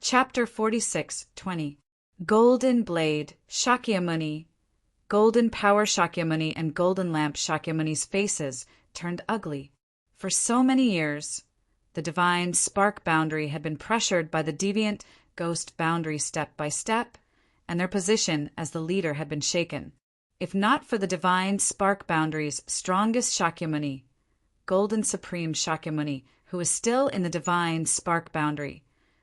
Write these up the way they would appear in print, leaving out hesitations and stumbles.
Chapter 46:20. Golden Blade, Shakyamuni. Golden Power Shakyamuni and Golden Lamp Shakyamuni's faces turned ugly. For so many years, the divine spark boundary had been pressured by the deviant ghost boundary step by step, and their position as the leader had been shaken. If not for the divine spark boundary's strongest Shakyamuni, Golden Supreme Shakyamuni, who was still in the divine spark boundary,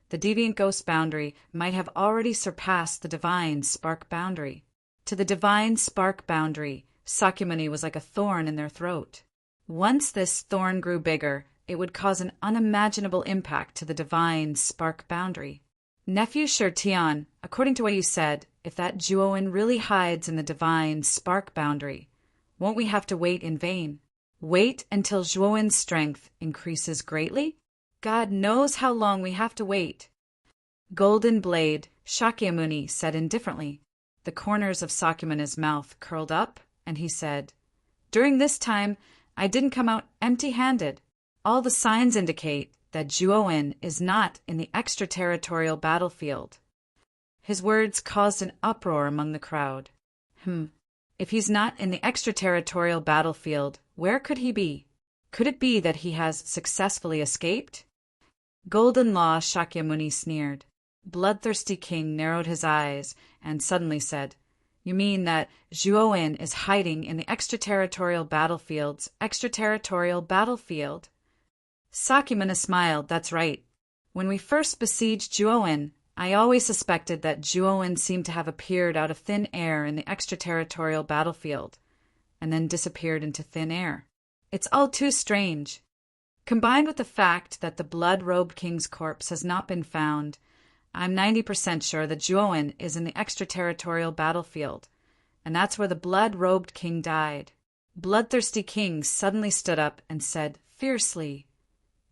the deviant ghost boundary might have already surpassed the divine spark boundary. To the divine spark boundary, Shakyamuni was like a thorn in their throat. Once this thorn grew bigger, it would cause an unimaginable impact to the divine spark boundary. Nephew Shirtian, according to what you said, if that Juoin really hides in the divine spark boundary, won't we have to wait in vain? Wait until Juoin's strength increases greatly? God knows how long we have to wait. Golden Blade, Shakyamuni said indifferently. The corners of Sakyamuni's mouth curled up, and he said, "During this time, I didn't come out empty-handed. All the signs indicate that Juoin is not in the extraterritorial battlefield." His words caused an uproar among the crowd. If he's not in the extraterritorial battlefield, where could he be? Could it be that he has successfully escaped? Golden Law Shakyamuni sneered. Bloodthirsty King narrowed his eyes and suddenly said, "You mean that Juoin is hiding in the extraterritorial battlefield's extraterritorial battlefield?" Sakyamuni smiled. "That's right. When we first besieged Juoin, I always suspected that Juoin seemed to have appeared out of thin air in the extraterritorial battlefield, and then disappeared into thin air. It's all too strange. Combined with the fact that the blood-robed king's corpse has not been found, I'm 90% sure that Juoin is in the extraterritorial battlefield, and that's where the blood-robed king died." Bloodthirsty King suddenly stood up and said fiercely,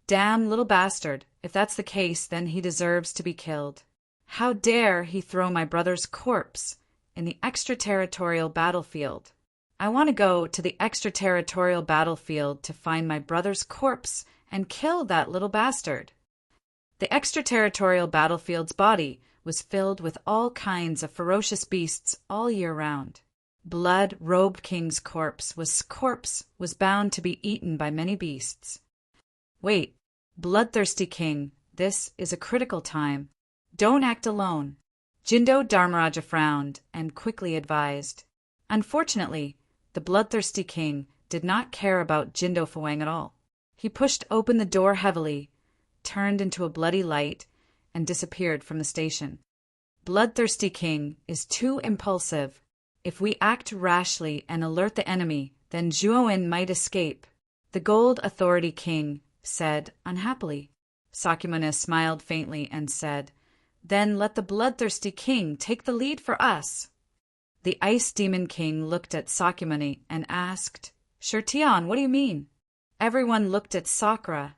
"Damn little bastard. If that's the case, then he deserves to be killed. How dare he throw my brother's corpse in the extraterritorial battlefield? I want to go to the extraterritorial battlefield to find my brother's corpse and kill that little bastard." The extraterritorial battlefield's body was filled with all kinds of ferocious beasts all year round. Blood-robed King's corpse was bound to be eaten by many beasts. "Wait, Bloodthirsty King, this is a critical time. Don't act alone." Jindo Dharmaraja frowned and quickly advised. Unfortunately, the Bloodthirsty King did not care about Jindo Fuang at all. He pushed open the door heavily, turned into a bloody light, and disappeared from the station. Bloodthirsty King is too impulsive. If we act rashly and alert the enemy, then Juoin might escape, the Gold Authority King said unhappily. Sakyamuni smiled faintly and said, "Then let the Bloodthirsty King take the lead for us." The Ice Demon King looked at Sakyamuni and asked, "Shirtian, what do you mean?" Everyone looked at Sakura,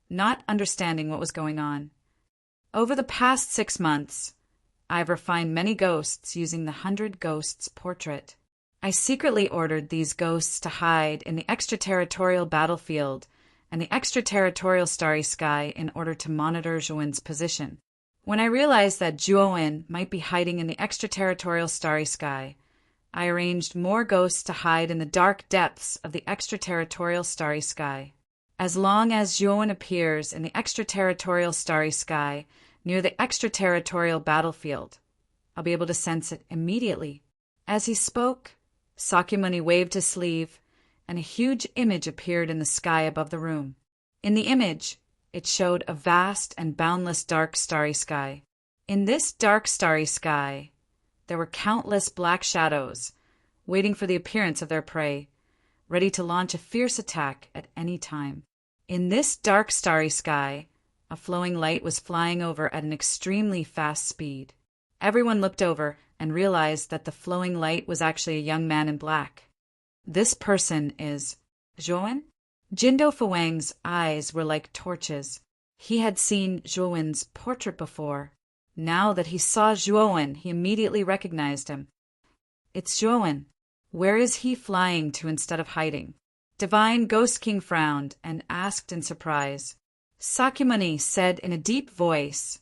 not understanding what was going on. "Over the past 6 months, I've refined many ghosts using the 100 Ghosts portrait. I secretly ordered these ghosts to hide in the extraterritorial battlefield and the extraterritorial starry sky in order to monitor Juoin's position. When I realized that Juoin might be hiding in the extraterritorial starry sky, I arranged more ghosts to hide in the dark depths of the extraterritorial starry sky. As long as Juoin appears in the extraterritorial starry sky near the extraterritorial battlefield, I'll be able to sense it immediately." As he spoke, Sakyamuni waved his sleeve, and a huge image appeared in the sky above the room. In the image, it showed a vast and boundless dark starry sky. In this dark starry sky, there were countless black shadows, waiting for the appearance of their prey, ready to launch a fierce attack at any time. In this dark starry sky, a flowing light was flying over at an extremely fast speed. Everyone looked over and realized that the flowing light was actually a young man in black. "This person is Juoin?" Jindo Fuang's eyes were like torches. He had seen Juoin's portrait before. Now that he saw Juoin, he immediately recognized him. "It's Juoin. Where is he flying to instead of hiding?" Divine Ghost King frowned and asked in surprise. Sakyamuni said in a deep voice,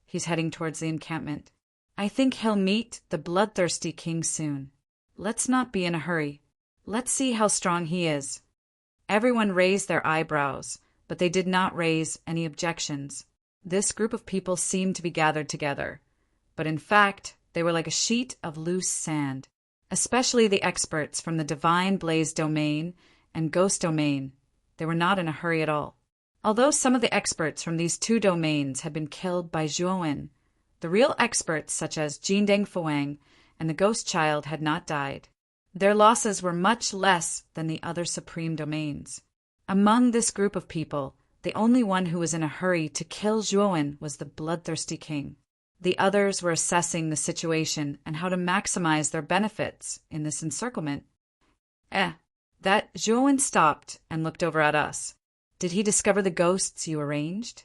He's heading towards the encampment. I think he'll meet the bloodthirsty king soon. Let's not be in a hurry. Let's see how strong he is." Everyone raised their eyebrows, but they did not raise any objections. This group of people seemed to be gathered together, but in fact, they were like a sheet of loose sand, especially the experts from the Divine Blaze domain and Ghost domain. They were not in a hurry at all. Although some of the experts from these two domains had been killed by Zhuowen, the real experts such as Jindeng Fuang and the Ghost Child had not died. Their losses were much less than the other supreme domains. Among this group of people, the only one who was in a hurry to kill Zhuowen was the bloodthirsty king. The others were assessing the situation and how to maximize their benefits in this encirclement. That Zhuowen stopped and looked over at us. Did he discover the ghosts you arranged?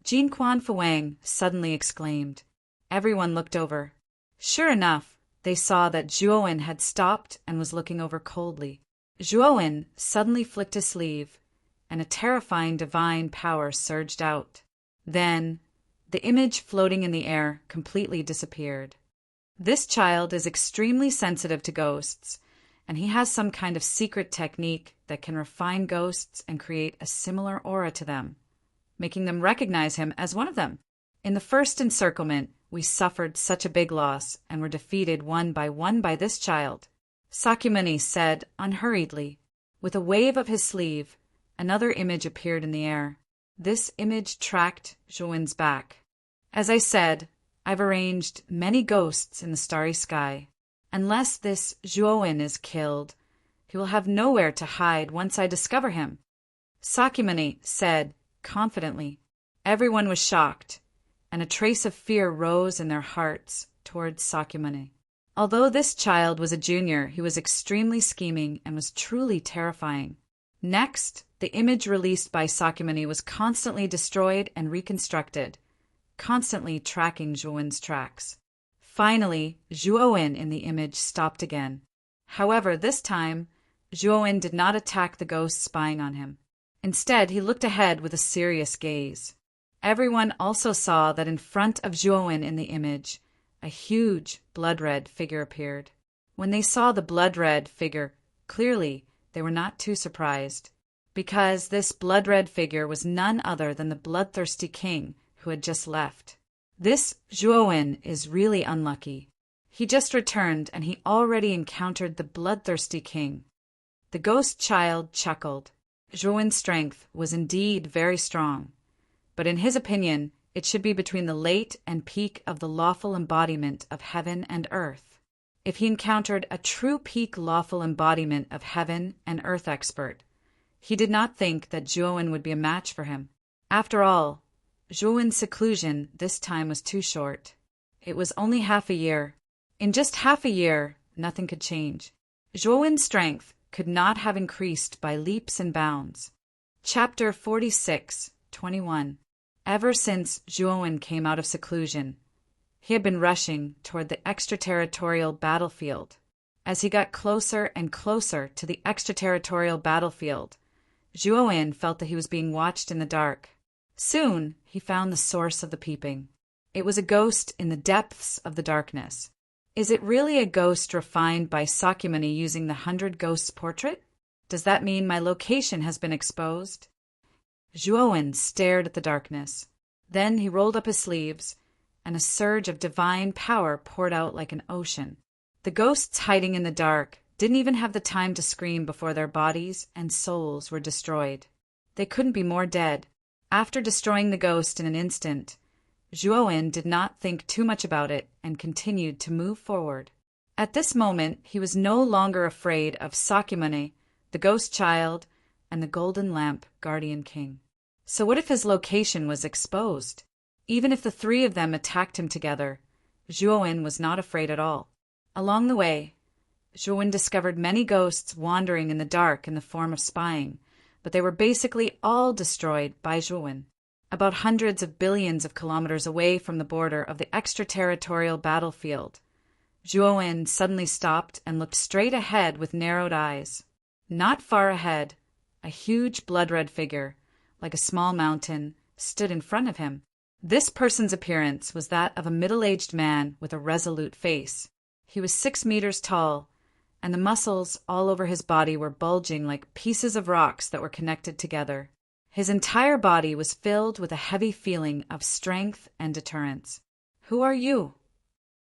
Jin Quan Fuang suddenly exclaimed. Everyone looked over. Sure enough, they saw that Zhuowen had stopped and was looking over coldly. Zhuowen suddenly flicked his sleeve, and a terrifying divine power surged out. Then, the image floating in the air completely disappeared. This child is extremely sensitive to ghosts, and he has some kind of secret technique that can refine ghosts and create a similar aura to them, making them recognize him as one of them. In the first encirclement, we suffered such a big loss and were defeated one by this child, Sakyamuni said unhurriedly. With a wave of his sleeve, another image appeared in the air. This image tracked Zhuowen's back. As I said, I've arranged many ghosts in the starry sky. Unless this Zhuowen is killed, he will have nowhere to hide once I discover him, Sakyamuni said confidently. Everyone was shocked, and a trace of fear rose in their hearts towards Sakyamuni. Although this child was a junior, he was extremely scheming and was truly terrifying. Next, the image released by Sakyamuni was constantly destroyed and reconstructed, constantly tracking Zhuowen's tracks. Finally, Zhuowen in the image stopped again. However, this time, Zhuowen did not attack the ghost spying on him. Instead, he looked ahead with a serious gaze. Everyone also saw that in front of Zhuowen in the image, a huge blood-red figure appeared. When they saw the blood-red figure clearly, they were not too surprised, because this blood-red figure was none other than the bloodthirsty king who had just left. This Zhuowen is really unlucky. He just returned and he already encountered the bloodthirsty king. The ghost child chuckled. Zhuowen's strength was indeed very strong, but in his opinion, it should be between the late and peak of the lawful embodiment of heaven and earth. If he encountered a true peak lawful embodiment of heaven and earth expert, he did not think that Zhuowen would be a match for him. After all, Zhuowen's seclusion this time was too short. It was only half a year. In just half a year, nothing could change. Zhuowen's strength could not have increased by leaps and bounds. Chapter 46:21. Ever since Zhuowen came out of seclusion, he had been rushing toward the extraterritorial battlefield. As he got closer and closer to the extraterritorial battlefield, Zhuowen felt that he was being watched in the dark. Soon, he found the source of the peeping. It was a ghost in the depths of the darkness. Is it really a ghost refined by Sakyamuni using the 100 Ghosts portrait? Does that mean my location has been exposed? Zhuowen stared at the darkness. Then he rolled up his sleeves, and a surge of divine power poured out like an ocean. The ghosts hiding in the dark didn't even have the time to scream before their bodies and souls were destroyed. They couldn't be more dead. After destroying the ghost in an instant, Zhuowen did not think too much about it and continued to move forward. At this moment, he was no longer afraid of Sakyamuni, the ghost child, and the golden lamp guardian king. So what if his location was exposed? Even if the three of them attacked him together, Zhuowen was not afraid at all. Along the way, Zhuowen discovered many ghosts wandering in the dark in the form of spying, but they were basically all destroyed by Zhuowen. About hundreds of billions of kilometers away from the border of the extraterritorial battlefield, Zhuowen suddenly stopped and looked straight ahead with narrowed eyes. Not far ahead, a huge blood-red figure, like a small mountain, stood in front of him. This person's appearance was that of a middle-aged man with a resolute face. He was 6 meters tall, and the muscles all over his body were bulging like pieces of rocks that were connected together. His entire body was filled with a heavy feeling of strength and deterrence. "Who are you?"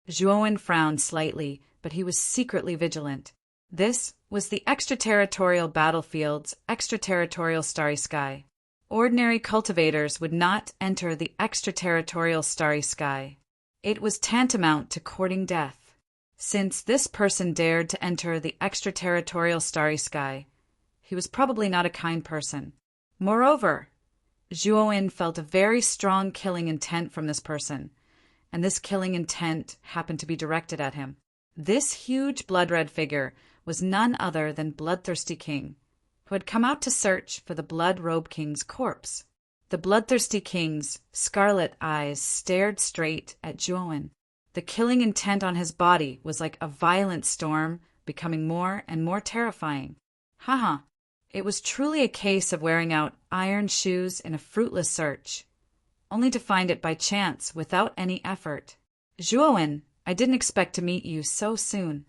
Zhuowen frowned slightly, but he was secretly vigilant. This was the extraterritorial battlefield's extraterritorial starry sky. Ordinary cultivators would not enter the extraterritorial starry sky. It was tantamount to courting death. Since this person dared to enter the extraterritorial starry sky, he was probably not a kind person. Moreover, Zhuowen felt a very strong killing intent from this person, and this killing intent happened to be directed at him. This huge blood-red figure was none other than Bloodthirsty King, who had come out to search for the Blood-Robed King's corpse. The Bloodthirsty King's scarlet eyes stared straight at Zhuowen. The killing intent on his body was like a violent storm, becoming more and more terrifying. Haha, it was truly a case of wearing out iron shoes in a fruitless search, only to find it by chance without any effort. "Zhuowen, I didn't expect to meet you so soon."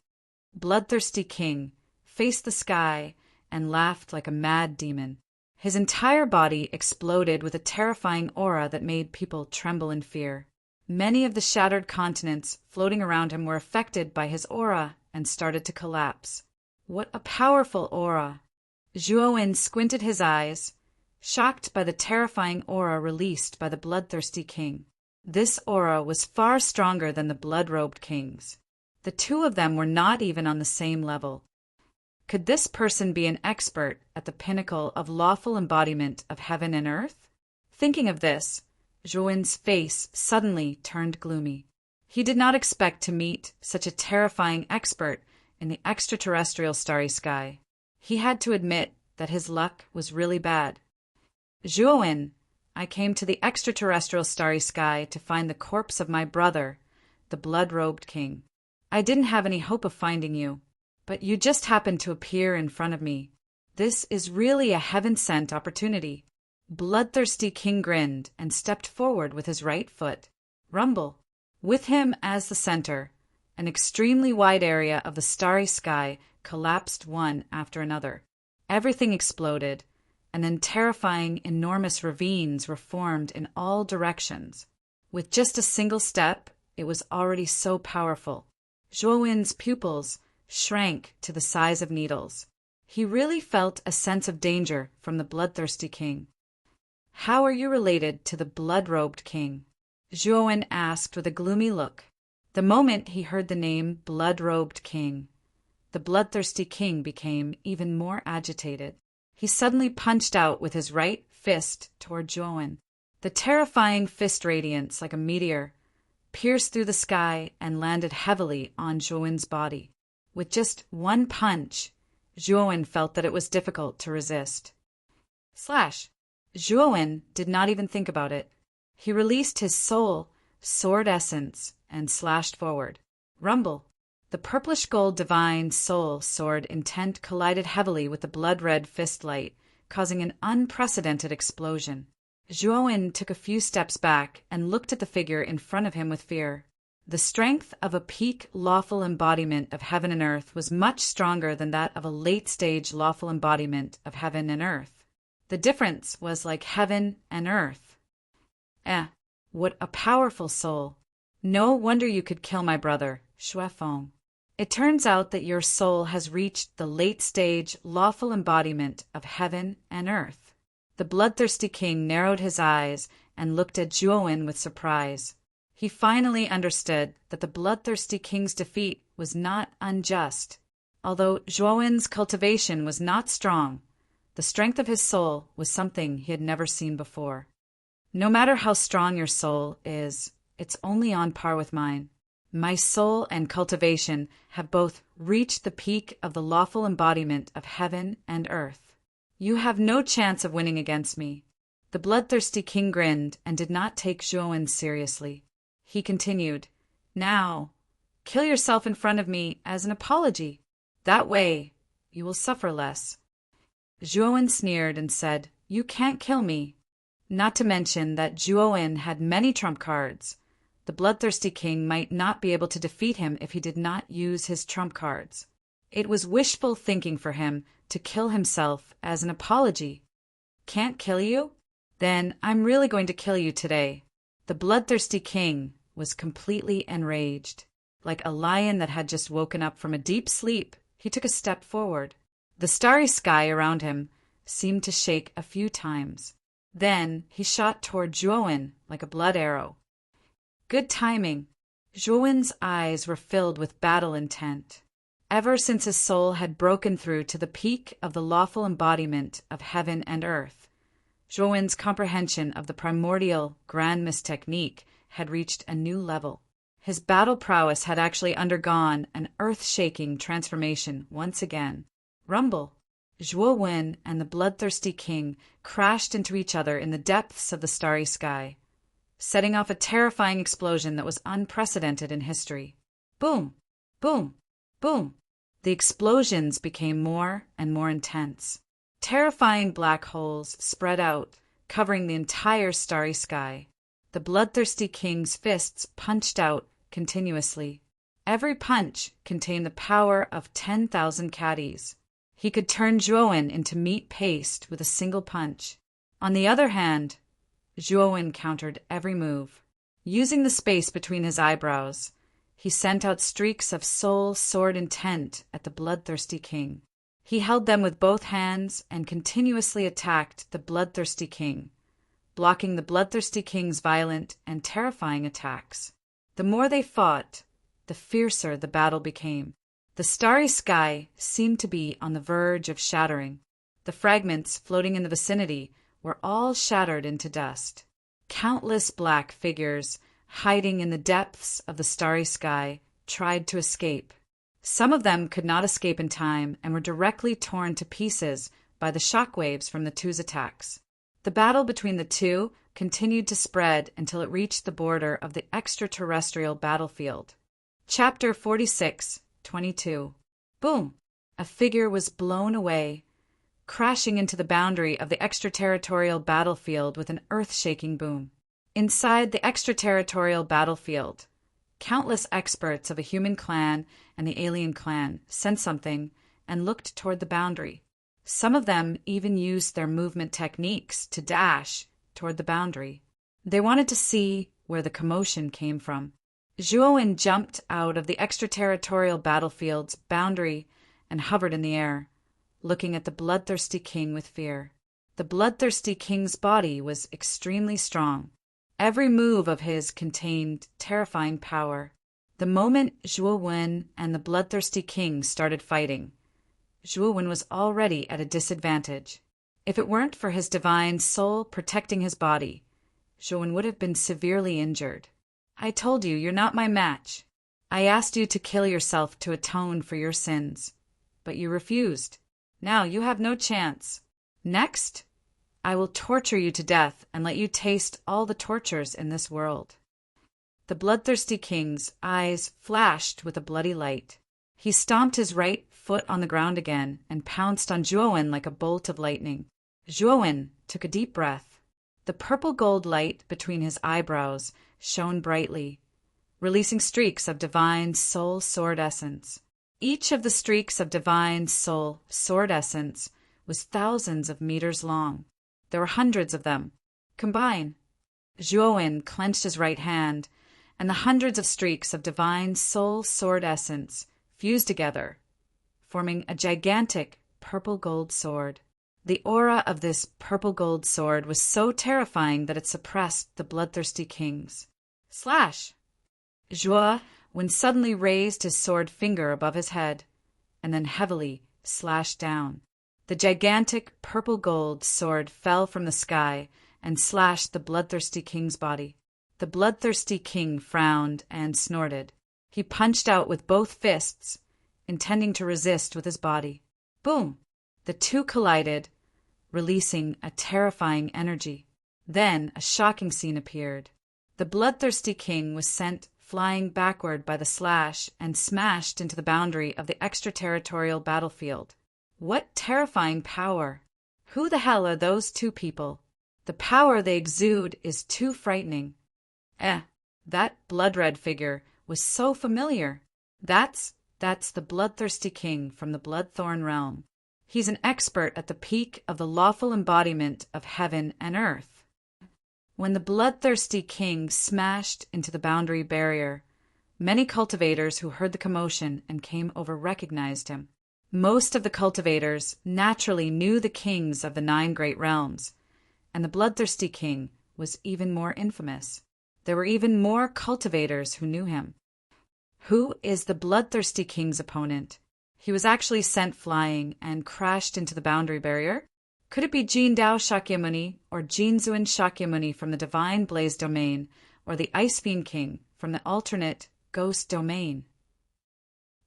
Bloodthirsty King faced the sky and laughed like a mad demon. His entire body exploded with a terrifying aura that made people tremble in fear. Many of the shattered continents floating around him were affected by his aura and started to collapse. What a powerful aura! Zhuowen squinted his eyes, shocked by the terrifying aura released by the Bloodthirsty King. This aura was far stronger than the Blood-Robed King's. The two of them were not even on the same level. Could this person be an expert at the pinnacle of lawful embodiment of heaven and earth? Thinking of this, Zhuowen's face suddenly turned gloomy. He did not expect to meet such a terrifying expert in the extraterrestrial starry sky. He had to admit that his luck was really bad. "Zhuowen, I came to the extraterrestrial starry sky to find the corpse of my brother, the Blood-Robed King. I didn't have any hope of finding you, but you just happened to appear in front of me. This is really a heaven-sent opportunity." Bloodthirsty King grinned and stepped forward with his right foot. Rumble. With him as the center, an extremely wide area of the starry sky collapsed one after another. Everything exploded, and then terrifying, enormous ravines were formed in all directions. With just a single step, it was already so powerful. Zhuowen's pupils shrank to the size of needles. He really felt a sense of danger from the Bloodthirsty King. "How are you related to the Blood-Robed King?" Zhuowen asked with a gloomy look. The moment he heard the name Blood-Robed King, the Bloodthirsty King became even more agitated. He suddenly punched out with his right fist toward Zhuowen. The terrifying fist radiance, like a meteor, pierced through the sky and landed heavily on Zhuowen's body. With just one punch, Zhuowen felt that it was difficult to resist. Slash! Zhuowen did not even think about it. He released his soul, sword essence, and slashed forward. Rumble! The purplish-gold divine soul sword intent collided heavily with the blood-red fist light, causing an unprecedented explosion. Zhuowen took a few steps back and looked at the figure in front of him with fear. The strength of a peak lawful embodiment of heaven and earth was much stronger than that of a late-stage lawful embodiment of heaven and earth. The difference was like heaven and earth. What a powerful soul. No wonder you could kill my brother, Shuefeng. It turns out that your soul has reached the late-stage lawful embodiment of heaven and earth. The Bloodthirsty King narrowed his eyes and looked at Zhuowen with surprise. He finally understood that the Bloodthirsty King's defeat was not unjust. Although Zhuowen's cultivation was not strong, the strength of his soul was something he had never seen before. No matter how strong your soul is, it's only on par with mine. My soul and cultivation have both reached the peak of the lawful embodiment of heaven and earth. You have no chance of winning against me. The Bloodthirsty King grinned and did not take Zhuowen seriously. He continued, "Now, kill yourself in front of me as an apology. That way, you will suffer less." Zhuowen sneered and said, "You can't kill me. Not to mention that Zhuowen had many trump cards. The bloodthirsty king might not be able to defeat him if he did not use his trump cards. It was wishful thinking for him to kill himself as an apology. Can't kill you? Then I'm really going to kill you today. The bloodthirsty king was completely enraged. Like a lion that had just woken up from a deep sleep, he took a step forward. The starry sky around him seemed to shake a few times. Then he shot toward Zhuowen like a blood arrow. Good timing. Zhuowen's eyes were filled with battle intent. Ever since his soul had broken through to the peak of the lawful embodiment of heaven and earth, Zhuowen's comprehension of the primordial grand mist technique had reached a new level. His battle prowess had actually undergone an earth-shaking transformation once again. Rumble! Zhuowen and the bloodthirsty king crashed into each other in the depths of the starry sky, setting off a terrifying explosion that was unprecedented in history. Boom! Boom! Boom! The explosions became more and more intense. Terrifying black holes spread out, covering the entire starry sky. The bloodthirsty king's fists punched out continuously. Every punch contained the power of 10,000 caddies. He could turn Zhuowen into meat paste with a single punch. On the other hand, Zhuowen countered every move. Using the space between his eyebrows, he sent out streaks of soul sword intent at the bloodthirsty king. He held them with both hands and continuously attacked the bloodthirsty king, blocking the bloodthirsty king's violent and terrifying attacks. The more they fought, the fiercer the battle became. The starry sky seemed to be on the verge of shattering. The fragments floating in the vicinity were all shattered into dust. Countless black figures, hiding in the depths of the starry sky, tried to escape. Some of them could not escape in time and were directly torn to pieces by the shockwaves from the two's attacks. The battle between the two continued to spread until it reached the border of the extraterrestrial battlefield. Chapter 46:22. Boom! A figure was blown away, crashing into the boundary of the extraterritorial battlefield with an earth-shaking boom. Inside the extraterritorial battlefield, countless experts of a human clan and the alien clan sensed something and looked toward the boundary. Some of them even used their movement techniques to dash toward the boundary. They wanted to see where the commotion came from. Zhuowen jumped out of the extraterritorial battlefield's boundary and hovered in the air, looking at the bloodthirsty king with fear. The bloodthirsty king's body was extremely strong. Every move of his contained terrifying power. The moment Zhuowen and the bloodthirsty king started fighting, Zhuowen was already at a disadvantage. If it weren't for his divine soul protecting his body, Zhuowen would have been severely injured. I told you, you're not my match. I asked you to kill yourself to atone for your sins, but you refused. Now you have no chance. Next, I will torture you to death and let you taste all the tortures in this world. The bloodthirsty king's eyes flashed with a bloody light. He stomped his right foot on the ground again and pounced on Zhuowen like a bolt of lightning. Zhuowen took a deep breath. The purple gold light between his eyebrows shone brightly, releasing streaks of divine soul sword essence. Each of the streaks of divine soul sword essence was thousands of meters long. There were hundreds of them. Combine. Zhuowen clenched his right hand, and the hundreds of streaks of divine soul sword essence fused together, forming a gigantic purple gold sword. The aura of this purple gold sword was so terrifying that it suppressed the bloodthirsty kings. Slash! Zhuowen suddenly raised his sword finger above his head, and then heavily slashed down. The gigantic purple gold sword fell from the sky and slashed the bloodthirsty king's body. The bloodthirsty king frowned and snorted. He punched out with both fists, intending to resist with his body. Boom! The two collided, releasing a terrifying energy. Then a shocking scene appeared. The bloodthirsty king was sent flying backward by the slash and smashed into the boundary of the extraterritorial battlefield. What terrifying power! Who the hell are those two people? The power they exude is too frightening. That blood-red figure was so familiar. That's the bloodthirsty king from the Bloodthorn realm. He's an expert at the peak of the lawful embodiment of heaven and earth. When the bloodthirsty king smashed into the boundary barrier, many cultivators who heard the commotion and came over recognized him. Most of the cultivators naturally knew the kings of the 9 great realms, and the bloodthirsty king was even more infamous. There were even more cultivators who knew him. Who is the bloodthirsty king's opponent? He was actually sent flying and crashed into the boundary barrier. Could it be Jindao Shakyamuni or Jinzuan Shakyamuni from the Divine Blaze domain, or the Ice Fiend King from the alternate Ghost domain?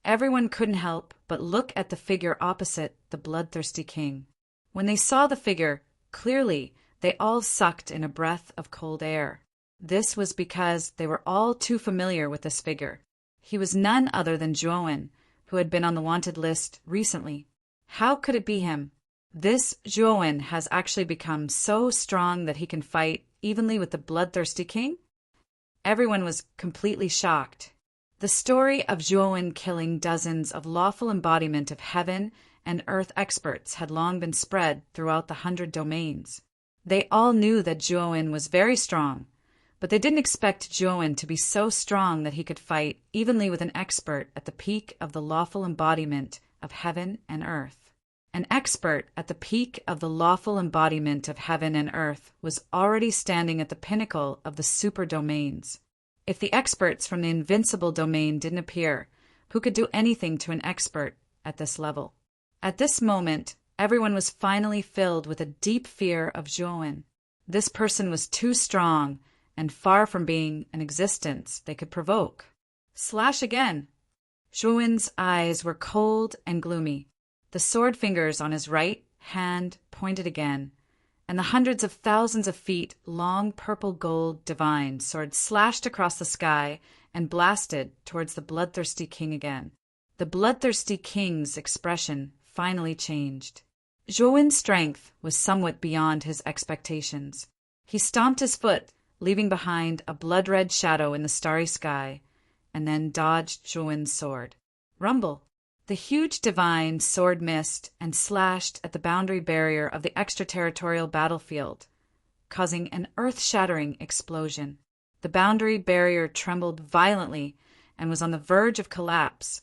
Everyone couldn't help but look at the figure opposite the bloodthirsty king. When they saw the figure, clearly they all sucked in a breath of cold air. This was because they were all too familiar with this figure. He was none other than Zhuowen, who had been on the wanted list recently. How could it be him? This Zhuowen has actually become so strong that he can fight evenly with the bloodthirsty king? Everyone was completely shocked. The story of Zhuowen killing dozens of lawful embodiment of heaven and earth experts had long been spread throughout the 100 domains. They all knew that Zhuowen was very strong, but they didn't expect Zhuowen to be so strong that he could fight evenly with an expert at the peak of the lawful embodiment of heaven and earth. An expert at the peak of the lawful embodiment of heaven and earth was already standing at the pinnacle of the super domains. If the experts from the invincible domain didn't appear, who could do anything to an expert at this level? At this moment, everyone was finally filled with a deep fear of Zhuowen. This person was too strong and far from being an existence they could provoke. Slash again! Zhuowen's eyes were cold and gloomy. The sword fingers on his right hand pointed again, and the hundreds of thousands of feet long purple-gold divine sword slashed across the sky and blasted towards the bloodthirsty king again. The bloodthirsty king's expression finally changed. Zhuowen's strength was somewhat beyond his expectations. He stomped his foot, leaving behind a blood-red shadow in the starry sky, and then dodged Zhuowen's sword. Rumble! The huge divine sword missed and slashed at the boundary barrier of the extraterritorial battlefield, causing an earth-shattering explosion. The boundary barrier trembled violently and was on the verge of collapse,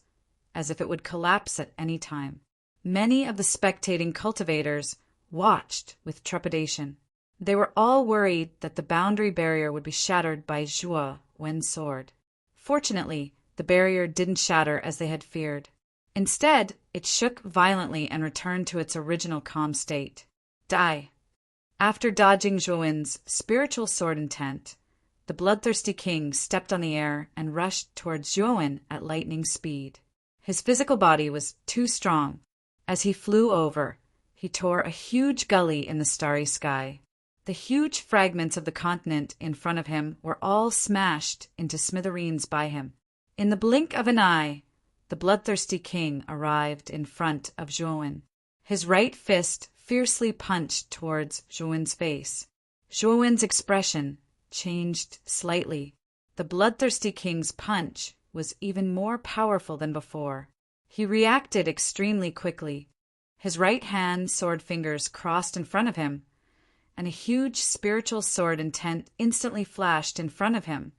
as if it would collapse at any time. Many of the spectating cultivators watched with trepidation. They were all worried that the boundary barrier would be shattered by Zhuowen's sword. Fortunately, the barrier didn't shatter as they had feared. Instead, it shook violently and returned to its original calm state. Die! After dodging Zhuowen's spiritual sword intent, the bloodthirsty king stepped on the air and rushed towards Zhuowen at lightning speed. His physical body was too strong. As he flew over, he tore a huge gully in the starry sky. The huge fragments of the continent in front of him were all smashed into smithereens by him. In the blink of an eye, the bloodthirsty king arrived in front of Zhuowen. His right fist fiercely punched towards Zhuowen's face. Zhuowen's expression changed slightly. The bloodthirsty king's punch was even more powerful than before. He reacted extremely quickly. His right hand sword fingers crossed in front of him, and a huge spiritual sword intent instantly flashed in front of him,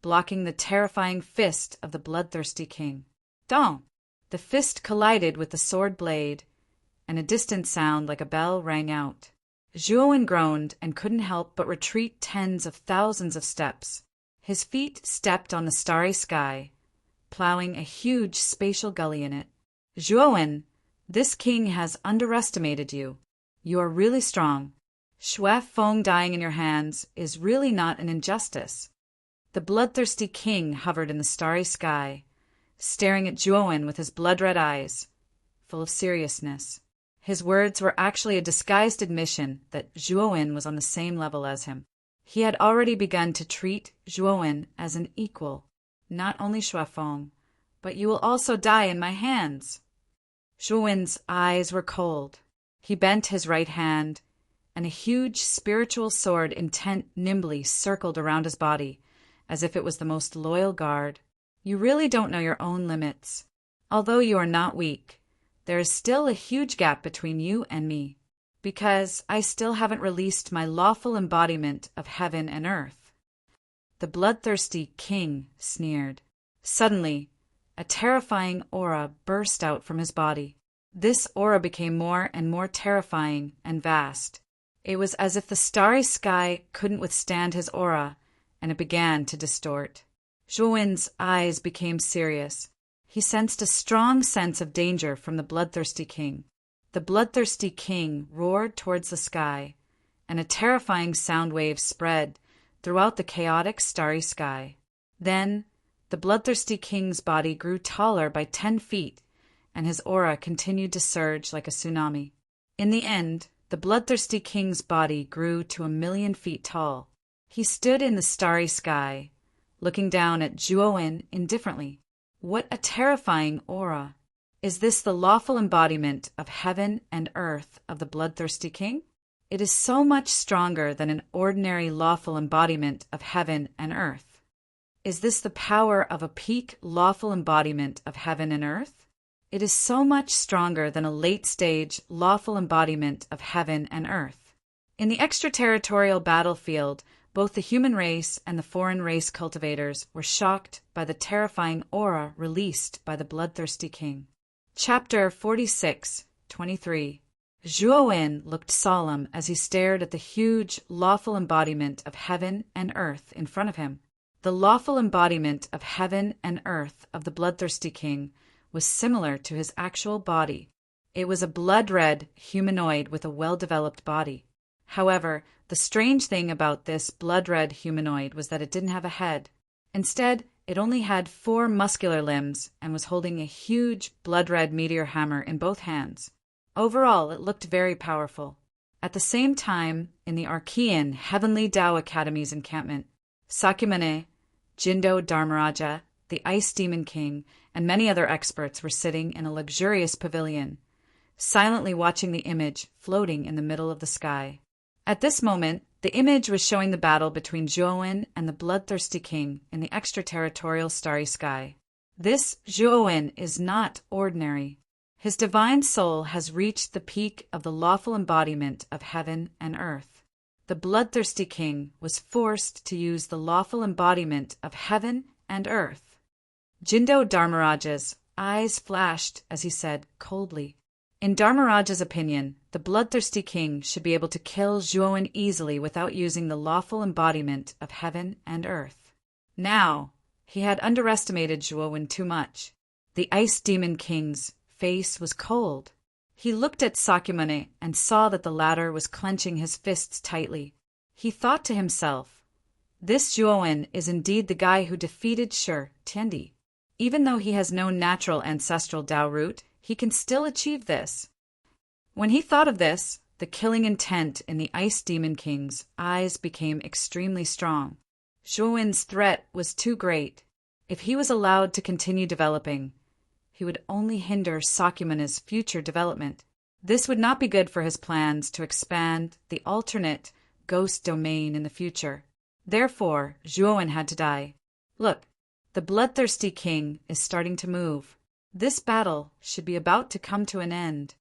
blocking the terrifying fist of the bloodthirsty king. Dong! The fist collided with the sword blade, and a distant sound like a bell rang out. Zhuowen groaned and couldn't help but retreat tens of thousands of steps. His feet stepped on the starry sky, plowing a huge spatial gully in it. Zhuowen, this king has underestimated you. You are really strong. Xue Feng dying in your hands is really not an injustice. The bloodthirsty king hovered in the starry sky, staring at Zhuowen with his blood-red eyes, full of seriousness. His words were actually a disguised admission that Zhuowen was on the same level as him. He had already begun to treat Zhuowen as an equal. Not only Xue Feng, but you will also die in my hands. Zhuowen's eyes were cold. He bent his right hand, and a huge spiritual sword intent nimbly circled around his body, as if it was the most loyal guard. You really don't know your own limits. Although you are not weak, there is still a huge gap between you and me, because I still haven't released my lawful embodiment of heaven and earth. The bloodthirsty king sneered. Suddenly, a terrifying aura burst out from his body. This aura became more and more terrifying and vast. It was as if the starry sky couldn't withstand his aura, and it began to distort. Zhuowen's eyes became serious. He sensed a strong sense of danger from the bloodthirsty king. The bloodthirsty king roared towards the sky, and a terrifying sound wave spread throughout the chaotic starry sky. Then, the bloodthirsty king's body grew taller by 10 feet, and his aura continued to surge like a tsunami. In the end, the bloodthirsty king's body grew to 1,000,000 feet tall. He stood in the starry sky, looking down at Zhuowen indifferently. What a terrifying aura! Is this the lawful embodiment of heaven and earth of the bloodthirsty king? It is so much stronger than an ordinary lawful embodiment of heaven and earth. Is this the power of a peak lawful embodiment of heaven and earth? It is so much stronger than a late-stage lawful embodiment of heaven and earth. In the extraterritorial battlefield, both the human race and the foreign race cultivators were shocked by the terrifying aura released by the bloodthirsty king. Chapter 46:23. Zhuowen looked solemn as he stared at the huge lawful embodiment of heaven and earth in front of him. The lawful embodiment of heaven and earth of the bloodthirsty king was similar to his actual body. It was a blood-red humanoid with a well-developed body. However, the strange thing about this blood-red humanoid was that it didn't have a head. Instead, it only had 4 muscular limbs and was holding a huge blood-red meteor hammer in both hands. Overall, it looked very powerful. At the same time, in the Archean Heavenly Tao Academy's encampment, Sakyamuni, Jindo Dharmaraja, the Ice Demon King, and many other experts were sitting in a luxurious pavilion, silently watching the image floating in the middle of the sky. At this moment, the image was showing the battle between Zhuowen and the bloodthirsty king in the extraterritorial starry sky. This Zhuowen is not ordinary. His divine soul has reached the peak of the lawful embodiment of heaven and earth. The bloodthirsty king was forced to use the lawful embodiment of heaven and earth. Jindo Dharmaraja's eyes flashed as he said coldly, in Dharmaraja's opinion, the bloodthirsty king should be able to kill Zhuowen easily without using the lawful embodiment of heaven and earth. Now, he had underestimated Zhuowen too much. The Ice Demon King's face was cold. He looked at Sakyamuni and saw that the latter was clenching his fists tightly. He thought to himself, this Zhuowen is indeed the guy who defeated Shi Tiandi. Even though he has no natural ancestral Tao root, he can still achieve this. When he thought of this, the killing intent in the Ice Demon King's eyes became extremely strong. Zhuowen's threat was too great. If he was allowed to continue developing, he would only hinder Sakyamuni's future development. This would not be good for his plans to expand the alternate ghost domain in the future. Therefore, Zhuowen had to die. Look, the bloodthirsty king is starting to move. This battle should be about to come to an end.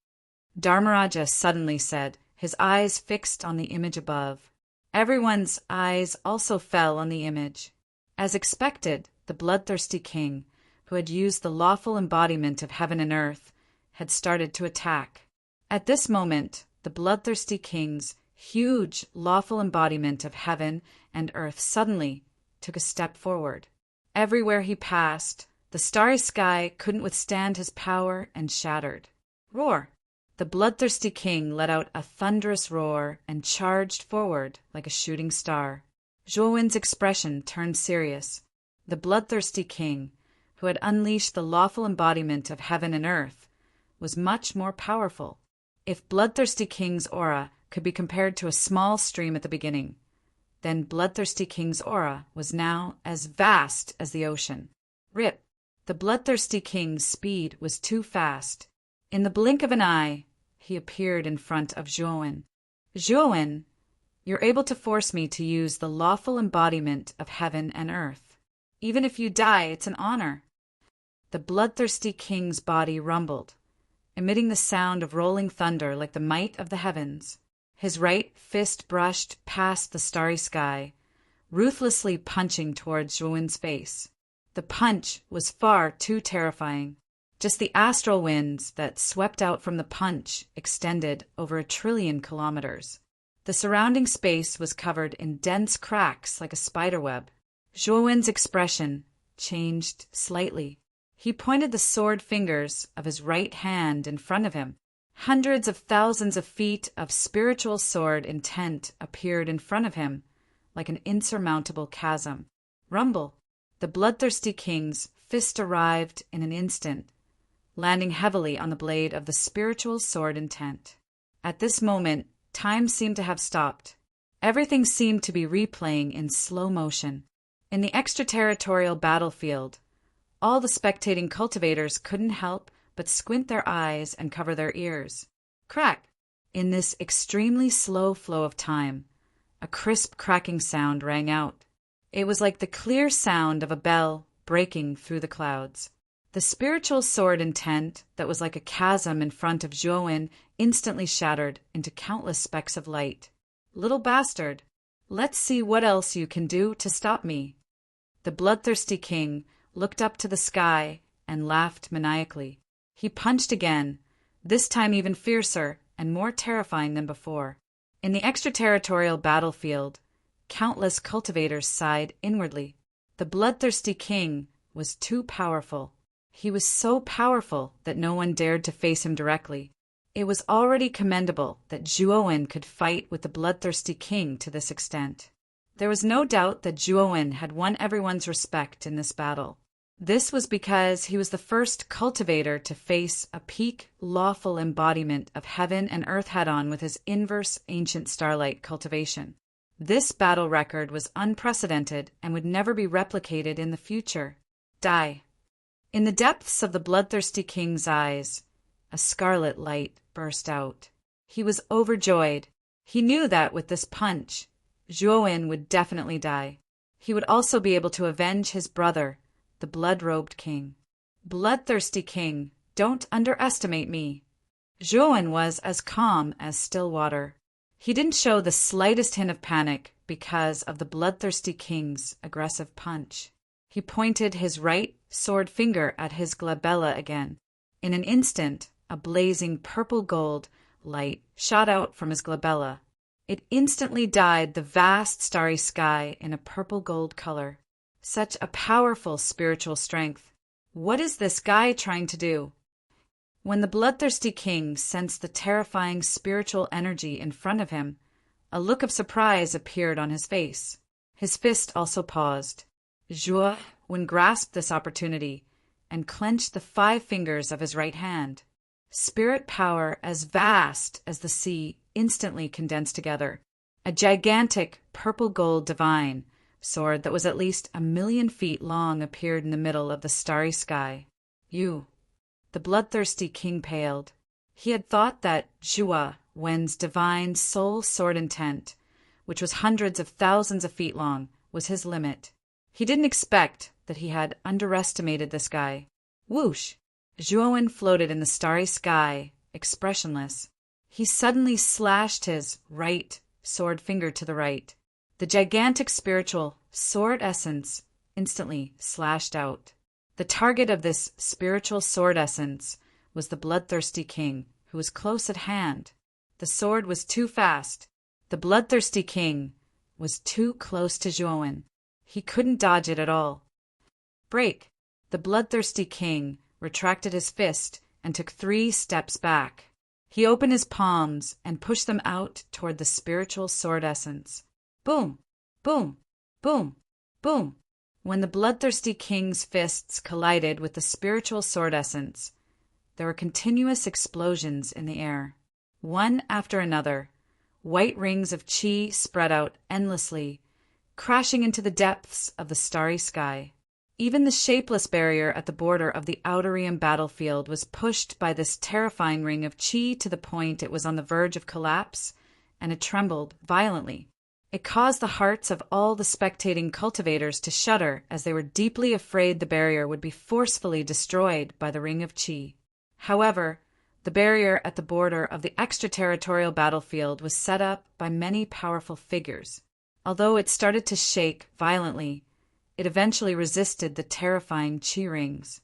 Dharmaraja suddenly said, his eyes fixed on the image above. Everyone's eyes also fell on the image. As expected, the bloodthirsty king, who had used the lawful embodiment of heaven and earth, had started to attack. At this moment, the bloodthirsty king's huge lawful embodiment of heaven and earth suddenly took a step forward. Everywhere he passed, the starry sky couldn't withstand his power and shattered. Roar! The bloodthirsty king let out a thunderous roar and charged forward like a shooting star. Zhuowen's expression turned serious. The bloodthirsty king, who had unleashed the lawful embodiment of heaven and earth, was much more powerful. If bloodthirsty king's aura could be compared to a small stream at the beginning, then bloodthirsty king's aura was now as vast as the ocean. Rip! The bloodthirsty king's speed was too fast. In the blink of an eye, he appeared in front of Zhuowen. Zhuowen, you're able to force me to use the lawful embodiment of heaven and earth. Even if you die, it's an honor." The bloodthirsty king's body rumbled, emitting the sound of rolling thunder like the might of the heavens. His right fist brushed past the starry sky, ruthlessly punching towards Zhuowen's face. The punch was far too terrifying. Just the astral winds that swept out from the punch extended over 1,000,000,000,000 kilometers. The surrounding space was covered in dense cracks like a spiderweb. Zhuowen's expression changed slightly. He pointed the sword fingers of his right hand in front of him. Hundreds of thousands of feet of spiritual sword intent appeared in front of him, like an insurmountable chasm. Rumble! The bloodthirsty king's fist arrived in an instant, landing heavily on the blade of the spiritual sword intent. At this moment, time seemed to have stopped. Everything seemed to be replaying in slow motion. In the extraterritorial battlefield, all the spectating cultivators couldn't help but squint their eyes and cover their ears. Crack! In this extremely slow flow of time, a crisp cracking sound rang out. It was like the clear sound of a bell breaking through the clouds. The spiritual sword intent that was like a chasm in front of Zhuowen instantly shattered into countless specks of light. "Little bastard, let's see what else you can do to stop me." The bloodthirsty king looked up to the sky and laughed maniacally. He punched again, this time even fiercer and more terrifying than before. In the extraterritorial battlefield, countless cultivators sighed inwardly. The bloodthirsty king was too powerful. He was so powerful that no one dared to face him directly. It was already commendable that Zhuowen could fight with the bloodthirsty king to this extent. There was no doubt that Zhuowen had won everyone's respect in this battle. This was because he was the first cultivator to face a peak lawful embodiment of heaven and earth head-on with his inverse ancient starlight cultivation. This battle record was unprecedented and would never be replicated in the future. Die. In the depths of the bloodthirsty king's eyes, a scarlet light burst out. He was overjoyed. He knew that with this punch, Zhuowen would definitely die. He would also be able to avenge his brother, the blood-robed king. "Bloodthirsty king, don't underestimate me." Zhuowen was as calm as still water. He didn't show the slightest hint of panic because of the bloodthirsty king's aggressive punch. He pointed his right sword finger at his glabella again. In an instant, a blazing purple-gold light shot out from his glabella. It instantly dyed the vast starry sky in a purple-gold color. Such a powerful spiritual strength. What is this guy trying to do? When the bloodthirsty king sensed the terrifying spiritual energy in front of him, a look of surprise appeared on his face. His fist also paused. Zhuowen grasped this opportunity and clenched the 5 fingers of his right hand. Spirit power as vast as the sea instantly condensed together. A gigantic purple-gold divine sword that was at least 1,000,000 feet long appeared in the middle of the starry sky. "You." The bloodthirsty king paled. He had thought that Zhuowen's divine soul sword intent, which was hundreds of thousands of feet long, was his limit. He didn't expect that he had underestimated this guy. Whoosh! Zhuowen floated in the starry sky, expressionless. He suddenly slashed his right sword finger to the right. The gigantic spiritual sword essence instantly slashed out. The target of this spiritual sword essence was the bloodthirsty king, who was close at hand. The sword was too fast. The bloodthirsty king was too close to Zhuowen. He couldn't dodge it at all. Break! The bloodthirsty king retracted his fist and took 3 steps back. He opened his palms and pushed them out toward the spiritual sword essence. Boom! Boom! Boom! Boom! When the bloodthirsty king's fists collided with the spiritual sword essence, there were continuous explosions in the air. One after another, white rings of qi spread out endlessly, crashing into the depths of the starry sky. Even the shapeless barrier at the border of the Outerium battlefield was pushed by this terrifying ring of qi to the point it was on the verge of collapse and it trembled violently. It caused the hearts of all the spectating cultivators to shudder as they were deeply afraid the barrier would be forcefully destroyed by the ring of Qi. However, the barrier at the border of the extraterritorial battlefield was set up by many powerful figures. Although it started to shake violently, it eventually resisted the terrifying Qi rings.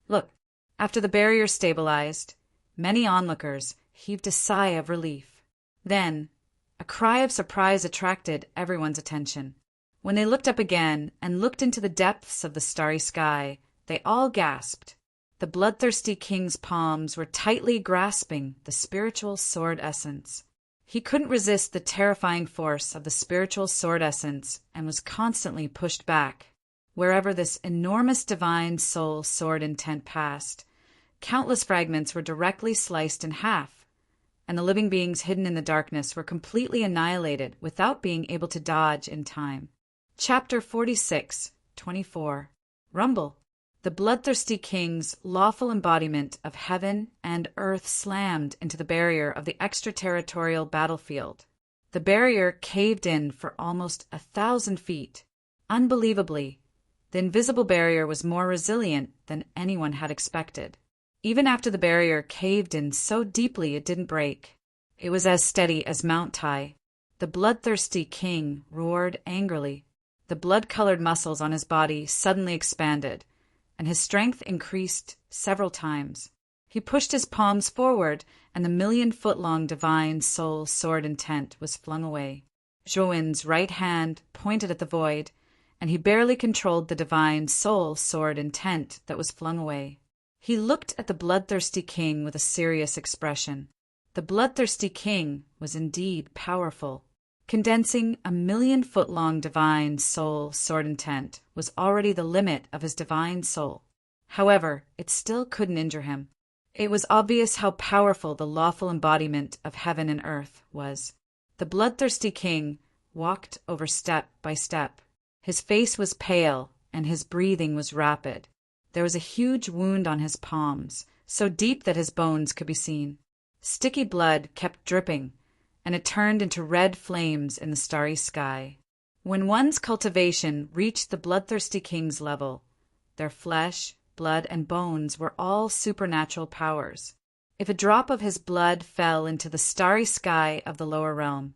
Look, after the barrier stabilized, many onlookers heaved a sigh of relief. Then, a cry of surprise attracted everyone's attention. When they looked up again and looked into the depths of the starry sky, they all gasped. The bloodthirsty king's palms were tightly grasping the spiritual sword essence. He couldn't resist the terrifying force of the spiritual sword essence and was constantly pushed back. Wherever this enormous divine soul sword intent passed, countless fragments were directly sliced in half, and the living beings hidden in the darkness were completely annihilated without being able to dodge in time. Chapter 46:24 Rumble. The bloodthirsty king's lawful embodiment of heaven and earth slammed into the barrier of the extraterritorial battlefield. The barrier caved in for almost 1,000 feet. Unbelievably, the invisible barrier was more resilient than anyone had expected. Even after the barrier caved in so deeply it didn't break. It was as steady as Mount Tai. The bloodthirsty king roared angrily. The blood-colored muscles on his body suddenly expanded, and his strength increased several times. He pushed his palms forward, and the million-foot-long divine soul sword intent was flung away. Zhou-En's right hand pointed at the void, and he barely controlled the divine soul sword intent that was flung away. He looked at the bloodthirsty king with a serious expression. The bloodthirsty king was indeed powerful. Condensing a million-foot-long divine soul sword intent was already the limit of his divine soul. However, it still couldn't injure him. It was obvious how powerful the lawful embodiment of heaven and earth was. The bloodthirsty king walked over step by step. His face was pale, and his breathing was rapid. There was a huge wound on his palms, so deep that his bones could be seen. Sticky blood kept dripping, and it turned into red flames in the starry sky. When one's cultivation reached the bloodthirsty king's level, their flesh, blood, and bones were all supernatural powers. If a drop of his blood fell into the starry sky of the lower realm,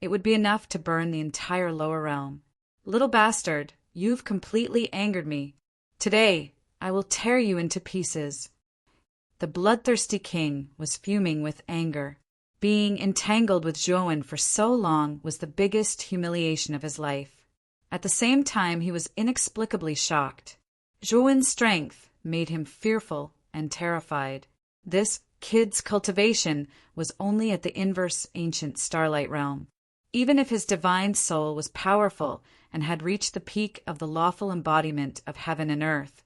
it would be enough to burn the entire lower realm. Little bastard, you've completely angered me. Today, I will tear you into pieces. The bloodthirsty king was fuming with anger. Being entangled with Zhou-En for so long was the biggest humiliation of his life. At the same time, he was inexplicably shocked. Zhou-En's strength made him fearful and terrified. This kid's cultivation was only at the inverse ancient starlight realm. Even if his divine soul was powerful and had reached the peak of the lawful embodiment of heaven and earth,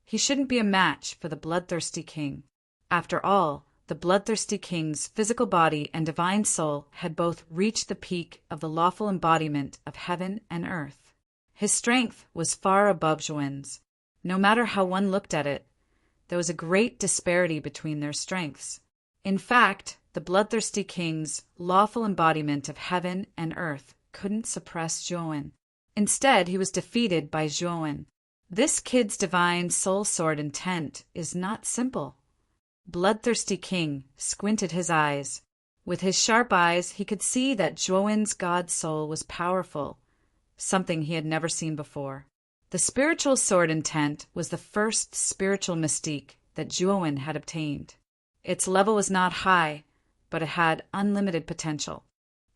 he shouldn't be a match for the bloodthirsty king. After all, the bloodthirsty king's physical body and divine soul had both reached the peak of the lawful embodiment of heaven and earth. His strength was far above Zhou-En's. No matter how one looked at it, there was a great disparity between their strengths. In fact, the bloodthirsty king's lawful embodiment of heaven and earth couldn't suppress Zhou-En. Instead, he was defeated by Zhou-En. This kid's divine soul sword intent is not simple. Bloodthirsty king squinted his eyes. With his sharp eyes, he could see that Zhou-En's god soul was powerful, something he had never seen before. The spiritual sword intent was the first spiritual mystique that Zhou-En had obtained. Its level was not high, but it had unlimited potential.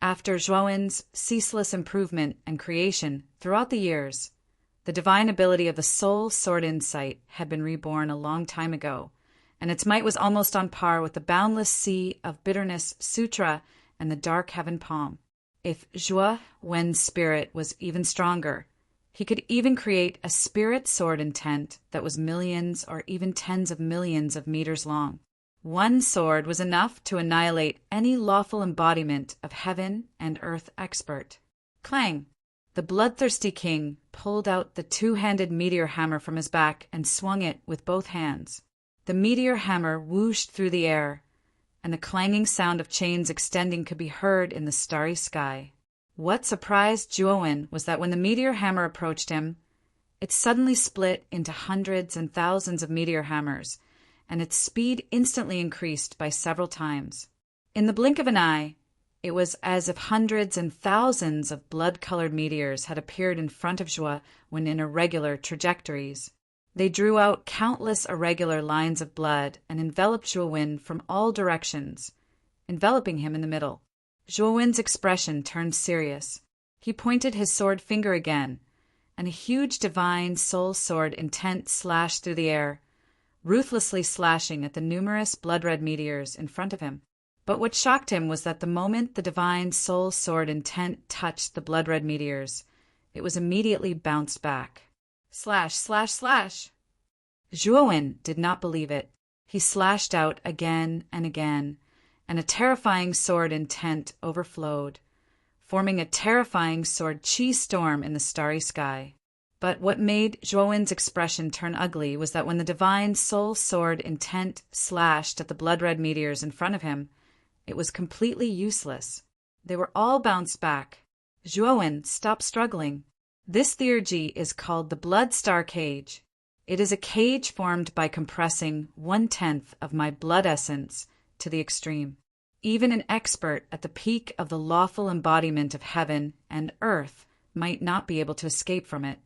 After Zhou-En's ceaseless improvement and creation throughout the years, the divine ability of the soul sword insight had been reborn a long time ago, and its might was almost on par with the boundless sea of bitterness sutra and the dark heaven palm. If Zhou-En's spirit was even stronger, he could even create a spirit sword intent that was millions or even tens of millions of meters long. One sword was enough to annihilate any lawful embodiment of heaven and earth expert. Clang! The bloodthirsty king pulled out the two-handed meteor hammer from his back and swung it with both hands. The meteor hammer whooshed through the air, and the clanging sound of chains extending could be heard in the starry sky. What surprised Zhuowen was that when the meteor hammer approached him, it suddenly split into hundreds and thousands of meteor hammers, and its speed instantly increased by several times. In the blink of an eye, it was as if hundreds and thousands of blood-colored meteors had appeared in front of Zhuo when in irregular trajectories. They drew out countless irregular lines of blood and enveloped Zhuowen from all directions, enveloping him in the middle. Zhuowen's expression turned serious. He pointed his sword finger again, and a huge divine soul sword intent slashed through the air, ruthlessly slashing at the numerous blood-red meteors in front of him. But what shocked him was that the moment the divine soul sword intent touched the blood-red meteors, it was immediately bounced back. Slash, slash, slash! Zhuowen did not believe it. He slashed out again and again, and a terrifying sword intent overflowed, forming a terrifying sword chi storm in the starry sky. But what made Zhuowen's expression turn ugly was that when the divine soul sword intent slashed at the blood-red meteors in front of him, it was completely useless. They were all bounced back. Zhuowen stopped struggling. This theurgy is called the blood star cage. It is a cage formed by compressing 1/10 of my blood essence to the extreme. Even an expert at the peak of the lawful embodiment of heaven and earth might not be able to escape from it.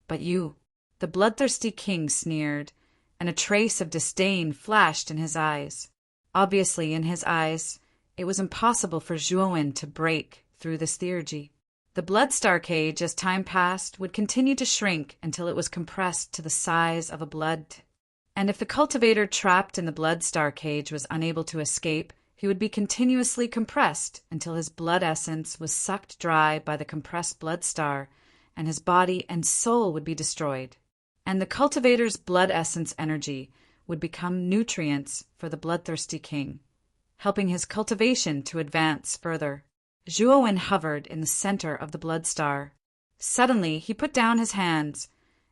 But you, the bloodthirsty king, sneered, and a trace of disdain flashed in his eyes. Obviously, in his eyes, it was impossible for Zhuowen to break through this theurgy. The blood star cage, as time passed, would continue to shrink until it was compressed to the size of a blood. And if the cultivator trapped in the blood star cage was unable to escape, he would be continuously compressed until his blood essence was sucked dry by the compressed blood star, and his body and soul would be destroyed. And the cultivator's blood essence energy would become nutrients for the bloodthirsty king, helping his cultivation to advance further. Zhuowen hovered in the center of the blood star. Suddenly, he put down his hands,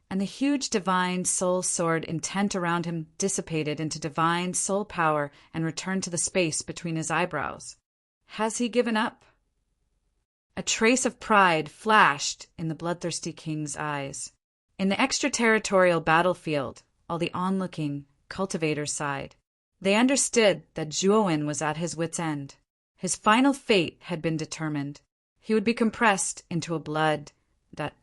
and the huge divine soul sword intent around him dissipated into divine soul power and returned to the space between his eyebrows. Has he given up? A trace of pride flashed in the bloodthirsty king's eyes. In the extraterritorial battlefield, all the onlooking cultivators sighed. They understood that Zhuowen was at his wit's end. His final fate had been determined. He would be compressed into a blood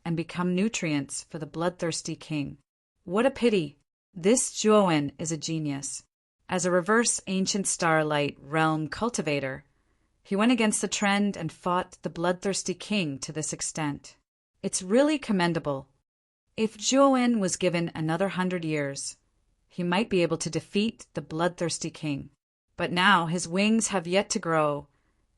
and become nutrients for the bloodthirsty king. What a pity! This Zhuowen is a genius. As a reverse ancient starlight realm cultivator, he went against the trend and fought the bloodthirsty king to this extent. It's really commendable. If Zhuowen was given another 100 years, he might be able to defeat the bloodthirsty king. But now his wings have yet to grow,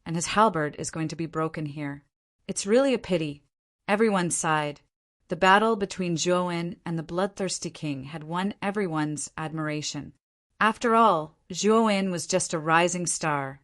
and his halberd is going to be broken here. It's really a pity. Everyone sighed. The battle between Zhuowen and the bloodthirsty king had won everyone's admiration. After all, Zhuowen was just a rising star,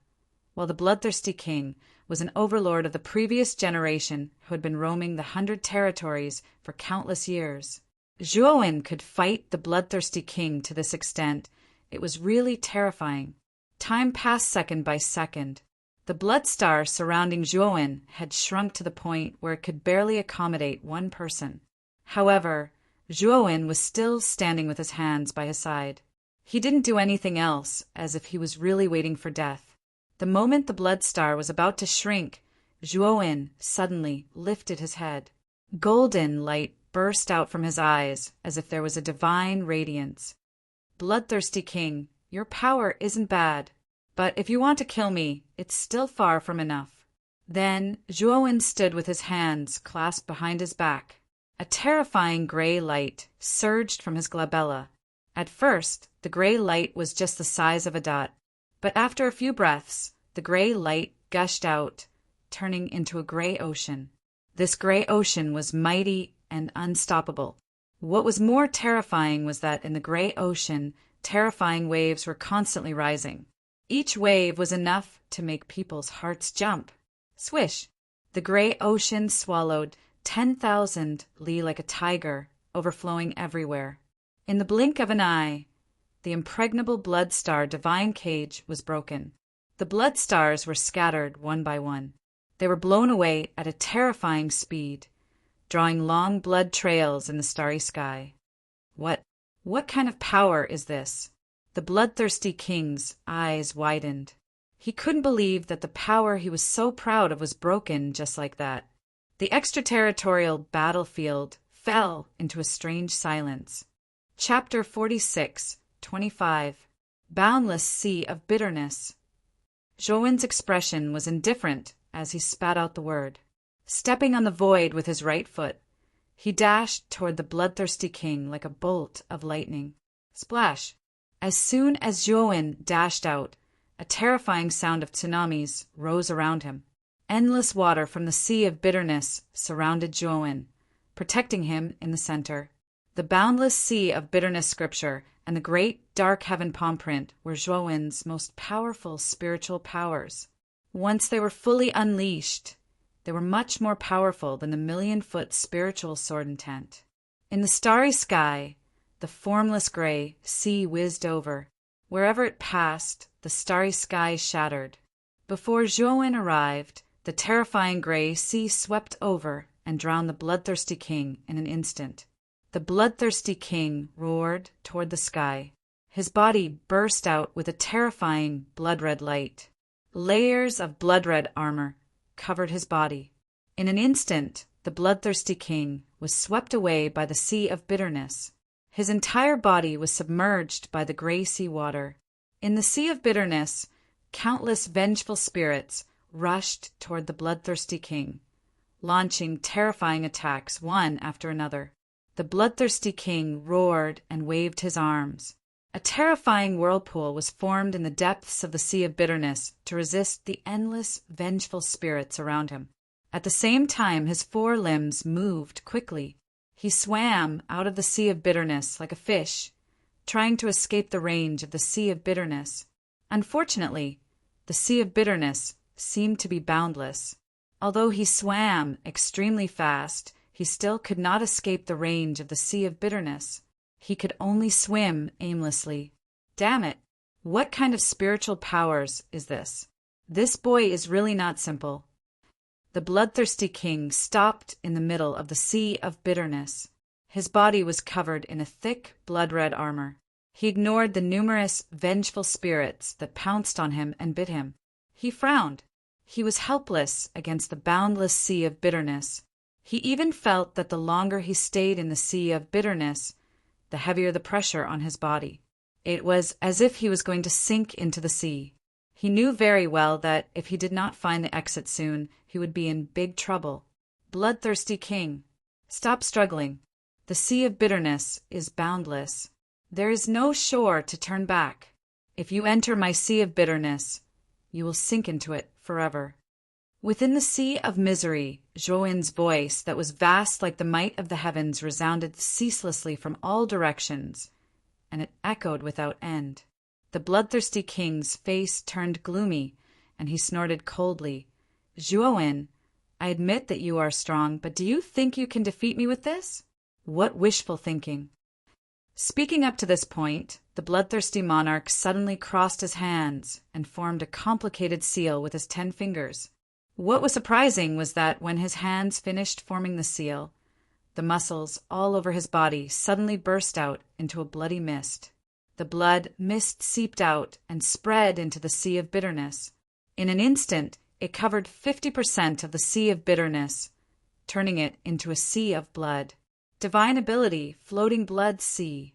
while the bloodthirsty king was an overlord of the previous generation who had been roaming the 100 territories for countless years. Zhuowen could fight the bloodthirsty king to this extent. It was really terrifying. Time passed second by second. The blood star surrounding Zhuowen had shrunk to the point where it could barely accommodate one person. However, Zhuowen was still standing with his hands by his side. He didn't do anything else, as if he was really waiting for death. The moment the blood star was about to shrink, Zhuowen suddenly lifted his head. Golden light burst out from his eyes as if there was a divine radiance. Bloodthirsty king, your power isn't bad, but if you want to kill me, it's still far from enough. Then Zhuowen stood with his hands clasped behind his back. A terrifying gray light surged from his glabella. At first, the gray light was just the size of a dot, but after a few breaths, the gray light gushed out, turning into a gray ocean. This gray ocean was mighty and unstoppable. What was more terrifying was that in the gray ocean, terrifying waves were constantly rising. Each wave was enough to make people's hearts jump. Swish! The gray ocean swallowed 10,000 li like a tiger, overflowing everywhere. In the blink of an eye, the impregnable blood star divine cage was broken. The blood stars were scattered one by one. They were blown away at a terrifying speed, drawing long blood trails in the starry sky. What kind of power is this? The bloodthirsty king's eyes widened. He couldn't believe that the power he was so proud of was broken just like that. The extraterritorial battlefield fell into a strange silence. Chapter 46, 25. Boundless Sea of Bitterness. Zhouwen's expression was indifferent as he spat out the word. Stepping on the void with his right foot, he dashed toward the bloodthirsty king like a bolt of lightning. Splash! As soon as Zhouwen dashed out, a terrifying sound of tsunamis rose around him. Endless water from the Sea of Bitterness surrounded Zhouwen, protecting him in the center. The boundless Sea of Bitterness scripture and the great dark heaven palm print were Zhouwen's most powerful spiritual powers. Once they were fully unleashed, they were much more powerful than the million-foot spiritual sword intent. In the starry sky, the formless gray sea whizzed over. Wherever it passed, the starry sky shattered. Before Zhouwen arrived, the terrifying gray sea swept over and drowned the bloodthirsty king in an instant. The bloodthirsty king roared toward the sky. His body burst out with a terrifying blood-red light. Layers of blood-red armor covered his body. In an instant, the bloodthirsty king was swept away by the Sea of Bitterness. His entire body was submerged by the gray sea water. In the Sea of Bitterness, countless vengeful spirits rushed toward the bloodthirsty king, launching terrifying attacks one after another. The bloodthirsty king roared and waved his arms. A terrifying whirlpool was formed in the depths of the Sea of Bitterness to resist the endless, vengeful spirits around him. At the same time, his four limbs moved quickly. He swam out of the Sea of Bitterness like a fish, trying to escape the range of the Sea of Bitterness. Unfortunately, the Sea of Bitterness seemed to be boundless. Although he swam extremely fast, he still could not escape the range of the Sea of Bitterness. He could only swim aimlessly. Damn it! What kind of spiritual powers is this? This boy is really not simple. The bloodthirsty king stopped in the middle of the Sea of Bitterness. His body was covered in a thick, blood-red armor. He ignored the numerous, vengeful spirits that pounced on him and bit him. He frowned. He was helpless against the boundless Sea of Bitterness. He even felt that the longer he stayed in the Sea of Bitterness, the heavier the pressure on his body. It was as if he was going to sink into the sea. He knew very well that if he did not find the exit soon, he would be in big trouble. Bloodthirsty king, stop struggling. The Sea of Bitterness is boundless. There is no shore to turn back. If you enter my Sea of Bitterness, you will sink into it forever. Within the Sea of Misery, Zhouwen's voice that was vast like the might of the heavens resounded ceaselessly from all directions, and it echoed without end. The bloodthirsty king's face turned gloomy, and he snorted coldly. Zhouwen, I admit that you are strong, but do you think you can defeat me with this? What wishful thinking. Speaking up to this point, the bloodthirsty monarch suddenly crossed his hands and formed a complicated seal with his 10 fingers. What was surprising was that when his hands finished forming the seal, the muscles all over his body suddenly burst out into a bloody mist. The blood mist seeped out and spread into the Sea of Bitterness. In an instant, it covered 50% of the Sea of Bitterness, turning it into a sea of blood. Divine ability, floating blood sea.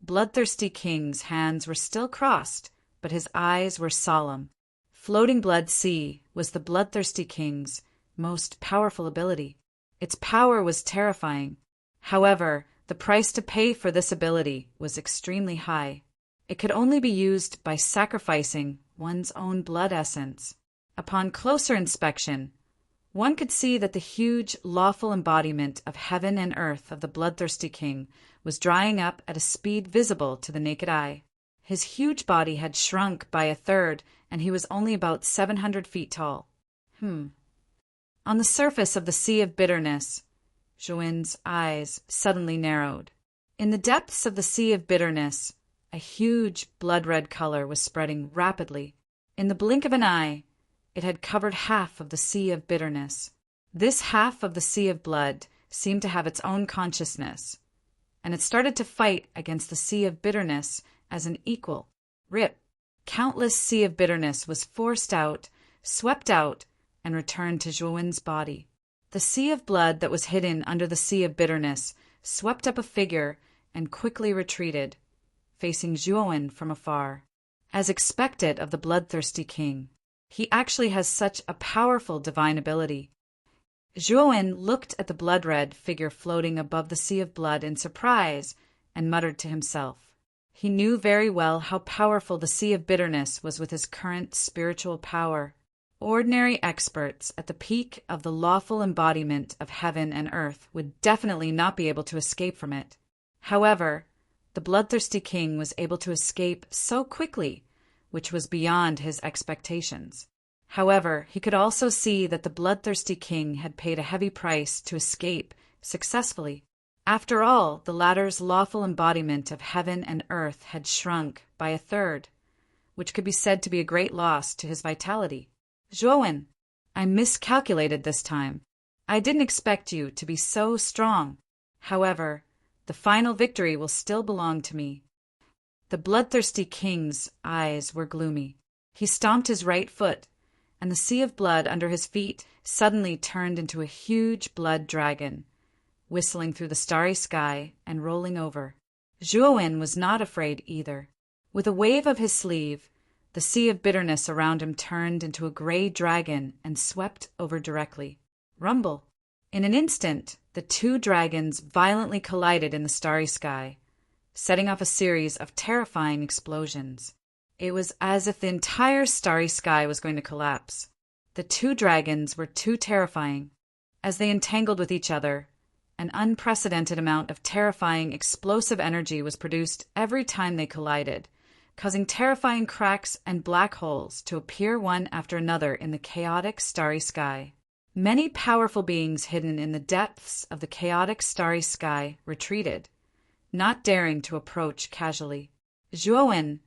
Bloodthirsty king's hands were still crossed, but his eyes were solemn. Floating blood sea was the bloodthirsty king's most powerful ability. Its power was terrifying. However, the price to pay for this ability was extremely high. It could only be used by sacrificing one's own blood essence. Upon closer inspection, one could see that the huge, lawful embodiment of heaven and earth of the bloodthirsty king was drying up at a speed visible to the naked eye. His huge body had shrunk by a third, and he was only about 700 feet tall. On the surface of the Sea of Bitterness, Zhouwen's eyes suddenly narrowed. In the depths of the Sea of Bitterness, a huge blood-red color was spreading rapidly. In the blink of an eye, it had covered half of the sea of bitterness. This half of the sea of blood seemed to have its own consciousness, and it started to fight against the sea of bitterness as an equal. Rip! Countless sea of bitterness was forced out, swept out, and returned to Zhuowen's body. The sea of blood that was hidden under the sea of bitterness swept up a figure and quickly retreated, facing Zhuowen from afar. As expected of the bloodthirsty king, he actually has such a powerful divine ability. Zhuowen looked at the blood-red figure floating above the sea of blood in surprise and muttered to himself. He knew very well how powerful the sea of bitterness was with his current spiritual power. Ordinary experts at the peak of the lawful embodiment of heaven and earth would definitely not be able to escape from it. However, the bloodthirsty king was able to escape so quickly, which was beyond his expectations. However, he could also see that the bloodthirsty king had paid a heavy price to escape successfully. After all, the latter's lawful embodiment of heaven and earth had shrunk by a third, which could be said to be a great loss to his vitality. Zhuowen, I miscalculated this time. I didn't expect you to be so strong. However, the final victory will still belong to me. The bloodthirsty king's eyes were gloomy. He stomped his right foot, and the sea of blood under his feet suddenly turned into a huge blood dragon, whistling through the starry sky and rolling over. Zhuowen was not afraid either. With a wave of his sleeve, the sea of bitterness around him turned into a gray dragon and swept over directly. Rumble! In an instant, the two dragons violently collided in the starry sky, setting off a series of terrifying explosions. It was as if the entire starry sky was going to collapse. The two dragons were too terrifying. As they entangled with each other, an unprecedented amount of terrifying, explosive energy was produced every time they collided, causing terrifying cracks and black holes to appear one after another in the chaotic starry sky. Many powerful beings hidden in the depths of the chaotic starry sky retreated, not daring to approach casually. Zhuowen,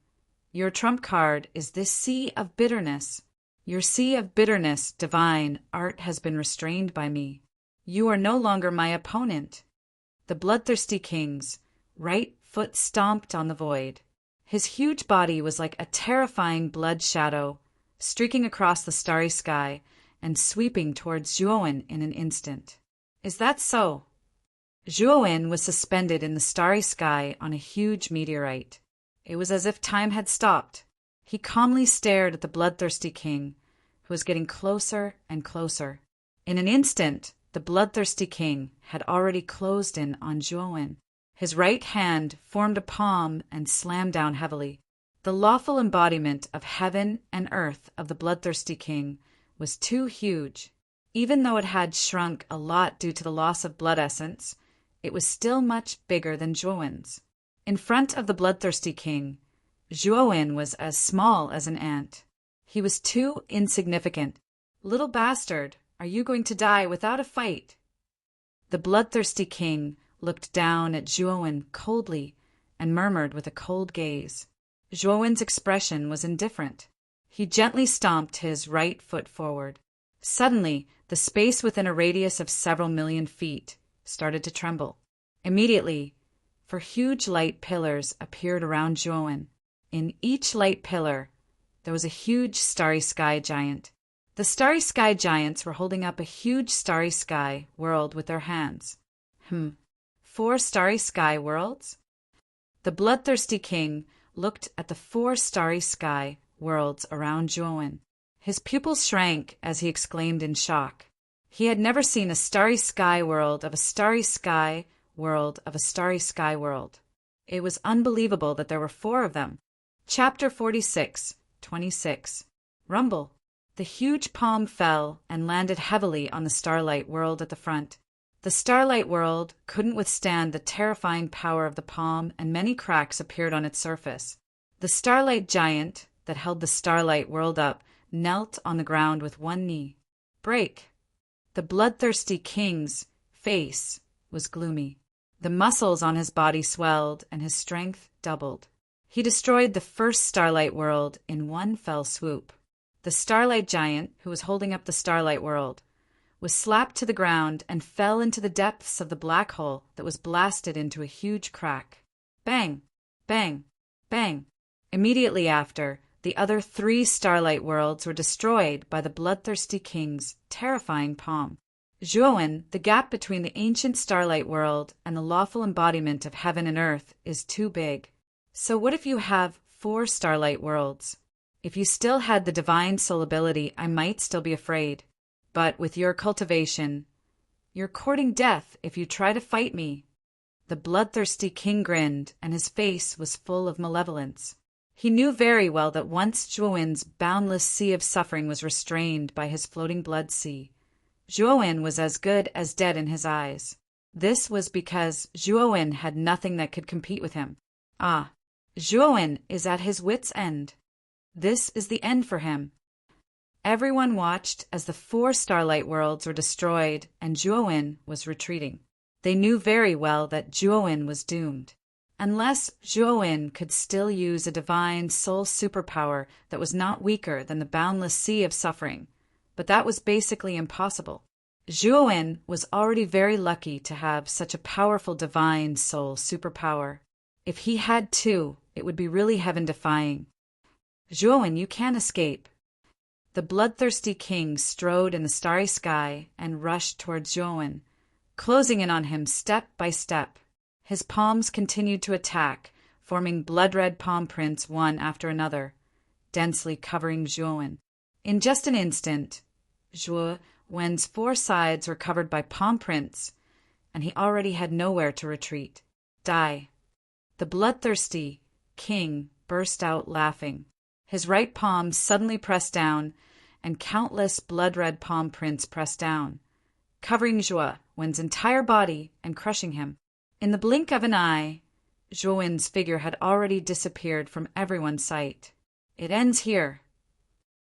your trump card is this sea of bitterness. Your sea of bitterness, divine art, has been restrained by me. You are no longer my opponent. The bloodthirsty king's right foot stomped on the void. His huge body was like a terrifying blood shadow, streaking across the starry sky and sweeping towards Zhuowen in an instant. Is that so? Zhuowen was suspended in the starry sky on a huge meteorite. It was as if time had stopped. He calmly stared at the bloodthirsty king, who was getting closer and closer. In an instant, the bloodthirsty king had already closed in on Zhuowen. His right hand formed a palm and slammed down heavily. The lawful embodiment of heaven and earth of the bloodthirsty king was too huge. Even though it had shrunk a lot due to the loss of blood essence, it was still much bigger than Zhuowen's. In front of the bloodthirsty king, Zhuowen was as small as an ant. He was too insignificant. Little bastard, are you going to die without a fight? The bloodthirsty king looked down at Zhuowen coldly and murmured with a cold gaze. Zhuowen's expression was indifferent. He gently stomped his right foot forward. Suddenly, the space within a radius of several million feet started to tremble. Immediately, four huge light pillars appeared around Zhuowen. In each light pillar, there was a huge starry sky giant. The starry sky giants were holding up a huge starry sky world with their hands. 4 starry sky worlds? The bloodthirsty king looked at the 4 starry sky worlds around Zhuowen. His pupils shrank as he exclaimed in shock. He had never seen a starry sky world of a starry sky world of a starry sky world. It was unbelievable that there were 4 of them. Chapter 46, 26. Rumble. The huge palm fell and landed heavily on the starlight world at the front. The starlight world couldn't withstand the terrifying power of the palm, and many cracks appeared on its surface. The starlight giant that held the starlight world up knelt on the ground with one knee. Break. The bloodthirsty king's face was gloomy. The muscles on his body swelled and his strength doubled. He destroyed the first starlight world in one fell swoop. The starlight giant, who was holding up the starlight world, was slapped to the ground and fell into the depths of the black hole that was blasted into a huge crack. Bang! Bang! Bang! Immediately after, the other 3 starlight worlds were destroyed by the bloodthirsty king's terrifying palm. Zhuowen, the gap between the ancient starlight world and the lawful embodiment of heaven and earth is too big. So what if you have 4 starlight worlds? If you still had the divine soul ability, I might still be afraid. But with your cultivation, you're courting death if you try to fight me. The bloodthirsty king grinned, and his face was full of malevolence. He knew very well that once Zhuowen's boundless sea of suffering was restrained by his floating blood sea, Zhuowen was as good as dead in his eyes. This was because Zhuowen had nothing that could compete with him. Zhuowen is at his wits' end. This is the end for him. Everyone watched as the 4 starlight worlds were destroyed and Zhuowen was retreating. They knew very well that Zhuowen was doomed. Unless Zhuowen could still use a divine soul superpower that was not weaker than the boundless sea of suffering, but that was basically impossible. Zhuowen was already very lucky to have such a powerful divine soul superpower. If he had 2, it would be really heaven-defying. Zhuowen, you can't escape. The bloodthirsty king strode in the starry sky and rushed towards Zhuowen, closing in on him step by step. His palms continued to attack, forming blood-red palm prints one after another, densely covering Zhuowen. In just an instant, Zhuowen's 4 sides were covered by palm prints, and he already had nowhere to retreat. Die. The bloodthirsty king burst out laughing. His right palm suddenly pressed down, and countless blood-red palm prints pressed down, covering Zhuowen's entire body and crushing him. In the blink of an eye, Zhuowen's figure had already disappeared from everyone's sight. It ends here.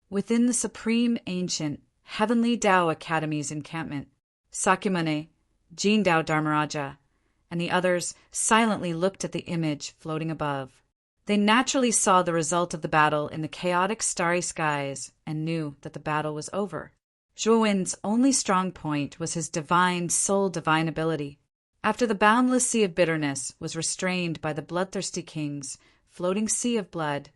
Within the supreme ancient Heavenly Tao Academy's encampment, Sakyamuni, Jin Dao Dharmaraja, and the others silently looked at the image floating above. They naturally saw the result of the battle in the chaotic starry skies and knew that the battle was over. Zhuowen's only strong point was his divine divine ability. After the boundless sea of bitterness was restrained by the bloodthirsty king's floating sea of blood,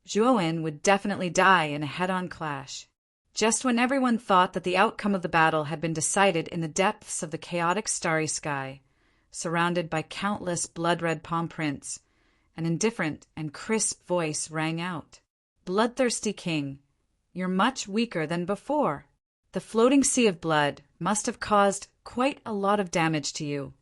Zhuowen would definitely die in a head-on clash. Just when everyone thought that the outcome of the battle had been decided in the depths of the chaotic starry sky, surrounded by countless blood-red palm prints, an indifferent and crisp voice rang out. Bloodthirsty king, you're much weaker than before. The floating sea of blood must have caused quite a lot of damage to you.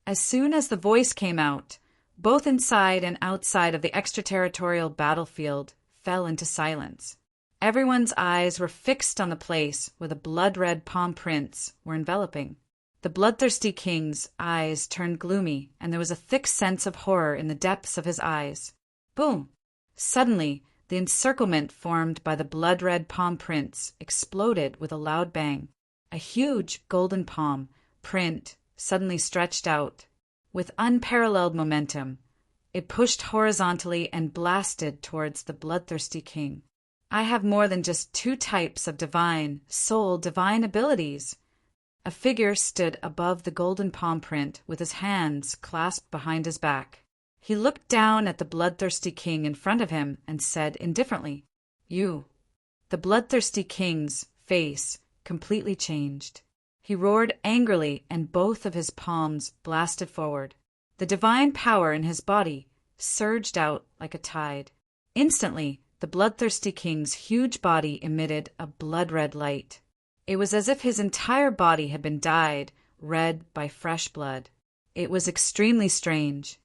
As soon as the voice came out, both inside and outside of the extraterritorial battlefield fell into silence. Everyone's eyes were fixed on the place where the blood-red palm prints were enveloping. The bloodthirsty king's eyes turned gloomy, and there was a thick sense of horror in the depths of his eyes. Boom! Suddenly, the encirclement formed by the blood-red palm prints exploded with a loud bang. A huge golden palm print suddenly stretched out. With unparalleled momentum, it pushed horizontally and blasted towards the bloodthirsty king. I have more than just 2 types of divine abilities. A figure stood above the golden palm print with his hands clasped behind his back. He looked down at the bloodthirsty king in front of him and said indifferently, "You." The bloodthirsty king's face completely changed. He roared angrily, and both of his palms blasted forward. The divine power in his body surged out like a tide. Instantly, the bloodthirsty king's huge body emitted a blood-red light. It was as if his entire body had been dyed red by fresh blood. It was extremely strange.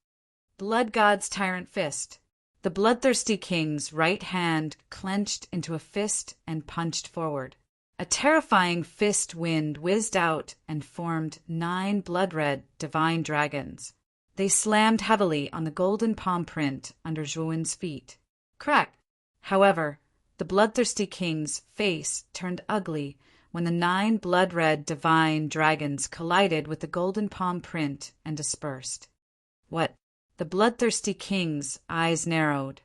Blood God's tyrant fist. The bloodthirsty king's right hand clenched into a fist and punched forward. A terrifying fist wind whizzed out and formed 9 blood-red divine dragons. They slammed heavily on the golden palm print under Zhuowen's feet. Crack! However, the bloodthirsty king's face turned ugly when the 9 blood-red divine dragons collided with the golden palm print and dispersed. What? The bloodthirsty king's eyes narrowed.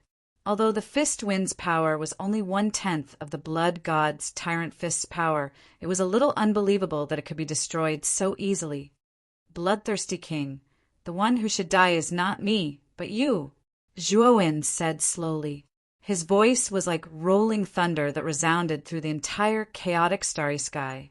Although the fist wind's power was only 1/10 of the blood god's tyrant fist's power, it was a little unbelievable that it could be destroyed so easily. Bloodthirsty king, the one who should die is not me, but you, Zhuowen said slowly. His voice was like rolling thunder that resounded through the entire chaotic starry sky.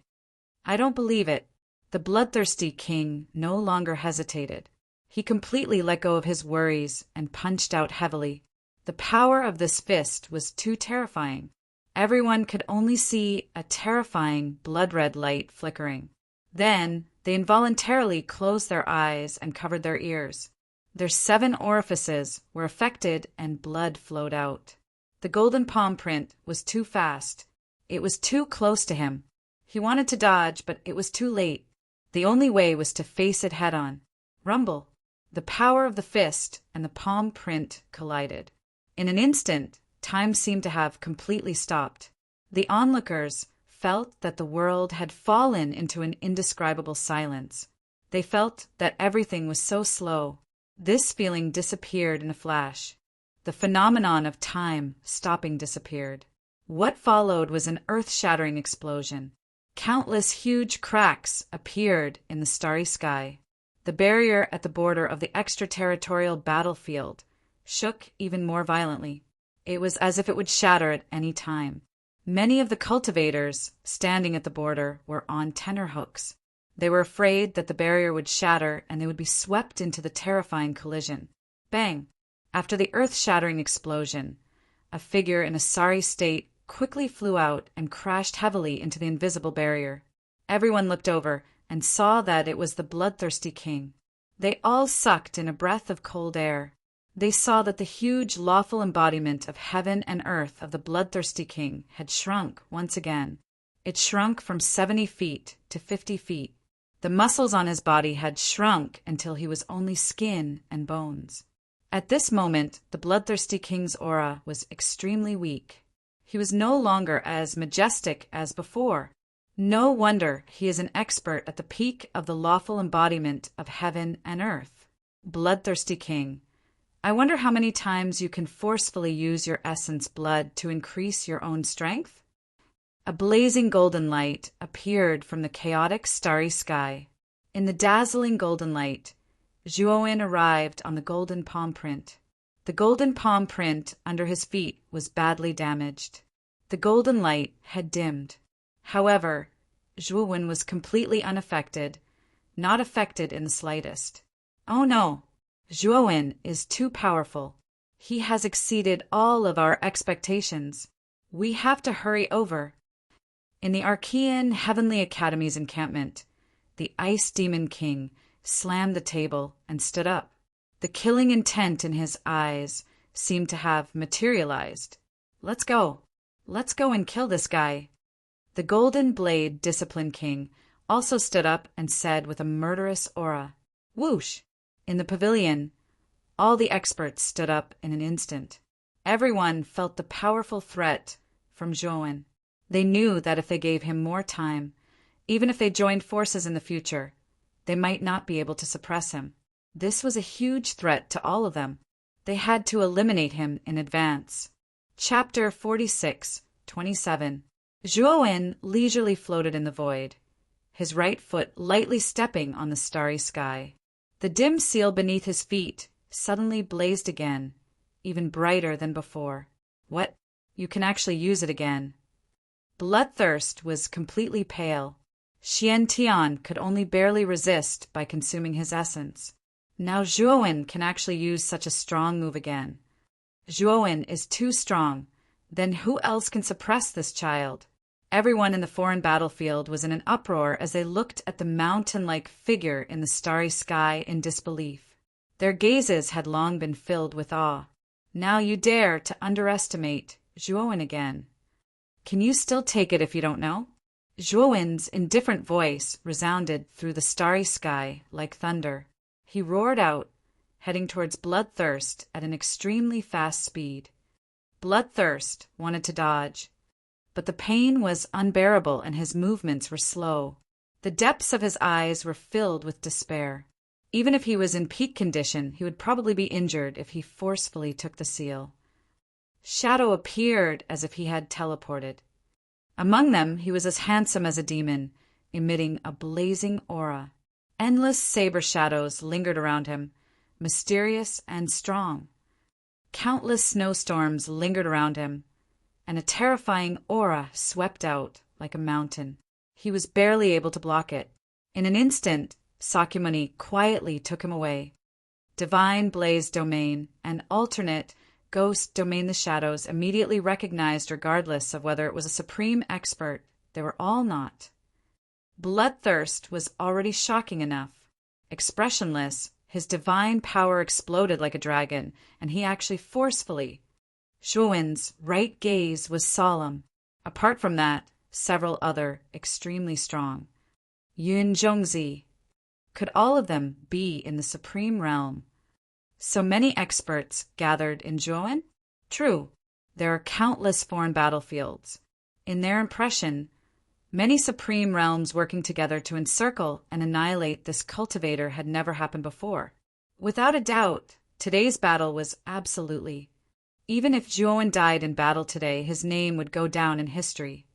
I don't believe it. The bloodthirsty king no longer hesitated. He completely let go of his worries and punched out heavily. The power of this fist was too terrifying. Everyone could only see a terrifying blood-red light flickering. Then they involuntarily closed their eyes and covered their ears. Their 7 orifices were affected and blood flowed out. The golden palm print was too fast. It was too close to him. He wanted to dodge, but it was too late. The only way was to face it head-on. Rumble. The power of the fist and the palm print collided. In an instant, time seemed to have completely stopped. The onlookers felt that the world had fallen into an indescribable silence. They felt that everything was so slow. This feeling disappeared in a flash. The phenomenon of time stopping disappeared. What followed was an earth-shattering explosion. Countless huge cracks appeared in the starry sky. The barrier at the border of the extraterritorial battlefield shook even more violently. It was as if it would shatter at any time. Many of the cultivators standing at the border were on tenterhooks. They were afraid that the barrier would shatter and they would be swept into the terrifying collision. Bang! After the earth-shattering explosion, a figure in a sorry state quickly flew out and crashed heavily into the invisible barrier. Everyone looked over and saw that it was the bloodthirsty king. They all sucked in a breath of cold air. They saw that the huge lawful embodiment of heaven and earth of the bloodthirsty king had shrunk once again. It shrunk from 70 feet to 50 feet. The muscles on his body had shrunk until he was only skin and bones. At this moment, the bloodthirsty king's aura was extremely weak. He was no longer as majestic as before. No wonder he is an expert at the peak of the lawful embodiment of heaven and earth. Bloodthirsty king, I wonder how many times you can forcefully use your essence blood to increase your own strength? A blazing golden light appeared from the chaotic starry sky. In the dazzling golden light, Zhuowen arrived on the golden palm print. The golden palm print under his feet was badly damaged. The golden light had dimmed. However, Zhuowen was completely unaffected, not affected in the slightest. Oh no! Zhuowen is too powerful. He has exceeded all of our expectations. We have to hurry over. In the Archean Heavenly Academy's encampment, the Ice Demon King slammed the table and stood up. The killing intent in his eyes seemed to have materialized. Let's go. Let's go and kill this guy. The Golden Blade Discipline King also stood up and said with a murderous aura, "Whoosh!" In the pavilion, all the experts stood up in an instant. Everyone felt the powerful threat from Zhuowen. They knew that if they gave him more time, even if they joined forces in the future, they might not be able to suppress him. This was a huge threat to all of them. They had to eliminate him in advance. Chapter 46:27. Zhuowen leisurely floated in the void, his right foot lightly stepping on the starry sky. The dim seal beneath his feet suddenly blazed again, even brighter than before. What? You can actually use it again. Bloodthirst was completely pale. Xian Tian could only barely resist by consuming his essence. Now Zhuowen can actually use such a strong move again. Zhuowen is too strong. Then who else can suppress this child? Everyone in the foreign battlefield was in an uproar as they looked at the mountain-like figure in the starry sky in disbelief. Their gazes had long been filled with awe. Now you dare to underestimate Zhuowen again. Can you still take it if you don't know? Zhuowen's indifferent voice resounded through the starry sky like thunder. He roared out, heading towards Bloodthirst at an extremely fast speed. Bloodthirst wanted to dodge, but the pain was unbearable and his movements were slow. The depths of his eyes were filled with despair. Even if he was in peak condition, he would probably be injured if he forcefully took the seal. Shadow appeared as if he had teleported. Among them, he was as handsome as a demon, emitting a blazing aura. Endless saber shadows lingered around him, mysterious and strong. Countless snowstorms lingered around him, and a terrifying aura swept out like a mountain. He was barely able to block it. In an instant, Sakyamuni quietly took him away. Divine Blaze Domain and alternate Ghost Domain the Shadows immediately recognized, regardless of whether it was a supreme expert. They were all not. Bloodthirst was already shocking enough. Expressionless, his divine power exploded like a dragon, and he actually forcefully. Zhuowen's right gaze was solemn. Apart from that, several other extremely strong. Yun Zhongzi. Could all of them be in the supreme realm? So many experts gathered in Zhuowen? True, there are countless foreign battlefields. In their impression, many supreme realms working together to encircle and annihilate this cultivator had never happened before. Without a doubt, today's battle was absolutely. Even if Zhuowen died in battle today, his name would go down in history.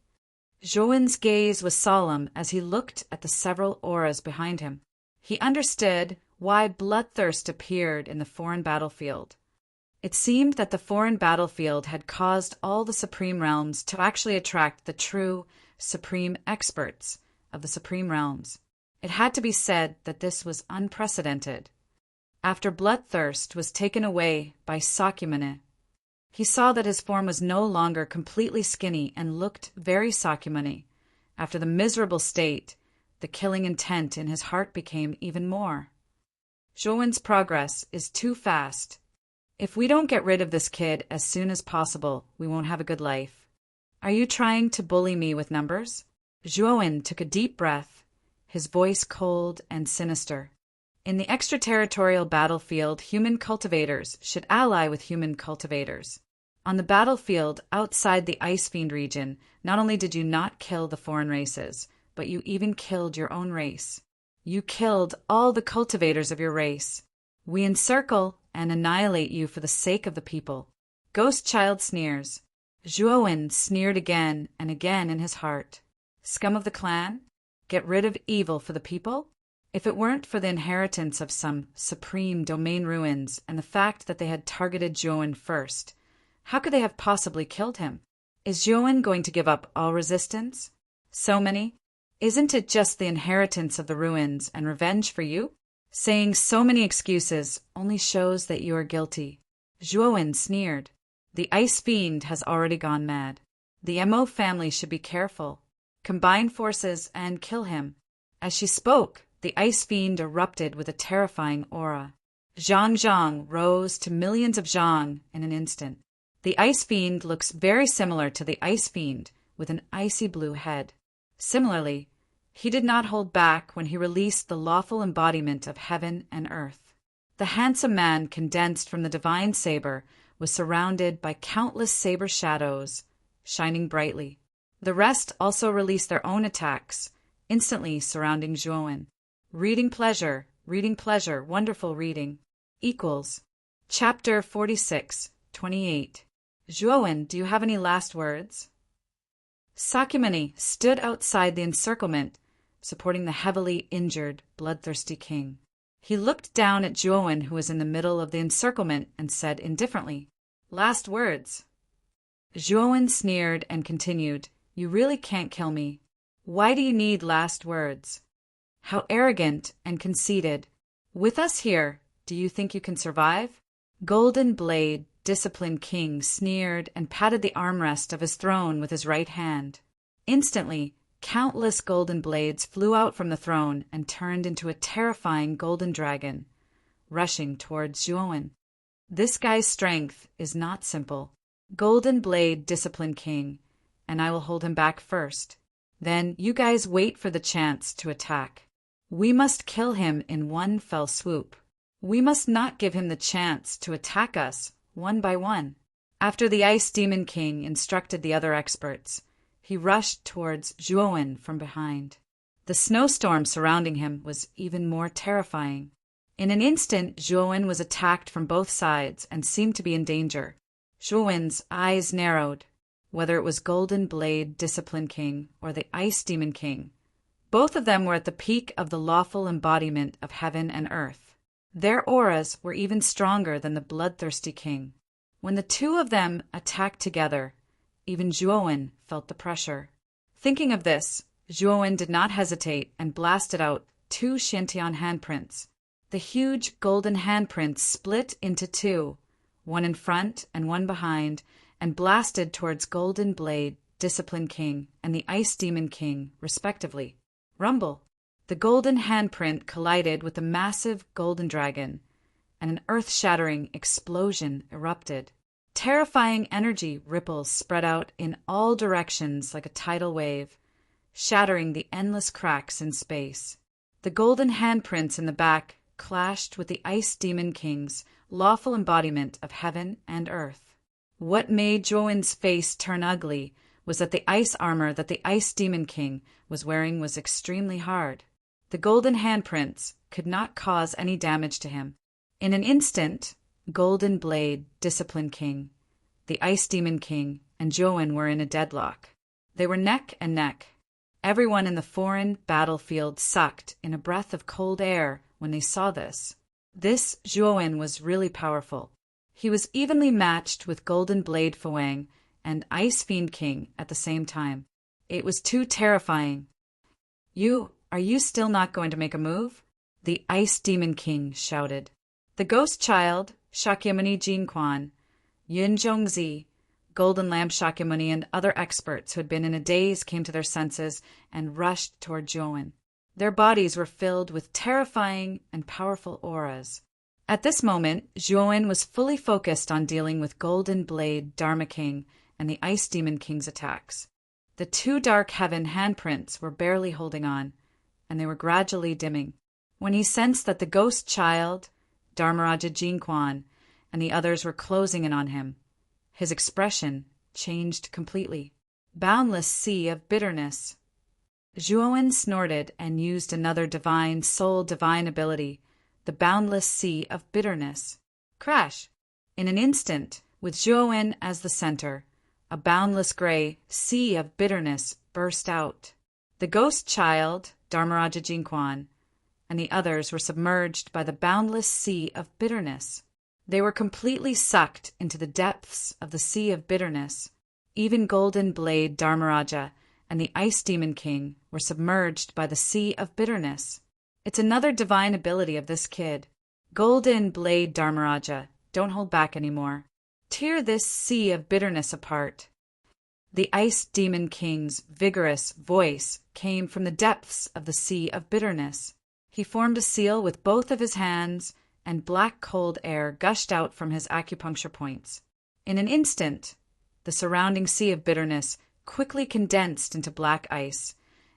Zhuowen's gaze was solemn as he looked at the several auras behind him. He understood why bloodthirst appeared in the foreign battlefield. It seemed that the foreign battlefield had caused all the supreme realms to actually attract the true supreme experts of the supreme realms. It had to be said that this was unprecedented. After bloodthirst was taken away by Sakyamuni, he saw that his form was no longer completely skinny and looked very Sakyamuni. After the miserable state, the killing intent in his heart became even more. Zhuowen's progress is too fast. If we don't get rid of this kid as soon as possible, we won't have a good life. Are you trying to bully me with numbers? Zhuowen took a deep breath, his voice cold and sinister. In the extraterritorial battlefield, human cultivators should ally with human cultivators. On the battlefield outside the Ice Fiend region, not only did you not kill the foreign races, but you even killed your own race. You killed all the cultivators of your race. We encircle and annihilate you for the sake of the people. Ghost Child sneers. Zhuowen sneered again and again in his heart. Scum of the clan? Get rid of evil for the people? If it weren't for the inheritance of some supreme domain ruins and the fact that they had targeted Zhuowen first, how could they have possibly killed him? Is Zhuowen going to give up all resistance? So many? Isn't it just the inheritance of the ruins and revenge for you? Saying so many excuses only shows that you are guilty. Zhuowen sneered. The Ice Fiend has already gone mad. The Mo family should be careful. Combine forces and kill him. As she spoke, the Ice Fiend erupted with a terrifying aura. Zhang rose to millions of Zhang in an instant. The Ice Fiend looks very similar to the Ice Fiend, with an icy blue head. Similarly, he did not hold back when he released the lawful embodiment of heaven and earth. The handsome man condensed from the divine saber was surrounded by countless saber shadows, shining brightly. The rest also released their own attacks, instantly surrounding Zhuowen. Reading pleasure, wonderful reading. Equals. Chapter 46, 28. Zhuowen, do you have any last words? Sakyamuni stood outside the encirclement, supporting the heavily injured, bloodthirsty king. He looked down at Zhuowen, who was in the middle of the encirclement, and said indifferently, "Last words." Zhuowen sneered and continued, "You really can't kill me. Why do you need last words? How arrogant and conceited. With us here, do you think you can survive?" Golden Blade, Disciplined King, sneered and patted the armrest of his throne with his right hand. Instantly, countless golden blades flew out from the throne and turned into a terrifying golden dragon, rushing towards Zhuowen. This guy's strength is not simple. Golden Blade, Disciplined King, and I will hold him back first. Then you guys wait for the chance to attack. We must kill him in one fell swoop. We must not give him the chance to attack us one by one. After the Ice Demon King instructed the other experts, he rushed towards Zhuowen from behind. The snowstorm surrounding him was even more terrifying. In an instant, Zhuowen was attacked from both sides and seemed to be in danger. Zhuowen's eyes narrowed. Whether it was Golden Blade Discipline King or the Ice Demon King, both of them were at the peak of the lawful embodiment of heaven and earth. Their auras were even stronger than the bloodthirsty king. When the two of them attacked together, even Zhuowen felt the pressure. Thinking of this, Zhuowen did not hesitate and blasted out 2 Shantian handprints. The huge golden handprints split into 2, one in front and one behind, and blasted towards Golden Blade, Discipline King, and the Ice Demon King, respectively. Rumble! The golden handprint collided with the massive golden dragon, and an earth-shattering explosion erupted. Terrifying energy ripples spread out in all directions like a tidal wave, shattering the endless cracks in space. The golden handprints in the back clashed with the Ice Demon King's lawful embodiment of heaven and earth. What made Zhuowen's face turn ugly was that the ice armor that the Ice Demon King was wearing was extremely hard. The golden handprints could not cause any damage to him. In an instant, Golden Blade, Discipline King, the Ice Demon King, and Zhuowen were in a deadlock. They were neck and neck. Everyone in the foreign battlefield sucked in a breath of cold air when they saw this. This Zhuowen was really powerful. He was evenly matched with Golden Blade Fuang and Ice Fiend King at the same time. It was too terrifying. Are you still not going to make a move? The Ice Demon King shouted. The Ghost Child, Shakyamuni Jinquan, Yun Zhongzi, Golden Lamp Shakyamuni, and other experts who had been in a daze came to their senses and rushed toward Zhuowen. Their bodies were filled with terrifying and powerful auras. At this moment, Zhuowen was fully focused on dealing with Golden Blade Dharma King and the Ice Demon King's attacks. The 2 Dark Heaven handprints were barely holding on, and they were gradually dimming. When he sensed that the Ghost Child, Dharmaraja Jinquan, and the others were closing in on him, his expression changed completely. Boundless sea of bitterness. Zhuowen snorted and used another divine ability, the Boundless Sea of Bitterness. Crash! In an instant, with Zhuowen as the center, a boundless gray sea of bitterness burst out. The Ghost Child, Dharmaraja Jinquan, and the others were submerged by the boundless sea of bitterness. They were completely sucked into the depths of the sea of bitterness. Even Golden Blade Dharmaraja and the Ice Demon King were submerged by the sea of bitterness. It's another divine ability of this kid. Golden Blade Dharmaraja, don't hold back anymore. Tear this sea of bitterness apart. The Ice Demon King's vigorous voice came from the depths of the sea of bitterness. He formed a seal with both of his hands, and black cold air gushed out from his acupuncture points. In an instant, the surrounding sea of bitterness quickly condensed into black ice,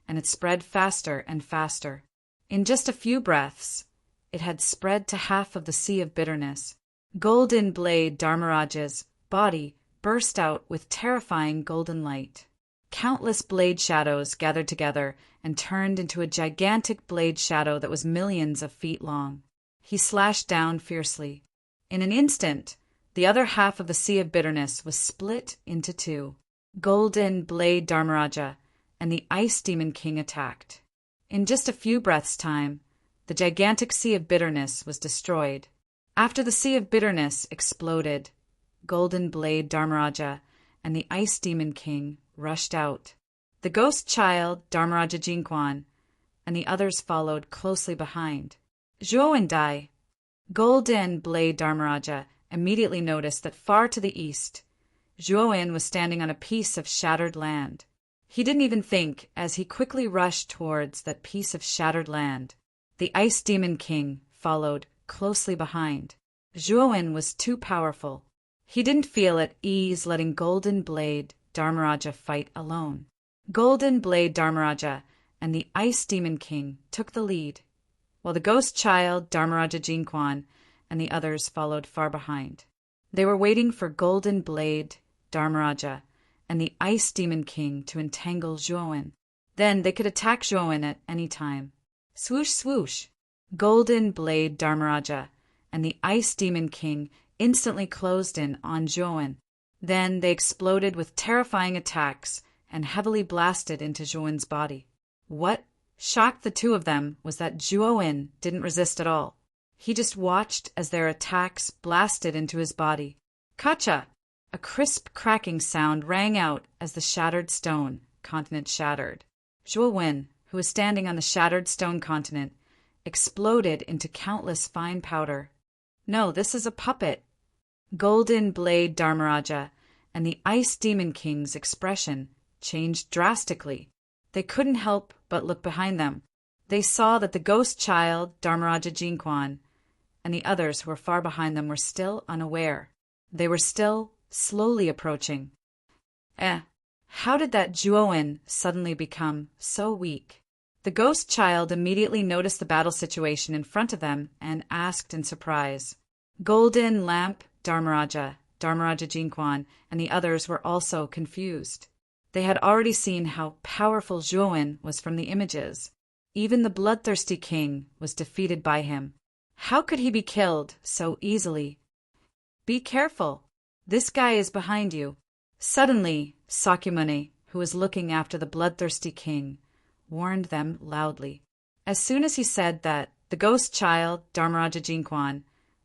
and it spread faster and faster. In just a few breaths, it had spread to half of the sea of bitterness. Golden Blade Dharmaraja's body burst out with terrifying golden light. Countless blade shadows gathered together and turned into a gigantic blade shadow that was millions of feet long. He slashed down fiercely. In an instant, the other half of the sea of bitterness was split into 2. Golden Blade Dharmaraja and the Ice Demon King attacked. In just a few breaths' time, the gigantic sea of bitterness was destroyed. After the sea of bitterness exploded, Golden Blade Dharmaraja and the Ice Demon King rushed out. The Ghost Child, Dharmaraja Jinquan, and the others followed closely behind. Zhuowen Dai. Golden Blade Dharmaraja immediately noticed that far to the east, Zhuowen was standing on a piece of shattered land. He didn't even think as he quickly rushed towards that piece of shattered land. The Ice Demon King followed closely behind. Zhuowen was too powerful. He didn't feel at ease letting Golden Blade Dharmaraja fight alone. Golden Blade Dharmaraja and the Ice Demon King took the lead, while the Ghost Child, Dharmaraja Jinquan, and the others followed far behind. They were waiting for Golden Blade Dharmaraja and the Ice Demon King to entangle Zhuowen. Then they could attack Zhuowen at any time. Swoosh, swoosh! Golden Blade Dharmaraja and the Ice Demon King instantly closed in on Zhuowen. Then they exploded with terrifying attacks and heavily blasted into Zhuowen's body. What shocked the two of them was that Zhuowen didn't resist at all. He just watched as their attacks blasted into his body. Kacha! A crisp cracking sound rang out as the shattered stone continent shattered. Zhuowen, who was standing on the shattered stone continent, exploded into countless fine powder. No, this is a puppet. Golden Blade Dharmaraja and the Ice Demon King's expression changed drastically. They couldn't help but look behind them. They saw that the ghost child, Dharmaraja Jinquan, and the others who were far behind them were still unaware. They were still slowly approaching. How did that Zhuowen suddenly become so weak? The ghost child immediately noticed the battle situation in front of them and asked in surprise. Golden Lamp Dharmaraja, Dharmaraja Jinquan, and the others were also confused. They had already seen how powerful Zhuowen was from the images. Even the bloodthirsty king was defeated by him. How could he be killed so easily? Be careful. This guy is behind you. Suddenly, Sakyamuni, who was looking after the bloodthirsty king, warned them loudly. As soon as he said that, the ghost child, Dharmaraja Jinquan,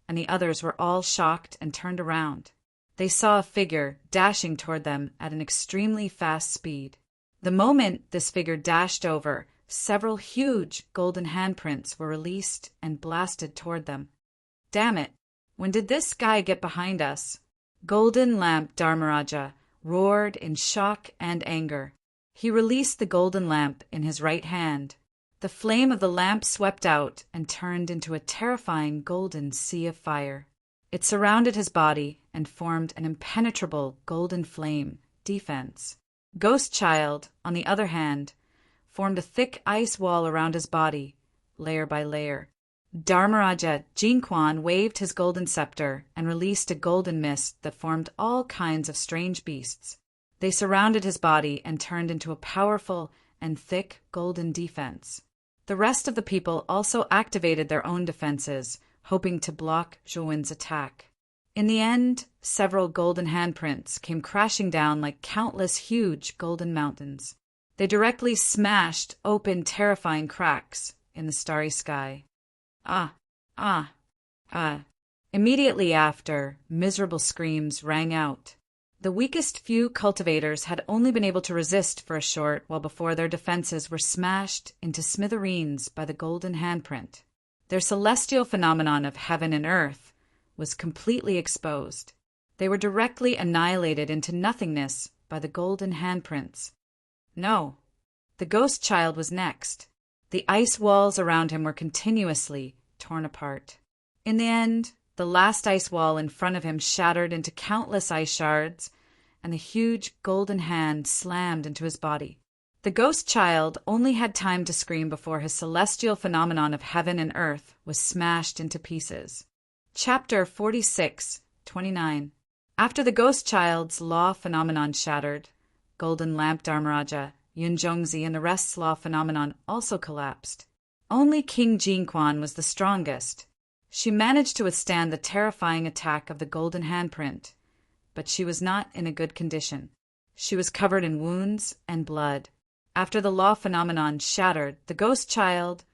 and the others were all shocked and turned around. They saw a figure dashing toward them at an extremely fast speed. The moment this figure dashed over, several huge golden handprints were released and blasted toward them. Damn it! When did this guy get behind us? Golden Lamp Dharmaraja roared in shock and anger. He released the golden lamp in his right hand. The flame of the lamp swept out and turned into a terrifying golden sea of fire. It surrounded his body and formed an impenetrable golden flame defense. Ghost Child, on the other hand, formed a thick ice wall around his body, layer by layer. Dharmaraja Jinquan waved his golden scepter and released a golden mist that formed all kinds of strange beasts. They surrounded his body and turned into a powerful and thick golden defense. The rest of the people also activated their own defenses, hoping to block Zhuowen's attack. In the end, several golden handprints came crashing down like countless huge golden mountains. They directly smashed open terrifying cracks in the starry sky. Immediately after, miserable screams rang out. The weakest few cultivators had only been able to resist for a short while before their defenses were smashed into smithereens by the golden handprint. Their celestial phenomenon of heaven and earth was completely exposed. They were directly annihilated into nothingness by the golden handprints. No, the ghost child was next. The ice walls around him were continuously torn apart. In the end, the last ice wall in front of him shattered into countless ice shards, and the huge golden hand slammed into his body. The ghost child only had time to scream before his celestial phenomenon of heaven and earth was smashed into pieces. Chapter 46:29. After the ghost child's law phenomenon shattered, Golden Lamp Dharmaraja, Yunzhongzi, and the rest's law phenomenon also collapsed. Only King Jinquan was the strongest. She managed to withstand the terrifying attack of the golden handprint, but she was not in a good condition. She was covered in wounds and blood. After the law phenomenon shattered, the ghost child,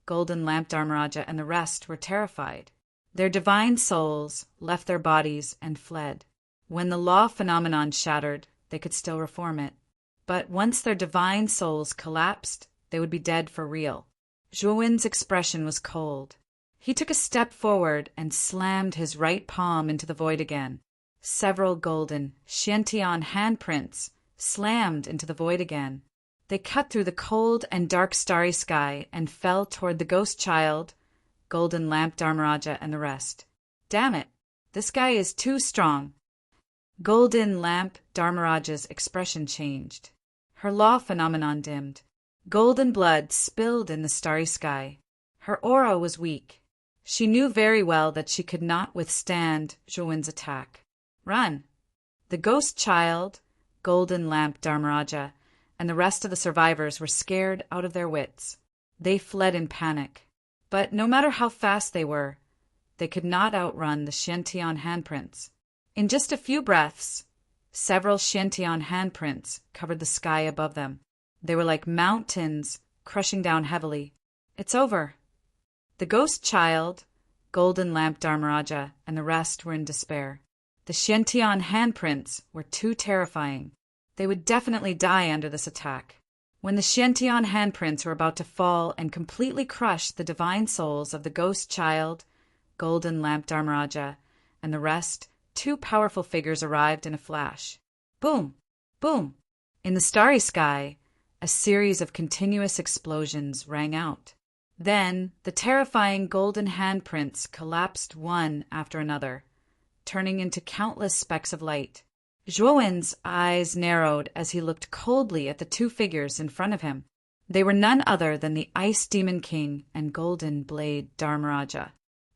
Golden Lamp Dharmaraja, and the rest were terrified. Their divine souls left their bodies and fled. When the law phenomenon shattered, they could still reform it. But once their divine souls collapsed, they would be dead for real. Zhuowen's expression was cold. He took a step forward and slammed his right palm into the void again. Several golden Xiantian handprints slammed into the void again. They cut through the cold and dark starry sky and fell toward the ghost child, Golden Lamp Dharmaraja, and the rest. Damn it, this guy is too strong. Golden Lamp Dharmaraja's expression changed. Her law phenomenon dimmed. Golden blood spilled in the starry sky. Her aura was weak. She knew very well that she could not withstand Zhuowen's attack. Run! The ghost child, Golden Lamp Dharmaraja, and the rest of the survivors were scared out of their wits. They fled in panic. But no matter how fast they were, they could not outrun the Xiantian handprints. In just a few breaths, Several Shentian handprints covered the sky above them. They were like mountains crushing down heavily. It's over. The ghost child, Golden Lamp Dharmaraja, and the rest were in despair. The Shentian handprints were too terrifying. They would definitely die under this attack. When the Shentian handprints were about to fall and completely crush the divine souls of the ghost child, Golden Lamp Dharmaraja, and the rest, two powerful figures arrived in a flash. Boom! Boom! In the starry sky, a series of continuous explosions rang out. Then, the terrifying golden handprints collapsed one after another, turning into countless specks of light. Zhuowen's eyes narrowed as he looked coldly at the two figures in front of him. They were none other than the Ice Demon King and Golden Blade Dharmaraja.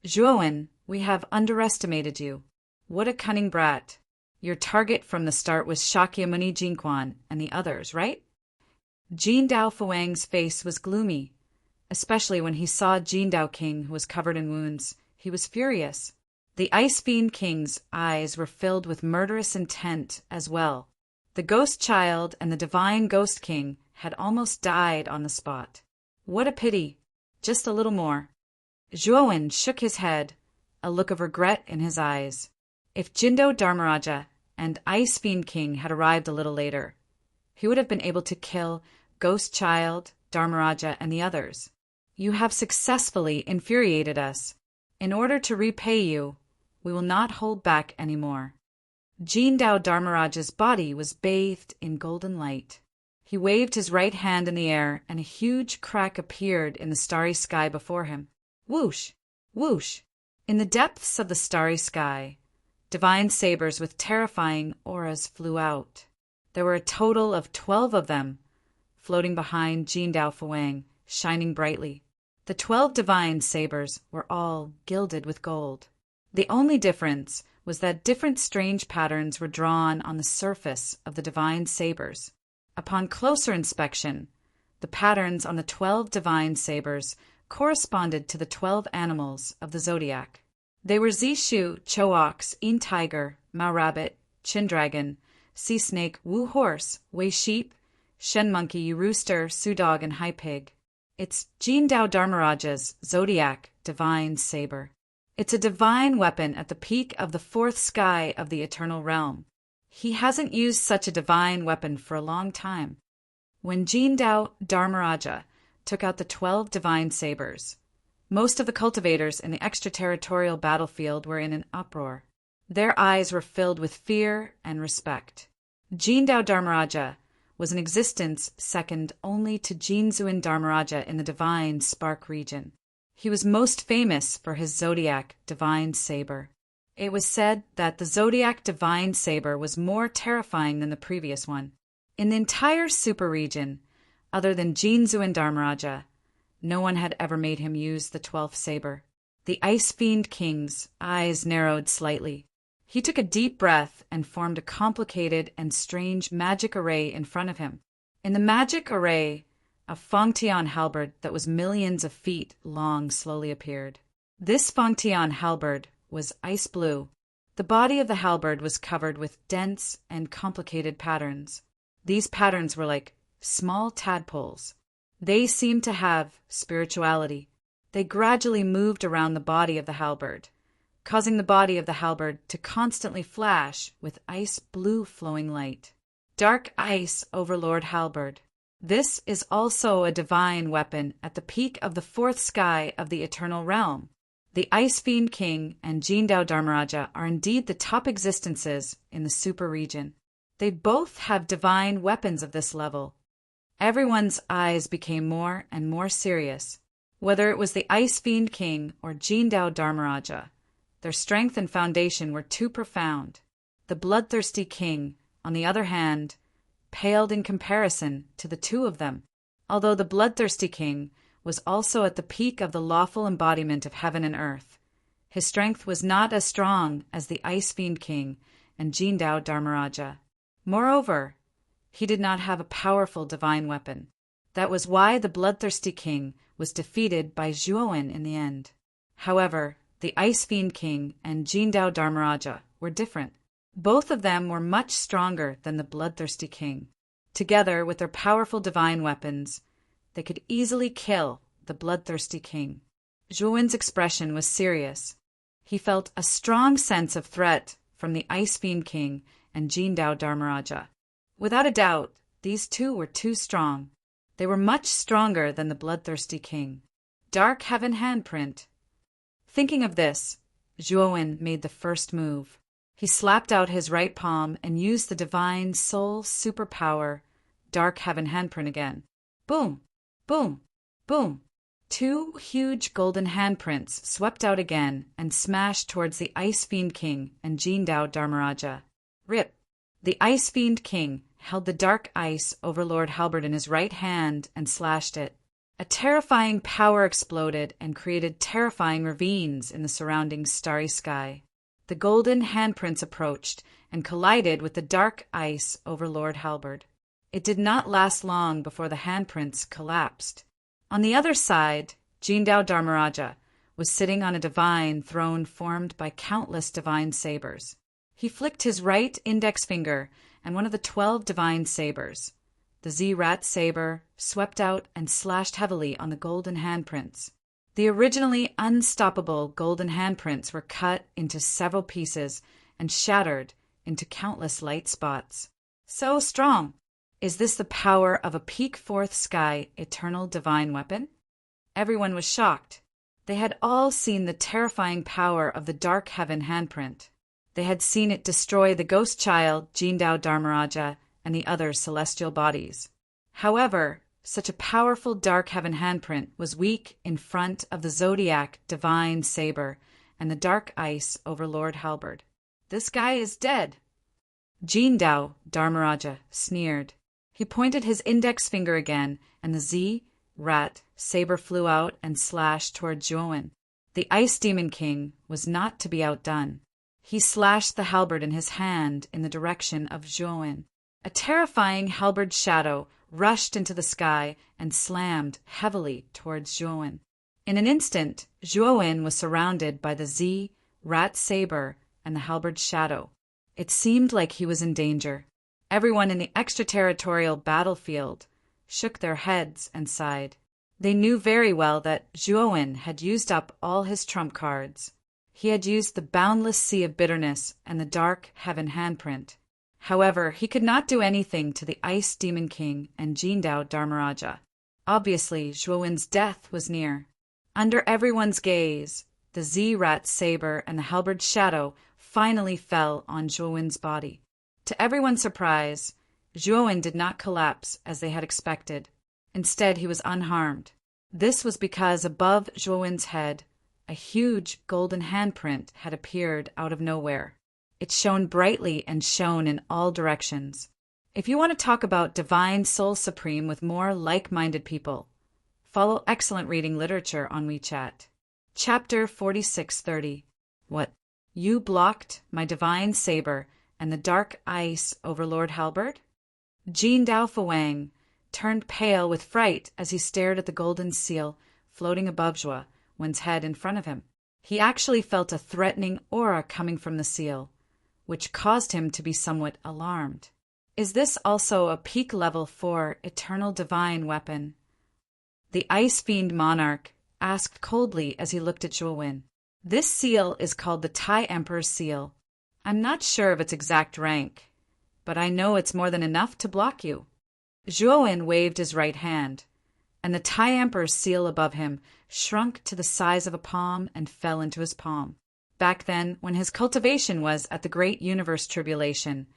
Zhuowen, we have underestimated you. What a cunning brat. Your target from the start was Shakyamuni Jinquan and the others, right? Jin Dao Fuang's face was gloomy, especially when he saw Jin Dao King, who was covered in wounds. He was furious. The Ice Fiend King's eyes were filled with murderous intent as well. The Ghost Child and the Divine Ghost King had almost died on the spot. What a pity. Just a little more. Zhuowen shook his head, a look of regret in his eyes. If Jindo Dharmaraja and Ice Fiend King had arrived a little later, he would have been able to kill Ghost Child, Dharmaraja, and the others. You have successfully infuriated us. In order to repay you, we will not hold back any more. Jin Dao Dharmaraja's body was bathed in golden light. He waved his right hand in the air, and a huge crack appeared in the starry sky before him. Whoosh! Whoosh! In the depths of the starry sky, divine sabers with terrifying auras flew out. There were a total of 12 of them, floating behind Jin Dao Fuang, shining brightly. The 12 divine sabers were all gilded with gold. The only difference was that different strange patterns were drawn on the surface of the divine sabers. Upon closer inspection, the patterns on the 12 divine sabers corresponded to the 12 animals of the zodiac. They were Zishu, Cho Ox, Yin Tiger, Mao Rabbit, Chin Dragon, Sea Snake, Wu Horse, Wei Sheep, Shen Monkey, Yu Rooster, Su Dog, and Hai Pig. It's Jin Dao Dharmaraja's zodiac divine saber. It's a divine weapon at the peak of the fourth sky of the eternal realm. He hasn't used such a divine weapon for a long time. When Jin Dao Dharmaraja took out the 12 divine sabers, most of the cultivators in the extraterritorial battlefield were in an uproar. Their eyes were filled with fear and respect. Jin Dao Dharmaraja was in existence second only to Jinzuin Dharmaraja in the divine spark region. He was most famous for his zodiac divine saber. It was said that the zodiac divine saber was more terrifying than the previous one. In the entire super region, other than Jinzuin Dharmaraja, no one had ever made him use the 12th saber. The Ice Fiend King's eyes narrowed slightly. He took a deep breath and formed a complicated and strange magic array in front of him. In the magic array, a Fangtian halberd that was millions of feet long slowly appeared. This Fangtian halberd was ice blue. The body of the halberd was covered with dense and complicated patterns. These patterns were like small tadpoles. They seemed to have spirituality. They gradually moved around the body of the halberd, causing the body of the halberd to constantly flash with ice blue flowing light. Dark Ice Overlord Halberd. This is also a divine weapon at the peak of the fourth sky of the eternal realm. The Ice Fiend King and Jin Dao Dharmaraja are indeed the top existences in the super region. They both have divine weapons of this level. Everyone's eyes became more and more serious. Whether it was the Ice Fiend King or Jin Dao Dharmaraja, their strength and foundation were too profound. The Bloodthirsty King, on the other hand, paled in comparison to the two of them. Although the Bloodthirsty King was also at the peak of the lawful embodiment of heaven and earth, his strength was not as strong as the Ice Fiend King and Jin Dao Dharmaraja. Moreover, he did not have a powerful divine weapon. That was why the Bloodthirsty King was defeated by Zhuowen in the end. However, the Ice Fiend King and Jin Dao Dharmaraja were different. Both of them were much stronger than the bloodthirsty king. Together with their powerful divine weapons, they could easily kill the bloodthirsty king. Zhuowen's expression was serious. He felt a strong sense of threat from the Ice Fiend King and Jindao Dharmaraja. Without a doubt, these two were too strong. They were much stronger than the bloodthirsty king. Dark Heaven Handprint. Thinking of this, Zhuowen made the first move. He slapped out his right palm and used the divine soul superpower, Dark Heaven Handprint again. Boom! Boom! Boom! Two huge golden handprints swept out again and smashed towards the Ice Fiend King and Jindao Dharmaraja. Rip! The Ice Fiend King held the dark ice overlord halberd in his right hand and slashed it. A terrifying power exploded and created terrifying ravines in the surrounding starry sky. The golden handprints approached and collided with the dark ice overlord halberd. It did not last long before the handprints collapsed. On the other side, Jindao Dharmaraja was sitting on a divine throne formed by countless divine sabers. He flicked his right index finger, and one of the 12 divine sabers, the Z-Rat saber, swept out and slashed heavily on the golden handprints. The originally unstoppable golden handprints were cut into several pieces and shattered into countless light spots. So strong! Is this the power of a peak fourth sky eternal divine weapon? Everyone was shocked. They had all seen the terrifying power of the Dark Heaven handprint. They had seen it destroy the ghost child, Jindao Dharmaraja, and the other celestial bodies. However, such a powerful Dark Heaven handprint was weak in front of the Zodiac divine saber and the dark ice overlord halberd. This guy is dead. Jindao Dharmaraja sneered. He pointed his index finger again, and the Z-Rat saber flew out and slashed toward Zhuowen. The Ice Demon King was not to be outdone. He slashed the halberd in his hand in the direction of Zhuowen. A terrifying halberd shadow rushed into the sky and slammed heavily towards Zhuowen. In an instant, Zhuowen was surrounded by the Z-Rat saber and the halberd shadow. It seemed like he was in danger. Everyone in the extraterritorial battlefield shook their heads and sighed. They knew very well that Zhuowen had used up all his trump cards. He had used the boundless sea of bitterness and the dark heaven handprint. However, he could not do anything to the Ice Demon King and Jindao Dharmaraja. Obviously, Zhuowen's death was near. Under everyone's gaze, the Z-Rat saber and the halberd shadow finally fell on Zhuowen's body. To everyone's surprise, Zhuowen did not collapse as they had expected. Instead, he was unharmed. This was because above Zhuowen's head, a huge golden handprint had appeared out of nowhere. It shone brightly and shone in all directions. If you want to talk about Divine Soul Supreme with more like-minded people, follow excellent reading literature on WeChat. Chapter 4630. What? You blocked my divine saber and the dark ice overlord halberd? Jindao Fuwang turned pale with fright as he stared at the golden seal floating above Zhuowen's head in front of him. He actually felt a threatening aura coming from the seal, which caused him to be somewhat alarmed. Is this also a peak level 4 eternal divine weapon? The Ice Fiend Monarch asked coldly as he looked at Zhuowen. This seal is called the Tai Emperor's Seal. I'm not sure of its exact rank, but I know it's more than enough to block you. Zhuowen waved his right hand, and the Tai Emperor's seal above him shrunk to the size of a palm and fell into his palm. Back then, when his cultivation was at the Great Universe Tribulation,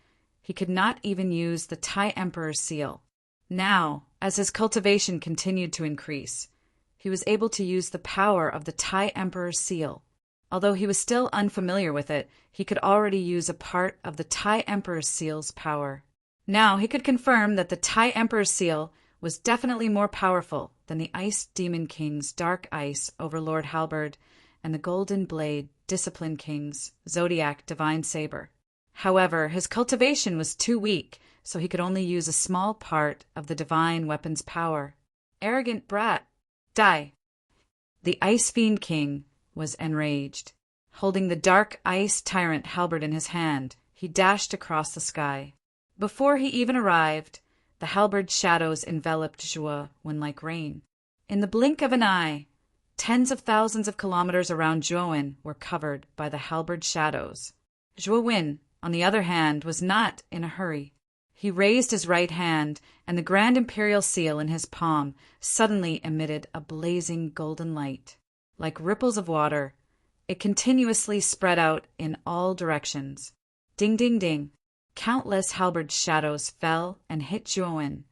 he could not even use the Tai Emperor's seal. Now, as his cultivation continued to increase, he was able to use the power of the Tai Emperor's seal. Although he was still unfamiliar with it, he could already use a part of the Tai Emperor's seal's power. Now he could confirm that the Tai Emperor's seal was definitely more powerful than the Ice Demon King's Dark Ice Overlord Halberd and the Golden Blade Discipline King's Zodiac Divine Saber. However, his cultivation was too weak, so he could only use a small part of the divine weapon's power. Arrogant brat! Die! The Ice Fiend King was enraged. Holding the dark ice tyrant halberd in his hand, He dashed across the sky. Before he even arrived, the halberd shadows enveloped Zhuowen like rain. In the blink of an eye, tens of thousands of kilometers around Zhuowen were covered by the halberd shadows. Zhuowen, on the other hand, was not in a hurry. He raised his right hand, and the grand imperial seal in his palm suddenly emitted a blazing golden light. Like ripples of water, it continuously spread out in all directions. Ding, ding, ding. Countless halberd shadows fell and hit Zhuowen,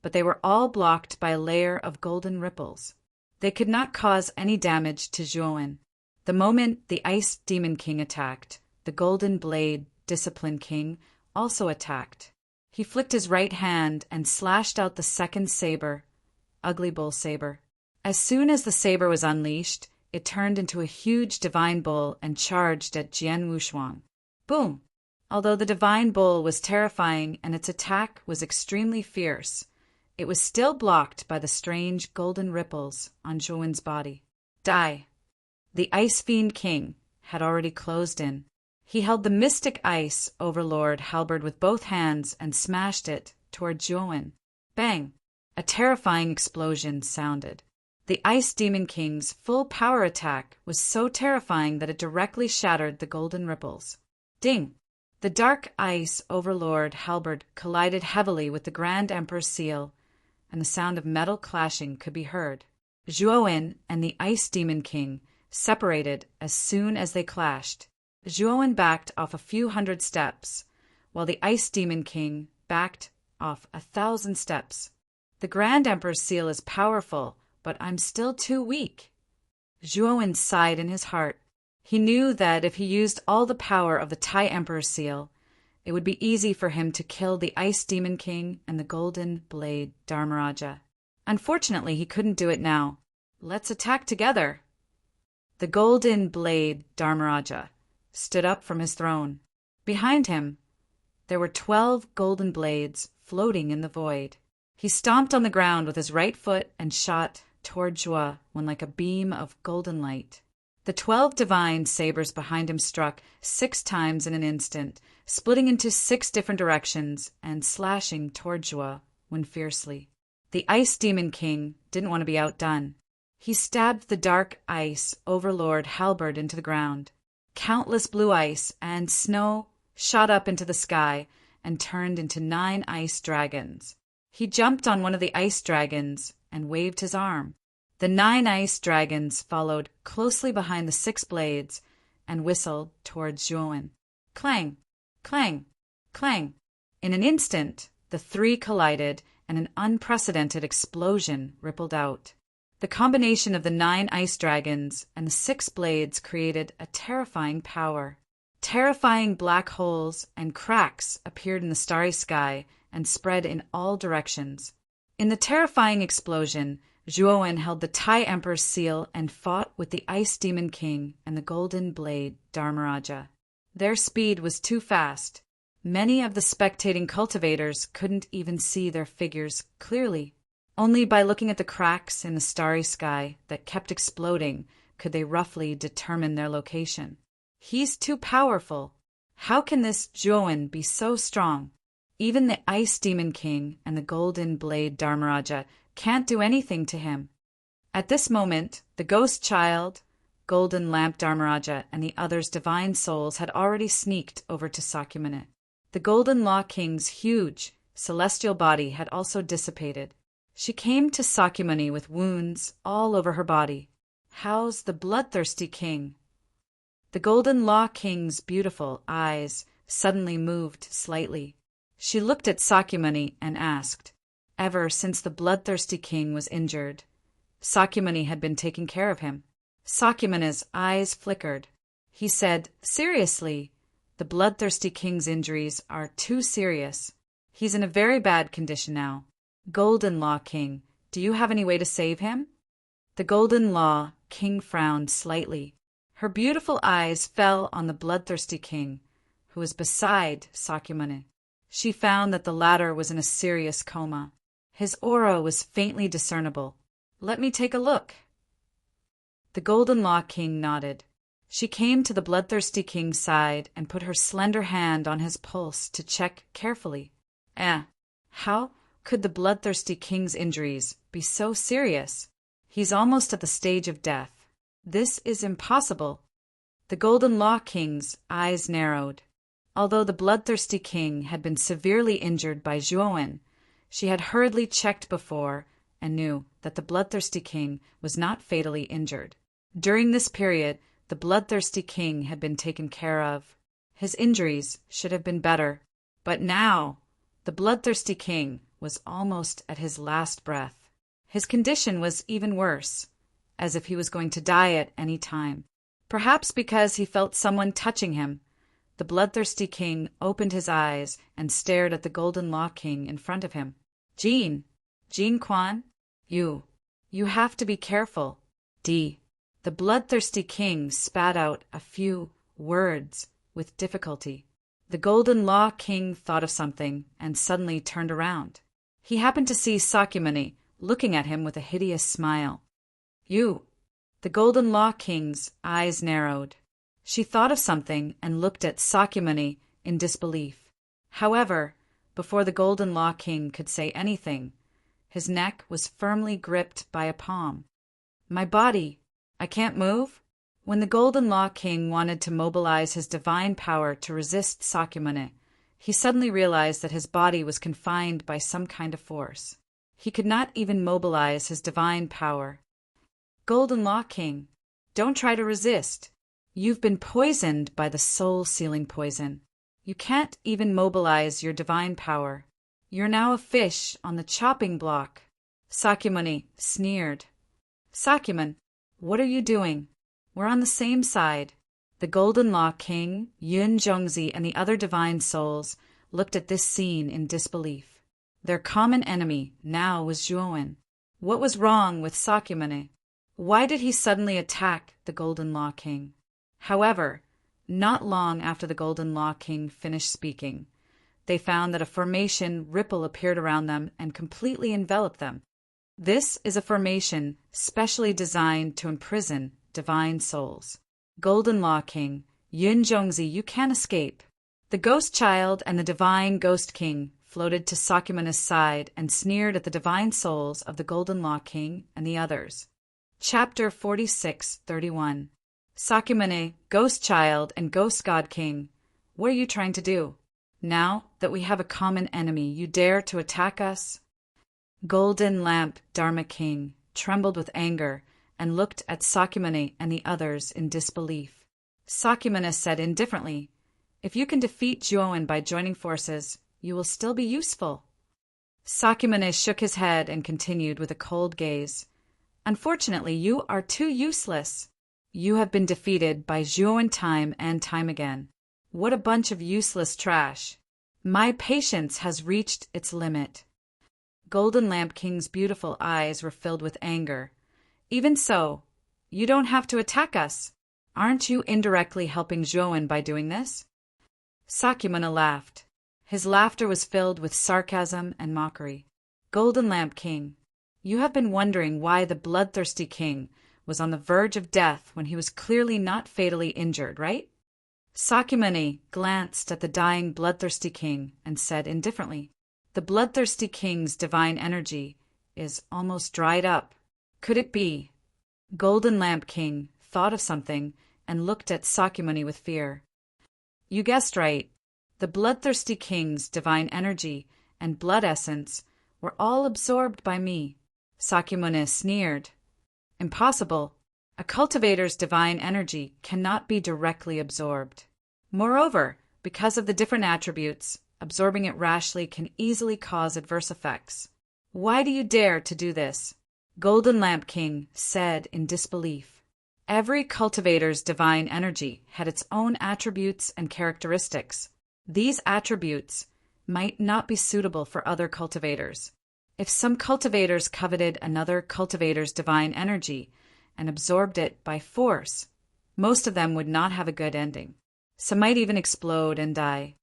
but they were all blocked by a layer of golden ripples. They could not cause any damage to Zhuowen. The moment the Ice Demon King attacked, the Golden Blade Discipline King also attacked. He flicked his right hand and slashed out the second saber, Ugly Bull Saber. As soon as the saber was unleashed, it turned into a huge divine bull and charged at Jian Wushuang. Boom! Although the divine bull was terrifying and its attack was extremely fierce, it was still blocked by the strange golden ripples on Zhuowen's body. Die! The Ice Fiend King had already closed in. He held the mystic ice overlord halberd with both hands and smashed it toward Zhuowen. Bang! A terrifying explosion sounded. The Ice Demon King's full power attack was so terrifying that it directly shattered the golden ripples. Ding! The dark ice overlord halberd collided heavily with the Grand Emperor's seal, and the sound of metal clashing could be heard. Zhuowen and the Ice Demon King separated as soon as they clashed. Zhuowen backed off a few hundred steps, while the Ice Demon King backed off 1,000 steps. The Grand Emperor's seal is powerful, but I'm still too weak. Zhuowen sighed in his heart. He knew that if he used all the power of the Tai Emperor's seal, it would be easy for him to kill the Ice Demon King and the Golden Blade Dharmaraja. Unfortunately, he couldn't do it now. Let's attack together. The Golden Blade Dharmaraja stood up from his throne. Behind him, there were 12 golden blades floating in the void. He stomped on the ground with his right foot and shot toward Zhuowen like a beam of golden light. The 12 divine sabers behind him struck 6 times in an instant, splitting into 6 different directions and slashing toward Zhuowen fiercely. The Ice Demon King didn't want to be outdone. He stabbed the dark ice overlord halberd into the ground. Countless blue ice and snow shot up into the sky and turned into 9 ice dragons. He jumped on one of the ice dragons and waved his arm. The 9 ice dragons followed closely behind the 6 blades and whistled towards Zhuowen. Clang! Clang! Clang! In an instant, the 3 collided and an unprecedented explosion rippled out. The combination of the 9 ice dragons and the 6 blades created a terrifying power. Terrifying black holes and cracks appeared in the starry sky and spread in all directions. In the terrifying explosion, Zhuowen held the Tai Emperor's seal and fought with the Ice Demon King and the Golden Blade Dharmaraja. Their speed was too fast. Many of the spectating cultivators couldn't even see their figures clearly. Only by looking at the cracks in the starry sky that kept exploding could they roughly determine their location. He's too powerful. How can this Zhuowen be so strong? Even the Ice Demon King and the Golden Blade Dharmaraja can't do anything to him. At this moment, the Ghost Child, Golden Lamp Dharmaraja, and the others' divine souls had already sneaked over to Sakyamuni. The Golden Law King's huge, celestial body had also dissipated. She came to Sakyamuni with wounds all over her body. How's the bloodthirsty king? The Golden Law King's beautiful eyes suddenly moved slightly. She looked at Sakyamuni and asked, ever since the bloodthirsty king was injured, Sakyamuni had been taking care of him. Sakyamuni's eyes flickered. He said, seriously, the bloodthirsty king's injuries are too serious. He's in a very bad condition now. Golden Law King, do you have any way to save him? The Golden Law King frowned slightly. Her beautiful eyes fell on the bloodthirsty king, who was beside Sakyamuni. She found that the latter was in a serious coma. His aura was faintly discernible. Let me take a look. The Golden Law King nodded. She came to the bloodthirsty king's side and put her slender hand on his pulse to check carefully. How could the bloodthirsty king's injuries be so serious? He's almost at the stage of death. This is impossible. The Golden Law King's eyes narrowed. Although the bloodthirsty king had been severely injured by Zhuowen, she had hurriedly checked before and knew that the bloodthirsty king was not fatally injured. During this period, the bloodthirsty king had been taken care of. His injuries should have been better. But now, the bloodthirsty king was almost at his last breath. His condition was even worse, as if he was going to die at any time. Perhaps because he felt someone touching him, the bloodthirsty king opened his eyes and stared at the Golden Law King in front of him. Jean Quan, you have to be careful. The bloodthirsty king spat out a few words with difficulty. The Golden Law King thought of something and suddenly turned around. He happened to see Sakyamuni looking at him with a hideous smile. The Golden Law King's eyes narrowed. She thought of something and looked at Sakyamuni in disbelief. However, before the Golden Law King could say anything, his neck was firmly gripped by a palm. My body, I can't move? When the Golden Law King wanted to mobilize his divine power to resist Sakyamuni, he suddenly realized that his body was confined by some kind of force. He could not even mobilize his divine power. Golden Law King, don't try to resist. You've been poisoned by the soul-sealing poison. You can't even mobilize your divine power. You're now a fish on the chopping block. Sakyamuni sneered. Sakyamun, what are you doing? We're on the same side. The Golden Law King, Yun Zhongzi, and the other divine souls looked at this scene in disbelief. Their common enemy now was Zhuowen. What was wrong with Sakyamuni? Why did he suddenly attack the Golden Law King? However, not long after the Golden Law King finished speaking, they found that a formation ripple appeared around them and completely enveloped them. This is a formation specially designed to imprison divine souls. Golden Law King, Yun Zhongzi, you can't escape. The Ghost Child and the Divine Ghost King floated to Sakyamuni's side and sneered at the divine souls of the Golden Law King and the others. Chapter 46:31. Sakyamuni, Ghost Child, and Ghost God King, what are you trying to do? Now that we have a common enemy, you dare to attack us? Golden Lamp Dharma King trembled with anger and looked at Sakyamuni and the others in disbelief. Sakyamuni said indifferently, if you can defeat Zhuowen by joining forces, you will still be useful. Sakyamuni shook his head and continued with a cold gaze. Unfortunately, you are too useless. You have been defeated by Zhuowen time and time again. What a bunch of useless trash. My patience has reached its limit. Golden Lamp King's beautiful eyes were filled with anger. Even so, you don't have to attack us. Aren't you indirectly helping Zhuowen by doing this? Sakyamuni laughed. His laughter was filled with sarcasm and mockery. Golden Lamp King, you have been wondering why the bloodthirsty king was on the verge of death when he was clearly not fatally injured, right? Sakyamuni glanced at the dying bloodthirsty king and said indifferently, the bloodthirsty king's divine energy is almost dried up. Could it be? Golden Lamp King thought of something and looked at Sakyamuni with fear. You guessed right. The bloodthirsty king's divine energy and blood essence were all absorbed by me. Sakyamuni sneered. Impossible. A cultivator's divine energy cannot be directly absorbed. Moreover, because of the different attributes, absorbing it rashly can easily cause adverse effects. Why do you dare to do this? Golden Lamp King said in disbelief. Every cultivator's divine energy had its own attributes and characteristics. These attributes might not be suitable for other cultivators. If some cultivators coveted another cultivator's divine energy and absorbed it by force, most of them would not have a good ending. Some might even explode and die.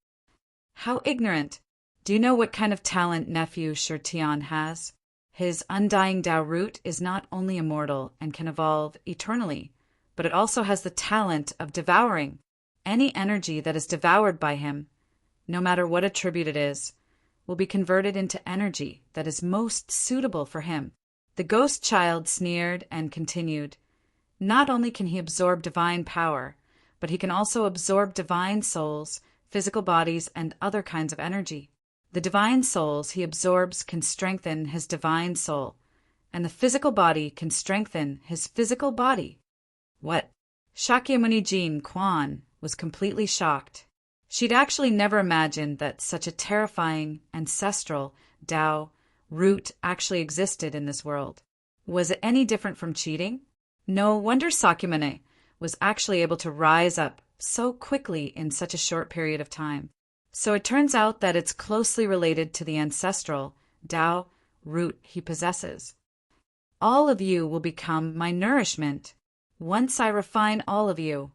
How ignorant! Do you know what kind of talent nephew Shirtian has? His undying Tao root is not only immortal and can evolve eternally, but it also has the talent of devouring. Any energy that is devoured by him, no matter what attribute it is, will be converted into energy that is most suitable for him. The ghost child sneered and continued, "Not only can he absorb divine power, but he can also absorb divine souls, physical bodies, and other kinds of energy. The divine souls he absorbs can strengthen his divine soul, and the physical body can strengthen his physical body." What? Shakyamuni Jean Kwan was completely shocked. She'd actually never imagined that such a terrifying, ancestral Tao root actually existed in this world. Was it any different from cheating? No wonder Sakyamuni was actually able to rise up so quickly in such a short period of time. So it turns out that it's closely related to the ancestral Tao root he possesses. All of you will become my nourishment. Once I refine all of you,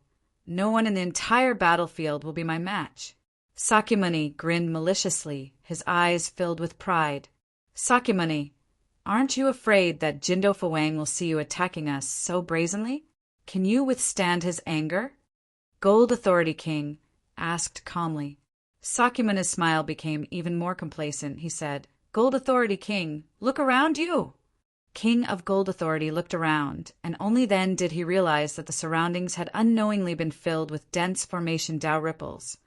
no one in the entire battlefield will be my match. Sakyamuni grinned maliciously, his eyes filled with pride. Sakyamuni, aren't you afraid that Jindo Fawang will see you attacking us so brazenly? Can you withstand his anger? Gold Authority King asked calmly. Sakyamuni's smile became even more complacent. He said, "Gold Authority King, look around you." King of Gold Authority looked around, and only then did he realize that the surroundings had unknowingly been filled with dense formation Tao ripples,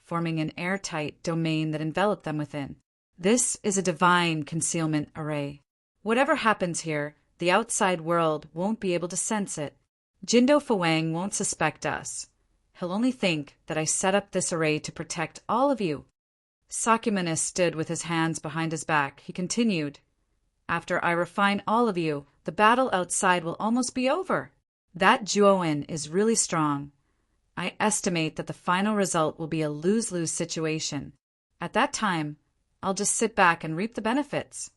forming an airtight domain that enveloped them within. This is a divine concealment array. Whatever happens here, the outside world won't be able to sense it. Jindo Fawang won't suspect us. He'll only think that I set up this array to protect all of you. Sakyamuni stood with his hands behind his back. He continued, "After I refine all of you, the battle outside will almost be over. That Juoin is really strong. I estimate that the final result will be a lose-lose situation. At that time, I'll just sit back and reap the benefits."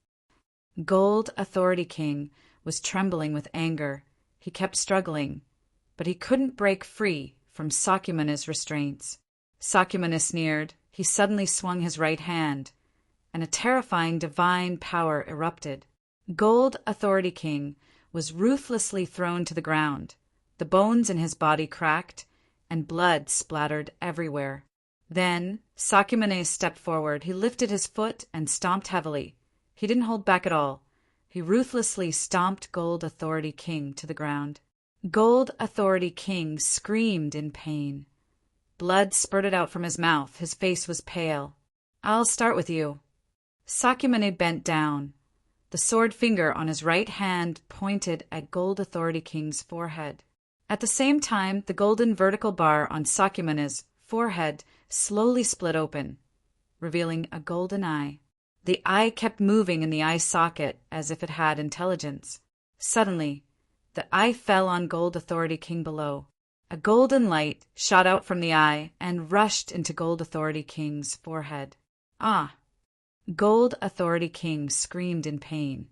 Gold Authority King was trembling with anger. He kept struggling, but he couldn't break free from Sakyamuni's restraints. Sakyamuni sneered. He suddenly swung his right hand, and a terrifying divine power erupted. Gold Authority King was ruthlessly thrown to the ground. The bones in his body cracked, and blood splattered everywhere. Then Sakyamuni stepped forward. He lifted his foot and stomped heavily. He didn't hold back at all. He ruthlessly stomped Gold Authority King to the ground. Gold Authority King screamed in pain. Blood spurted out from his mouth. His face was pale. "I'll start with you." Sakyamuni bent down. The sword finger on his right hand pointed at Gold Authority King's forehead. At the same time, the golden vertical bar on Sakyamuni's forehead slowly split open, revealing a golden eye. The eye kept moving in the eye socket as if it had intelligence. Suddenly, the eye fell on Gold Authority King below. A golden light shot out from the eye and rushed into Gold Authority King's forehead. "Ah!" Gold Authority King screamed in pain.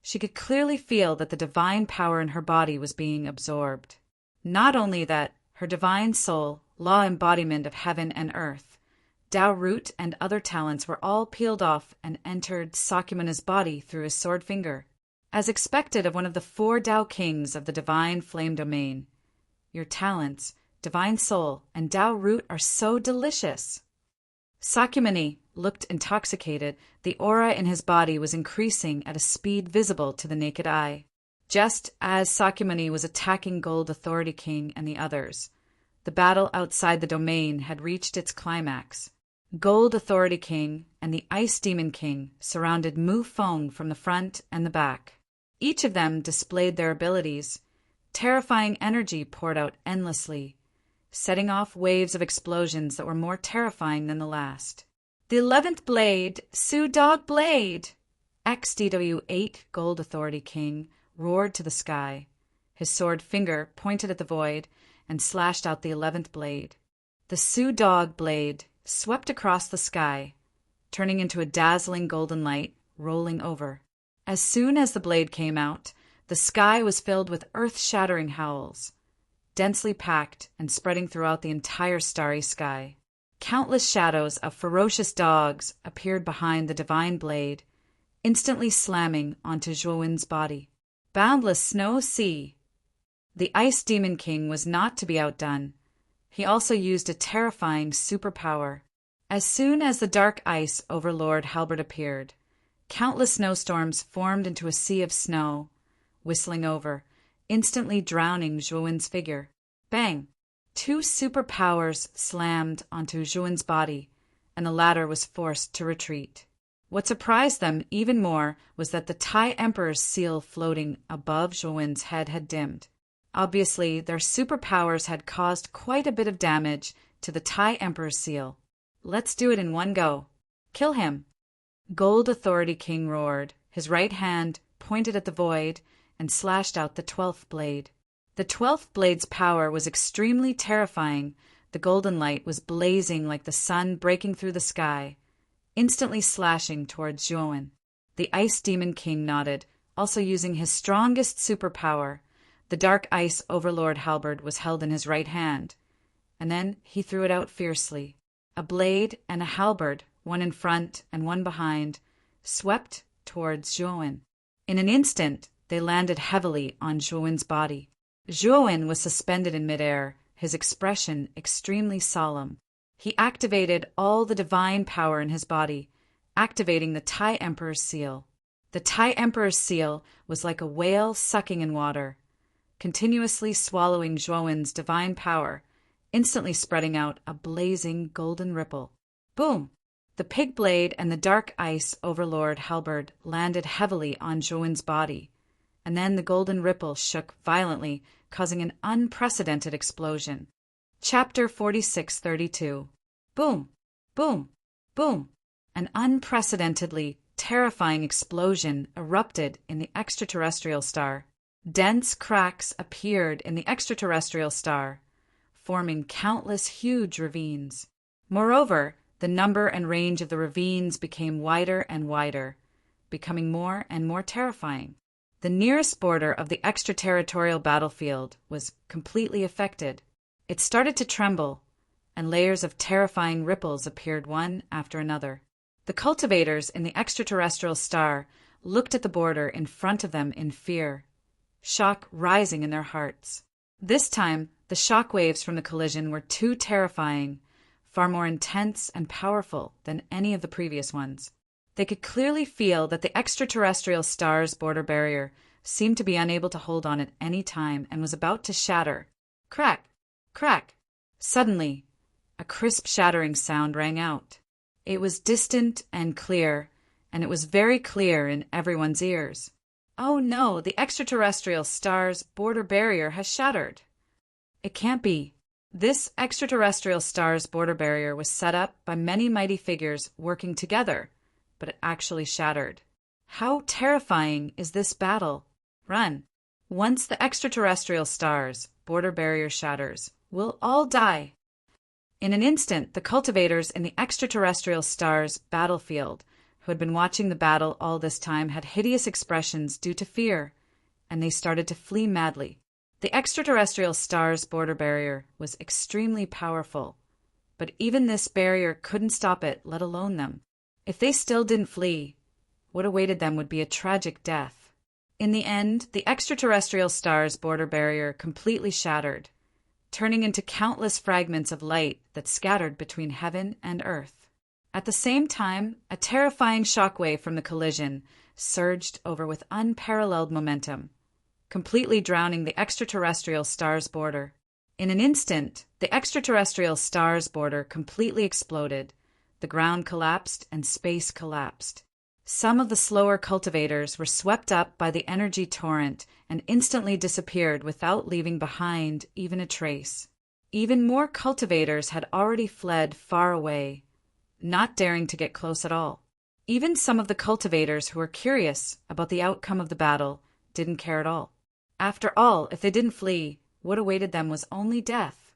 She could clearly feel that the divine power in her body was being absorbed. Not only that, her divine soul, law embodiment of heaven and earth, Tao root and other talents were all peeled off and entered Sakyamuni's body through his sword finger. As expected of one of the 4 Tao kings of the divine flame domain, your talents, divine soul, and Tao root are so delicious. Sakyamuni looked intoxicated. The aura in his body was increasing at a speed visible to the naked eye. Just as Sakyamuni was attacking Gold Authority King and the others, the battle outside the domain had reached its climax. Gold Authority King and the Ice Demon King surrounded Mu Feng from the front and the back. Each of them displayed their abilities. Terrifying energy poured out endlessly, setting off waves of explosions that were more terrifying than the last. "The 11th Blade! Su Dog Blade!" XDW8 Gold Authority King roared to the sky. His sword finger pointed at the void and slashed out the 11th blade. The Su Dog Blade swept across the sky, turning into a dazzling golden light, rolling over. As soon as the blade came out, the sky was filled with earth-shattering howls, densely packed and spreading throughout the entire starry sky. Countless shadows of ferocious dogs appeared behind the divine blade, instantly slamming onto Zhuowen's body. Boundless snow sea! The Ice Demon King was not to be outdone. He also used a terrifying superpower. As soon as the Dark Ice Overlord Halberd appeared, countless snowstorms formed into a sea of snow, whistling over, instantly drowning Zhuowen's figure. Bang! Two superpowers slammed onto Zhuowen's body, and the latter was forced to retreat. What surprised them even more was that the Tai Emperor's seal floating above Zhuowen's head had dimmed. Obviously, their superpowers had caused quite a bit of damage to the Tai Emperor's seal. Let's do it in one go. Kill him! Gold Authority King roared. His right hand pointed at the void and slashed out the 12th blade. The 12th blade's power was extremely terrifying. The golden light was blazing like the sun breaking through the sky, instantly slashing towards Zhuowen. The Ice Demon King nodded, also using his strongest superpower. The Dark Ice Overlord Halberd was held in his right hand, and then he threw it out fiercely. A blade and a halberd, one in front and one behind, swept towards Zhuowen. In an instant, they landed heavily on Zhuowen's body. Zhuowen was suspended in midair, his expression extremely solemn. He activated all the divine power in his body, activating the Tai Emperor's seal. The Tai Emperor's seal was like a whale sucking in water, continuously swallowing Zhuowen's divine power, instantly spreading out a blazing golden ripple. Boom! The pig blade and the Dark Ice Overlord Halberd landed heavily on Zhuowen's body, and then the golden ripple shook violently, causing an unprecedented explosion. Chapter 4632. Boom! Boom! Boom! An unprecedentedly terrifying explosion erupted in the extraterrestrial star. Dense cracks appeared in the extraterrestrial star, forming countless huge ravines. Moreover, the number and range of the ravines became wider and wider, becoming more and more terrifying. The nearest border of the extraterritorial battlefield was completely affected. It started to tremble, and layers of terrifying ripples appeared one after another. The cultivators in the extraterrestrial star looked at the border in front of them in fear, shock rising in their hearts. This time, the shock waves from the collision were too terrifying, far more intense and powerful than any of the previous ones. They could clearly feel that the extraterrestrial star's border barrier seemed to be unable to hold on at any time and was about to shatter. Crack! Crack! Suddenly, a crisp shattering sound rang out. It was distant and clear, and it was very clear in everyone's ears. Oh no, the extraterrestrial star's border barrier has shattered. It can't be. This extraterrestrial star's border barrier was set up by many mighty figures working together, but it actually shattered. How terrifying is this battle? Run! Once the extraterrestrial star's border barrier shatters, we'll all die. In an instant, the cultivators in the extraterrestrial star's battlefield, who had been watching the battle all this time, had hideous expressions due to fear, and they started to flee madly. The extraterrestrial star's border barrier was extremely powerful, but even this barrier couldn't stop it, let alone them. If they still didn't flee, what awaited them would be a tragic death. In the end, the extraterrestrial star's border barrier completely shattered, turning into countless fragments of light that scattered between heaven and earth. At the same time, a terrifying shockwave from the collision surged over with unparalleled momentum, completely drowning the extraterrestrial star's border. In an instant, the extraterrestrial star's border completely exploded. The ground collapsed and space collapsed. Some of the slower cultivators were swept up by the energy torrent and instantly disappeared without leaving behind even a trace. Even more cultivators had already fled far away, not daring to get close at all. Even some of the cultivators who were curious about the outcome of the battle didn't care at all. After all, if they didn't flee, what awaited them was only death.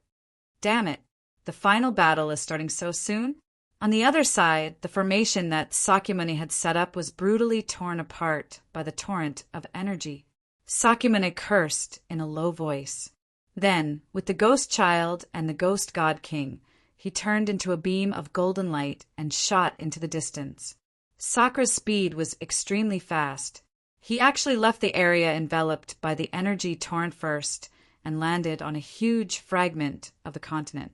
Damn it, the final battle is starting so soon? On the other side, the formation that Sakyamuni had set up was brutally torn apart by the torrent of energy. Sakyamuni cursed in a low voice. Then, with the ghost child and the ghost god king, he turned into a beam of golden light and shot into the distance. Sakra's speed was extremely fast. He actually left the area enveloped by the energy torrent first, and landed on a huge fragment of the continent.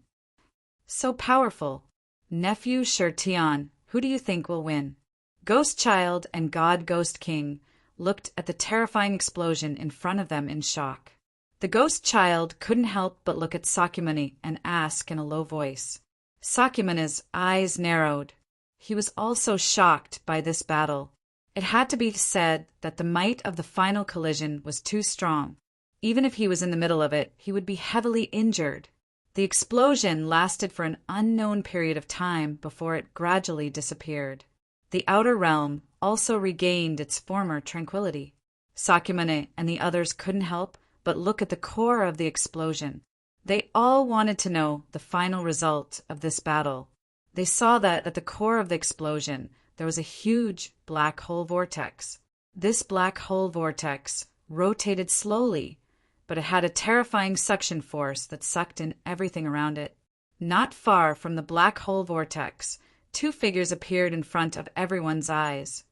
So powerful. Nephew Shirtion, who do you think will win? Ghost Child and God Ghost King looked at the terrifying explosion in front of them in shock. The Ghost Child couldn't help but look at Sakyamuni and ask in a low voice. Sakyamuni's eyes narrowed. He was also shocked by this battle. It had to be said that the might of the final collision was too strong. Even if he was in the middle of it, he would be heavily injured. The explosion lasted for an unknown period of time before it gradually disappeared. The outer realm also regained its former tranquility. Sakyamuni and the others couldn't help but look at the core of the explosion. They all wanted to know the final result of this battle. They saw that at the core of the explosion, there was a huge black hole vortex. This black hole vortex rotated slowly, but it had a terrifying suction force that sucked in everything around it. Not far from the black hole vortex, two figures appeared in front of everyone's eyes.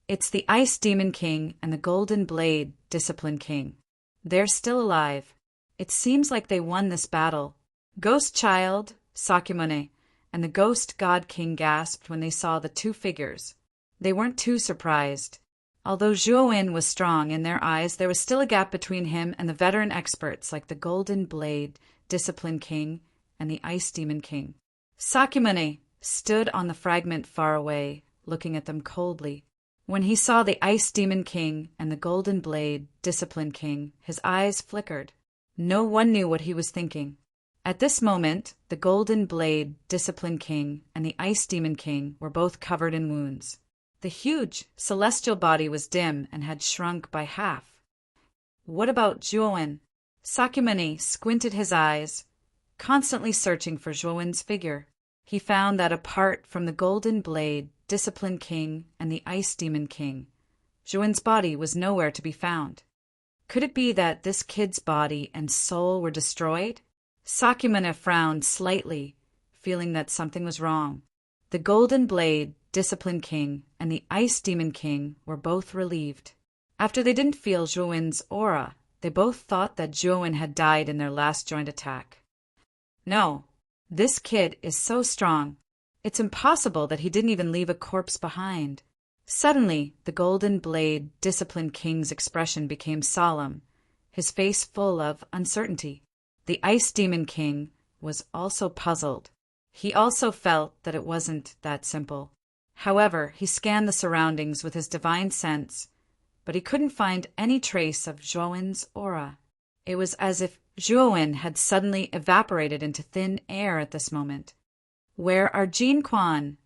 It's the Ice Demon King and the Golden Blade Discipline King. They're still alive. It seems like they won this battle. Ghost Child, Sakyamuni, and the Ghost God King gasped when they saw the two figures. They weren't too surprised. Although Zhuowen was strong in their eyes, there was still a gap between him and the veteran experts like the Golden Blade Discipline King and the Ice Demon King. Sakyamuni stood on the fragment far away, looking at them coldly. When he saw the Ice Demon King and the Golden Blade Discipline King, his eyes flickered. No one knew what he was thinking. At this moment, the Golden Blade Discipline King and the Ice Demon King were both covered in wounds. The huge celestial body was dim and had shrunk by half. What about Zhuowen? Sakyamuni squinted his eyes, constantly searching for Zhuowen's figure. He found that apart from the Golden Blade Discipline King and the Ice Demon King, Zhuowen's body was nowhere to be found. Could it be that this kid's body and soul were destroyed? Sakyamuni frowned slightly, feeling that something was wrong. The Golden Blade Discipline King and the Ice Demon King were both relieved. After they didn't feel Zhuowen's aura, they both thought that Zhuowen had died in their last joint attack. No, this kid is so strong. It's impossible that he didn't even leave a corpse behind. Suddenly, the Golden Blade Discipline King's expression became solemn, his face full of uncertainty. The Ice Demon King was also puzzled. He also felt that it wasn't that simple. However, he scanned the surroundings with his divine sense, but he couldn't find any trace of Zhuowen's aura. It was as if Zhuowen had suddenly evaporated into thin air at this moment. Where are Jin Quan,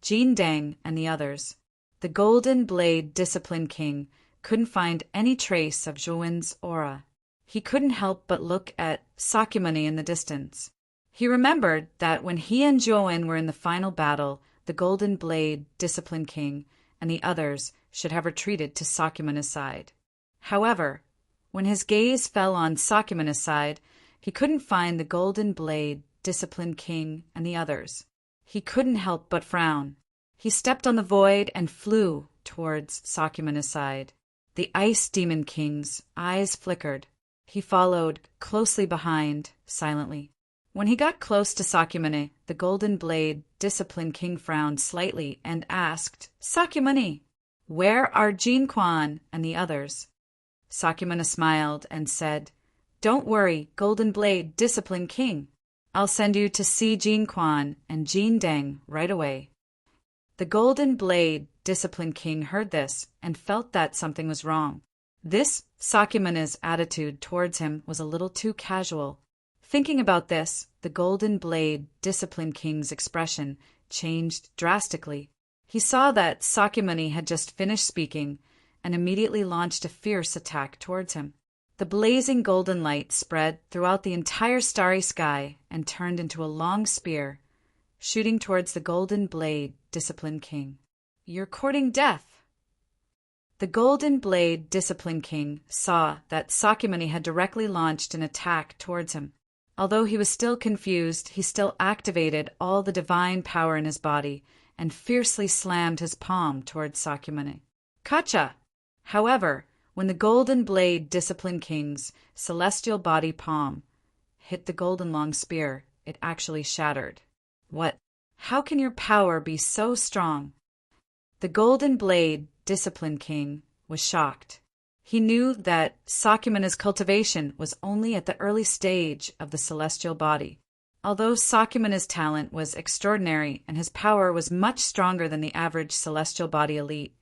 Jin Deng, and the others? The Golden Blade Discipline King couldn't find any trace of Zhuowen's aura. He couldn't help but look at Sakyamuni in the distance. He remembered that when he and Zhuowen were in the final battle, the Golden Blade Discipline King and the others should have retreated to Sakyamuni's side. However, when his gaze fell on Sakyamuni's side, he couldn't find the Golden Blade Discipline King and the others. He couldn't help but frown. He stepped on the void and flew towards Sakyamuni's side. The Ice Demon King's eyes flickered. He followed closely behind, silently. When he got close to Sakyamuni, the Golden Blade Discipline King frowned slightly and asked, Sakyamuni, where are Jin Quan and the others? Sakyamuni smiled and said, Don't worry, Golden Blade Discipline King. I'll send you to see Jin Quan and Jin Deng right away. The Golden Blade Discipline King heard this and felt that something was wrong. This Sakyamuni's attitude towards him was a little too casual. Thinking about this, the Golden Blade Discipline King's expression changed drastically. He saw that Sakyamuni had just finished speaking and immediately launched a fierce attack towards him. The blazing golden light spread throughout the entire starry sky and turned into a long spear, shooting towards the Golden Blade Discipline King. You're courting death. The Golden Blade Discipline King saw that Sakyamuni had directly launched an attack towards him. Although he was still confused, he still activated all the divine power in his body and fiercely slammed his palm towards Sakyamuni. Kacha! However, When the golden blade Discipline King's celestial body palm hit the golden long spear, it actually shattered. What? How can your power be so strong? The golden blade Discipline King was shocked. He knew that Sakyamana's cultivation was only at the early stage of the celestial body. Although Sakyamana's talent was extraordinary and his power was much stronger than the average celestial body elite,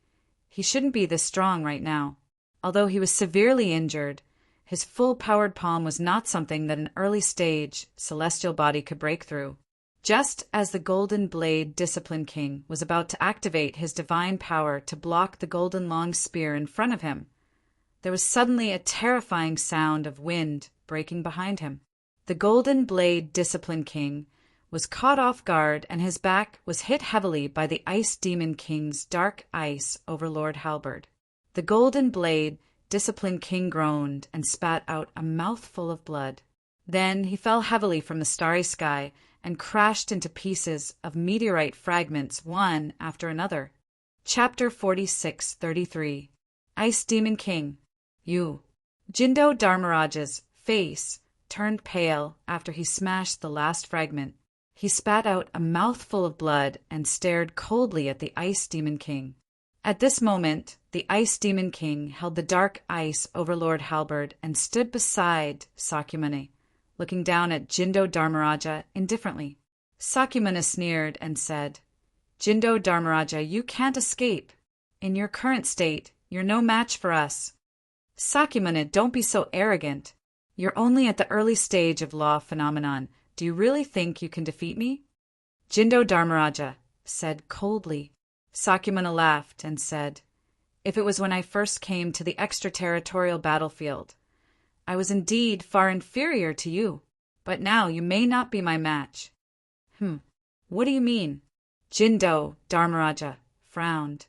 he shouldn't be this strong right now. Although he was severely injured, his full-powered palm was not something that an early-stage celestial body could break through. Just as the golden blade Discipline King was about to activate his divine power to block the golden long spear in front of him, there was suddenly a terrifying sound of wind breaking behind him. The golden blade Discipline King was caught off guard and his back was hit heavily by the Ice Demon King's dark ice overlord halberd. The golden blade Discipline King groaned and spat out a mouthful of blood. Then he fell heavily from the starry sky and crashed into pieces of meteorite fragments one after another. Chapter 46:33 Ice Demon King. You. Jindo Dharmaraja's face turned pale after he smashed the last fragment. He spat out a mouthful of blood and stared coldly at the Ice Demon King. At this moment, the Ice Demon King held the dark ice overlord halberd and stood beside Sakyamuni, looking down at Jindo Dharmaraja indifferently. Sakyamuni sneered and said, Jindo Dharmaraja, you can't escape. In your current state, you're no match for us. Sakyamuni, don't be so arrogant. You're only at the early stage of law phenomenon. Do you really think you can defeat me? Jindo Dharmaraja said coldly. Sakyamuni laughed and said, If it was when I first came to the extraterritorial battlefield, I was indeed far inferior to you, but now you may not be my match. What do you mean? Jindo Dharmaraja frowned.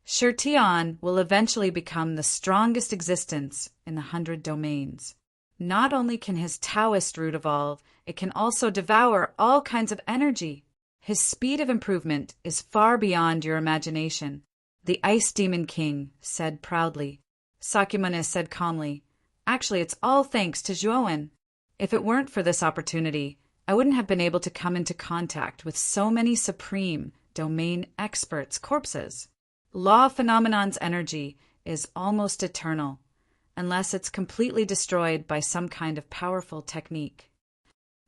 Shirtion will eventually become the strongest existence in the 100 domains. Not only can his Taoist root evolve, it can also devour all kinds of energy. His speed of improvement is far beyond your imagination. The Ice Demon King said proudly. Sakyamuni said calmly, Actually, it's all thanks to Zhuowen. If it weren't for this opportunity, I wouldn't have been able to come into contact with so many supreme domain experts' corpses. Law phenomenon's energy is almost eternal, unless it's completely destroyed by some kind of powerful technique.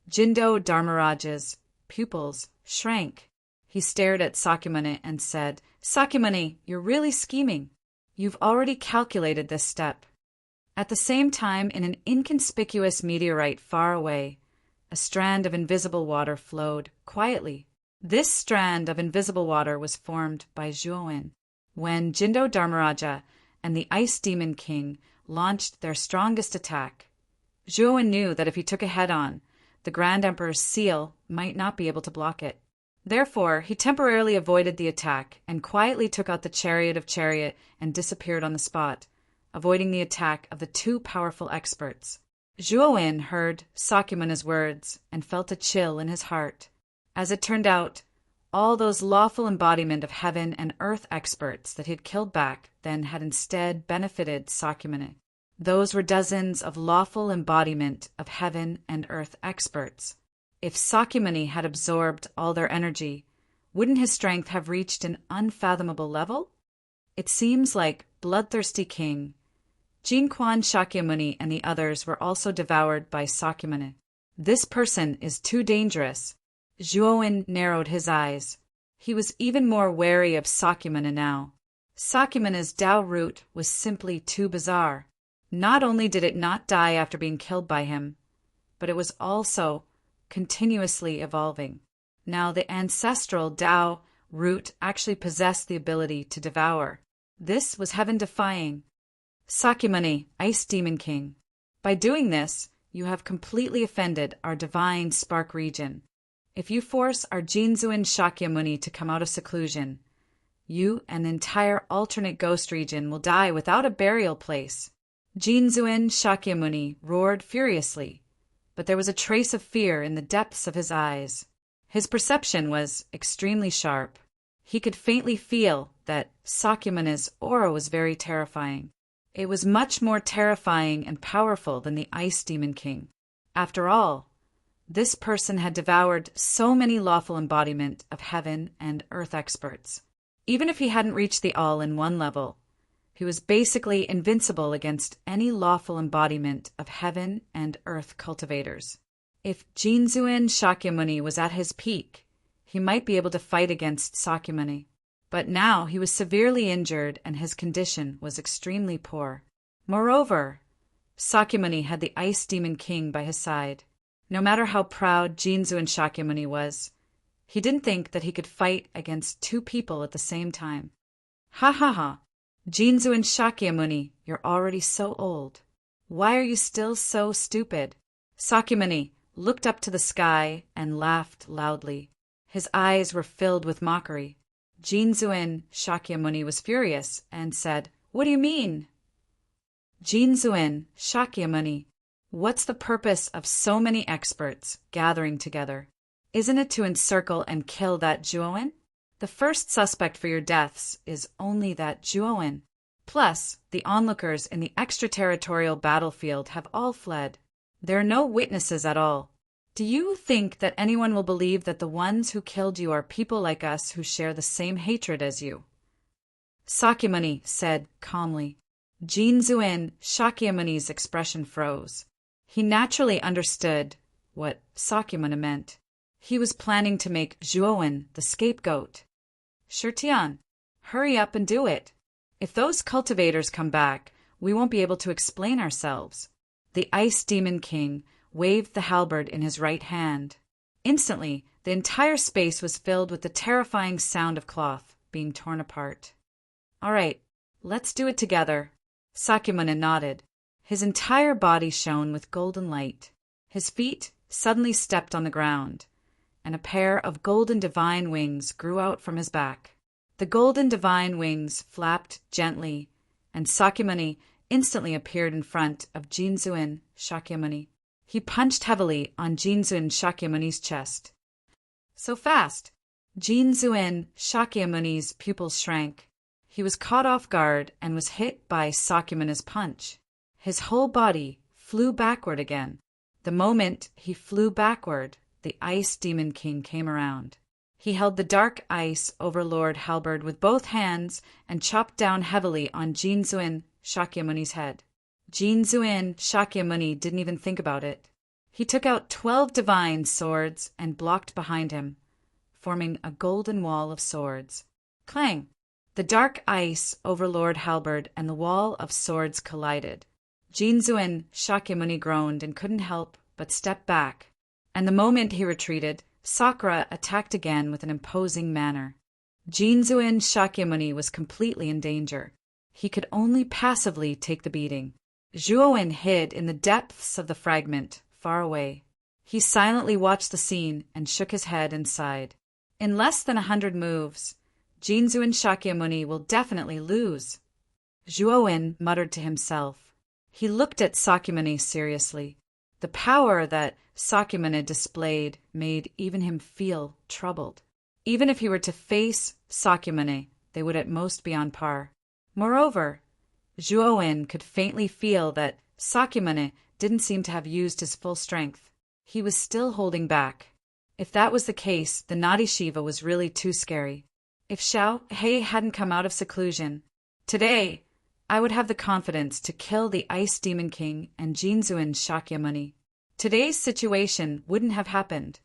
Jindo Dharmaraja's pupils shrank. He stared at Sakyamuni and said, Sakyamuni, you're really scheming. You've already calculated this step. At the same time, in an inconspicuous meteorite far away, a strand of invisible water flowed quietly. This strand of invisible water was formed by Zhuowen. When Jindo Dharmaraja and the Ice Demon King launched their strongest attack, Zhuowen knew that if he took it head-on, the Grand Emperor's seal might not be able to block it. Therefore, he temporarily avoided the attack and quietly took out the chariot of chariot and disappeared on the spot, avoiding the attack of the two powerful experts. Zhuowen heard Sakyamuni's words and felt a chill in his heart. As it turned out, all those lawful embodiment of heaven and earth experts that he had killed back then had instead benefited Sakyamuni. Those were dozens of lawful embodiment of heaven and earth experts. If Sakyamuni had absorbed all their energy, wouldn't his strength have reached an unfathomable level? It seems like Bloodthirsty King, Jinquan Shakyamuni and the others were also devoured by Sakyamuni. This person is too dangerous. Zhuowen narrowed his eyes. He was even more wary of Sakyamuni now. Sakyamuni's Tao root was simply too bizarre. Not only did it not die after being killed by him, but it was also continuously evolving. Now the ancestral Tao root actually possessed the ability to devour. This was heaven-defying. Sakyamuni, Ice Demon King, by doing this, you have completely offended our divine spark region. If you force our Jinzuin Shakyamuni to come out of seclusion, you and the entire alternate ghost region will die without a burial place. Jinzuin Shakyamuni roared furiously, but there was a trace of fear in the depths of his eyes. His perception was extremely sharp. He could faintly feel that Sakyamuni's aura was very terrifying. It was much more terrifying and powerful than the Ice Demon King. After all, this person had devoured so many lawful embodiment of heaven and earth experts. Even if he hadn't reached the all-in-one level, he was basically invincible against any lawful embodiment of heaven and earth cultivators. If Jinzuen Shakyamuni was at his peak, he might be able to fight against Sakyamuni. But now he was severely injured and his condition was extremely poor. Moreover, Sakyamuni had the Ice Demon King by his side. No matter how proud Jinzuen Shakyamuni was, he didn't think that he could fight against two people at the same time. Ha ha ha! Jinzuen Shakyamuni, you're already so old. Why are you still so stupid? Sakyamuni looked up to the sky and laughed loudly. His eyes were filled with mockery. Jinzuen Shakyamuni was furious and said, "What do you mean?" Jinzuen Shakyamuni, what's the purpose of so many experts gathering together? Isn't it to encircle and kill that Zhuowen? The first suspect for your deaths is only that Zhuowen. Plus, the onlookers in the extraterritorial battlefield have all fled. There are no witnesses at all. Do you think that anyone will believe that the ones who killed you are people like us who share the same hatred as you? Sakyamuni said calmly. Jinzuen Shakyamuni's expression froze. He naturally understood what Sakyamuni meant. He was planning to make Zhuowen the scapegoat. Shirtian, hurry up and do it. If those cultivators come back, we won't be able to explain ourselves. The Ice Demon King waved the halberd in his right hand. Instantly, the entire space was filled with the terrifying sound of cloth being torn apart. All right, let's do it together. Sakyamuni nodded. His entire body shone with golden light. His feet suddenly stepped on the ground, and a pair of golden divine wings grew out from his back. The golden divine wings flapped gently, and Sakyamuni instantly appeared in front of Jinzuen Shakyamuni. He punched heavily on Jinzuen Shakyamuni's chest. So fast! Jinzuen Shakyamuni's pupils shrank. He was caught off guard and was hit by Sakyamuni's punch. His whole body flew backward again. The moment he flew backward, the Ice Demon King came around. He held the dark ice overlord halberd with both hands and chopped down heavily on Jinzuen Shakyamuni's head. Jinzuen Shakyamuni didn't even think about it. He took out 12 divine swords and blocked behind him, forming a golden wall of swords. Clang! The dark ice overlord halberd and the wall of swords collided. Jinzuen Shakyamuni groaned and couldn't help but step back, and the moment he retreated, Sakura attacked again with an imposing manner. Jinzuen Shakyamuni was completely in danger. He could only passively take the beating. Zhuowen hid in the depths of the fragment, far away. He silently watched the scene and shook his head and sighed. In less than 100 moves, Jinzuen Shakyamuni will definitely lose. Zhuowen muttered to himself. He looked at Sakyamuni seriously. The power that Sakyamuni displayed made even him feel troubled. Even if he were to face Sakyamuni, they would at most be on par. Moreover, Zhuowen could faintly feel that Sakyamuni didn't seem to have used his full strength. He was still holding back. If that was the case, the naughty Shiva was really too scary. If Xiao He hadn't come out of seclusion, today I would have the confidence to kill the Ice Demon King and Jinzuen Shakyamuni. Today's situation wouldn't have happened.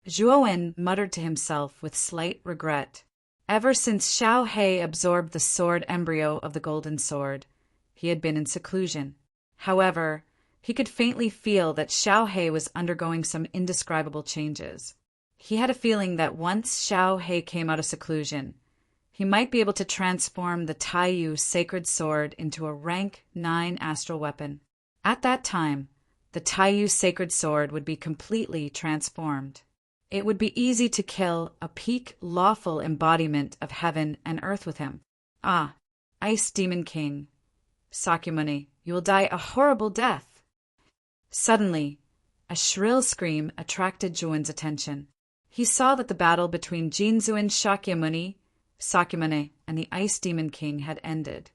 Zhuowen muttered to himself with slight regret. Ever since Xiao He absorbed the sword embryo of the golden sword, he had been in seclusion. However, he could faintly feel that Xiao He was undergoing some indescribable changes. He had a feeling that once Xiao He came out of seclusion, he might be able to transform the Taiyu sacred sword into a rank 9 astral weapon. At that time, the Taiyu sacred sword would be completely transformed. It would be easy to kill a peak lawful embodiment of heaven and earth with him. Ah, Ice Demon King, Sakyamuni, you will die a horrible death. Suddenly, a shrill scream attracted Zhuowen's attention. He saw that the battle between Jinzuen Shakyamuni, Sakyamuni, and the Ice Demon King had ended.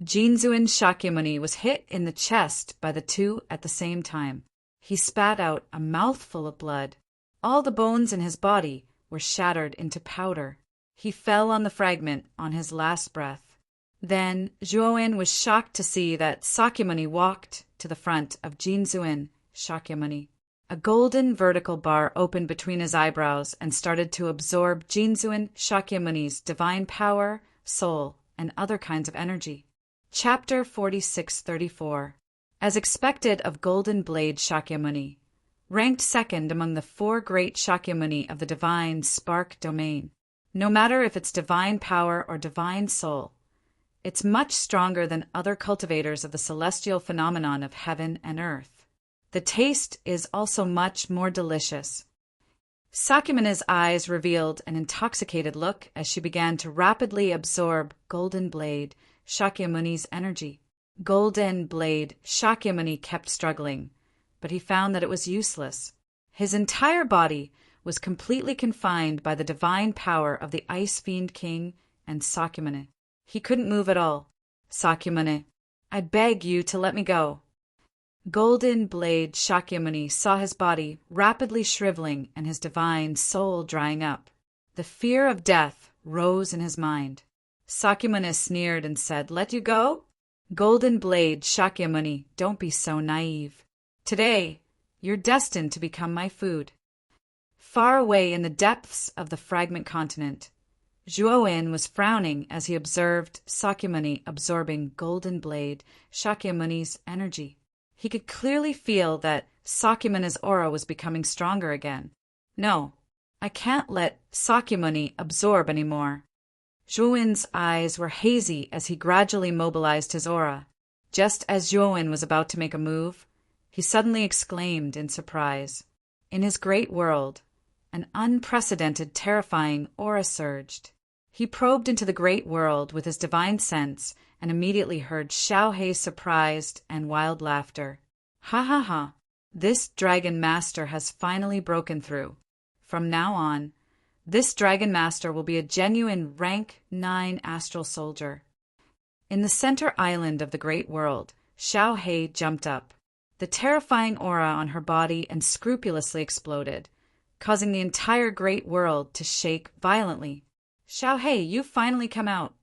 Jinzuin Shakyamuni was hit in the chest by the two at the same time. He spat out a mouthful of blood. All the bones in his body were shattered into powder. He fell on the fragment on his last breath. Then Zhuowen was shocked to see that Sakyamuni walked to the front of Jinzuin Shakyamuni. A golden vertical bar opened between his eyebrows and started to absorb Jinzuin Shakyamuni's divine power, soul, and other kinds of energy. Chapter 4634. As expected of Golden Blade Shakyamuni, ranked second among the four great Shakyamuni of the divine spark domain. No matter if it's divine power or divine soul, it's much stronger than other cultivators of the celestial phenomenon of heaven and earth. The taste is also much more delicious. Sakyamuni's eyes revealed an intoxicated look as she began to rapidly absorb Golden Blade Shakyamuni's energy. Golden Blade Shakyamuni kept struggling, but he found that it was useless. His entire body was completely confined by the divine power of the Ice Fiend King and Sakyamuni. He couldn't move at all. Sakyamuni, I beg you to let me go. Golden Blade Shakyamuni saw his body rapidly shriveling and his divine soul drying up. The fear of death rose in his mind. Sakyamuni sneered and said, "Let you go? Golden Blade Shakyamuni, don't be so naive. Today, you're destined to become my food." Far away in the depths of the fragment continent, Zhuowen was frowning as he observed Sakyamuni absorbing Golden Blade Shakyamuni's energy. He could clearly feel that Sakyamuni's aura was becoming stronger again. No, I can't let Sakyamuni absorb anymore. Zhuowen's eyes were hazy as he gradually mobilized his aura. Just as Zhuowen was about to make a move, he suddenly exclaimed in surprise. In his great world, an unprecedented, terrifying aura surged. He probed into the great world with his divine sense and immediately heard Xiao Hei's surprised and wild laughter. Ha ha ha! This dragon master has finally broken through. From now on, this dragon master will be a genuine rank 9 astral soldier. In the center island of the great world, Xiao Hei jumped up. The terrifying aura on her body unscrupulously exploded, causing the entire great world to shake violently. "Xiao Hei, you've finally come out."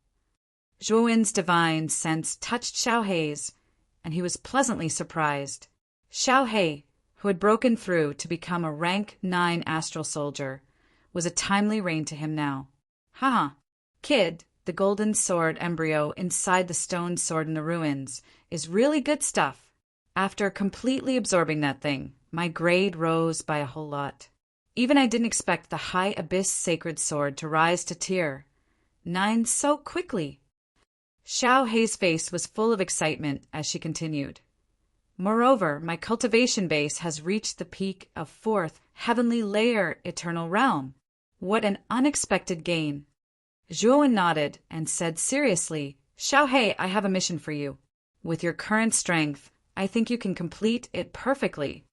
Zhuowen's divine sense touched Xiao Hei's, and he was pleasantly surprised. Xiao Hei, who had broken through to become a rank 9 astral soldier, was a timely rein to him now. "Haha, kid, the golden sword embryo inside the stone sword in the ruins is really good stuff. After completely absorbing that thing, my grade rose by a whole lot. Even I didn't expect the high abyss sacred sword to rise to tier 9 so quickly." Xiao Hei's face was full of excitement as she continued. "Moreover, my cultivation base has reached the peak of 4th heavenly layer eternal realm. What an unexpected gain." Zhuowen nodded and said seriously, "Xiao Hei, I have a mission for you. With your current strength, I think you can complete it perfectly."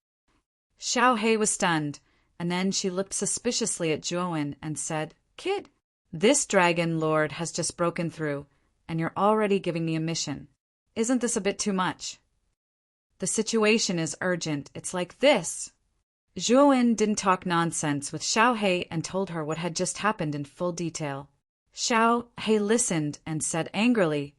Xiao Hei was stunned, and then she looked suspiciously at Zhuowen and said, "Kid, this dragon lord has just broken through, and you're already giving me a mission. Isn't this a bit too much?" "The situation is urgent. It's like this." Zhuowen didn't talk nonsense with Xiao Hei and told her what had just happened in full detail. Xiao Hei listened and said angrily,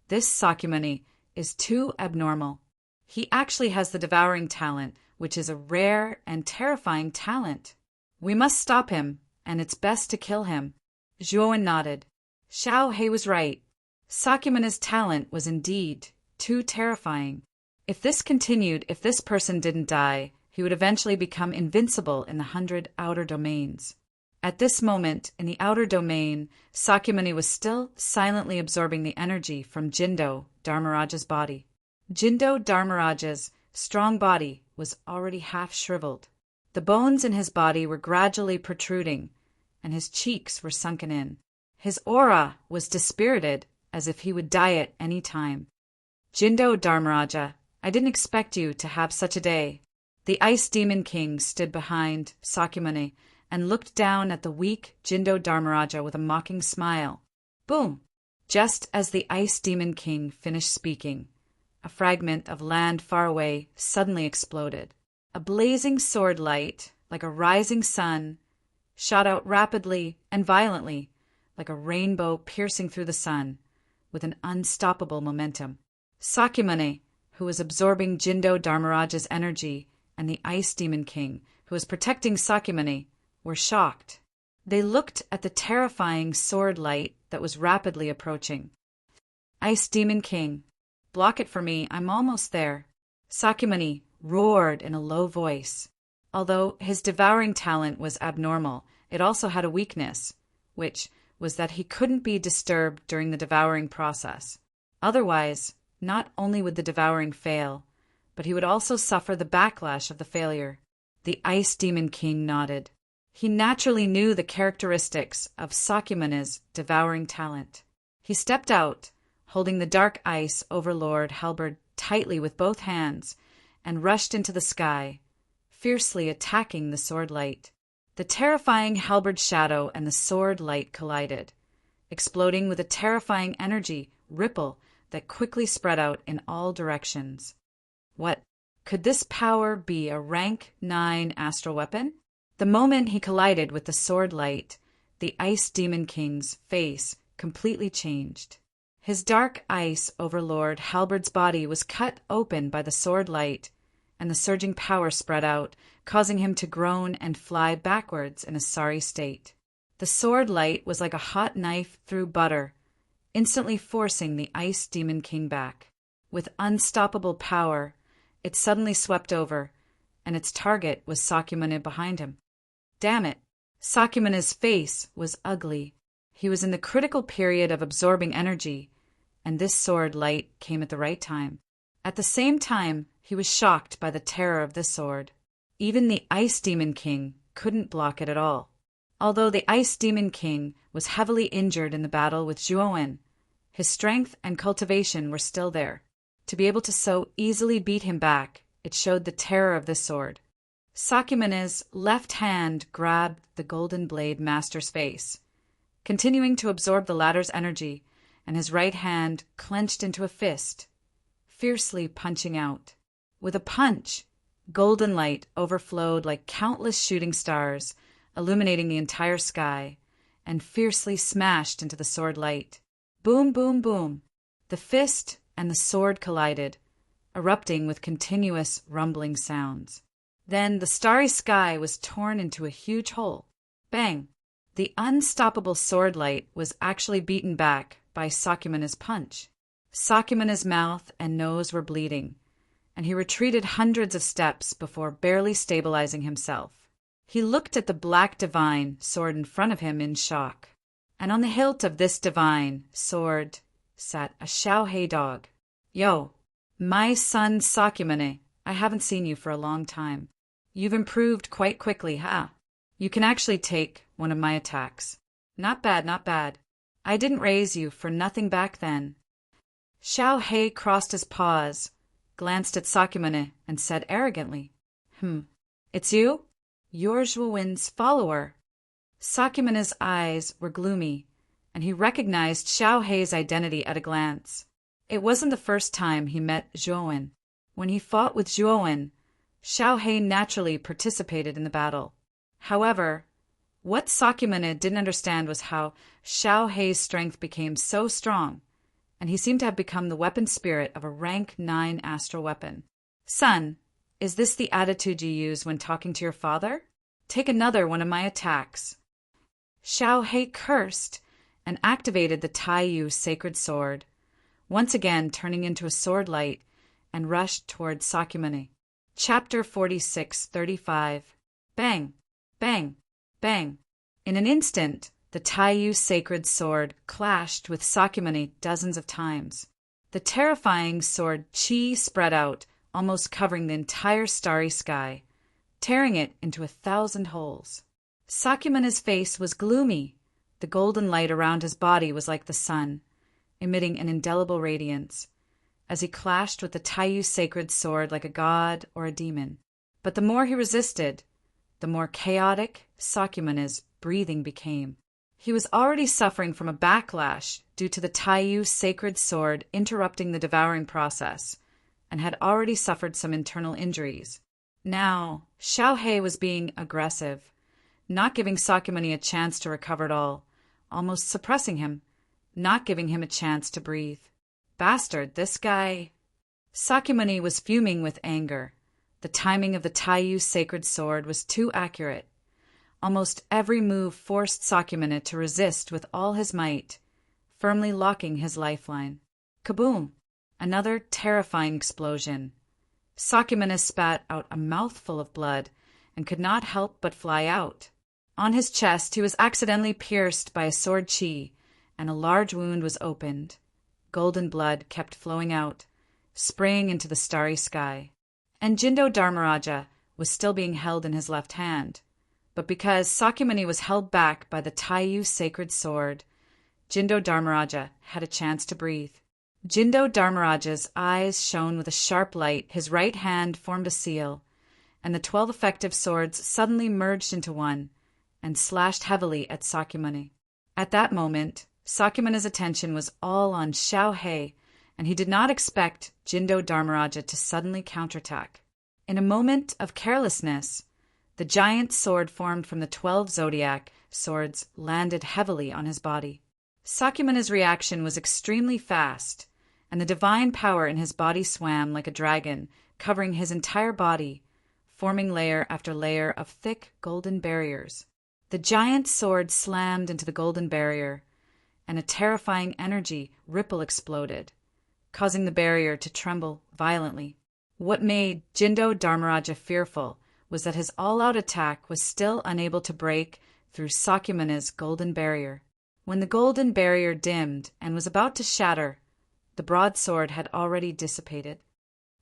"This Sakyamuni is too abnormal. He actually has the devouring talent, which is a rare and terrifying talent. We must stop him, and it's best to kill him." Zhuowen nodded. Xiao Hei was right. Sakyamuni's talent was indeed too terrifying. If this continued, if this person didn't die, he would eventually become invincible in the 100 outer domains. At this moment, in the outer domain, Sakyamuni was still silently absorbing the energy from Jindo Dharmaraja's body. Jindo Dharmaraja's strong body was already half shriveled. The bones in his body were gradually protruding, and his cheeks were sunken in. His aura was dispirited, as if he would die at any time. "Jindo Dharmaraja, I didn't expect you to have such a day." The Ice Demon King stood behind Sakyamuni and looked down at the weak Jindo Dharmaraja with a mocking smile. Boom! Just as the Ice Demon King finished speaking, a fragment of land far away suddenly exploded. A blazing sword light, like a rising sun, shot out rapidly and violently, like a rainbow piercing through the sun, with an unstoppable momentum. Sakyamuni, who was absorbing Jindo Dharmaraj's energy, and the Ice Demon King, who was protecting Sakyamuni, were shocked. They looked at the terrifying sword light that was rapidly approaching. Ice Demon King, block it for me, I'm almost there. Sakyamuni roared in a low voice. Although his devouring talent was abnormal, it also had a weakness, which was that he couldn't be disturbed during the devouring process. Otherwise, not only would the devouring fail, but he would also suffer the backlash of the failure. The Ice Demon King nodded. He naturally knew the characteristics of Sakyamuni's devouring talent. He stepped out, holding the dark ice overlord halberd tightly with both hands, and rushed into the sky, fiercely attacking the sword light. The terrifying halberd shadow and the sword light collided, exploding with a terrifying energy ripple that quickly spread out in all directions. What? Could this power be a rank 9 astral weapon? The moment he collided with the sword light, the Ice Demon King's face completely changed. His dark ice overlord halberd's body was cut open by the sword light, and the surging power spread out, causing him to groan and fly backwards in a sorry state. The sword light was like a hot knife through butter, instantly forcing the Ice Demon King back. With unstoppable power, it suddenly swept over, and its target was Sakyamuni behind him. Damn it! Sakyamuni's face was ugly. He was in the critical period of absorbing energy, and this sword light came at the right time. At the same time, he was shocked by the terror of this sword. Even the Ice Demon King couldn't block it at all. Although the Ice Demon King was heavily injured in the battle with Zhuowen, his strength and cultivation were still there. To be able to so easily beat him back, it showed the terror of this sword. Sakyamuni's left hand grabbed the golden blade master's face, continuing to absorb the latter's energy, and his right hand clenched into a fist, fiercely punching out. With a punch, golden light overflowed like countless shooting stars, illuminating the entire sky, and fiercely smashed into the sword light. Boom, boom, boom. The fist and the sword collided, erupting with continuous rumbling sounds. Then the starry sky was torn into a huge hole. Bang! The unstoppable sword light was actually beaten back by Sakyamuni's punch. Sakyamuni's mouth and nose were bleeding, and he retreated hundreds of steps before barely stabilizing himself. He looked at the black divine sword in front of him in shock. And on the hilt of this divine sword sat a Xiaohei dog. Yo, my son Sakyamuni, I haven't seen you for a long time. You've improved quite quickly, huh? You can actually take one of my attacks. Not bad, not bad. I didn't raise you for nothing back then. Xiaohei crossed his paws, glanced at Sakyamuni, and said arrogantly, It's you? You're Zhuowen's follower. Sakyamuni's eyes were gloomy, and he recognized Xiaohei's identity at a glance. It wasn't the first time he met Zhuowen. When he fought with Zhuowen, Xiaohei naturally participated in the battle. However, what Sakyamuni didn't understand was how Xiaohei's strength became so strong, and he seemed to have become the weapon spirit of a rank 9 astral weapon. Son, is this the attitude you use when talking to your father? Take another one of my attacks. Xiaohei cursed and activated the Taiyu sacred sword, once again turning into a sword light, and rushed towards Sakyamuni. Chapter 46:35. Bang! Bang! Bang! In an instant, the Taiyu sacred sword clashed with Sakyamuni dozens of times. The terrifying sword chi spread out, almost covering the entire starry sky, tearing it into 1,000 holes. Sakyamuni's face was gloomy. The golden light around his body was like the sun, emitting an indelible radiance, as he clashed with the Taiyu sacred sword like a god or a demon. But the more he resisted, the more chaotic Sakyamuni's breathing became. He was already suffering from a backlash due to the Taiyu sacred sword interrupting the devouring process, and had already suffered some internal injuries. Now, Xiaohei was being aggressive, not giving Sakyamuni a chance to recover at all, almost suppressing him, not giving him a chance to breathe. Bastard, this guy. Sakyamuni was fuming with anger. The timing of the Taiyu sacred sword was too accurate. Almost every move forced Sakyamuni to resist with all his might, firmly locking his lifeline. Kaboom! Another terrifying explosion. Sakyamuni spat out a mouthful of blood and could not help but fly out. On his chest he was accidentally pierced by a sword chi, and a large wound was opened. Golden blood kept flowing out, spraying into the starry sky. And Jindo Dharmaraja was still being held in his left hand. But because Sakyamuni was held back by the Taiyu sacred sword, Jindo Dharmaraja had a chance to breathe. Jindo Dharmaraja's eyes shone with a sharp light, his right hand formed a seal, and the 12 effective swords suddenly merged into one and slashed heavily at Sakyamuni. At that moment, Sakyamuni's attention was all on Xiaohei, and he did not expect Jindo Dharmaraja to suddenly counterattack. In a moment of carelessness, the giant sword formed from the 12 zodiac swords landed heavily on his body. Sakyamuni's reaction was extremely fast, and the divine power in his body swam like a dragon, covering his entire body, forming layer after layer of thick golden barriers. The giant sword slammed into the golden barrier, and a terrifying energy ripple exploded, causing the barrier to tremble violently. What made Jindo Dharmaraja fearful was that his all-out attack was still unable to break through Sakyamuni's golden barrier. When the golden barrier dimmed and was about to shatter, the broadsword had already dissipated.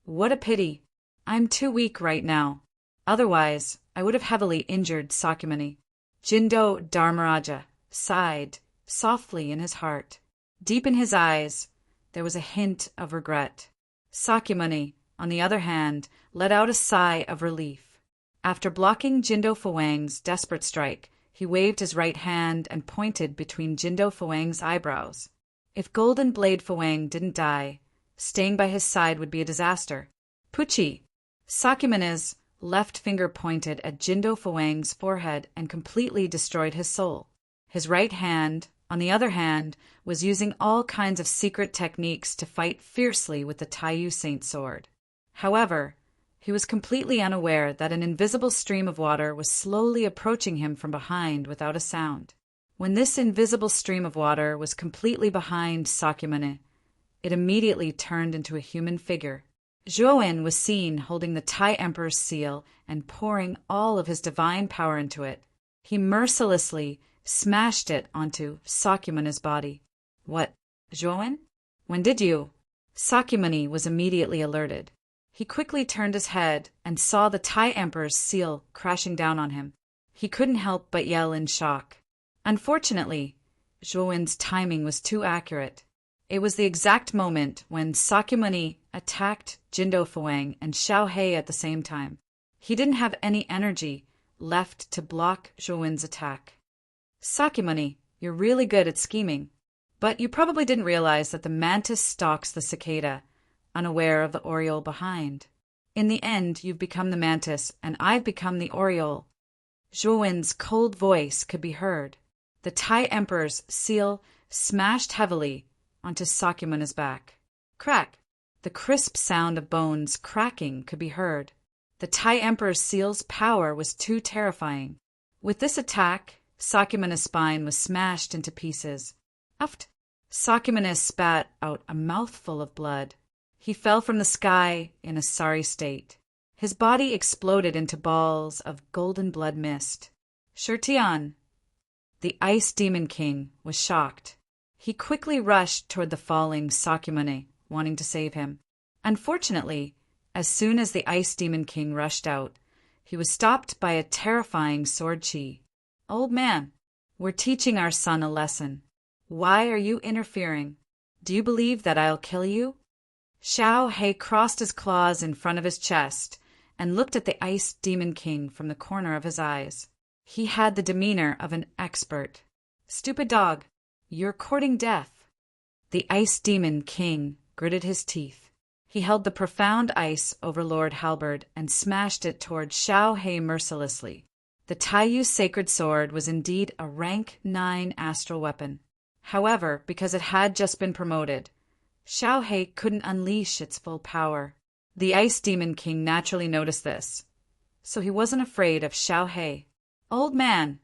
What a pity! I'm too weak right now. Otherwise, I would have heavily injured Sakyamuni. Jindo Dharmaraja sighed softly in his heart. Deep in his eyes, there was a hint of regret. Sakyamuni, on the other hand, let out a sigh of relief. After blocking Jindo Fuang's desperate strike, he waved his right hand and pointed between Jindo Fuang's eyebrows. If Golden Blade Fuang didn't die, staying by his side would be a disaster. Puchi! Sakyamuni's left finger pointed at Jindo Fuang's forehead and completely destroyed his soul. His right hand, on the other hand, was using all kinds of secret techniques to fight fiercely with the Taiyu Saint Sword. However, he was completely unaware that an invisible stream of water was slowly approaching him from behind without a sound. When this invisible stream of water was completely behind Sakyamuni, it immediately turned into a human figure. Zhuowen was seen holding the Tai Emperor's seal and pouring all of his divine power into it. He mercilessly smashed it onto Sakyamuni's body. What, Zhuowen? When did you? Sakyamuni was immediately alerted. He quickly turned his head and saw the Tai Emperor's seal crashing down on him. He couldn't help but yell in shock. Unfortunately, Zhuowen's timing was too accurate. It was the exact moment when Sakyamuni attacked Jindo Fuang and Xiaohei at the same time. He didn't have any energy left to block Zhuowen's attack. Sakyamuni, you're really good at scheming. But you probably didn't realize that the mantis stalks the cicada, unaware of the oriole behind. In the end, you've become the mantis, and I've become the oriole. Zhuowen's cold voice could be heard. The Tai Emperor's seal smashed heavily onto Sakyamuni's back. Crack! The crisp sound of bones cracking could be heard. The Tai Emperor's seal's power was too terrifying. With this attack, Sakyamuni's spine was smashed into pieces. Uft! Sakyamuni spat out a mouthful of blood. He fell from the sky in a sorry state. His body exploded into balls of golden blood mist. Shirtian! The Ice Demon King was shocked. He quickly rushed toward the falling Sakyamuni, wanting to save him. Unfortunately, as soon as the Ice Demon King rushed out, he was stopped by a terrifying sword chi. Old man, we're teaching our son a lesson. Why are you interfering? Do you believe that I'll kill you? Xiaohei crossed his claws in front of his chest and looked at the Ice Demon King from the corner of his eyes. He had the demeanor of an expert. Stupid dog, you're courting death. The Ice Demon King gritted his teeth. He held the profound ice over Lord Halberd and smashed it toward Xiao He mercilessly. The Taiyu's sacred sword was indeed a rank 9 astral weapon. However, because it had just been promoted, Xiao He couldn't unleash its full power. The Ice Demon King naturally noticed this, so he wasn't afraid of Xiao He. Old man,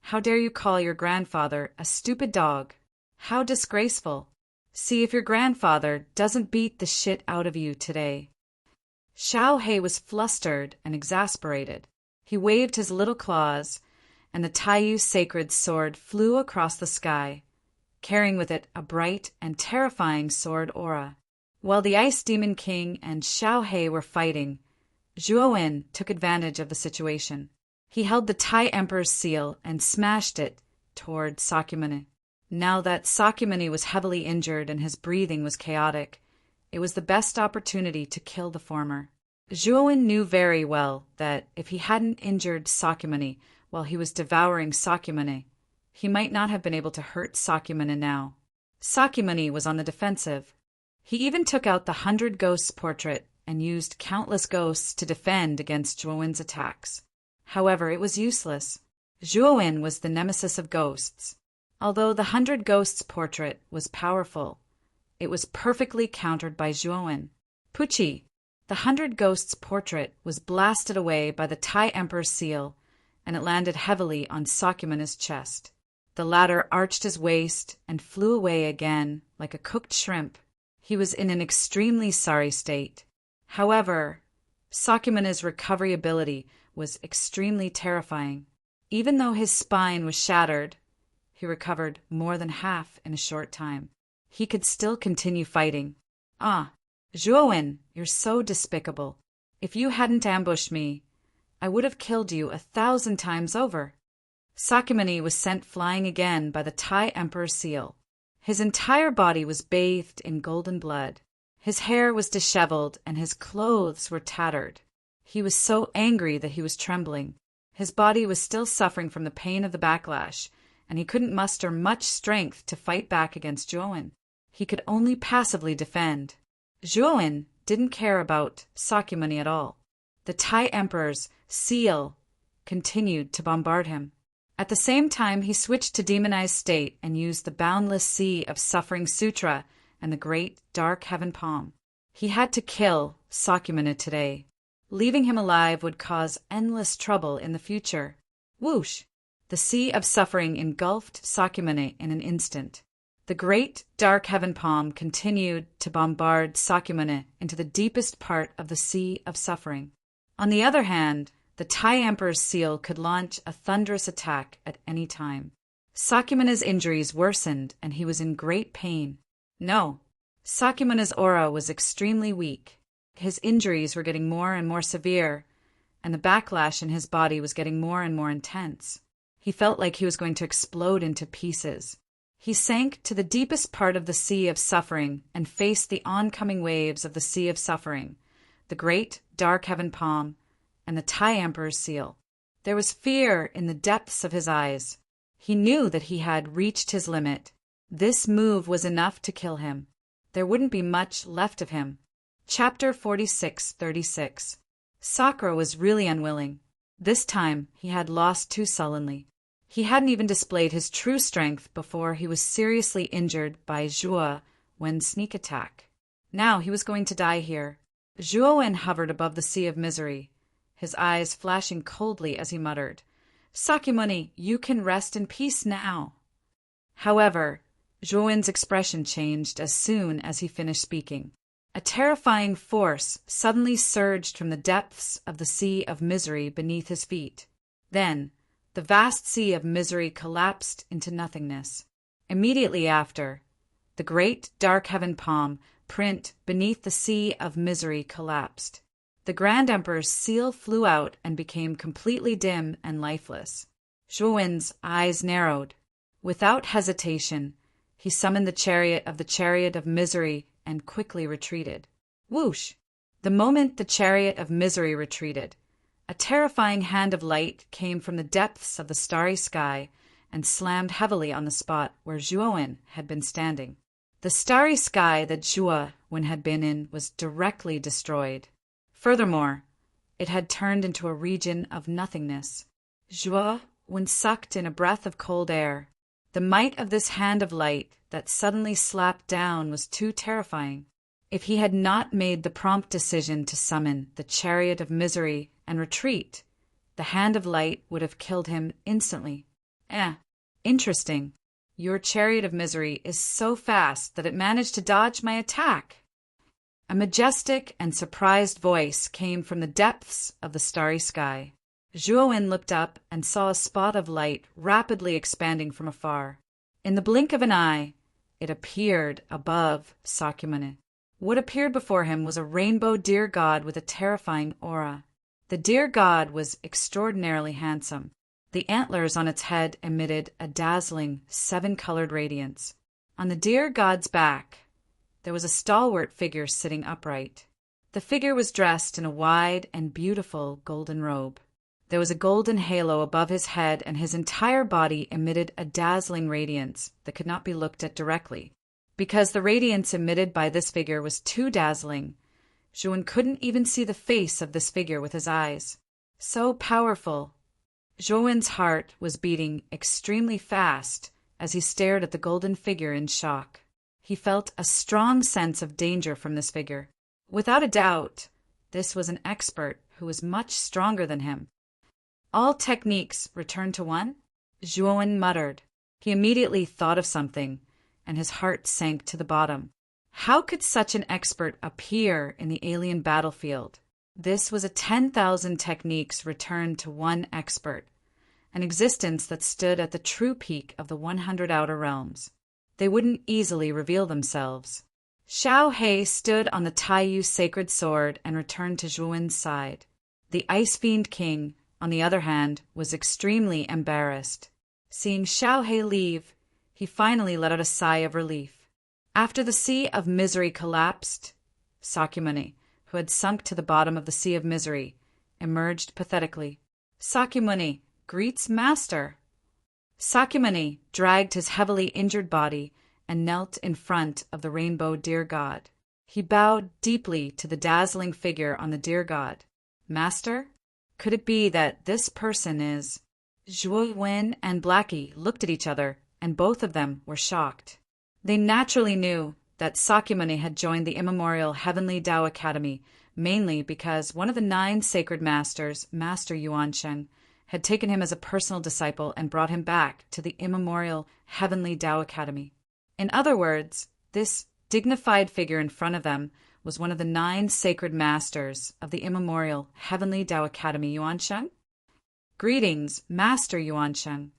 how dare you call your grandfather a stupid dog? How disgraceful. See if your grandfather doesn't beat the shit out of you today. Xiao He was flustered and exasperated. He waved his little claws, and the Taiyu's sacred sword flew across the sky, carrying with it a bright and terrifying sword aura. While the Ice Demon King and Xiao He were fighting, Zhuowen took advantage of the situation. He held the Tai Emperor's seal and smashed it toward Sakyamuni. Now that Sakyamuni was heavily injured and his breathing was chaotic, it was the best opportunity to kill the former. Zhuowen knew very well that if he hadn't injured Sakyamuni while he was devouring Sakyamuni, he might not have been able to hurt Sakyamuni now. Sakyamuni was on the defensive. He even took out the 100 Ghosts portrait and used countless ghosts to defend against Zhuowen's attacks. However, it was useless. Zhuowen was the nemesis of ghosts. Although the 100 Ghosts portrait was powerful, it was perfectly countered by Zhuowen. Pucci, the 100 Ghosts portrait was blasted away by the Tai Emperor's seal, and it landed heavily on Sakyamuni's chest. The latter arched his waist and flew away again like a cooked shrimp. He was in an extremely sorry state. However, Sakyamuni's recovery ability was extremely terrifying. Even though his spine was shattered, he recovered more than half in a short time. He could still continue fighting. Ah, Zhuowen, you're so despicable. If you hadn't ambushed me, I would have killed you 1,000 times over. Sakyamuni was sent flying again by the Tai Emperor's seal. His entire body was bathed in golden blood. His hair was disheveled and his clothes were tattered. He was so angry that he was trembling. His body was still suffering from the pain of the backlash, and he couldn't muster much strength to fight back against Zhuowen. He could only passively defend. Zhuowen didn't care about Sakyamuni at all. The Tai Emperor's seal continued to bombard him. At the same time, he switched to demonized state and used the boundless sea of suffering sutra and the great dark heaven palm. He had to kill Sakyamuni today. Leaving him alive would cause endless trouble in the future. Whoosh! The sea of suffering engulfed Sakyamuni in an instant. The great dark heaven palm continued to bombard Sakyamuni into the deepest part of the sea of suffering. On the other hand, the Tai Emperor's seal could launch a thunderous attack at any time. Sakyamuni's injuries worsened and he was in great pain. No, Sakyamuni's aura was extremely weak. His injuries were getting more and more severe, and the backlash in his body was getting more and more intense. He felt like he was going to explode into pieces. He sank to the deepest part of the sea of suffering and faced the oncoming waves of the sea of suffering, the great dark heaven palm, and the Tai Emperor's seal. There was fear in the depths of his eyes. He knew that he had reached his limit. This move was enough to kill him. There wouldn't be much left of him. Chapter 46:36. Sakura was really unwilling. This time he had lost too sullenly. He hadn't even displayed his true strength before he was seriously injured by Zhuo Wen's sneak attack. Now he was going to die here. Zhuo Wen hovered above the sea of misery, his eyes flashing coldly as he muttered, "Sakyamuni, you can rest in peace now." However, Zhuo Wen's expression changed as soon as he finished speaking. A terrifying force suddenly surged from the depths of the sea of misery beneath his feet. Then, the vast sea of misery collapsed into nothingness. Immediately after, the great dark heaven palm print beneath the sea of misery collapsed. The Grand Emperor's seal flew out and became completely dim and lifeless. Zhuo Wen's eyes narrowed. Without hesitation, he summoned the chariot of misery and quickly retreated. Whoosh! The moment the chariot of misery retreated, a terrifying hand of light came from the depths of the starry sky and slammed heavily on the spot where Zhuowen had been standing. The starry sky that Zhuowen had been in was directly destroyed. Furthermore, it had turned into a region of nothingness. Zhuowen sucked in a breath of cold air. The might of this hand of light that suddenly slapped down was too terrifying. If he had not made the prompt decision to summon the chariot of misery and retreat, the hand of light would have killed him instantly. Interesting. Your chariot of misery is so fast that it managed to dodge my attack. A majestic and surprised voice came from the depths of the starry sky. Zhuowen looked up and saw a spot of light rapidly expanding from afar. In the blink of an eye, it appeared above Sakyamuni. What appeared before him was a rainbow deer god with a terrifying aura. The deer god was extraordinarily handsome. The antlers on its head emitted a dazzling 7-colored radiance. On the deer god's back, there was a stalwart figure sitting upright. The figure was dressed in a wide and beautiful golden robe. There was a golden halo above his head, and his entire body emitted a dazzling radiance that could not be looked at directly. Because the radiance emitted by this figure was too dazzling, Zhuowen couldn't even see the face of this figure with his eyes. So powerful. Zhuowen's heart was beating extremely fast as he stared at the golden figure in shock. He felt a strong sense of danger from this figure. Without a doubt, this was an expert who was much stronger than him. All techniques return to one? Zhuowen muttered. He immediately thought of something, and his heart sank to the bottom. How could such an expert appear in the alien battlefield? This was a 10,000 techniques returned to one expert, an existence that stood at the true peak of the 100 outer realms. They wouldn't easily reveal themselves. Xiao He stood on the Taiyu sacred sword and returned to Zhuowen's side. The Ice Fiend King, on the other hand, was extremely embarrassed. Seeing Xiao He leave, he finally let out a sigh of relief. After the sea of misery collapsed, Sakyamuni, who had sunk to the bottom of the sea of misery, emerged pathetically. Sakyamuni greets master. Sakyamuni dragged his heavily injured body and knelt in front of the rainbow deer god. He bowed deeply to the dazzling figure on the deer god. Master? Could it be that this person is... Zhuowen and Blackie looked at each other, and both of them were shocked. They naturally knew that Sakyamuni had joined the immemorial Heavenly Tao Academy mainly because one of the 9 sacred masters, Master Yuanshen, had taken him as a personal disciple and brought him back to the immemorial Heavenly Tao Academy. In other words, this dignified figure in front of them was one of the 9 sacred masters of the immemorial Heavenly Tao Academy Yuanshen. Greetings, Master Yuanshen.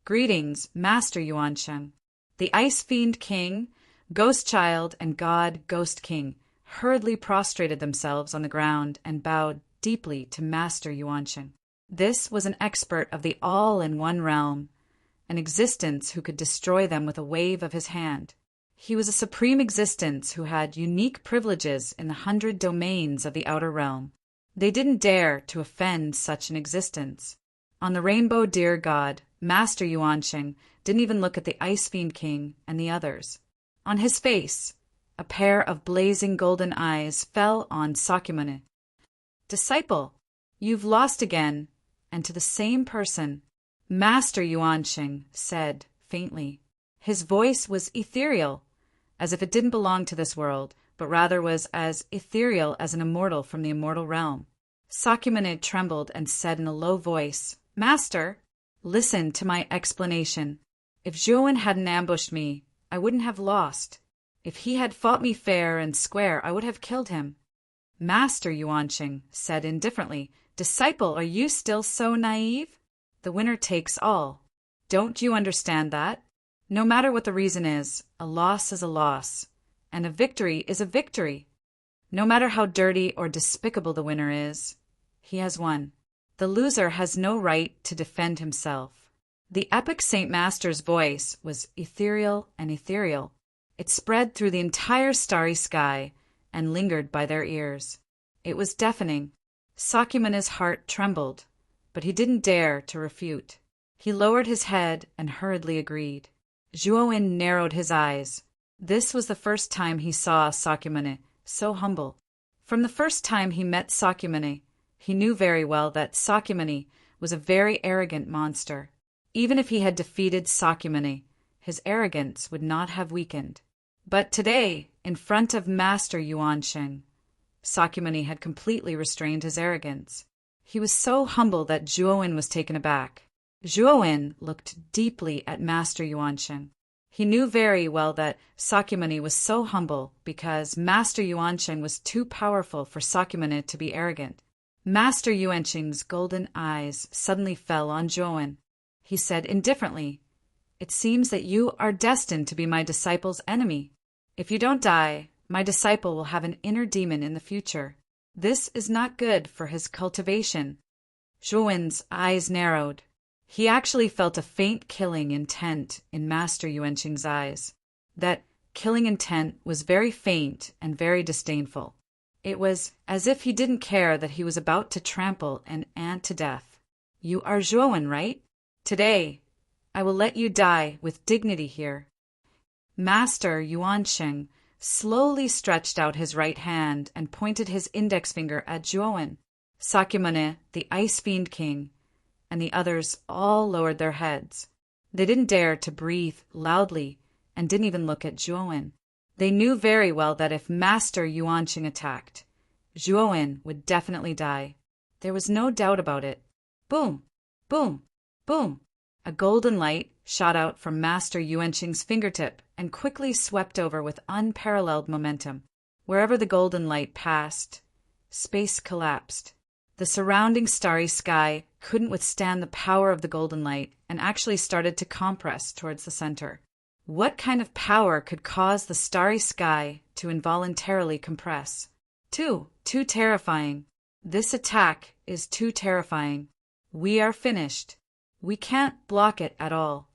Greetings, Master Yuanshen. The Ice Fiend King, Ghost Child, and God Ghost King hurriedly prostrated themselves on the ground and bowed deeply to Master Yuanshen. This was an expert of the all-in-one realm, an existence who could destroy them with a wave of his hand. He was a supreme existence who had unique privileges in the 100 domains of the outer realm. They didn't dare to offend such an existence. On the rainbow deer god, Master Yuanshen didn't even look at the Ice Fiend King and the others. On his face, a pair of blazing golden eyes fell on Sakyamuni. Disciple, you've lost again, and to the same person, Master Yuanshen said faintly. His voice was ethereal, as if it didn't belong to this world, but rather was as ethereal as an immortal from the immortal realm. Sakyamuni trembled and said in a low voice, Master, listen to my explanation. If Zhuowen hadn't ambushed me, I wouldn't have lost. If he had fought me fair and square, I would have killed him. Master Yuanshen said indifferently, Disciple, are you still so naive? The winner takes all. Don't you understand that? No matter what the reason is a loss, and a victory is a victory. No matter how dirty or despicable the winner is, he has won. The loser has no right to defend himself. The epic Saint Master's voice was ethereal and ethereal. It spread through the entire starry sky and lingered by their ears. It was deafening. Sakyamuni's heart trembled, but he didn't dare to refute. He lowered his head and hurriedly agreed. Zhuowen narrowed his eyes. This was the first time he saw Sakyamuni so humble. From the first time he met Sakyamuni, he knew very well that Sakyamuni was a very arrogant monster. Even if he had defeated Sakyamuni, his arrogance would not have weakened. But today, in front of Master Yuansheng, Sakyamuni had completely restrained his arrogance. He was so humble that Zhuowen was taken aback. Zhuowen looked deeply at Master Yuansheng. He knew very well that Sakyamuni was so humble because Master Yuansheng was too powerful for Sakyamuni to be arrogant. Master Yuansheng's golden eyes suddenly fell on Zhuowen. He said indifferently, "It seems that you are destined to be my disciple's enemy. If you don't die, my disciple will have an inner demon in the future. This is not good for his cultivation." Zhuowen's eyes narrowed. He actually felt a faint killing intent in Master Yuansheng's eyes. That killing intent was very faint and very disdainful. It was as if he didn't care that he was about to trample an ant to death. "You are Zhuowen, right? Today, I will let you die with dignity here." Master Yuansheng slowly stretched out his right hand and pointed his index finger at Zhuowen. Sakyamuni, the Ice Fiend King, and the others all lowered their heads. They didn't dare to breathe loudly and didn't even look at Zhuowen. They knew very well that if Master Yuansheng attacked, Zhuowen would definitely die. There was no doubt about it. Boom! Boom! Boom! A golden light shot out from Master Yuansheng's fingertip and quickly swept over with unparalleled momentum. Wherever the golden light passed, space collapsed. The surrounding starry sky couldn't withstand the power of the golden light and actually started to compress towards the center. What kind of power could cause the starry sky to involuntarily compress? Too terrifying. This attack is too terrifying. We are finished. We can't block it at all.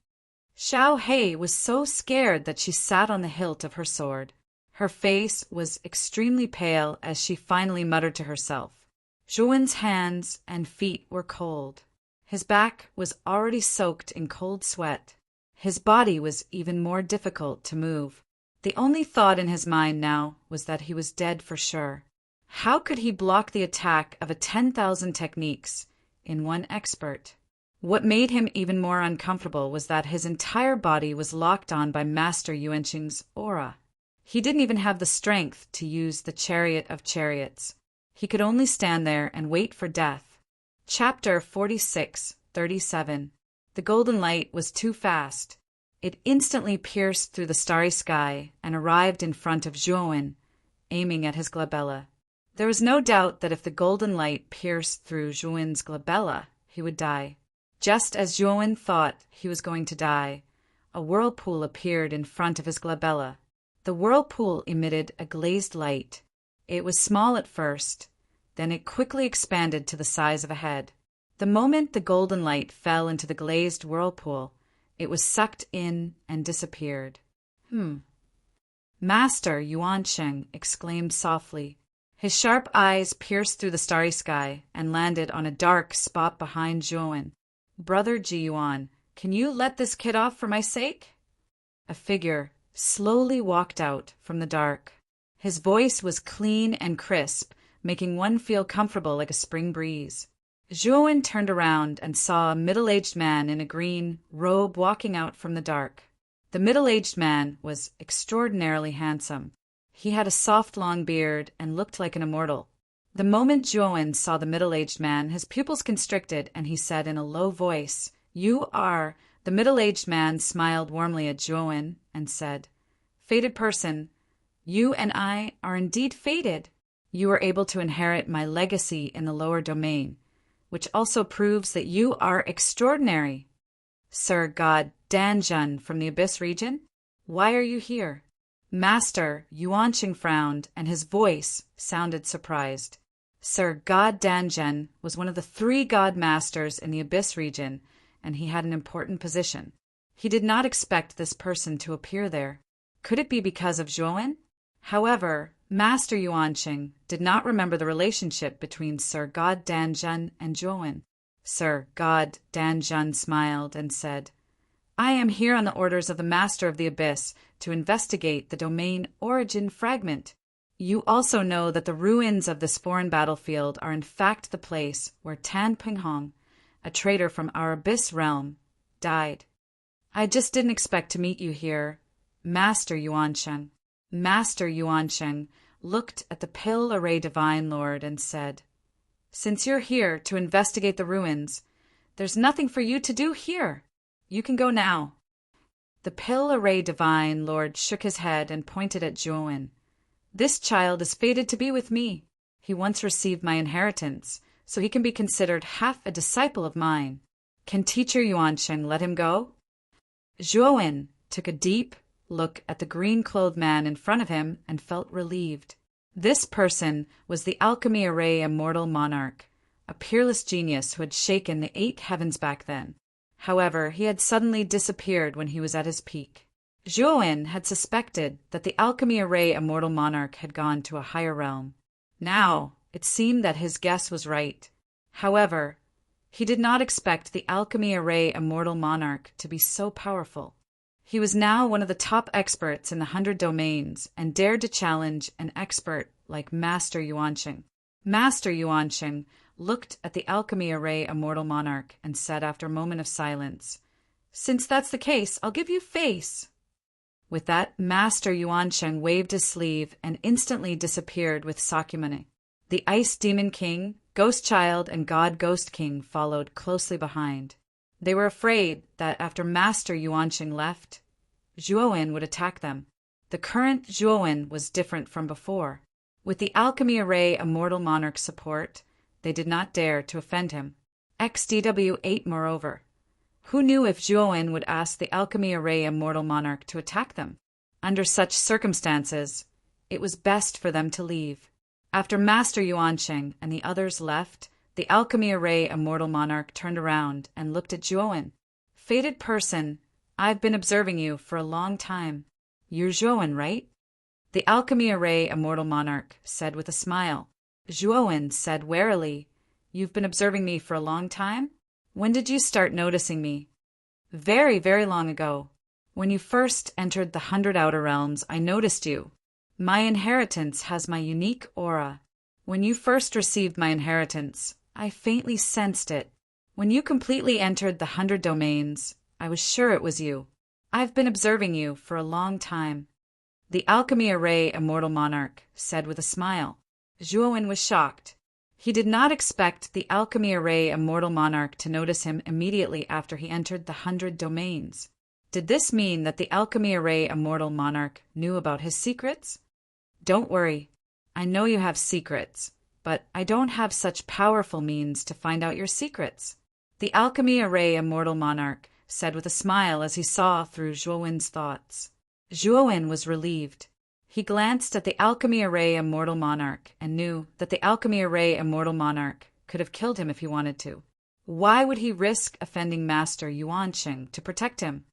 Xiao Hei was so scared that she sat on the hilt of her sword. Her face was extremely pale as she finally muttered to herself. Zhuowen's hands and feet were cold. His back was already soaked in cold sweat. His body was even more difficult to move. The only thought in his mind now was that he was dead for sure. How could he block the attack of 10,000 techniques in one expert? What made him even more uncomfortable was that his entire body was locked on by Master Yuansheng's aura. He didn't even have the strength to use the chariot of chariots. He could only stand there and wait for death. Chapter 46:37. The golden light was too fast. It instantly pierced through the starry sky and arrived in front of Zhuowen, aiming at his glabella. There was no doubt that if the golden light pierced through Zhuowen's glabella, he would die. Just as Zhuowen thought he was going to die, a whirlpool appeared in front of his glabella. The whirlpool emitted a glazed light. It was small at first, then it quickly expanded to the size of a head. The moment the golden light fell into the glazed whirlpool, it was sucked in and disappeared. Master Yuansheng exclaimed softly. His sharp eyes pierced through the starry sky and landed on a dark spot behind Zhuowen. "Brother Ji Yuan, can you let this kid off for my sake?" A figure slowly walked out from the dark. His voice was clean and crisp, making one feel comfortable like a spring breeze. Zhuowen turned around and saw a middle-aged man in a green robe walking out from the dark. The middle-aged man was extraordinarily handsome. He had a soft long beard and looked like an immortal. The moment Zhuowen saw the middle-aged man, his pupils constricted, and he said in a low voice, "You are—" The middle-aged man smiled warmly at Zhuowen and said, "Fated person, you and I are indeed fated. You are able to inherit my legacy in the lower domain, which also proves that you are extraordinary. Sir God Danjun from the Abyss region, why are you here?" Master Yuansheng frowned, and his voice sounded surprised. Sir God Danjun was one of the 3 god masters in the Abyss region, and he had an important position. He did not expect this person to appear there. Could it be because of Zhuowen? However, Master Yuansheng did not remember the relationship between Sir God Danjun and Zhuowen. Sir God Danjun smiled and said, I am here on the orders of the Master of the Abyss to investigate the domain origin fragment. You also know that the ruins of this foreign battlefield are in fact the place where Tan Pinghong, a traitor from our Abyss realm, died. I just didn't expect to meet you here, Master Yuansheng. Master Yuansheng looked at the pale array Divine Lord and said, Since you're here to investigate the ruins, there's nothing for you to do here. You can go now. The pale array Divine Lord shook his head and pointed at Zhuowen. This child is fated to be with me. He once received my inheritance, so he can be considered half a disciple of mine. Can Teacher Yuansheng let him go? Zhuowen took a deep look at the green-clothed man in front of him and felt relieved. This person was the Alchemy Array Immortal Monarch, a peerless genius who had shaken the 8 heavens back then. However, he had suddenly disappeared when he was at his peak. Zhuowen had suspected that the Alchemy Array Immortal Monarch had gone to a higher realm. Now, it seemed that his guess was right. However, he did not expect the Alchemy Array Immortal Monarch to be so powerful. He was now one of the top experts in the 100 domains and dared to challenge an expert like Master Yuansheng. Master Yuansheng looked at the Alchemy Array Immortal Monarch and said after a moment of silence, Since that's the case, I'll give you face. With that, Master Yuansheng waved his sleeve and instantly disappeared with Sakyamuni. The Ice Demon King, Ghost Child, and God Ghost King followed closely behind. They were afraid that after Master Yuansheng left, Zhuowen would attack them. The current Zhuowen was different from before. With the Alchemy Array Immortal Monarch's support, they did not dare to offend him. XDW-8 moreover. Who knew if Zhuowen would ask the Alchemy Array Immortal Monarch to attack them? Under such circumstances, it was best for them to leave. After Master Yuansheng and the others left, the Alchemy Array Immortal Monarch turned around and looked at Zhuowen. Fated person, I've been observing you for a long time. You're Zhuowen, right? The Alchemy Array Immortal Monarch said with a smile. Zhuowen said warily, You've been observing me for a long time? When did you start noticing me? Very, very long ago. When you first entered the 100 Outer Realms, I noticed you. My inheritance has my unique aura. When you first received my inheritance, I faintly sensed it. When you completely entered the 100 domains, I was sure it was you. I've been observing you for a long time. The Alchemy Array Immortal Monarch said with a smile. Zhuowen was shocked. He did not expect the Alchemy Array Immortal Monarch to notice him immediately after he entered the 100 domains. Did this mean that the Alchemy Array Immortal Monarch knew about his secrets? Don't worry. I know you have secrets, but I don't have such powerful means to find out your secrets. The Alchemy Array Immortal Monarch said with a smile as he saw through Zhuowen's thoughts. Zhuowen was relieved. He glanced at the Alchemy Array Immortal Monarch and knew that the Alchemy Array Immortal Monarch could have killed him if he wanted to. Why would he risk offending Master Yuansheng to protect him?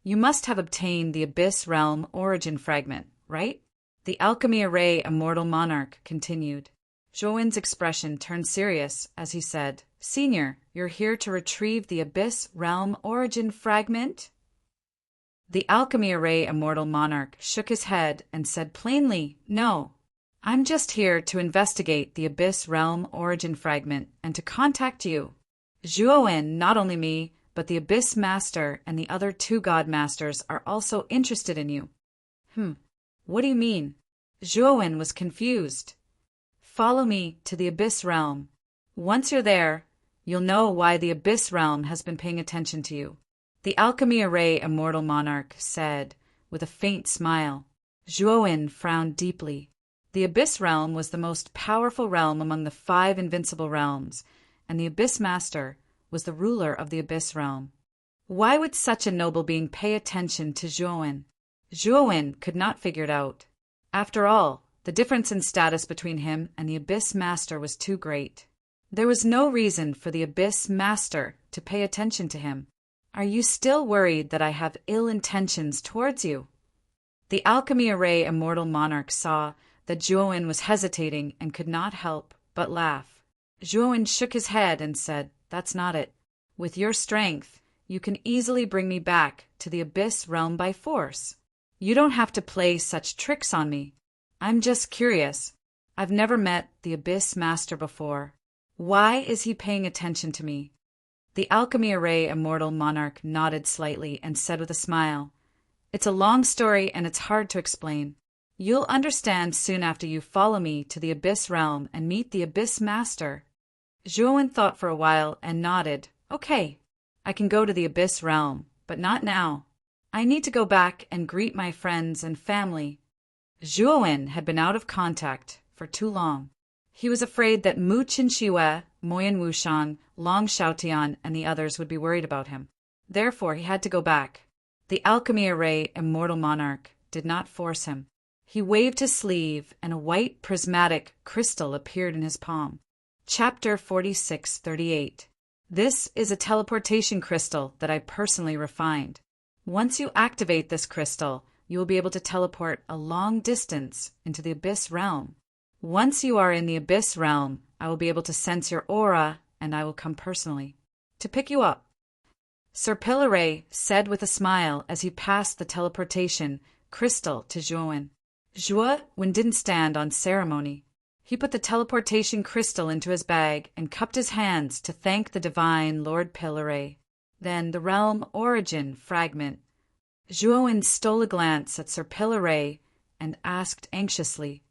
You must have obtained the Abyss Realm Origin Fragment, right? The Alchemy Array Immortal Monarch continued. Zhuowen's expression turned serious as he said, Senior, you're here to retrieve the Abyss Realm Origin Fragment? The Alchemy Array Immortal Monarch shook his head and said plainly, No. I'm just here to investigate the Abyss Realm Origin Fragment and to contact you. Zhuowen, not only me, but the Abyss Master and the other 2 God Masters are also interested in you. What do you mean? Zhuowen was confused. Follow me to the Abyss Realm. Once you're there, you'll know why the Abyss Realm has been paying attention to you. The Alchemy Array Immortal Monarch said, with a faint smile. Zhuowen frowned deeply. The Abyss Realm was the most powerful realm among the 5 invincible realms, and the Abyss Master was the ruler of the Abyss Realm. Why would such a noble being pay attention to Zhuowen? Zhuowen could not figure it out. After all, the difference in status between him and the Abyss Master was too great. There was no reason for the Abyss Master to pay attention to him. Are you still worried that I have ill intentions towards you? The Alchemy Array Immortal Monarch saw that Zhuowen was hesitating and could not help but laugh. Zhuowen shook his head and said, That's not it. With your strength, you can easily bring me back to the Abyss Realm by force. You don't have to play such tricks on me. I'm just curious. I've never met the Abyss Master before. Why is he paying attention to me?" The Alchemy Array Immortal Monarch nodded slightly and said with a smile, "It's a long story and it's hard to explain. You'll understand soon after you follow me to the Abyss Realm and meet the Abyss Master." Zhuowen thought for a while and nodded. "Okay, I can go to the Abyss Realm, but not now. I need to go back and greet my friends and family." Zhuowen had been out of contact for too long. He was afraid that Mu Qinxue, Moyan Wushang, Long Xiaotian, and the others would be worried about him. Therefore, he had to go back. The Alchemy Array Immortal Monarch did not force him. He waved his sleeve, and a white prismatic crystal appeared in his palm. Chapter 4638. This is a teleportation crystal that I personally refined. Once you activate this crystal, you will be able to teleport a long distance into the Abyss Realm. Once you are in the Abyss Realm, I will be able to sense your aura, and I will come personally to pick you up." Sir Pillaray said with a smile as he passed the teleportation crystal to Zhuowen. Zhuowen didn't stand on ceremony. He put the teleportation crystal into his bag and cupped his hands to thank the divine Lord Pillaray. Then the realm origin fragment. Zhuowen stole a glance at Sir Pillaray and asked anxiously,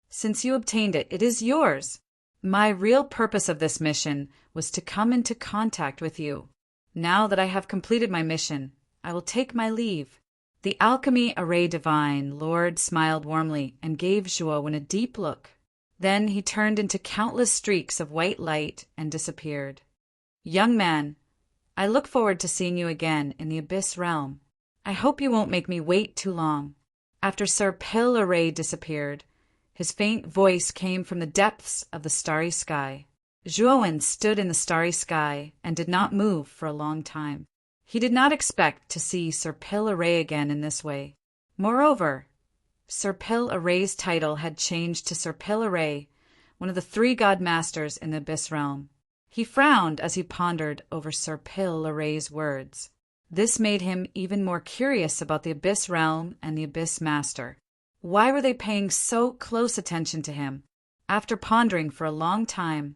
"Since you obtained it, it is yours. My real purpose of this mission was to come into contact with you. Now that I have completed my mission, I will take my leave." The Alchemy Array Divine Lord smiled warmly and gave Zhuowen a deep look. Then he turned into countless streaks of white light and disappeared. "Young man, I look forward to seeing you again in the Abyss Realm. I hope you won't make me wait too long." After Sir Pillaray disappeared, his faint voice came from the depths of the starry sky. Zhuowen stood in the starry sky and did not move for a long time. He did not expect to see Sir Pillaray again in this way. Moreover, Sir Pillaray's title had changed to Sir Pillaray, one of the 3 god masters in the Abyss Realm. He frowned as he pondered over Sir Pillaray's words. This made him even more curious about the Abyss Realm and the Abyss Master. Why were they paying so close attention to him? After pondering for a long time,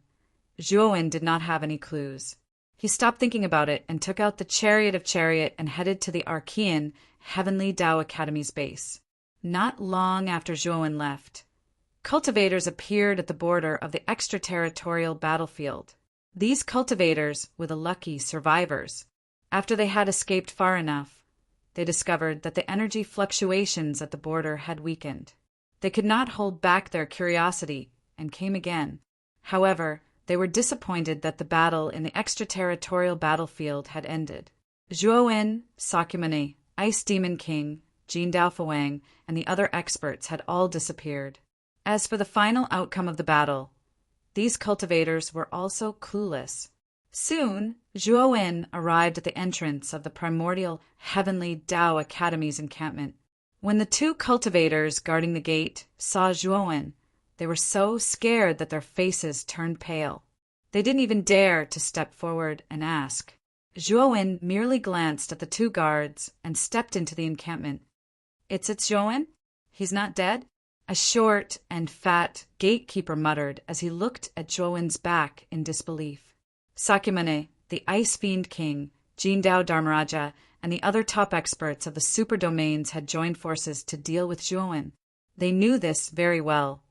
Zhuowen did not have any clues. He stopped thinking about it and took out the Chariot of Chariot and headed to the Archean Heavenly Tao Academy's base. Not long after Zhuowen left, cultivators appeared at the border of the extraterritorial battlefield. These cultivators were the lucky survivors. After they had escaped far enough, they discovered that the energy fluctuations at the border had weakened. They could not hold back their curiosity and came again. However, they were disappointed that the battle in the extraterritorial battlefield had ended. Zhuowen, Sakyamuni, Ice Demon King, Jean Daofawang, and the other experts had all disappeared. As for the final outcome of the battle, these cultivators were also clueless. Soon, Zhuowen arrived at the entrance of the primordial Heavenly Tao Academy's encampment. When the 2 cultivators guarding the gate saw Zhuowen, they were so scared that their faces turned pale. They didn't even dare to step forward and ask. Zhuowen merely glanced at the 2 guards and stepped into the encampment. "It's Zhuowen? He's not dead?" a short and fat gatekeeper muttered as he looked at Zhuowen's back in disbelief. Sakyamuni, the Ice Fiend King, Jin Dao Dharmaraja, and the other top experts of the super domains had joined forces to deal with Zhuowen. They knew this very well.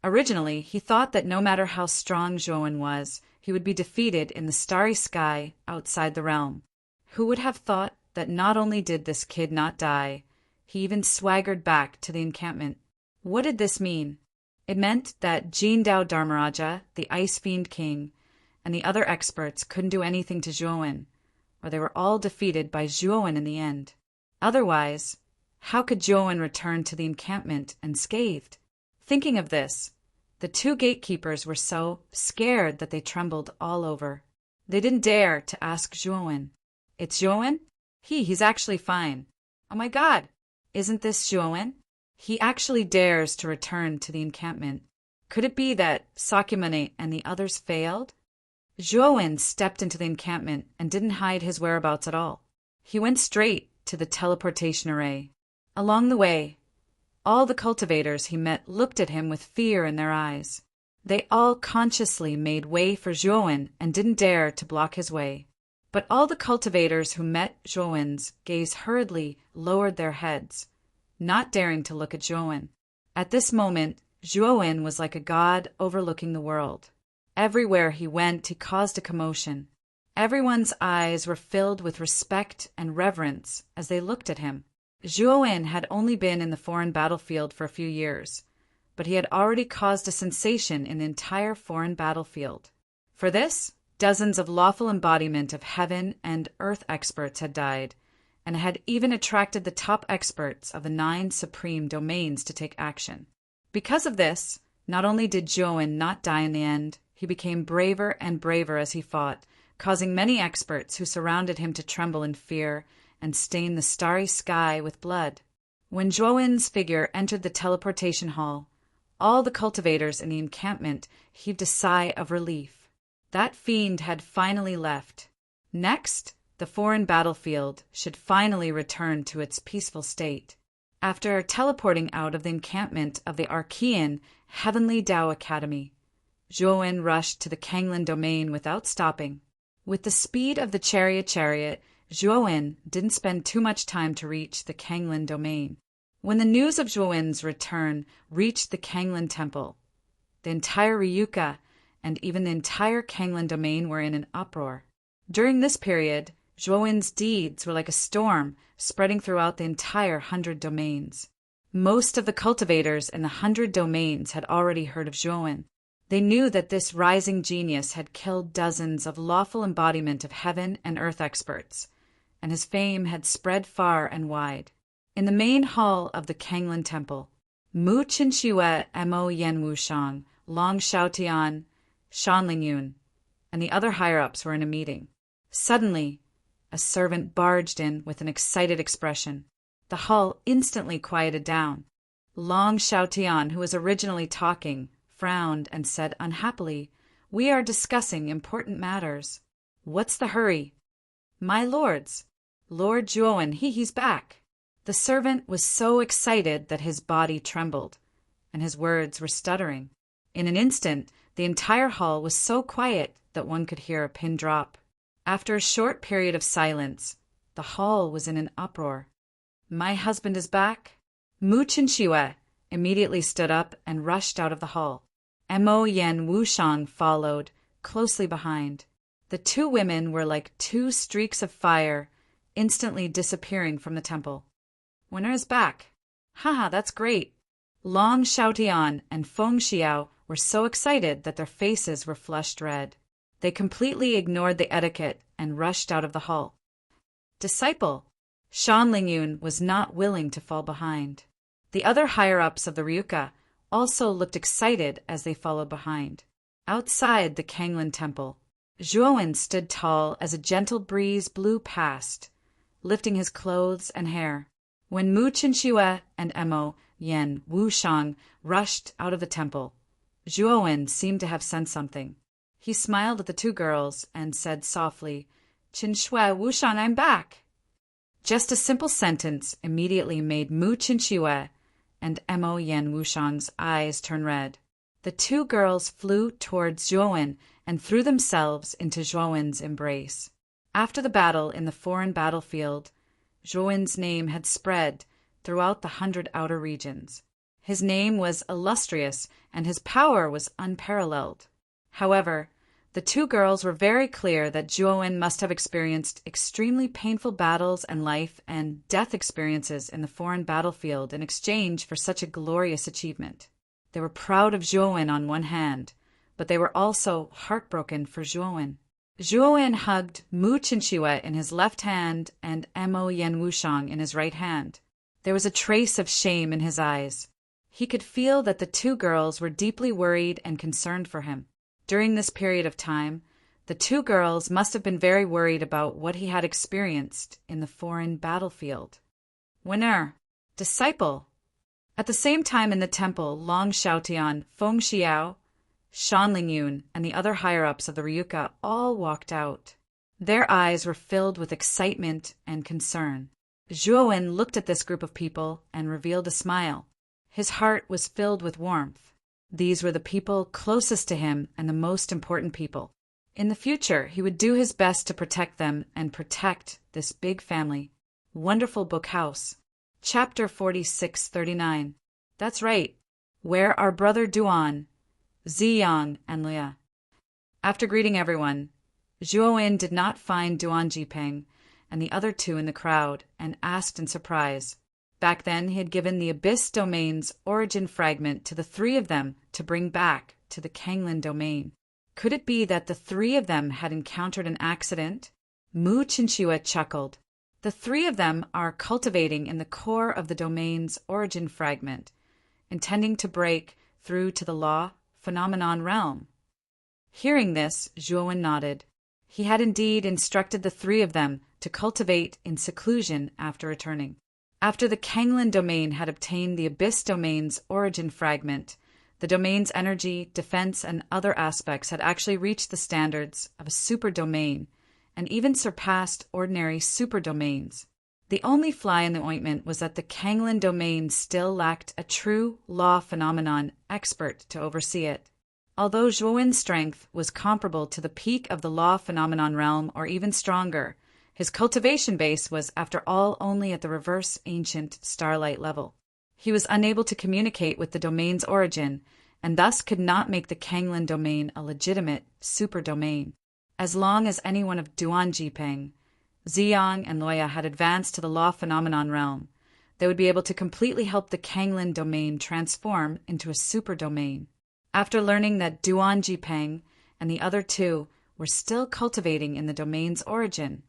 Originally, he thought that no matter how strong Zhuowen was, he would be defeated in the starry sky outside the realm. Who would have thought that not only did this kid not die, he even swaggered back to the encampment? What did this mean? It meant that Jin Dao Dharmaraja, the Ice Fiend King, and the other experts couldn't do anything to Zhuowen, or they were all defeated by Zhuowen in the end. Otherwise, how could Zhuowen return to the encampment unscathed? Thinking of this, the 2 gatekeepers were so scared that they trembled all over. They didn't dare to ask Zhuowen. "It's Zhuowen? He's actually fine. Oh my God, isn't this Zhuowen? He actually dares to return to the encampment. Could it be that Sakyamuni and the others failed? Zhuowen stepped into the encampment and didn't hide his whereabouts at all. He went straight to the teleportation array. Along the way, all the cultivators he met looked at him with fear in their eyes. They all consciously made way for Zhuowen and didn't dare to block his way. But all the cultivators who met Zhuowen's gaze hurriedly lowered their heads, not daring to look at Zhuowen. At this moment, Zhuowen was like a god overlooking the world. Everywhere he went, he caused a commotion. Everyone's eyes were filled with respect and reverence as they looked at him. Zhuowen had only been in the foreign battlefield for a few years, but he had already caused a sensation in the entire foreign battlefield. For this, dozens of lawful embodiment of heaven and earth experts had died, and had even attracted the top experts of the 9 supreme domains to take action. Because of this, not only did Zhuowen not die in the end, he became braver and braver as he fought, causing many experts who surrounded him to tremble in fear and stain the starry sky with blood. When Zhuowen's figure entered the teleportation hall, all the cultivators in the encampment heaved a sigh of relief. That fiend had finally left. Next, the foreign battlefield should finally return to its peaceful state. After teleporting out of the encampment of the Archean Heavenly Tao Academy, Zhuowen rushed to the Kanglin domain without stopping. With the speed of the chariot, Zhuowen didn't spend too much time to reach the Kanglin domain. When the news of Zhuowen's return reached the Kanglin temple, the entire Ryuka and even the entire Kanglin domain were in an uproar. During this period, Zhuowen's deeds were like a storm spreading throughout the entire 100 domains. Most of the cultivators in the 100 domains had already heard of Zhuowen. They knew that this rising genius had killed dozens of lawful embodiment of heaven and earth experts, and his fame had spread far and wide. In the main hall of the Kanglin temple, Mu Qinxue, Mo Yen Wushang, Long Xiaotian, Shan Lingyun, and the other higher-ups were in a meeting. Suddenly, a servant barged in with an excited expression. The hall instantly quieted down. Long Xiaotian, who was originally talking, frowned and said unhappily, "We are discussing important matters." "What's the hurry?" "My lords, Lord Zhuowen, he's back." The servant was so excited that his body trembled, and his words were stuttering. In an instant, the entire hall was so quiet that one could hear a pin drop. After a short period of silence, the hall was in an uproar. "My husband is back?" Mu Qinxue immediately stood up and rushed out of the hall. Mo Yen Wushang followed, closely behind. The 2 women were like 2 streaks of fire, instantly disappearing from the temple. "Winner is back. Haha, that's great." Long Xiaotian and Feng Xiao were so excited that their faces were flushed red. They completely ignored the etiquette and rushed out of the hall. "Disciple." Shan Lingyun was not willing to fall behind. The other higher-ups of the Ryuka also looked excited as they followed behind. Outside the Kanglin temple, Zhuowen stood tall as a gentle breeze blew past, lifting his clothes and hair. When Mu Qinxue and Mo Yen Wushang rushed out of the temple, Zhuowen seemed to have sensed something. He smiled at the 2 girls and said softly, "Qinxue, Wushang, I'm back." Just a simple sentence immediately made Mu Qinxue and Mo Yen Wushang's eyes turn red. The 2 girls flew towards Zhuowen and threw themselves into Zhuowen's embrace. After the battle in the foreign battlefield, Zhuowen's name had spread throughout the 100 outer regions. His name was illustrious and his power was unparalleled. However, the 2 girls were very clear that Zhuowen must have experienced extremely painful battles and life and death experiences in the foreign battlefield in exchange for such a glorious achievement. They were proud of Zhuowen on one hand, but they were also heartbroken for Zhuowen. Zhuowen hugged Mu Qinxue in his left hand and Mo Yen Wushang in his right hand. There was a trace of shame in his eyes. He could feel that the 2 girls were deeply worried and concerned for him. During this period of time, the 2 girls must have been very worried about what he had experienced in the foreign battlefield. "Winner, disciple." At the same time in the temple, Long Xiaotian, Feng Xiao, Shanlingyun, and the other higher-ups of the Ryuka all walked out. Their eyes were filled with excitement and concern. Zhuowen looked at this group of people and revealed a smile. His heart was filled with warmth. These were the people closest to him and the most important people. In the future, he would do his best to protect them and protect this big family. Wonderful Book House. Chapter 4639. That's right. Where are Brother Duan, Ziyang, and Leah? After greeting everyone, Zhuowen did not find Duan Jipeng and the other two in the crowd and asked in surprise. Back then, he had given the Abyss Domain's origin fragment to the three of them to bring back to the Kanglin domain. Could it be that the three of them had encountered an accident? Mu Chinchua chuckled. The three of them are cultivating in the core of the domain's origin fragment, intending to break through to the law phenomenon realm. Hearing this, Zhuowen nodded. He had indeed instructed the three of them to cultivate in seclusion after returning. After the Kanglin domain had obtained the Abyss domain's origin fragment, the domain's energy, defense, and other aspects had actually reached the standards of a super domain and even surpassed ordinary super domains. The only fly in the ointment was that the Kanglin domain still lacked a true law phenomenon expert to oversee it. Although Zhuowen's strength was comparable to the peak of the law phenomenon realm or even stronger, his cultivation base was, after all, only at the reverse ancient starlight level. He was unable to communicate with the domain's origin, and thus could not make the Kanglin domain a legitimate super domain. As long as any one of Duan Jipeng, Ziyang, and Loya had advanced to the law phenomenon realm, they would be able to completely help the Kanglin domain transform into a super domain. After learning that Duan Jipeng and the other two were still cultivating in the domain's origin,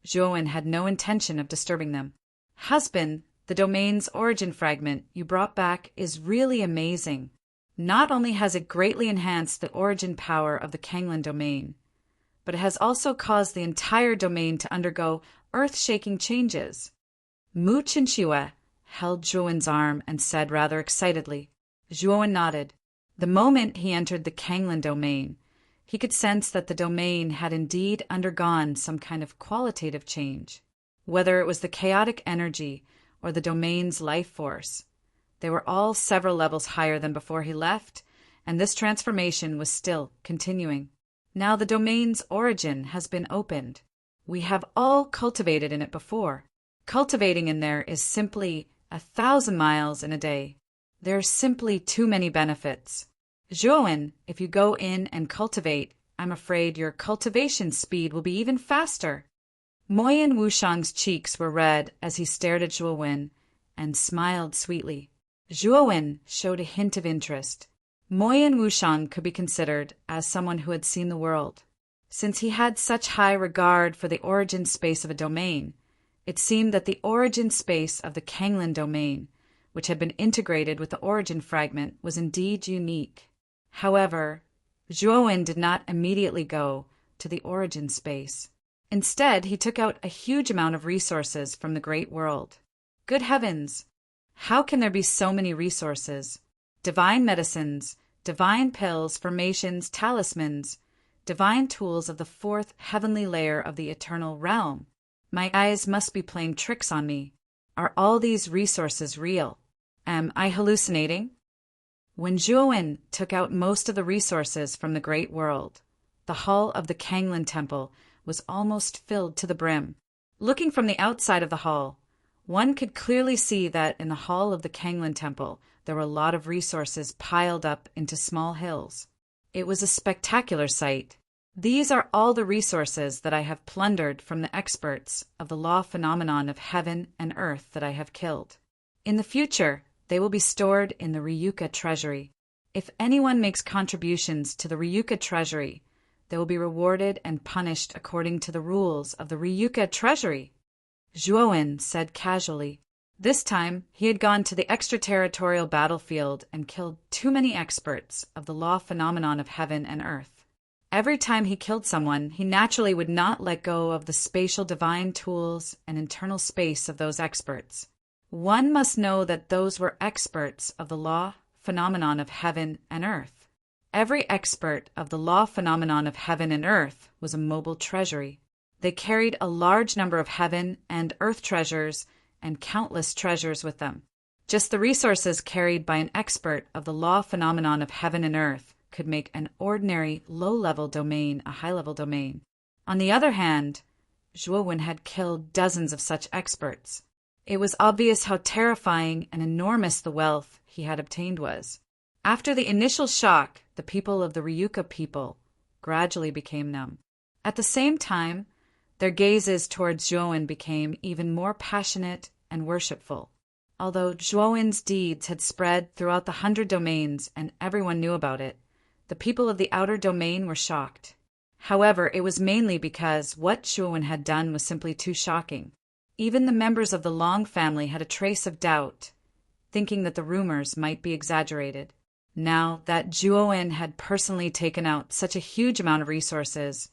Zhuowen had no intention of disturbing them. Husband, the domain's origin fragment you brought back is really amazing. Not only has it greatly enhanced the origin power of the Kanglin domain, but it has also caused the entire domain to undergo earth-shaking changes. Mu Chinchua held Zhuowen's arm and said rather excitedly. Zhuowen nodded. The moment he entered the Kanglin domain, he could sense that the domain had indeed undergone some kind of qualitative change. Whether it was the chaotic energy or the domain's life force, they were all several levels higher than before he left, and this transformation was still continuing. Now the domain's origin has been opened. We have all cultivated in it before. Cultivating in there is simply 1,000 miles in a day. There are simply too many benefits. Zhuowen, if you go in and cultivate, I'm afraid your cultivation speed will be even faster. Moyan Wushang's cheeks were red as he stared at Zhuowen and smiled sweetly. Zhuowen showed a hint of interest. Moyan Wushang could be considered as someone who had seen the world. Since he had such high regard for the origin space of a domain, it seemed that the origin space of the Kanglin domain, which had been integrated with the origin fragment, was indeed unique. However, Zhuowen did not immediately go to the origin space. Instead, he took out a huge amount of resources from the great world. Good heavens! How can there be so many resources? Divine medicines, divine pills, formations, talismans, divine tools of the fourth heavenly layer of the eternal realm. My eyes must be playing tricks on me. Are all these resources real? Am I hallucinating? When Zhuowen took out most of the resources from the great world, the hall of the Kanglin temple was almost filled to the brim. Looking from the outside of the hall, one could clearly see that in the hall of the Kanglin temple there were a lot of resources piled up into small hills. It was a spectacular sight. These are all the resources that I have plundered from the experts of the law phenomenon of heaven and earth that I have killed. In the future, they will be stored in the Ryuka treasury. If anyone makes contributions to the Ryuka treasury, they will be rewarded and punished according to the rules of the Ryuka treasury, Zhuowen said casually. This time, he had gone to the extraterritorial battlefield and killed too many experts of the law phenomenon of heaven and earth. Every time he killed someone, he naturally would not let go of the spatial divine tools and internal space of those experts. One must know that those were experts of the law phenomenon of heaven and earth. Every expert of the law phenomenon of heaven and earth was a mobile treasury. They carried a large number of heaven and earth treasures and countless treasures with them. Just the resources carried by an expert of the law phenomenon of heaven and earth could make an ordinary low-level domain a high-level domain. On the other hand, Zhuowen had killed dozens of such experts. It was obvious how terrifying and enormous the wealth he had obtained was. After the initial shock, the people of the Ryuka people gradually became numb. At the same time, their gazes towards Zhuowen became even more passionate and worshipful. Although Zhuowen's deeds had spread throughout the 100 domains and everyone knew about it, the people of the outer domain were shocked. However, it was mainly because what Zhuowen had done was simply too shocking. Even the members of the Long family had a trace of doubt, thinking that the rumors might be exaggerated. Now that Zhuowen had personally taken out such a huge amount of resources,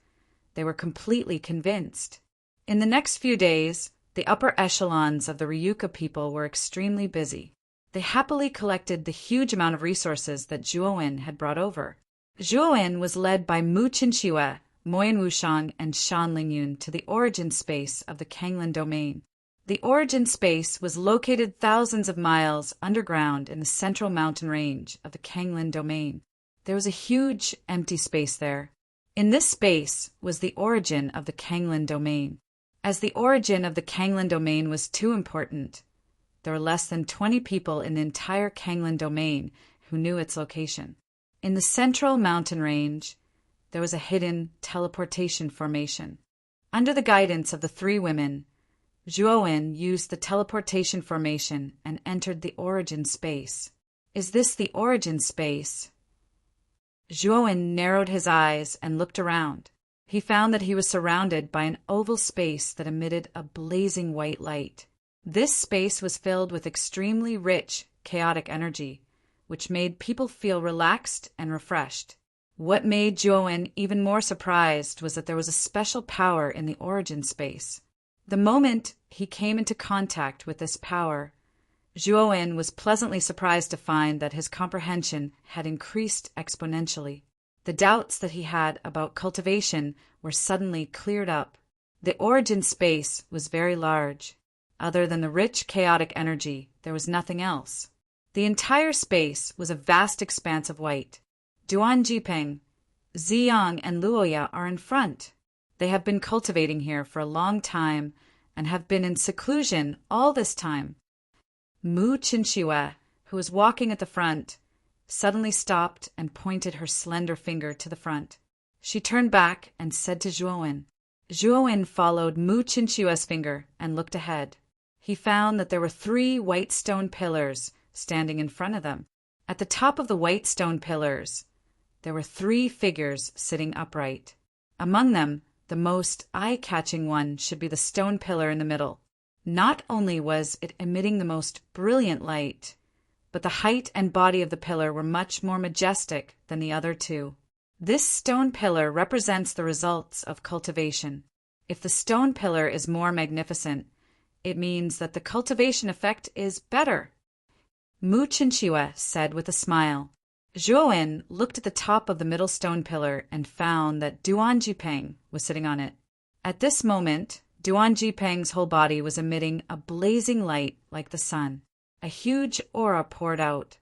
they were completely convinced. In the next few days, the upper echelons of the Ryuka people were extremely busy. They happily collected the huge amount of resources that Zhuowen had brought over. Zhuowen was led by Mu Qinxue, Moyan Wushang, and Shan Lingyun to the origin space of the Kanglin domain. The origin space was located thousands of miles underground in the central mountain range of the Kanglin domain. There was a huge empty space there. In this space was the origin of the Kanglin domain. As the origin of the Kanglin domain was too important, there were less than 20 people in the entire Kanglin domain who knew its location. In the central mountain range, there was a hidden teleportation formation. Under the guidance of the 3 women, Zhuowen used the teleportation formation and entered the origin space. Is this the origin space? Zhuowen narrowed his eyes and looked around. He found that he was surrounded by an oval space that emitted a blazing white light. This space was filled with extremely rich, chaotic energy, which made people feel relaxed and refreshed. What made Zhuowen even more surprised was that there was a special power in the origin space. The moment he came into contact with this power, Zhuowen was pleasantly surprised to find that his comprehension had increased exponentially. The doubts that he had about cultivation were suddenly cleared up. The origin space was very large. Other than the rich, chaotic energy, there was nothing else. The entire space was a vast expanse of white. Duan Jipeng, Ziyang, and Luoya are in front. They have been cultivating here for a long time and have been in seclusion all this time. Mu Qinxue, who was walking at the front, suddenly stopped and pointed her slender finger to the front. She turned back and said to Zhuowen. Zhuowen followed Mu Qinxue's finger and looked ahead. He found that there were 3 white stone pillars standing in front of them. At the top of the white stone pillars, there were 3 figures sitting upright. Among them, the most eye-catching one should be the stone pillar in the middle. Not only was it emitting the most brilliant light, but the height and body of the pillar were much more majestic than the other 2. This stone pillar represents the results of cultivation. If the stone pillar is more magnificent, it means that the cultivation effect is better. Mu Qinxue said with a smile. Zhuowen looked at the top of the middle stone pillar and found that Duan Jipeng was sitting on it. At this moment, Duan Jipeng's whole body was emitting a blazing light like the sun. A huge aura poured out,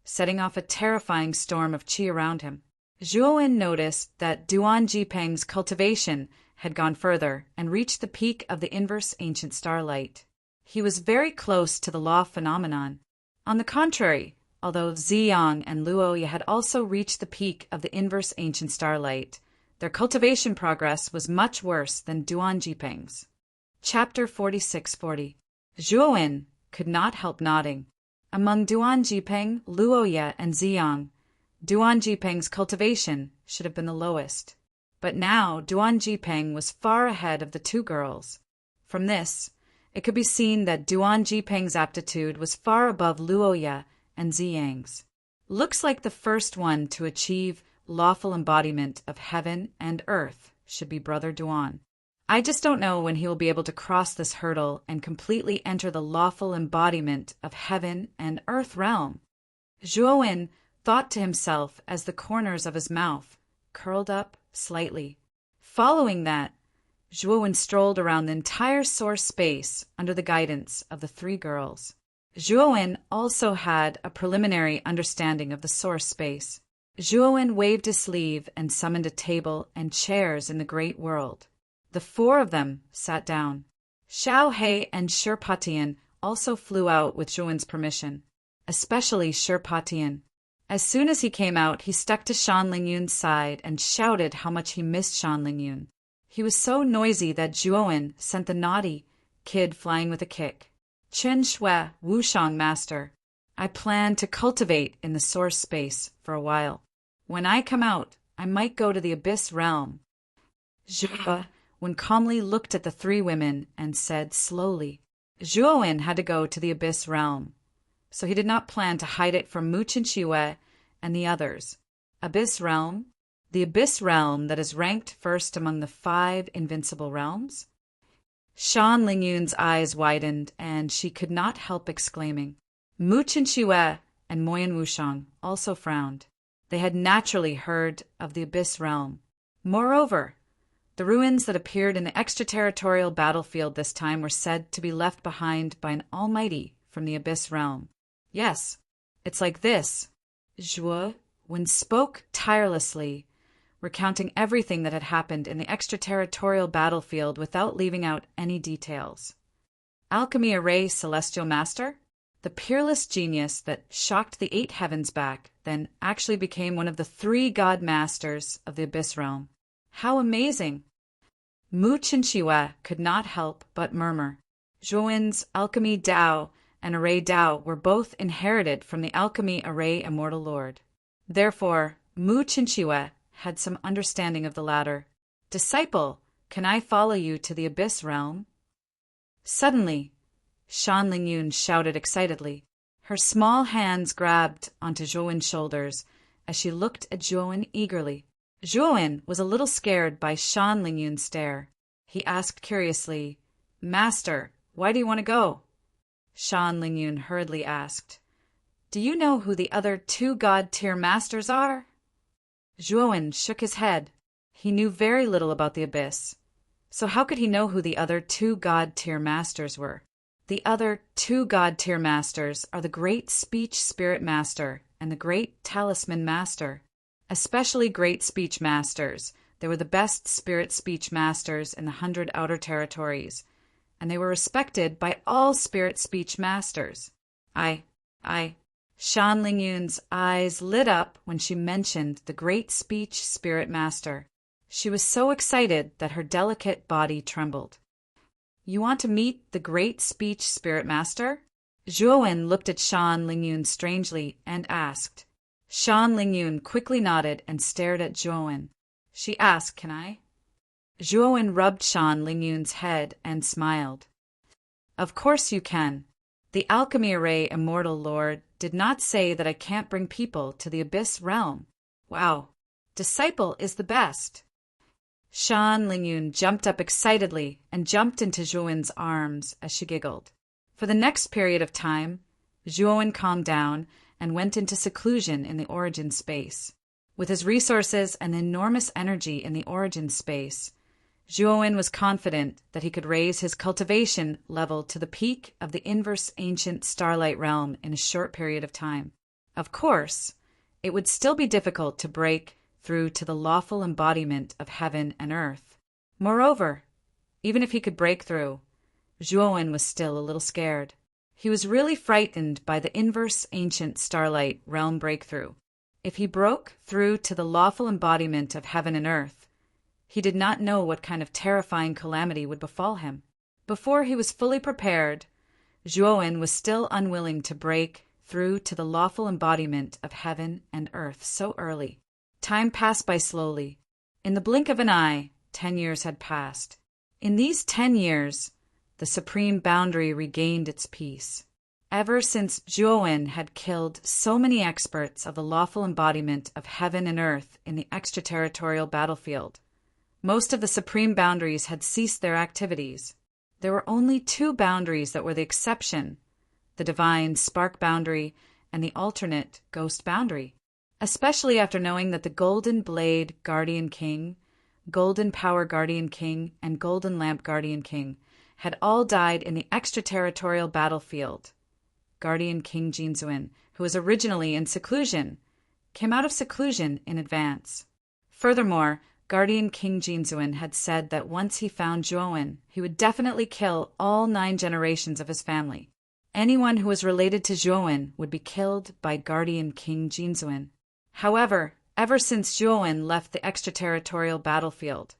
setting off a terrifying storm of qi around him. Zhuowen noticed that Duan Jipeng's cultivation had gone further and reached the peak of the inverse ancient starlight. He was very close to the law phenomenon. On the contrary, although Ziyang and Luoya had also reached the peak of the inverse ancient starlight, their cultivation progress was much worse than Duan Jipeng's. Chapter 4640. Zhuowen could not help nodding. Among Duan Jipeng, Luoya, and Ziyang, Duan Jipeng's cultivation should have been the lowest. But now Duan Jipeng was far ahead of the 2 girls. From this, it could be seen that Duan Jipeng's aptitude was far above Luoya and Ziyang's. Looks like the first one to achieve lawful embodiment of heaven and earth should be Brother Duan. I just don't know when he will be able to cross this hurdle and completely enter the lawful embodiment of heaven and earth realm. Zhuowen thought to himself as the corners of his mouth curled up slightly. Following that, Zhuowen strolled around the entire source space under the guidance of the three girls. Zhuowen also had a preliminary understanding of the source space. Zhuowen waved his sleeve and summoned a table and chairs in the great world. The four of them sat down. Xiao He and Shirpatian also flew out with Zhuowen's permission, especially Shirpatian. As soon as he came out, he stuck to Shan Lingyun's side and shouted how much he missed Shan Lingyun. He was so noisy that Zhuowen sent the naughty kid flying with a kick. Chen Shui, Wushang Master, I plan to cultivate in the source space for a while. When I come out, I might go to the Abyss Realm. Zhuowen calmly looked at the three women and said slowly, Zhuowen had to go to the Abyss Realm, so he did not plan to hide it from Mu Qinshiwei and the others. Abyss Realm? The Abyss Realm that is ranked first among the 5 invincible realms? Shan Lingyun's eyes widened, and she could not help exclaiming. Mu Qinshiwei and Moyan Wushang also frowned. They had naturally heard of the Abyss Realm. Moreover, the ruins that appeared in the extraterritorial battlefield this time were said to be left behind by an almighty from the Abyss Realm. Yes, it's like this. Zhuowen spoke tirelessly, recounting everything that had happened in the extraterritorial battlefield without leaving out any details. Alchemy Array Celestial Master? The peerless genius that shocked the 8 heavens back, then actually became one of the 3 god masters of the Abyss Realm. How amazing! Mu Qinshiwei could not help but murmur. Zhuowen's Alchemy Dao and Array Dao were both inherited from the Alchemy Array Immortal Lord. Therefore, Mu Qinshiwei had some understanding of the latter. Disciple, can I follow you to the Abyss Realm? Suddenly, Shan Lingyun shouted excitedly. Her small hands grabbed onto Zhuowen's shoulders as she looked at Zhuowen eagerly. Zhuowen was a little scared by Shan Lingyun's stare. He asked curiously, Master, why do you want to go? Shan Lingyun hurriedly asked, Do you know who the other 2 god-tier masters are? Zhuowen shook his head. He knew very little about the Abyss. So how could he know who the other 2 god-tier masters were? The other 2 god-tier masters are the Great Speech Spirit Master and the Great Talisman Master. Especially Great Speech Masters. They were the best spirit speech masters in the 100 Outer Territories, and they were respected by all spirit speech masters. Shan Lingyun's eyes lit up when she mentioned the Great Speech Spirit Master. She was so excited that her delicate body trembled. You want to meet the Great Speech Spirit Master? Zhuowen looked at Shan Lingyun strangely and asked. Shan Lingyun quickly nodded and stared at Zhuowen. She asked, Can I? Zhuowen rubbed Shan Lingyun's head and smiled. Of course you can. The Alchemy Array Immortal Lord did not say that I can't bring people to the Abyss Realm. Wow. Disciple is the best. Shan Lingyun jumped up excitedly and jumped into Zhuowen's arms as she giggled. For the next period of time, Zhuowen calmed down and went into seclusion in the origin space. With his resources and enormous energy in the origin space, Zhuowen was confident that he could raise his cultivation level to the peak of the inverse ancient starlight realm in a short period of time. Of course, it would still be difficult to break through to the lawful embodiment of heaven and earth. Moreover, even if he could break through, Zhuowen was still a little scared. He was really frightened by the inverse ancient starlight realm breakthrough. If he broke through to the lawful embodiment of heaven and earth, he did not know what kind of terrifying calamity would befall him. Before he was fully prepared, Zhuowen was still unwilling to break through to the lawful embodiment of heaven and earth so early. Time passed by slowly. In the blink of an eye, 10 years had passed. In these 10 years, the supreme boundary regained its peace. Ever since Zhuowen had killed so many experts of the lawful embodiment of heaven and earth in the extraterritorial battlefield, most of the supreme boundaries had ceased their activities. There were only 2 boundaries that were the exception, the divine spark boundary and the alternate ghost boundary. especially after knowing that the Golden Blade Guardian King, Golden Power Guardian King, and Golden Lamp Guardian King had all died in the extraterritorial battlefield. Guardian King Jinzuin, who was originally in seclusion, came out of seclusion in advance. Furthermore, Guardian King Jinzuin had said that once he found Zhuowen, he would definitely kill all 9 generations of his family. Anyone who was related to Zhuowen would be killed by Guardian King Jinzuin. However, ever since Zhuowen left the extraterritorial battlefield,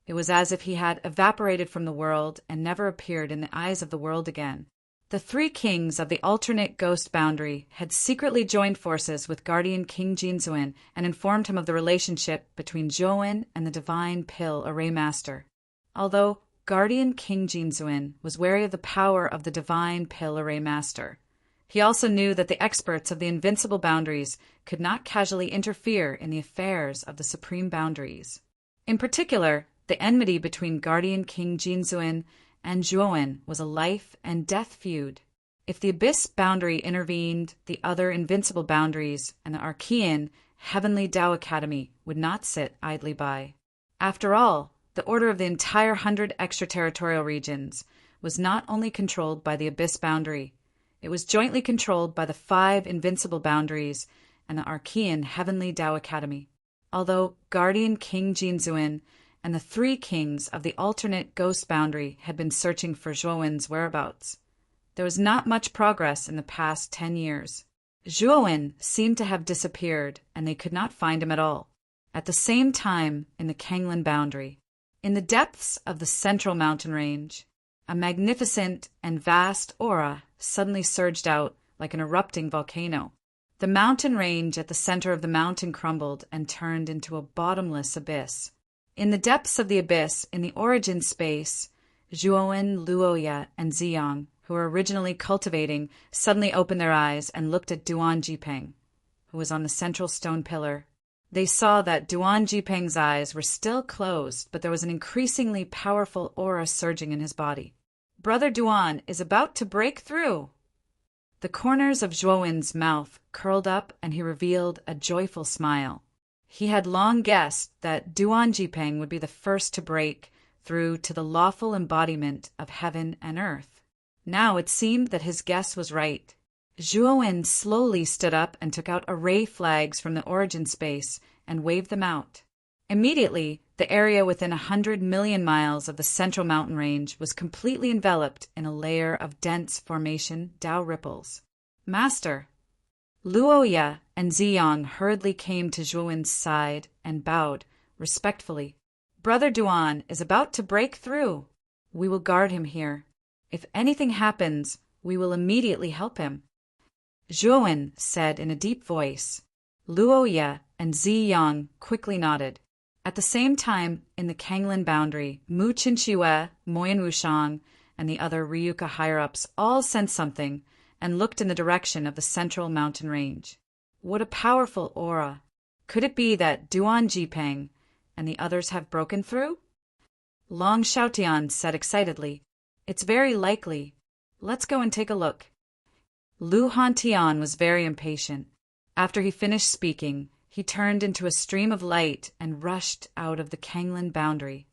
it was as if he had evaporated from the world and never appeared in the eyes of the world again. The 3 kings of the alternate ghost boundary had secretly joined forces with Guardian King Jinzuin and informed him of the relationship between Zhuowen and the Divine Pill Array Master. Although Guardian King Jinzuin was wary of the power of the Divine Pill Array Master, he also knew that the experts of the invincible boundaries could not casually interfere in the affairs of the supreme boundaries. In particular, the enmity between Guardian King Jinzuin and Zhuowen was a life and death feud. If the Abyss boundary intervened, the other invincible boundaries and the Archean Heavenly Tao Academy would not sit idly by. After all, the order of the entire 100 extraterritorial regions was not only controlled by the Abyss boundary, it was jointly controlled by the 5 invincible boundaries and the Archean Heavenly Tao Academy. Although Guardian King Jinzuin and the 3 kings of the alternate ghost boundary had been searching for Zhuowen's whereabouts, there was not much progress in the past 10 years. Zhuowen seemed to have disappeared, and they could not find him at all. At the same time, in the Kanglan boundary, in the depths of the central mountain range, a magnificent and vast aura suddenly surged out like an erupting volcano. The mountain range at the center of the mountain crumbled and turned into a bottomless abyss. In the depths of the abyss, in the origin space, Zhuowen, Luoya, and Ziyang, who were originally cultivating, suddenly opened their eyes and looked at Duan Jipeng, who was on the central stone pillar. They saw that Duan Jipeng's eyes were still closed, but there was an increasingly powerful aura surging in his body. Brother Duan is about to break through. The corners of Zhuowen's mouth curled up and he revealed a joyful smile. He had long guessed that Duan Jipeng would be the first to break through to the lawful embodiment of heaven and earth. Now it seemed that his guess was right. Zhuowen slowly stood up and took out array flags from the origin space and waved them out. Immediately, the area within 100 million miles of the central mountain range was completely enveloped in a layer of dense formation Tao ripples. Master! Luoya and Ziyang hurriedly came to Zhuowen's side and bowed respectfully. Brother Duan is about to break through. We will guard him here. If anything happens, we will immediately help him. Zhuowen said in a deep voice. Luoya and Ziyang quickly nodded. At the same time, in the Kanglan boundary, Mu Qinxue, Moyan Wushang, and the other Ryuka higher-ups all sensed something and looked in the direction of the central mountain range. What a powerful aura! Could it be that Duan Jipeng and the others have broken through? Long Xiaotian said excitedly, It's very likely. Let's go and take a look. Lu Hantian was very impatient. After he finished speaking, he turned into a stream of light and rushed out of the Kanglan boundary.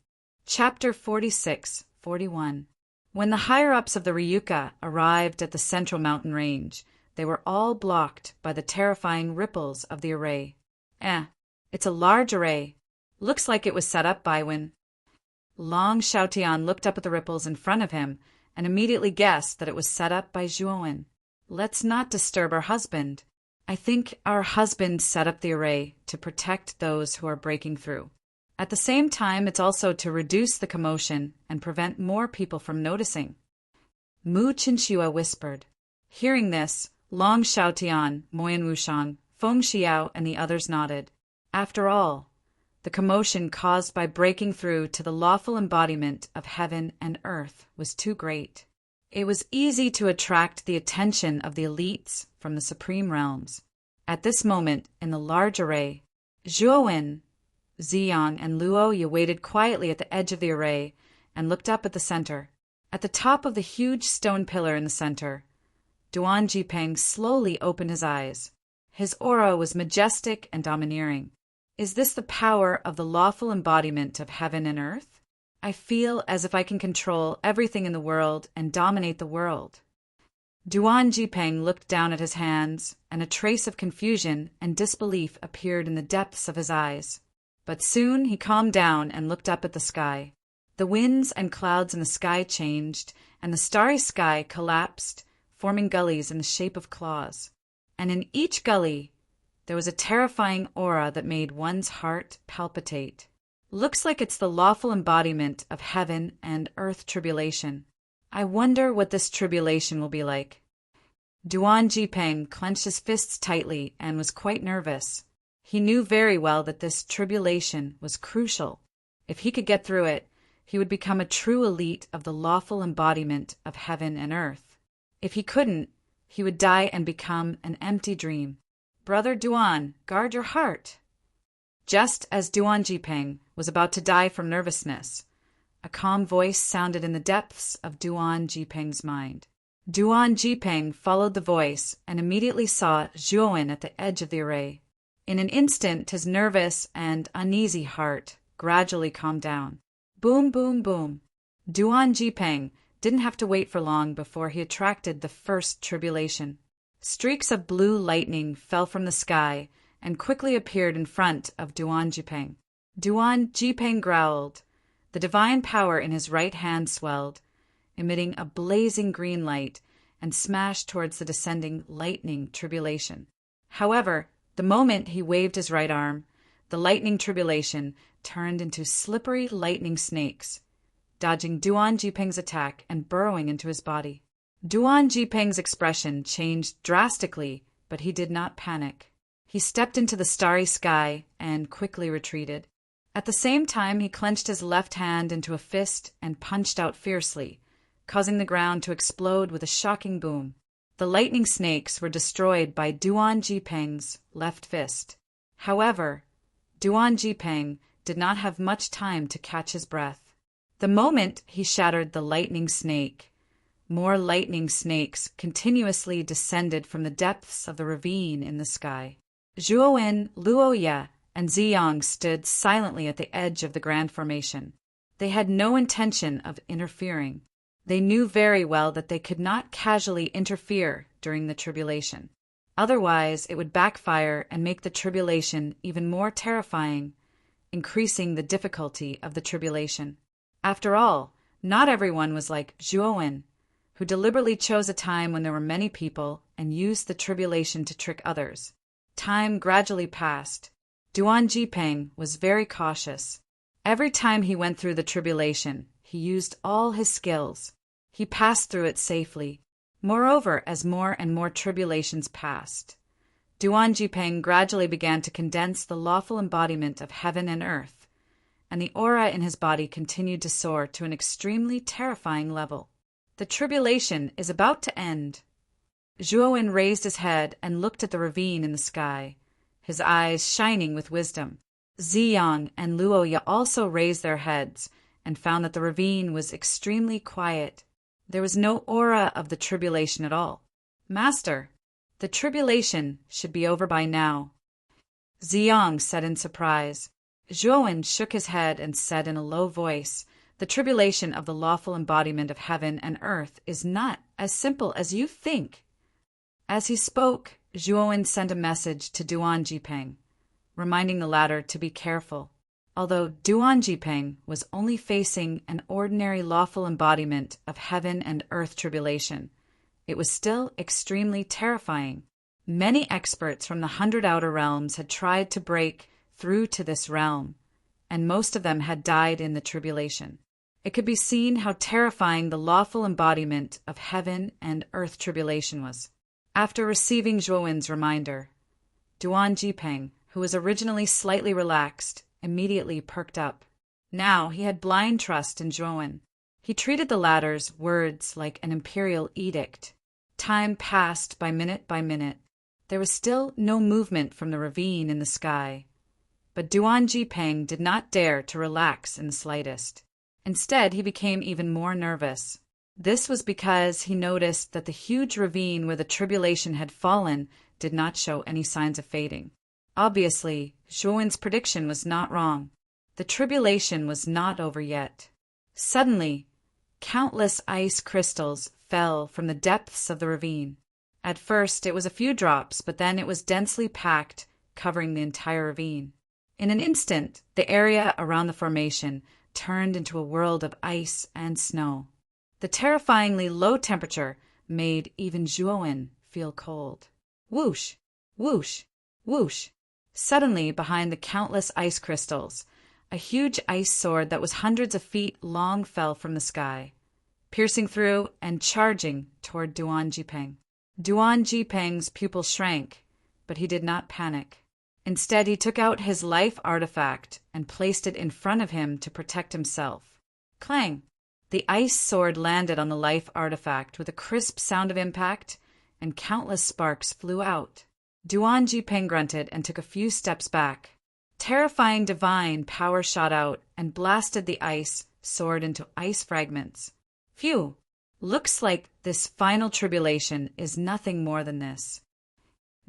Chapter 46-41. When the higher-ups of the Ryuka arrived at the central mountain range, they were all blocked by the terrifying ripples of the array. It's a large array. Looks like it was set up by when... Long Xiaotian looked up at the ripples in front of him and immediately guessed that it was set up by Zhuowen. Let's not disturb our husband. I think our husband set up the array to protect those who are breaking through. At the same time, it's also to reduce the commotion and prevent more people from noticing. Mu Qinxue whispered. Hearing this, Long Xiaotian, Moyan Wushang, Feng Xiao, and the others nodded. After all, the commotion caused by breaking through to the lawful embodiment of heaven and earth was too great. It was easy to attract the attention of the elites from the supreme realms. At this moment, in the large array, Zhuowen, Ziyang, and Luoya waited quietly at the edge of the array and looked up at the center. At the top of the huge stone pillar in the center, Duan Jipeng slowly opened his eyes. His aura was majestic and domineering. Is this the power of the lawful embodiment of heaven and earth? I feel as if I can control everything in the world and dominate the world. Duan Jipeng looked down at his hands, and a trace of confusion and disbelief appeared in the depths of his eyes. But soon he calmed down and looked up at the sky. The winds and clouds in the sky changed, and the starry sky collapsed, forming gullies in the shape of claws. And in each gully, there was a terrifying aura that made one's heart palpitate. Looks like it's the lawful embodiment of heaven and earth tribulation. I wonder what this tribulation will be like. Duan Jipeng clenched his fists tightly and was quite nervous. He knew very well that this tribulation was crucial. If he could get through it, he would become a true elite of the lawful embodiment of heaven and earth. If he couldn't, he would die and become an empty dream. Brother Duan, guard your heart. Just as Duan Jipeng was about to die from nervousness, a calm voice sounded in the depths of Duan Jipeng's mind. Duan Jipeng followed the voice and immediately saw Zhuowen at the edge of the array. In an instant, his nervous and uneasy heart gradually calmed down. Boom, boom, boom. Duan Jipeng didn't have to wait for long before he attracted the first tribulation. Streaks of blue lightning fell from the sky and quickly appeared in front of Duan Jipeng. Duan Jipeng growled. The divine power in his right hand swelled, emitting a blazing green light, and smashed towards the descending lightning tribulation. However, the moment he waved his right arm, the lightning tribulation turned into slippery lightning snakes, dodging Duan Jipeng's attack and burrowing into his body. Duan Jipeng's expression changed drastically, but he did not panic. He stepped into the starry sky and quickly retreated. At the same time, he clenched his left hand into a fist and punched out fiercely, causing the ground to explode with a shocking boom. The lightning snakes were destroyed by Duan Jipeng's left fist. However, Duan Jipeng did not have much time to catch his breath. The moment he shattered the lightning snake, more lightning snakes continuously descended from the depths of the ravine in the sky. Zhuowen, Luoya, and Ziyang stood silently at the edge of the grand formation. They had no intention of interfering. They knew very well that they could not casually interfere during the tribulation. Otherwise, it would backfire and make the tribulation even more terrifying, increasing the difficulty of the tribulation. After all, not everyone was like Zhuowen, who deliberately chose a time when there were many people and used the tribulation to trick others. Time gradually passed. Duan Jipeng was very cautious. Every time he went through the tribulation, he used all his skills. He passed through it safely. Moreover, as more and more tribulations passed, Duan Jipeng gradually began to condense the lawful embodiment of heaven and earth, and the aura in his body continued to soar to an extremely terrifying level. The tribulation is about to end. Zhuowen raised his head and looked at the ravine in the sky, his eyes shining with wisdom. Ziyang and Luoya also raised their heads and found that the ravine was extremely quiet. There was no aura of the tribulation at all. Master, the tribulation should be over by now, Ziyang said in surprise. Zhuowen shook his head and said in a low voice, the tribulation of the lawful embodiment of heaven and earth is not as simple as you think. As he spoke, Zhuowen sent a message to Duan Jipeng, reminding the latter to be careful. Although Duan Jipeng was only facing an ordinary lawful embodiment of heaven and earth tribulation, it was still extremely terrifying. Many experts from the 100 Outer Realms had tried to break through to this realm, and most of them had died in the tribulation. It could be seen how terrifying the lawful embodiment of heaven and earth tribulation was. After receiving Zhuowen's reminder, Duan Jipeng, who was originally slightly relaxed, immediately perked up. Now he had blind trust in Zhuowen. He treated the latter's words like an imperial edict. Time passed by minute by minute. There was still no movement from the ravine in the sky. But Duan Jipeng did not dare to relax in the slightest. Instead, he became even more nervous. This was because he noticed that the huge ravine where the tribulation had fallen did not show any signs of fading. Obviously, Zhuowen's prediction was not wrong. The tribulation was not over yet. Suddenly, countless ice crystals fell from the depths of the ravine. At first, it was a few drops, but then it was densely packed, covering the entire ravine. In an instant, the area around the formation turned into a world of ice and snow. The terrifyingly low temperature made even Zhuowen feel cold. Whoosh! Whoosh! Whoosh! Suddenly, behind the countless ice crystals, a huge ice sword that was hundreds of feet long fell from the sky, piercing through and charging toward Duan Jipeng. Duan Jipeng's pupil shrank, but he did not panic. Instead, he took out his life artifact and placed it in front of him to protect himself. Clang! The ice sword landed on the life artifact with a crisp sound of impact, and countless sparks flew out. Duan Jipeng grunted and took a few steps back. Terrifying divine power shot out and blasted the ice sword into ice fragments. Phew! Looks like this final tribulation is nothing more than this.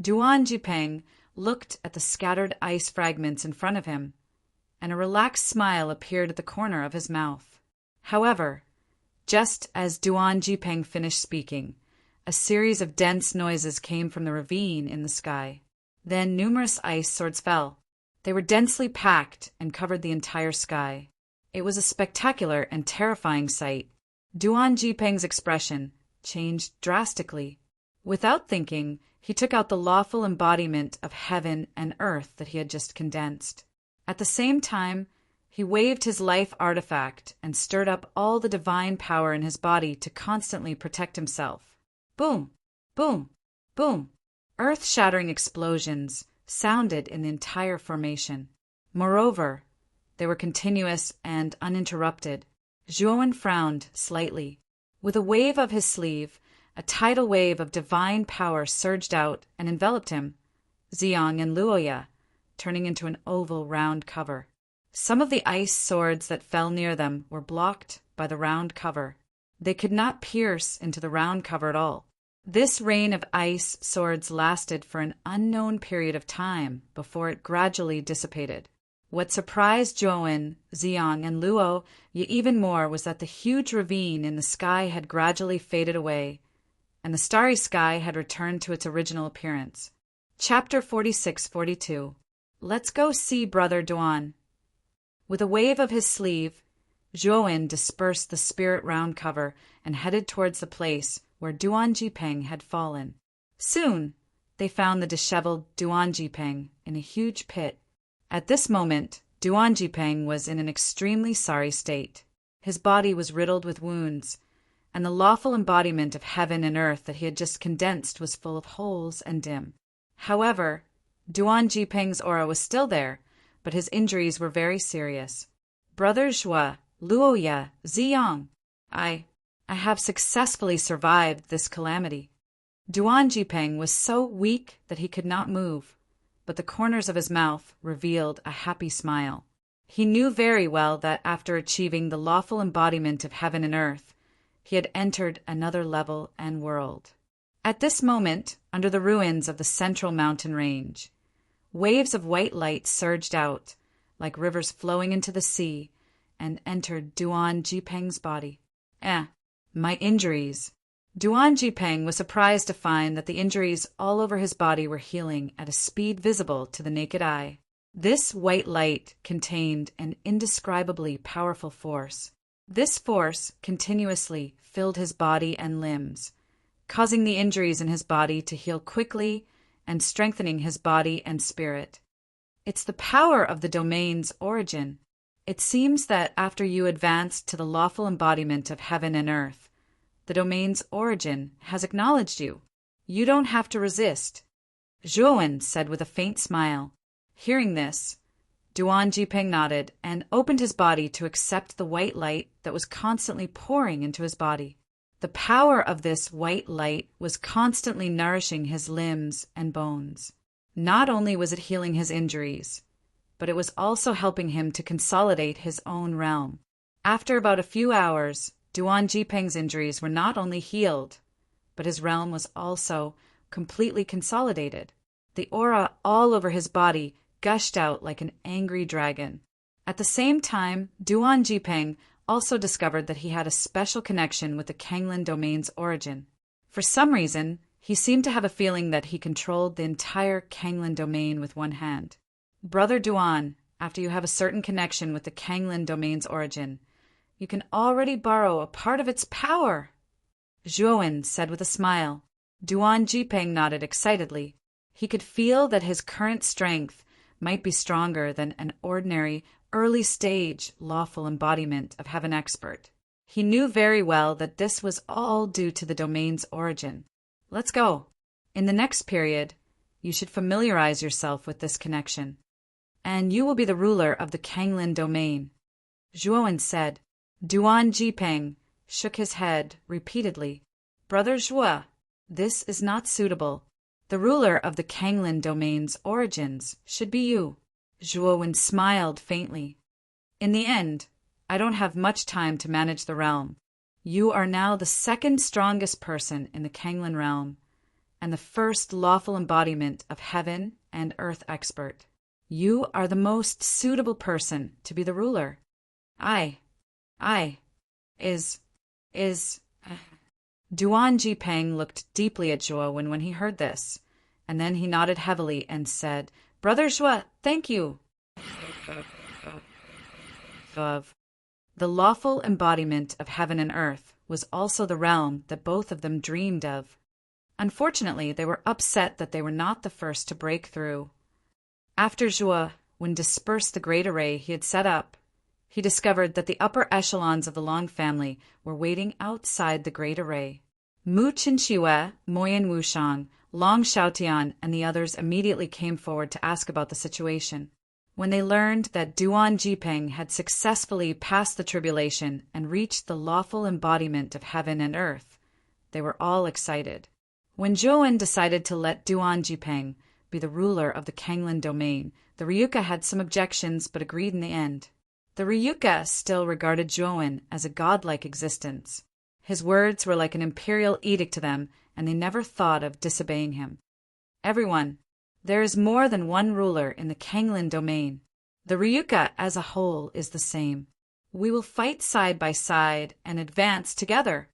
Duan Jipeng looked at the scattered ice fragments in front of him, and a relaxed smile appeared at the corner of his mouth. However, just as Duan Jipeng finished speaking, a series of dense noises came from the ravine in the sky. Then numerous ice swords fell. They were densely packed and covered the entire sky. It was a spectacular and terrifying sight. Duan Jipeng's expression changed drastically. Without thinking, he took out the lawful embodiment of heaven and earth that he had just condensed. At the same time, he waved his life artifact and stirred up all the divine power in his body to constantly protect himself. Boom! Boom! Boom! Earth-shattering explosions sounded in the entire formation. Moreover, they were continuous and uninterrupted. Zhuowen frowned slightly. With a wave of his sleeve, a tidal wave of divine power surged out and enveloped him, Ziyang and Luoya, turning into an oval round cover. Some of the ice swords that fell near them were blocked by the round cover. They could not pierce into the round cover at all. This rain of ice swords lasted for an unknown period of time before it gradually dissipated. What surprised Zhuowen, Ziyang, and Luo even more was that the huge ravine in the sky had gradually faded away, and the starry sky had returned to its original appearance. Chapter 46-42. Let's go see Brother Duan. With a wave of his sleeve, Zhuowen dispersed the spirit round cover and headed towards the place where Duan Jipeng had fallen. Soon, they found the disheveled Duan Jipeng in a huge pit. At this moment, Duan Jipeng was in an extremely sorry state. His body was riddled with wounds, and the lawful embodiment of heaven and earth that he had just condensed was full of holes and dim. However, Duan Jipeng's aura was still there, but his injuries were very serious. Brother Zhua, Luoya, Ziyang, I have successfully survived this calamity. Duan Jipeng was so weak that he could not move, but the corners of his mouth revealed a happy smile. He knew very well that after achieving the lawful embodiment of heaven and earth, he had entered another level and world. At this moment, under the ruins of the central mountain range, waves of white light surged out, like rivers flowing into the sea, and entered Duan Jipeng's body. My injuries. Duan Jipeng was surprised to find that the injuries all over his body were healing at a speed visible to the naked eye. This white light contained an indescribably powerful force. This force continuously filled his body and limbs, causing the injuries in his body to heal quickly and strengthening his body and spirit. It's the power of the domain's origin. It seems that after you advance to the lawful embodiment of heaven and earth, the domain's origin has acknowledged you. You don't have to resist, Zhuowen said with a faint smile. Hearing this, Duan Jipeng nodded and opened his body to accept the white light that was constantly pouring into his body. The power of this white light was constantly nourishing his limbs and bones. Not only was it healing his injuries, but it was also helping him to consolidate his own realm. After about a few hours, Duan Jipeng's injuries were not only healed, but his realm was also completely consolidated. The aura all over his body gushed out like an angry dragon. At the same time, Duan Jipeng also discovered that he had a special connection with the Kanglin domain's origin. For some reason, he seemed to have a feeling that he controlled the entire Kanglin domain with one hand. Brother Duan, after you have a certain connection with the Kanglin domain's origin, you can already borrow a part of its power, Zhuowen said with a smile. Duan Jipeng nodded excitedly. He could feel that his current strength might be stronger than an ordinary, early-stage, lawful embodiment of Heaven expert. He knew very well that this was all due to the domain's origin. Let's go. In the next period, you should familiarize yourself with this connection, and you will be the ruler of the Kanglin domain, Zhuowen said. Duan Jipeng shook his head repeatedly. Brother Zhuo, this is not suitable. The ruler of the Kanglin domain's origins should be you. Zhuowen smiled faintly. In the end, I don't have much time to manage the realm. You are now the second strongest person in the Kanglin realm, and the first lawful embodiment of Heaven and Earth expert. You are the most suitable person to be the ruler. Duan Jipeng looked deeply at Zhuowen when he heard this, and then he nodded heavily and said, Brother Zhuo, thank you. The lawful embodiment of Heaven and Earth was also the realm that both of them dreamed of. Unfortunately, they were upset that they were not the first to break through. After Zhuowen dispersed the great array he had set up, he discovered that the upper echelons of the Long family were waiting outside the great array. Mu Qinqiwe, Moyan Wushang, Long Xiaotian, and the others immediately came forward to ask about the situation. When they learned that Duan Jipeng had successfully passed the tribulation and reached the lawful embodiment of Heaven and Earth, they were all excited. When Zhuowen decided to let Duan Jipeng be the ruler of the Kanglin domain, the Ryuka had some objections but agreed in the end. The Ryuka still regarded Zhuowen as a godlike existence. His words were like an imperial edict to them, and they never thought of disobeying him. Everyone, there is more than one ruler in the Kanglin domain. The Ryuka as a whole is the same. We will fight side by side and advance together,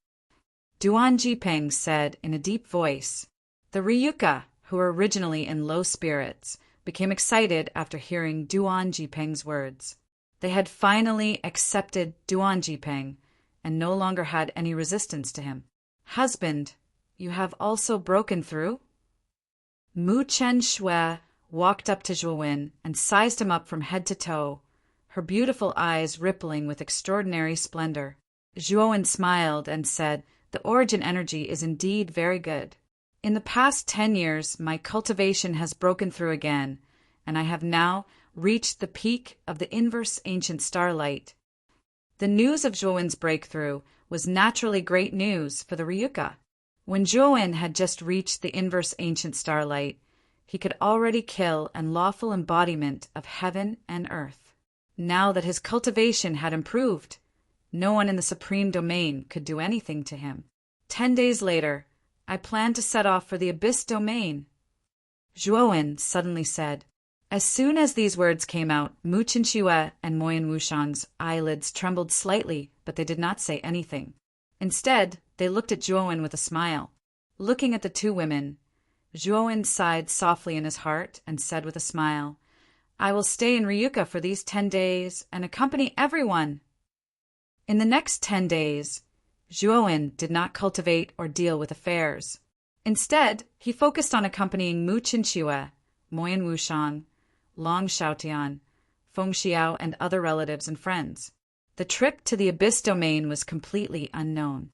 Duan Jipeng said in a deep voice. The Ryuka, who were originally in low spirits, became excited after hearing Duan Jipeng's words. They had finally accepted Duan Jipeng and no longer had any resistance to him. Husband, you have also broken through? Mu Chen Shui walked up to Zhuowen and sized him up from head to toe, her beautiful eyes rippling with extraordinary splendor. Zhuowen smiled and said, The origin energy is indeed very good. In the past 10 years, my cultivation has broken through again, and I have now reached the peak of the inverse ancient starlight. The news of Zhuowen's breakthrough was naturally great news for the Ryuka. When Zhuowen had just reached the inverse ancient starlight, he could already kill an lawful embodiment of Heaven and Earth. Now that his cultivation had improved, no one in the supreme domain could do anything to him. 10 days later, I plan to set off for the Abyss domain, Zhuowen suddenly said. As soon as these words came out, Mu Qinqiwe and Moyan Wushang's eyelids trembled slightly, but they did not say anything. Instead, they looked at Zhuowen with a smile. Looking at the two women, Zhuowen sighed softly in his heart and said with a smile, I will stay in Ryuka for these 10 days and accompany everyone. In the next 10 days, Zhuowen did not cultivate or deal with affairs. Instead, he focused on accompanying Mu Qinqiwe, Moyan Wushang, Long Xiaotian, Feng Xiao, and other relatives and friends. The trip to the Abyss domain was completely unknown.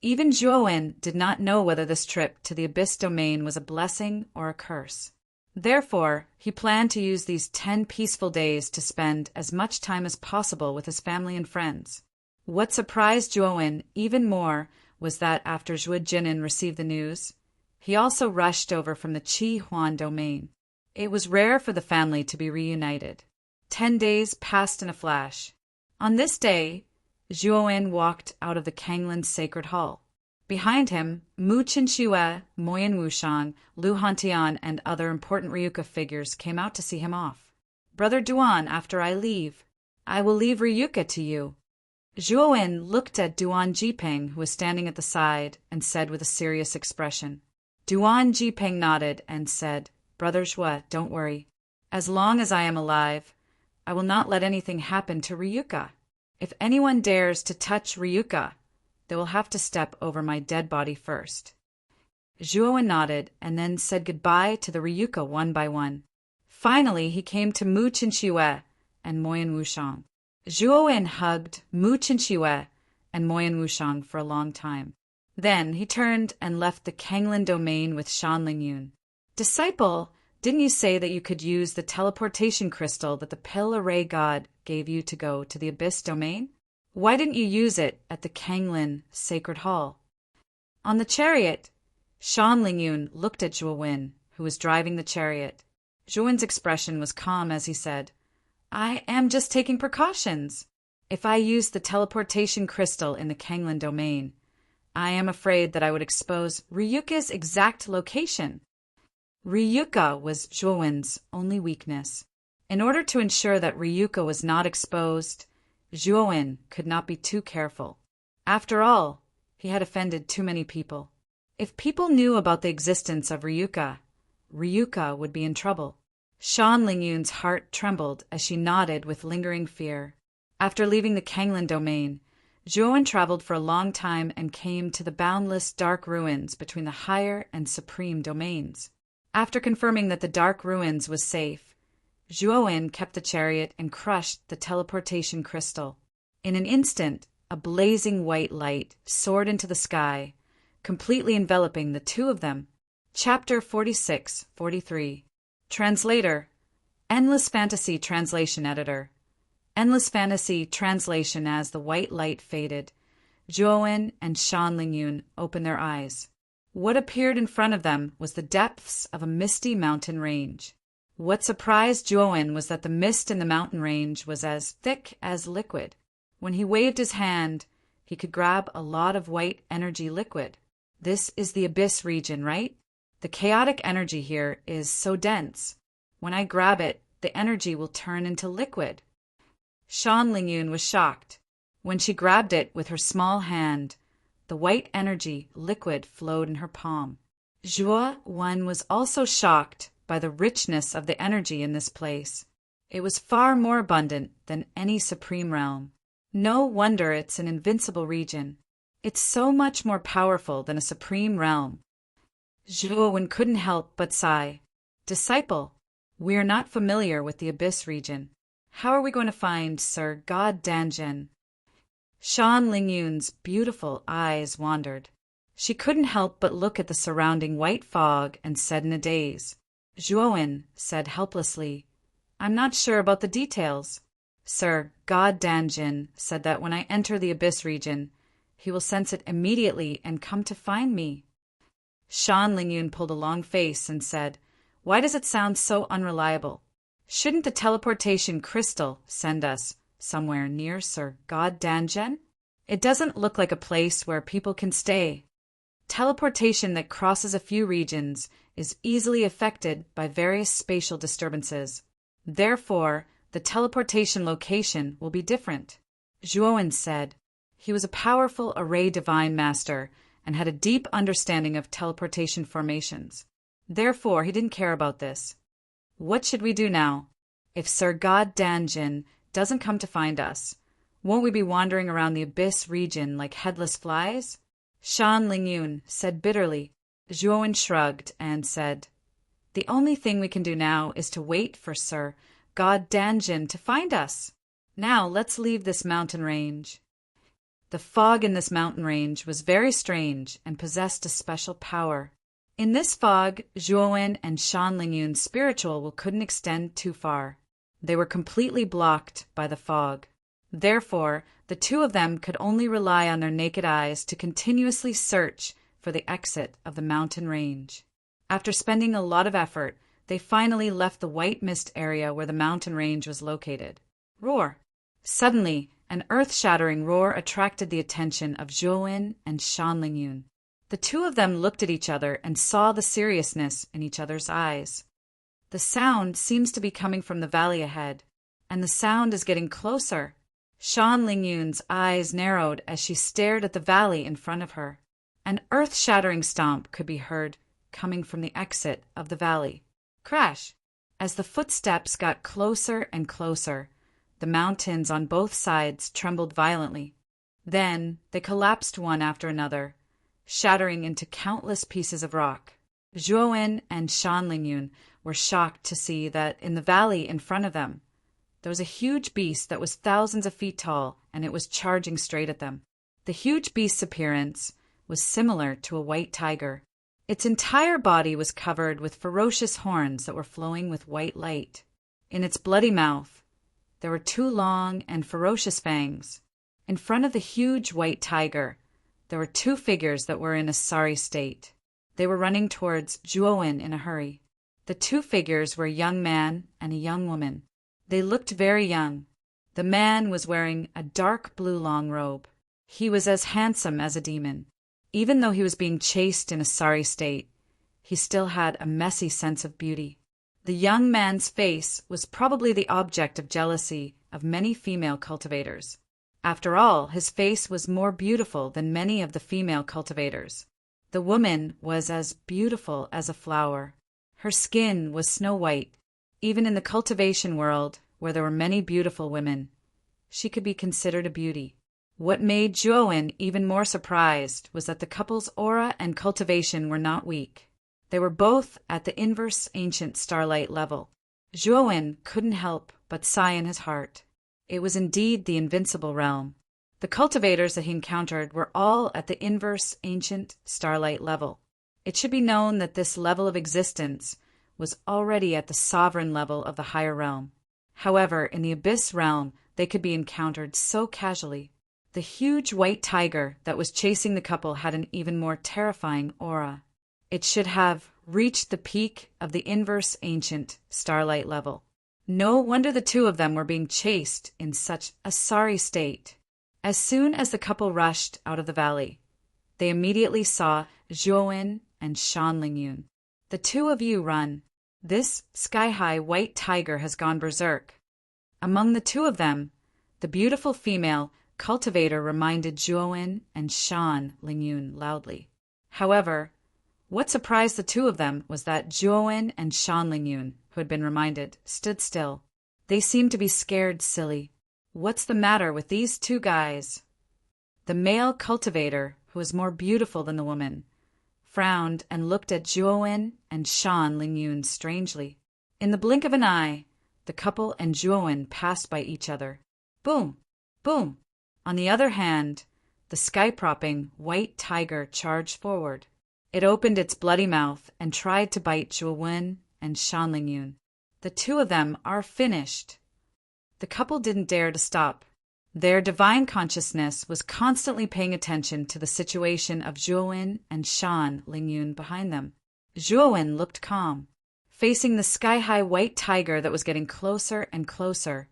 Even Zhuowen did not know whether this trip to the Abyss domain was a blessing or a curse. Therefore, he planned to use these 10 peaceful days to spend as much time as possible with his family and friends. What surprised Zhuowen even more was that after Zhuo Jinan received the news, he also rushed over from the Qi Huan domain. It was rare for the family to be reunited. 10 days passed in a flash. On this day, Zhuowen walked out of the Kanglin sacred hall. Behind him, Mu Qinxue, Moyen Wushang, Lu Hantian, and other important Ryuka figures came out to see him off. "Brother Duan, after I leave, I will leave Ryuka to you." Zhuowen looked at Duan Jipeng, who was standing at the side, and said with a serious expression. Duan Jipeng nodded and said, "Brother Zhuo, don't worry. As long as I am alive, I will not let anything happen to Ryuka. If anyone dares to touch Ryuka, they will have to step over my dead body first." Zhuowen nodded and then said goodbye to the Ryuka one by one. Finally, he came to Mu Qinxue and Moyen Wushang. Zhuowen hugged Mu Qinxue and Moyen Wushang for a long time. Then he turned and left the Kanglin domain with Shan Lingyun. "Disciple, didn't you say that you could use the teleportation crystal that the Pale Array God gave you to go to the Abyss domain? Why didn't you use it at the Kanglin Sacred Hall?" On the chariot, Shan Lingyun looked at Zhuowen, who was driving the chariot. Zhuowen's expression was calm as he said, "I am just taking precautions. If I used the teleportation crystal in the Kanglin domain, I am afraid that I would expose Ryuka's exact location." Ryuka was Zhuowen's only weakness. In order to ensure that Ryuka was not exposed, Zhuowen could not be too careful. After all, he had offended too many people. If people knew about the existence of Ryuka, Ryuka would be in trouble. Shan Lingyun's heart trembled as she nodded with lingering fear. After leaving the Kanglin domain, Zhuowen traveled for a long time and came to the boundless dark ruins between the higher and supreme domains. After confirming that the dark ruins was safe, Zhuowen kept the chariot and crushed the teleportation crystal. In an instant, a blazing white light soared into the sky, completely enveloping the two of them. Chapter 46-43. Translator, Endless Fantasy Translation Editor. Endless Fantasy Translation. As the white light faded, Zhuowen and Shan Lingyun opened their eyes. What appeared in front of them was the depths of a misty mountain range. What surprised Zhuowen was that the mist in the mountain range was as thick as liquid. When he waved his hand, he could grab a lot of white energy liquid. This is the Abyss region, right? The chaotic energy here is so dense. When I grab it, the energy will turn into liquid. Shan Lingyun was shocked. When she grabbed it with her small hand, the white energy liquid flowed in her palm. Zhuowen was also shocked by the richness of the energy in this place. It was far more abundant than any supreme realm. No wonder it's an invincible region. It's so much more powerful than a supreme realm. Zhuowen couldn't help but sigh. "Disciple, we are not familiar with the Abyss region. How are we going to find Sir God Danjin?" Shan Lingyun's beautiful eyes wandered. She couldn't help but look at the surrounding white fog and said in a daze. Zhuowen said helplessly, "I'm not sure about the details. Sir God Danjin said that when I enter the Abyss region, he will sense it immediately and come to find me." Shan Lingyun pulled a long face and said, "Why does it sound so unreliable? Shouldn't the teleportation crystal send us somewhere near Sir God Danjin? It doesn't look like a place where people can stay. Teleportation that crosses a few regions is easily affected by various spatial disturbances. Therefore, the teleportation location will be different." Zhuowen said. He was a powerful array divine master and had a deep understanding of teleportation formations. Therefore, he didn't care about this. "What should we do now? If Sir God Danjin doesn't come to find us, won't we be wandering around the Abyss region like headless flies?" Shan Lingyun said bitterly. Zhuowen shrugged and said, "The only thing we can do now is to wait for Sir God Danjin to find us. Now let's leave this mountain range." The fog in this mountain range was very strange and possessed a special power. In this fog, Zhuowen and Shan Lingyun's spiritual couldn't extend too far. They were completely blocked by the fog. Therefore, the two of them could only rely on their naked eyes to continuously search for the exit of the mountain range. After spending a lot of effort, they finally left the white mist area where the mountain range was located. Roar! Suddenly, an earth-shattering roar attracted the attention of Zhuowen and Shan Lingyun. The two of them looked at each other and saw the seriousness in each other's eyes. The sound seems to be coming from the valley ahead, and the sound is getting closer. Shan Lingyun's eyes narrowed as she stared at the valley in front of her. An earth-shattering stomp could be heard coming from the exit of the valley. Crash! As the footsteps got closer and closer, the mountains on both sides trembled violently. Then they collapsed one after another, shattering into countless pieces of rock. Zhuowen and Shan Lingyun were shocked to see that in the valley in front of them, there was a huge beast that was thousands of feet tall, and it was charging straight at them. The huge beast's appearance was similar to a white tiger. Its entire body was covered with ferocious horns that were flowing with white light. In its bloody mouth, there were two long and ferocious fangs. In front of the huge white tiger, there were two figures that were in a sorry state. They were running towards Zhuowen in a hurry. The two figures were a young man and a young woman. They looked very young. The man was wearing a dark blue long robe. He was as handsome as a demon. Even though he was being chased in a sorry state, he still had a messy sense of beauty. The young man's face was probably the object of jealousy of many female cultivators. After all, his face was more beautiful than many of the female cultivators. The woman was as beautiful as a flower. Her skin was snow white. Even in the cultivation world, where there were many beautiful women, she could be considered a beauty. What made Zhuowen even more surprised was that the couple's aura and cultivation were not weak. They were both at the inverse ancient starlight level. Zhuowen couldn't help but sigh in his heart. It was indeed the invincible realm. The cultivators that he encountered were all at the inverse ancient starlight level. It should be known that this level of existence was already at the sovereign level of the higher realm. However, in the abyss realm, they could be encountered so casually. The huge white tiger that was chasing the couple had an even more terrifying aura. It should have reached the peak of the inverse ancient starlight level. No wonder the two of them were being chased in such a sorry state. As soon as the couple rushed out of the valley, they immediately saw Zhuowen and Shan Lingyun. The two of you run. This sky-high white tiger has gone berserk. Among the two of them, the beautiful female cultivator reminded Zhuowen and Shan Lingyun loudly. However, what surprised the two of them was that Zhuowen and Shan Lingyun, who had been reminded, stood still. They seemed to be scared silly. What's the matter with these two guys? The male cultivator, who was more beautiful than the woman, frowned and looked at Zhuowen and Shan Lingyun strangely. In the blink of an eye, the couple and Zhuowen passed by each other. Boom! Boom! On the other hand, the sky-propping white tiger charged forward. It opened its bloody mouth and tried to bite Zhuowen and Shan Lingyun. The two of them are finished. The couple didn't dare to stop. Their divine consciousness was constantly paying attention to the situation of Zhuowen and Shan Lingyun behind them. Zhuowen looked calm. Facing the sky-high white tiger that was getting closer and closer,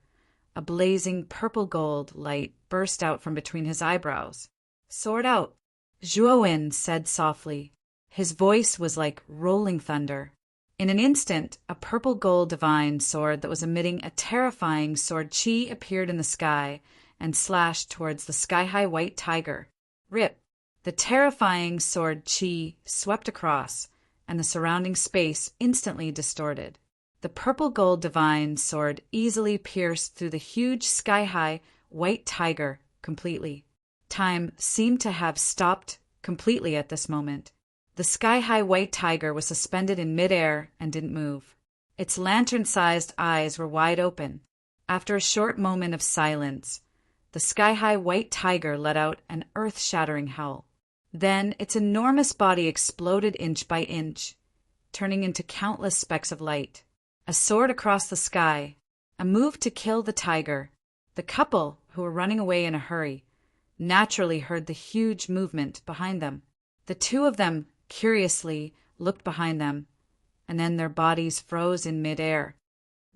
a blazing purple-gold light burst out from between his eyebrows. Sword out, Zhuowen said softly. His voice was like rolling thunder. In an instant, a purple-gold divine sword that was emitting a terrifying sword chi appeared in the sky and slashed towards the sky-high white tiger. Rip! The terrifying sword chi swept across, and the surrounding space instantly distorted. The purple-gold divine sword easily pierced through the huge sky-high white tiger completely. Time seemed to have stopped completely at this moment. The sky-high white tiger was suspended in midair and didn't move. Its lantern-sized eyes were wide open. After a short moment of silence, the sky-high white tiger let out an earth-shattering howl. Then its enormous body exploded inch by inch, turning into countless specks of light. A sword across the sky, a move to kill the tiger. The couple, who were running away in a hurry, naturally heard the huge movement behind them. The two of them curiously looked behind them, and then their bodies froze in midair.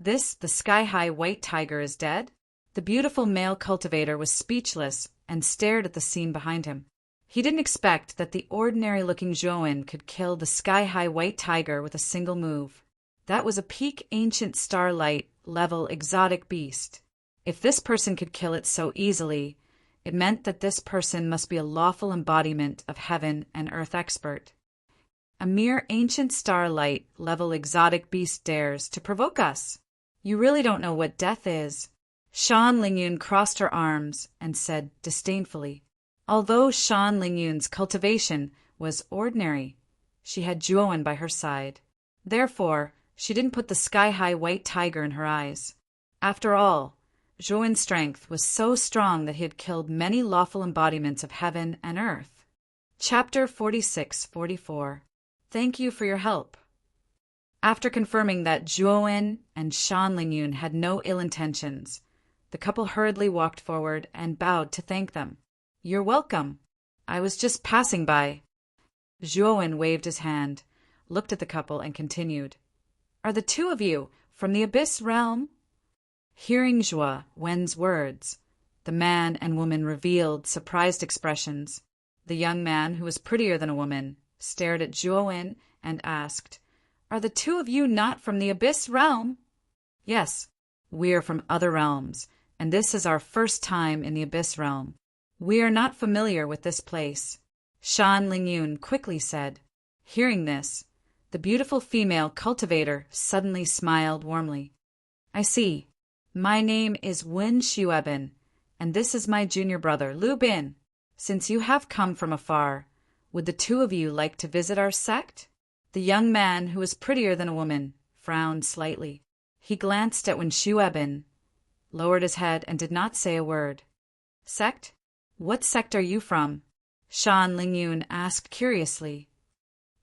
The sky-high white tiger is dead? The beautiful male cultivator was speechless and stared at the scene behind him. He didn't expect that the ordinary-looking Zhuowen could kill the sky-high white tiger with a single move. That was a peak ancient starlight level exotic beast. If this person could kill it so easily, it meant that this person must be a lawful embodiment of heaven and earth expert. A mere ancient starlight level exotic beast dares to provoke us. You really don't know what death is. Shan Lingyun crossed her arms and said disdainfully. Although Shan Lingyun's cultivation was ordinary, she had Zhuowen by her side. Therefore, she didn't put the sky-high white tiger in her eyes. After all, Zhuowen's strength was so strong that he had killed many lawful embodiments of heaven and earth. Chapter 46-44. Thank you for your help. After confirming that Zhuowen and Shan Lingyun had no ill intentions, the couple hurriedly walked forward and bowed to thank them. You're welcome. I was just passing by. Zhuowen waved his hand, looked at the couple, and continued. Are the two of you from the Abyss Realm? Hearing Zhuo Wen's words, the man and woman revealed surprised expressions. The young man, who was prettier than a woman, stared at Zhuo Wen and asked, Are the two of you not from the Abyss Realm? Yes, we are from other realms, and this is our first time in the Abyss Realm. We are not familiar with this place, Shan Lingyun quickly said. Hearing this, the beautiful female cultivator suddenly smiled warmly. I see. My name is Wen Xueben, and this is my junior brother, Lu Bin. Since you have come from afar, would the two of you like to visit our sect? The young man, who was prettier than a woman, frowned slightly. He glanced at Wen Xueben, lowered his head, and did not say a word. Sect? What sect are you from? Shan Lingyun asked curiously.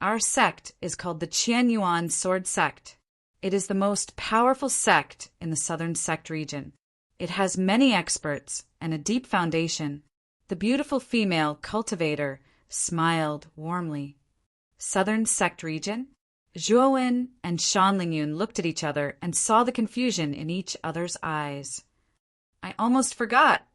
Our sect is called the Qianyuan Sword Sect. It is the most powerful sect in the Southern Sect region. It has many experts and a deep foundation. The beautiful female cultivator smiled warmly. Southern Sect region? Zhuowen and Shan Lingyun looked at each other and saw the confusion in each other's eyes. I almost forgot.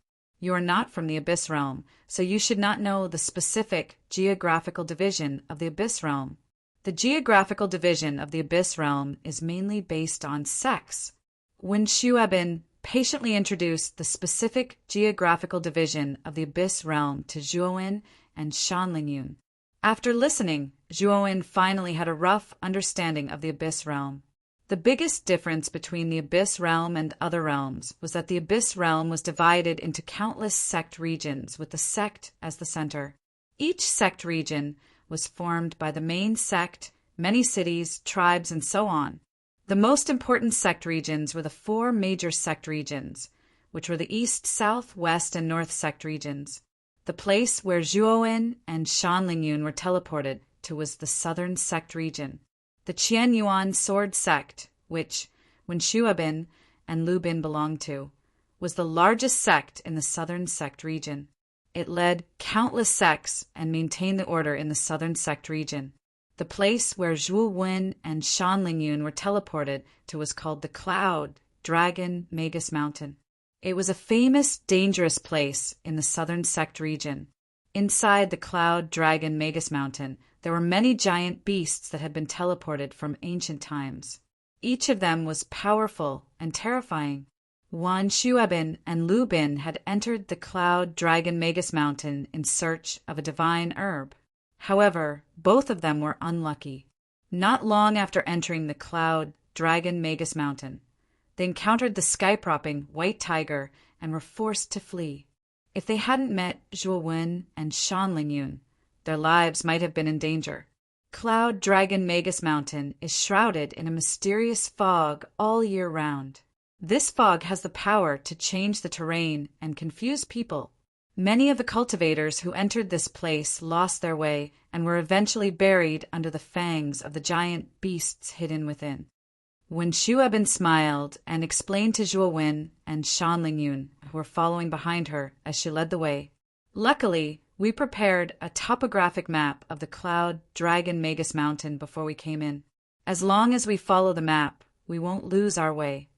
You are not from the Abyss Realm, so you should not know the specific geographical division of the Abyss Realm. The geographical division of the Abyss Realm is mainly based on sex. Wen Xueben patiently introduced the specific geographical division of the Abyss Realm to Zhuowen and Shan Lingyun. After listening, Zhuowen finally had a rough understanding of the Abyss Realm. The biggest difference between the Abyss Realm and other realms was that the Abyss Realm was divided into countless sect regions with the sect as the center. Each sect region was formed by the main sect, many cities, tribes, and so on. The most important sect regions were the four major sect regions, which were the East, South, West, and North sect regions. The place where Zhuowen and Shan Lingyun were teleported to was the Southern Sect region. The Qianyuan Sword Sect, which Wen Xueben and Lu Bin belonged to, was the largest sect in the Southern Sect region. It led countless sects and maintained the order in the Southern Sect region. The place where Zhuo Wen and Shan Lingyun were teleported to was called the Cloud Dragon Magus Mountain. It was a famous, dangerous place in the Southern Sect region. Inside the Cloud Dragon Magus Mountain, there were many giant beasts that had been teleported from ancient times. Each of them was powerful and terrifying. Wen Xueben and Lu Bin had entered the Cloud Dragon Magus Mountain in search of a divine herb. However, both of them were unlucky. Not long after entering the Cloud Dragon Magus Mountain, they encountered the sky-propping white tiger and were forced to flee. If they hadn't met Zhuo Wen and Shan Lingyun, their lives might have been in danger. Cloud Dragon Magus Mountain is shrouded in a mysterious fog all year round. This fog has the power to change the terrain and confuse people. Many of the cultivators who entered this place lost their way and were eventually buried under the fangs of the giant beasts hidden within. Wen Xueben smiled and explained to Zhuo Wen and Shan Lingyun, who were following behind her as she led the way. Luckily, we prepared a topographic map of the Cloud Dragon Magus Mountain before we came in. As long as we follow the map, we won't lose our way.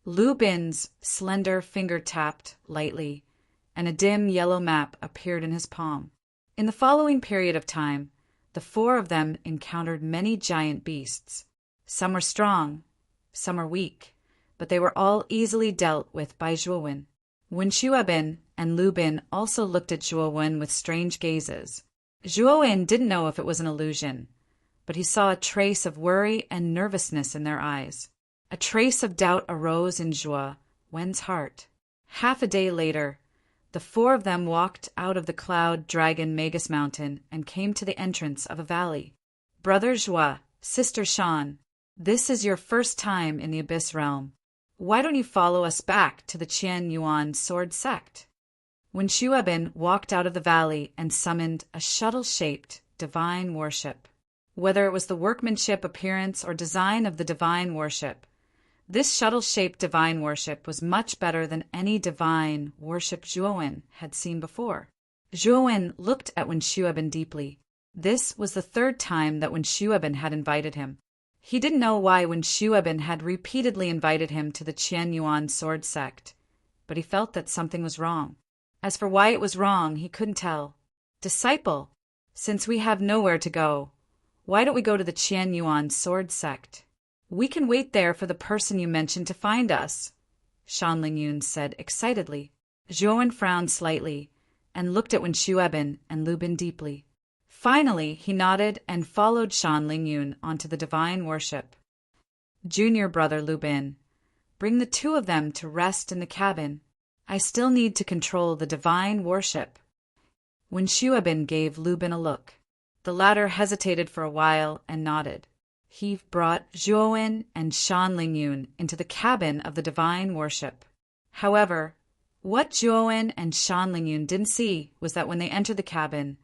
Lu Bin's slender finger tapped lightly, and a dim yellow map appeared in his palm. In the following period of time, the four of them encountered many giant beasts. Some were strong, some were weak, but they were all easily dealt with by Zhuowen. Wen Shuobin and Lu Bin also looked at Zhuowen with strange gazes. Zhuowen didn't know if it was an illusion, but he saw a trace of worry and nervousness in their eyes. A trace of doubt arose in Wen's heart. Half a day later, the four of them walked out of the Cloud Dragon Magus Mountain and came to the entrance of a valley. Brother Zhua, Sister Shan, this is your first time in the Abyss Realm. Why don't you follow us back to the Qian Yuan Sword Sect? When Shuobin walked out of the valley and summoned a shuttle-shaped divine worship. Whether it was the workmanship, appearance, or design of the divine worship, this shuttle-shaped divine worship was much better than any divine worship Zhuowen had seen before. Zhuowen looked at Wen Shuobin deeply. This was the third time that Wen Shuobin had invited him. He didn't know why Wen Shuobin had repeatedly invited him to the Qian Yuan Sword Sect, but he felt that something was wrong. As for why it was wrong, he couldn't tell. Disciple, since we have nowhere to go, why don't we go to the Qian Yuan Sword Sect? We can wait there for the person you mentioned to find us, Shan Lingyun said excitedly. Zhuowen frowned slightly and looked at Wen Shuobin and Lu Bin deeply. Finally, he nodded and followed Shan Lingyun onto the divine worship. Junior brother Lu Bin, bring the two of them to rest in the cabin. I still need to control the divine worship. Wen Shuobin gave Lu Bin a look. The latter hesitated for a while and nodded. He brought Zhuowen and Shan Lingyun into the cabin of the divine worship. However, what Zhuowen and Shan Lingyun didn't see was that when they entered the cabin,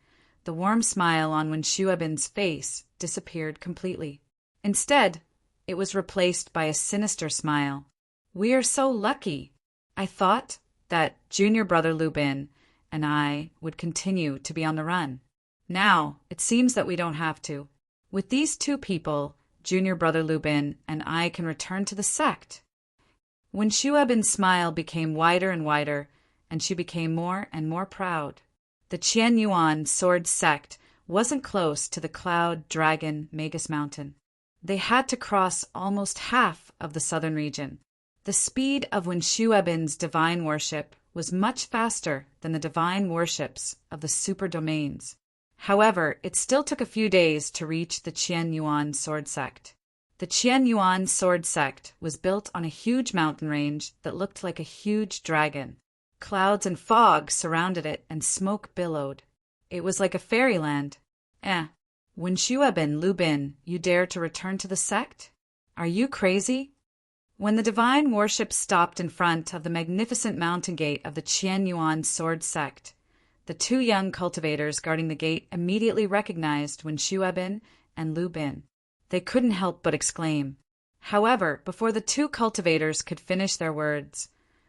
the warm smile on Wen Shuobin's face disappeared completely. Instead, it was replaced by a sinister smile. We are so lucky. I thought that junior brother Lu Bin and I would continue to be on the run. Now, it seems that we don't have to. With these two people, junior brother Lu Bin and I can return to the sect. Wen Shuobin's smile became wider and wider, and she became more and more proud. The Qian Yuan Sword Sect wasn't close to the Cloud Dragon Magus Mountain. They had to cross almost half of the southern region. The speed of Wen Shuobin's divine worship was much faster than the divine worships of the super domains. However, it still took a few days to reach the Qian Yuan Sword Sect. The Qian Yuan Sword Sect was built on a huge mountain range that looked like a huge dragon. Clouds and fog surrounded it and smoke billowed. It was like a fairyland. Wen Shuobin, Lu Bin, you dare to return to the sect? Are you crazy? When the divine worship stopped in front of the magnificent mountain gate of the Qian Yuan Sword Sect, the two young cultivators guarding the gate immediately recognized Wen Shuobin and Lu Bin. They couldn't help but exclaim. However, before the two cultivators could finish their words,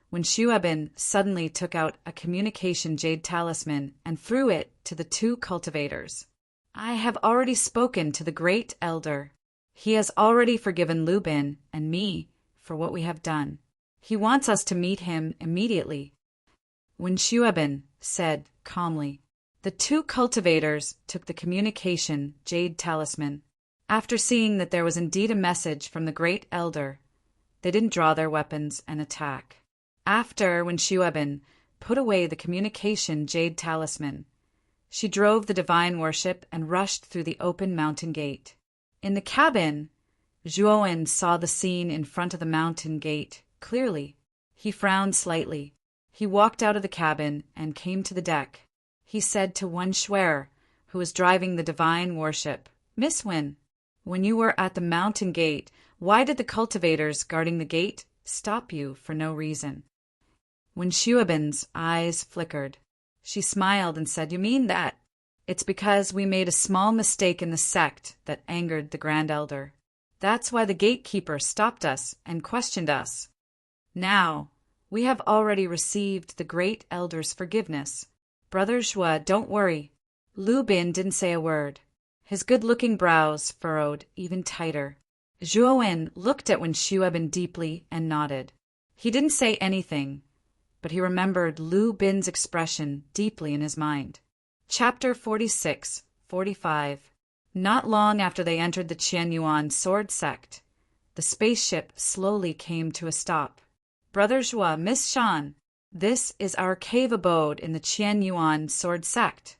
Wen Shuobin suddenly took out a communication jade talisman and threw it to the two cultivators. I have already spoken to the great elder. He has already forgiven Lu Bin and me for what we have done. He wants us to meet him immediately. Wen Shuobin said calmly. The two cultivators took the communication jade talisman. After seeing that there was indeed a message from the great elder, they didn't draw their weapons and attack. After Wen Shuobin put away the communication jade talisman, she drove the divine worship and rushed through the open mountain gate. In the cabin, Zhuowen saw the scene in front of the mountain gate clearly. He frowned slightly. He walked out of the cabin and came to the deck. He said to Wen Shuer, who was driving the divine worship, Miss Wen, when you were at the mountain gate, why did the cultivators guarding the gate stop you for no reason? Wen Shuobin's eyes flickered. She smiled and said, You mean that? It's because we made a small mistake in the sect that angered the Grand Elder. That's why the gatekeeper stopped us and questioned us. Now, we have already received the Great Elder's forgiveness. Brother Zhua, don't worry. Lu Bin didn't say a word. His good-looking brows furrowed even tighter. Zhuowen looked at Wen Shuobin deeply and nodded. He didn't say anything, but he remembered Lu Bin's expression deeply in his mind. Chapter 46, 45. Not long after they entered the Qianyuan sword sect, the spaceship slowly came to a stop. Brother Zhua, Miss Shan, this is our cave abode in the Qianyuan sword sect.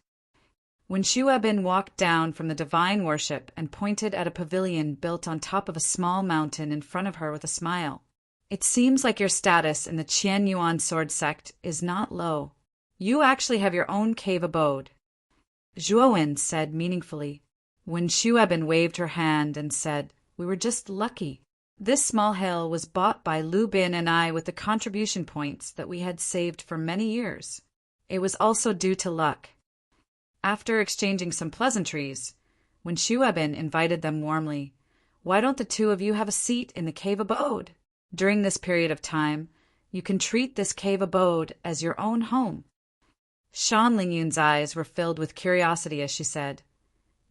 When Shuabin walked down from the divine worship and pointed at a pavilion built on top of a small mountain in front of her with a smile. It seems like your status in the Qianyuan sword sect is not low. You actually have your own cave abode. Zhuowen said meaningfully. When Shuabin waved her hand and said, "We were just lucky. This small hill was bought by Lu Bin and I with the contribution points that we had saved for many years. It was also due to luck." After exchanging some pleasantries, when Shuabin invited them warmly, "Why don't the two of you have a seat in the cave abode? During this period of time, you can treat this cave abode as your own home." Shan Lingyun's eyes were filled with curiosity as she said,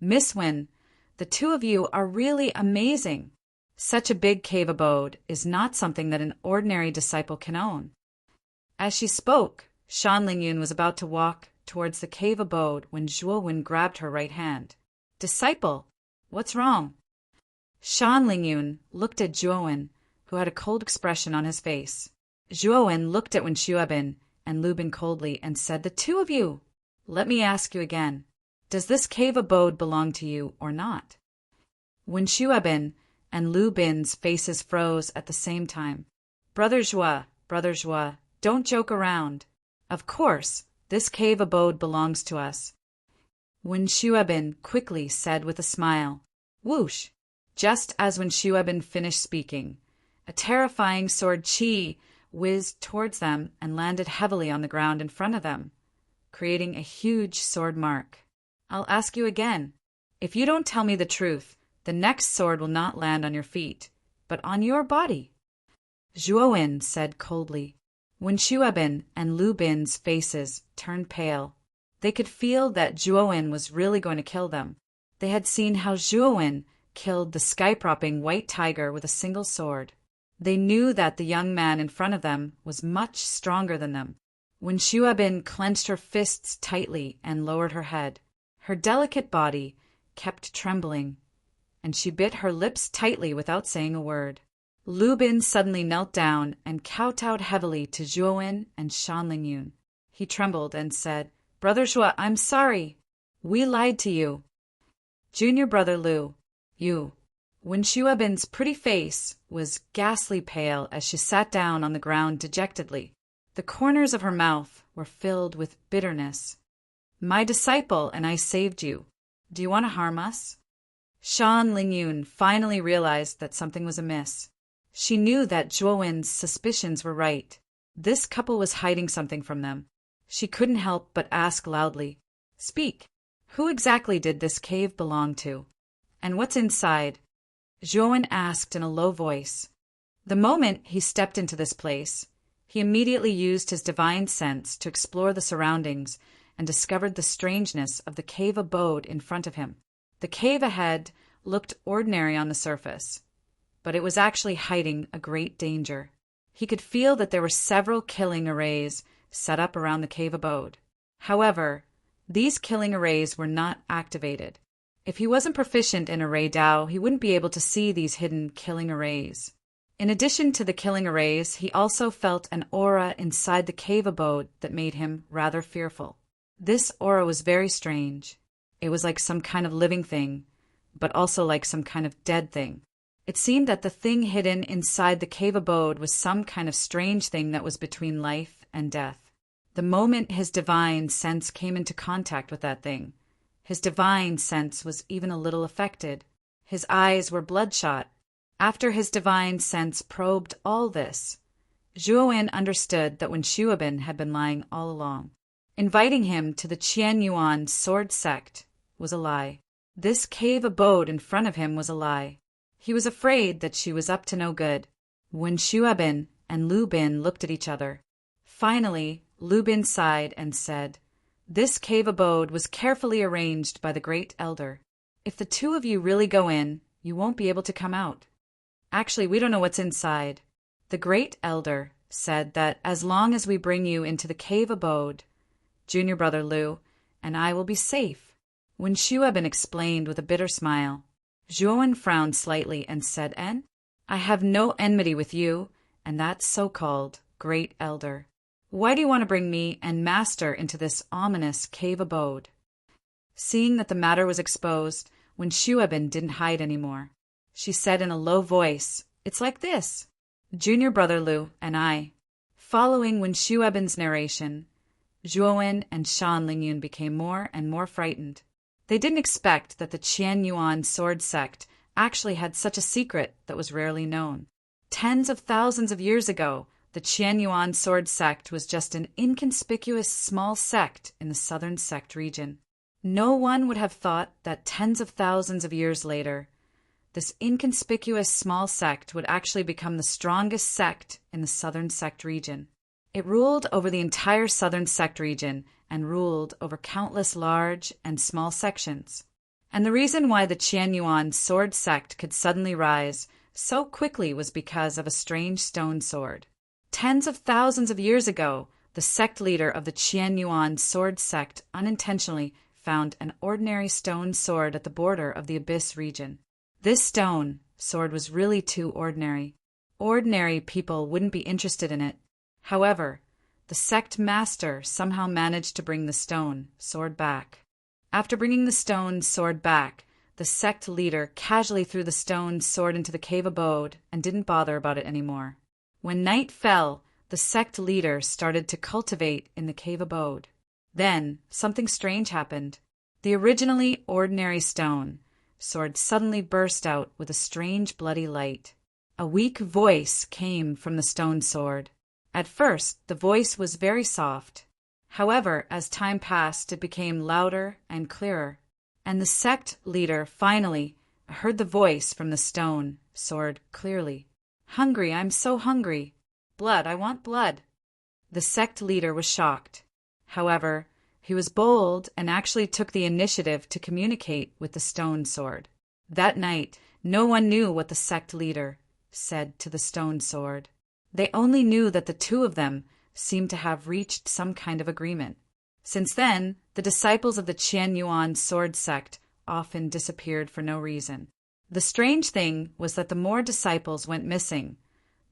"Miss Wen, the two of you are really amazing. Such a big cave abode is not something that an ordinary disciple can own." As she spoke, Shan Lingyun was about to walk towards the cave abode when Zhuowen grabbed her right hand. "Disciple, what's wrong?" Shan Lingyun looked at Zhuowen, who had a cold expression on his face. Zhuowen looked at Wen Shuabin and Lu Bin coldly and said, "The two of you, let me ask you again. Does this cave abode belong to you or not?" Wen Shuabin and Lu Bin's faces froze at the same time. Brother Zhua, don't joke around. Of course, this cave abode belongs to us." Wen Shuabin quickly said with a smile. Whoosh! Just as Wen Shuabin finished speaking, a terrifying sword qi whizzed towards them and landed heavily on the ground in front of them, creating a huge sword mark. "I'll ask you again. If you don't tell me the truth, the next sword will not land on your feet, but on your body." Zhuowen said coldly. When Shuabin and Lu Bin's faces turned pale, they could feel that Zhuowen was really going to kill them. They had seen how Zhuowen killed the sky-propping white tiger with a single sword. They knew that the young man in front of them was much stronger than them. When Shuabin clenched her fists tightly and lowered her head, her delicate body kept trembling, and she bit her lips tightly without saying a word. Lu Bin suddenly knelt down and kowtowed heavily to Zhuowen and Shan Lingyun. He trembled and said, "Brother Zhua, I'm sorry. We lied to you." "Junior brother Lu, you." When Shuabin's pretty face was ghastly pale as she sat down on the ground dejectedly. The corners of her mouth were filled with bitterness. "My disciple and I saved you. Do you want to harm us?" Shan Lingyun finally realized that something was amiss. She knew that Zhuowen's suspicions were right. This couple was hiding something from them. She couldn't help but ask loudly, "Speak. Who exactly did this cave belong to? And what's inside?" Zhuowen asked in a low voice. The moment he stepped into this place, he immediately used his divine sense to explore the surroundings and discovered the strangeness of the cave abode in front of him. The cave ahead looked ordinary on the surface, but it was actually hiding a great danger. He could feel that there were several killing arrays set up around the cave abode. However, these killing arrays were not activated. If he wasn't proficient in array Dao, he wouldn't be able to see these hidden killing arrays. In addition to the killing arrays, he also felt an aura inside the cave abode that made him rather fearful. This aura was very strange. It was like some kind of living thing, but also like some kind of dead thing. It seemed that the thing hidden inside the cave abode was some kind of strange thing that was between life and death. The moment his divine sense came into contact with that thing, his divine sense was even a little affected. His eyes were bloodshot. After his divine sense probed all this, Zhuowen understood that Wen Shuabin had been lying all along. Inviting him to the Qianyuan sword sect was a lie. This cave abode in front of him was a lie. He was afraid that she was up to no good. Wen Shuabin and Lu Bin looked at each other. Finally, Lu Bin sighed and said, "This cave abode was carefully arranged by the Great Elder. If the two of you really go in, you won't be able to come out. Actually, we don't know what's inside. The Great Elder said that as long as we bring you into the cave abode, Junior Brother Lu, and I will be safe." When Shueben explained with a bitter smile, Zhuowen frowned slightly and said, I have no enmity with you and that so-called great elder. Why do you want to bring me and master into this ominous cave abode?" Seeing that the matter was exposed, when Shueben didn't hide anymore, she said in a low voice, "It's like this. Junior brother Lu and I." Following Wen Shueben's narration, Zhuowen and Shan Lingyun became more and more frightened. They didn't expect that the Qian Yuan sword sect actually had such a secret that was rarely known. Tens of thousands of years ago, the Qian Yuan sword sect was just an inconspicuous small sect in the southern sect region. No one would have thought that tens of thousands of years later, this inconspicuous small sect would actually become the strongest sect in the southern sect region. It ruled over the entire southern sect region and ruled over countless large and small sections. And the reason why the Qian Yuan sword sect could suddenly rise so quickly was because of a strange stone sword. Tens of thousands of years ago, the sect leader of the Qian Yuan sword sect unintentionally found an ordinary stone sword at the border of the Abyss region. This stone sword was really too ordinary. Ordinary people wouldn't be interested in it. However, the sect master somehow managed to bring the stone sword back. After bringing the stone sword back, the sect leader casually threw the stone sword into the cave abode and didn't bother about it anymore. When night fell, the sect leader started to cultivate in the cave abode. Then, something strange happened. The originally ordinary stone sword suddenly burst out with a strange bloody light. A weak voice came from the stone sword. At first, the voice was very soft. However, as time passed, it became louder and clearer, and the sect leader finally heard the voice from the stone sword clearly. "Hungry, I'm so hungry. Blood, I want blood." The sect leader was shocked. However, he was bold and actually took the initiative to communicate with the stone sword. That night, no one knew what the sect leader said to the stone sword. They only knew that the two of them seemed to have reached some kind of agreement. Since then, the disciples of the Qian Yuan sword sect often disappeared for no reason. The strange thing was that the more disciples went missing,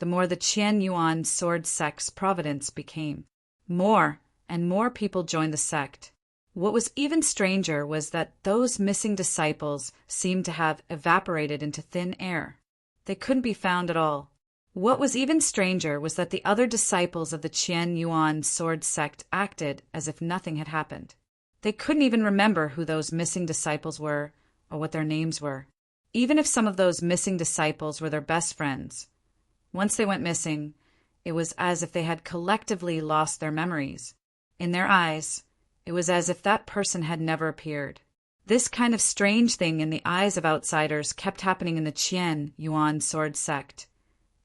the more the Qian Yuan sword sect's providence became. More and more people joined the sect. What was even stranger was that those missing disciples seemed to have evaporated into thin air. They couldn't be found at all. What was even stranger was that the other disciples of the Qian Yuan sword sect acted as if nothing had happened. They couldn't even remember who those missing disciples were or what their names were. Even if some of those missing disciples were their best friends, once they went missing, it was as if they had collectively lost their memories. In their eyes, it was as if that person had never appeared. This kind of strange thing in the eyes of outsiders kept happening in the Qian Yuan sword sect,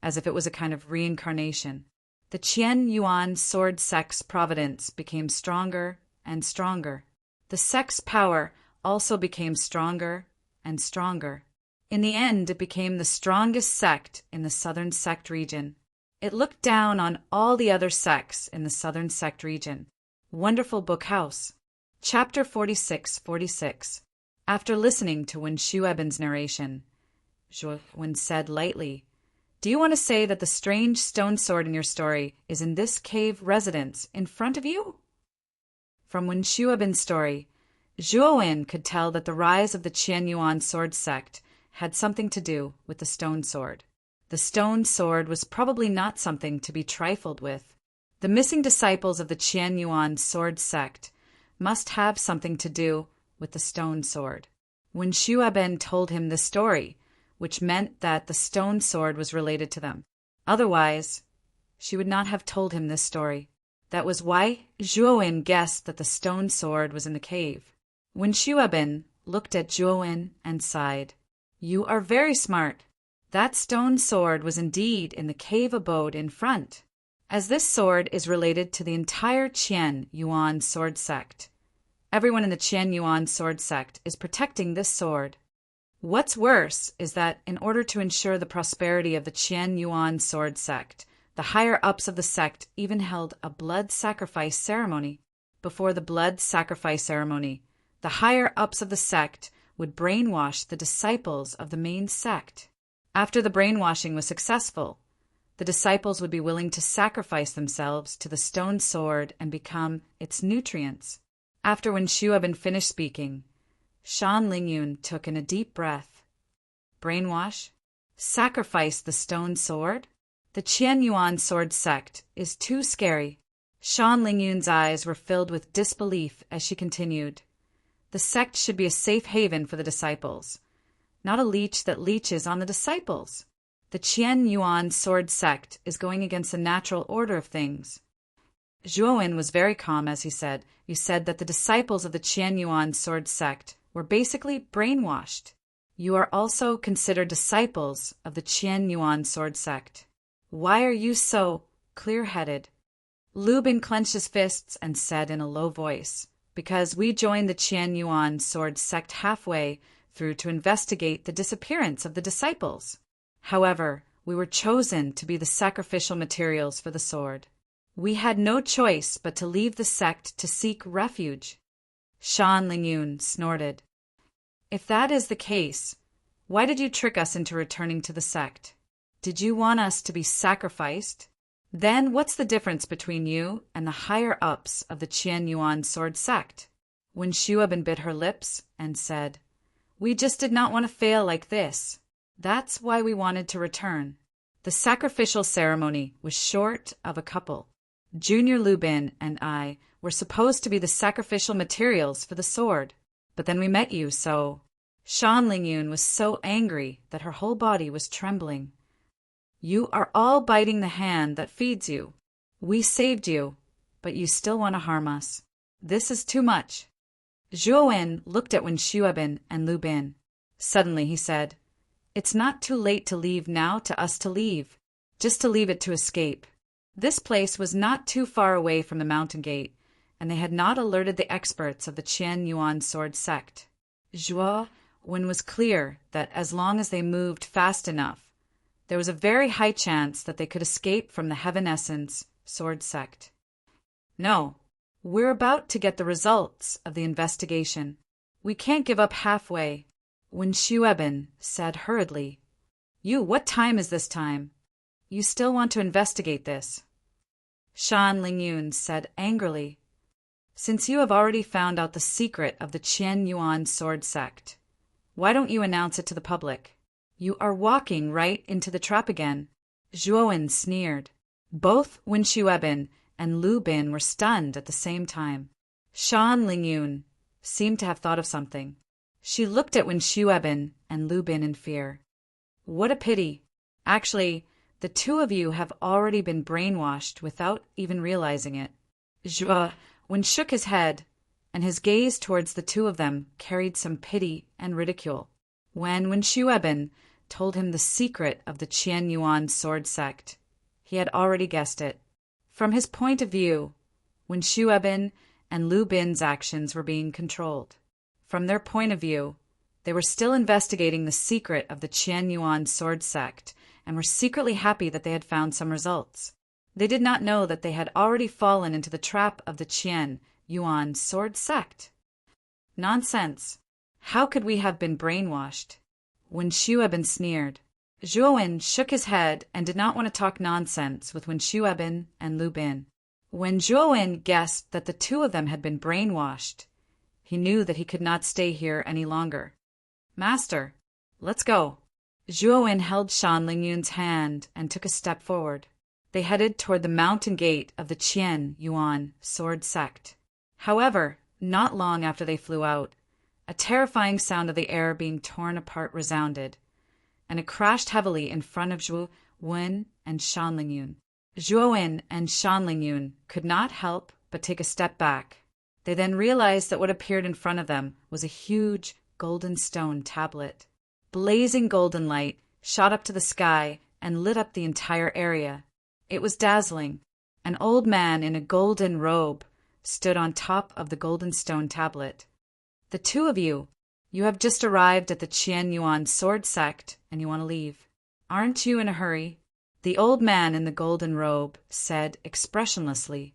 as if it was a kind of reincarnation. The Qian Yuan sword sect's providence became stronger and stronger. The sect's power also became stronger and stronger. In the end, it became the strongest sect in the southern sect region. It looked down on all the other sects in the southern sect region. Wonderful Book House. Chapter 46-46. After listening to Wen Shueben's narration, Zhuowen said lightly, "Do you want to say that the strange stone sword in your story is in this cave residence in front of you?" From Wen Shueben's story, Zhuowen could tell that the rise of the Qian Yuan sword sect had something to do with the stone sword. The stone sword was probably not something to be trifled with. The missing disciples of the Qian Yuan sword sect must have something to do with the stone sword. When Shueben told him this story, which meant that the stone sword was related to them. Otherwise, she would not have told him this story. That was why Zhuowen guessed that the stone sword was in the cave. When Shueben looked at Zhuowen and sighed, "You are very smart. That stone sword was indeed in the cave abode in front. As this sword is related to the entire Qian Yuan sword sect, everyone in the Qian Yuan sword sect is protecting this sword. What's worse is that in order to ensure the prosperity of the Qian Yuan sword sect, the higher-ups of the sect even held a blood sacrifice ceremony. before the blood sacrifice ceremony, the higher-ups of the sect would brainwash the disciples of the main sect. After the brainwashing was successful, the disciples would be willing to sacrifice themselves to the stone sword and become its nutrients. After Wen Shuoben finished speaking, Shan Lingyun took in a deep breath. Brainwash? Sacrifice the stone sword? The Qian Yuan sword sect is too scary. Shan Lingyun's eyes were filled with disbelief as she continued. The sect should be a safe haven for the disciples, not a leech that leeches on the disciples. The Qian Yuan sword sect is going against the natural order of things. Zhuowen was very calm as he said, "You said that the disciples of the Qian Yuan sword sect were basically brainwashed. You are also considered disciples of the Qian Yuan sword sect. Why are you so clear-headed?" Lu Bin clenched his fists and said in a low voice, "Because we joined the Qian Yuan sword sect halfway through to investigate the disappearance of the disciples. However, we were chosen to be the sacrificial materials for the sword. We had no choice but to leave the sect to seek refuge." Shan Lingyun snorted. "If that is the case, why did you trick us into returning to the sect? Did you want us to be sacrificed? Then what's the difference between you and the higher-ups of the Qian Yuan sword sect?" Wen Shuoben bit her lips and said, "We just did not want to fail like this. That's why we wanted to return." The sacrificial ceremony was short of a couple. Junior Lu Bin and I were supposed to be the sacrificial materials for the sword, but then we met you, so... Shan Lingyun was so angry that her whole body was trembling. "You are all biting the hand that feeds you. We saved you, but you still want to harm us. This is too much." Zhuowen looked at Wen Shuoben and Lu Bin. Suddenly he said, "It's not too late to leave now to us to leave, just to leave it to escape." This place was not too far away from the mountain gate, and they had not alerted the experts of the Qian Yuan sword sect. Zhuowen was clear that as long as they moved fast enough, there was a very high chance that they could escape from the Heaven Essence sword sect. "No, we're about to get the results of the investigation. We can't give up halfway," Wen Shuoben said hurriedly. What time is this time? You still want to investigate this?" Shan Lingyun said angrily, "Since you have already found out the secret of the Qian Yuan sword sect, why don't you announce it to the public? You are walking right into the trap again." Zhuowen sneered. Both Wen Shuoben and Lu Bin were stunned at the same time. Shan Lingyun seemed to have thought of something. She looked at Wen Shuoben and Lu Bin in fear. "What a pity. Actually, the two of you have already been brainwashed without even realizing it." Zhuowen shook his head, and his gaze towards the two of them carried some pity and ridicule. When Wen Shuoben told him the secret of the Qian Yuan sword sect, he had already guessed it. From his point of view, Wen Shuoben and Lu Bin's actions were being controlled. From their point of view, they were still investigating the secret of the Qian Yuan sword sect and were secretly happy that they had found some results. They did not know that they had already fallen into the trap of the Qian Yuan sword sect. "Nonsense! How could we have been brainwashed?" Wen Shuoben sneered. Zhuowen shook his head and did not want to talk nonsense with Wen Shuoben and Lu Bin. When Zhuowen guessed that the two of them had been brainwashed, he knew that he could not stay here any longer. "Master, let's go." Zhuowen held Shan Lingyun's hand and took a step forward. They headed toward the mountain gate of the Qian Yuan sword sect. However, not long after they flew out, a terrifying sound of the air being torn apart resounded, and it crashed heavily in front of Zhuowen and Shan Lingyun. Zhuowen and Shan Lingyun could not help but take a step back. They then realized that what appeared in front of them was a huge golden stone tablet. Blazing golden light shot up to the sky and lit up the entire area. It was dazzling. An old man in a golden robe stood on top of the golden stone tablet. "The two of you have just arrived at the Qian Yuan sword sect and you want to leave. Aren't you in a hurry?" The old man in the golden robe said expressionlessly.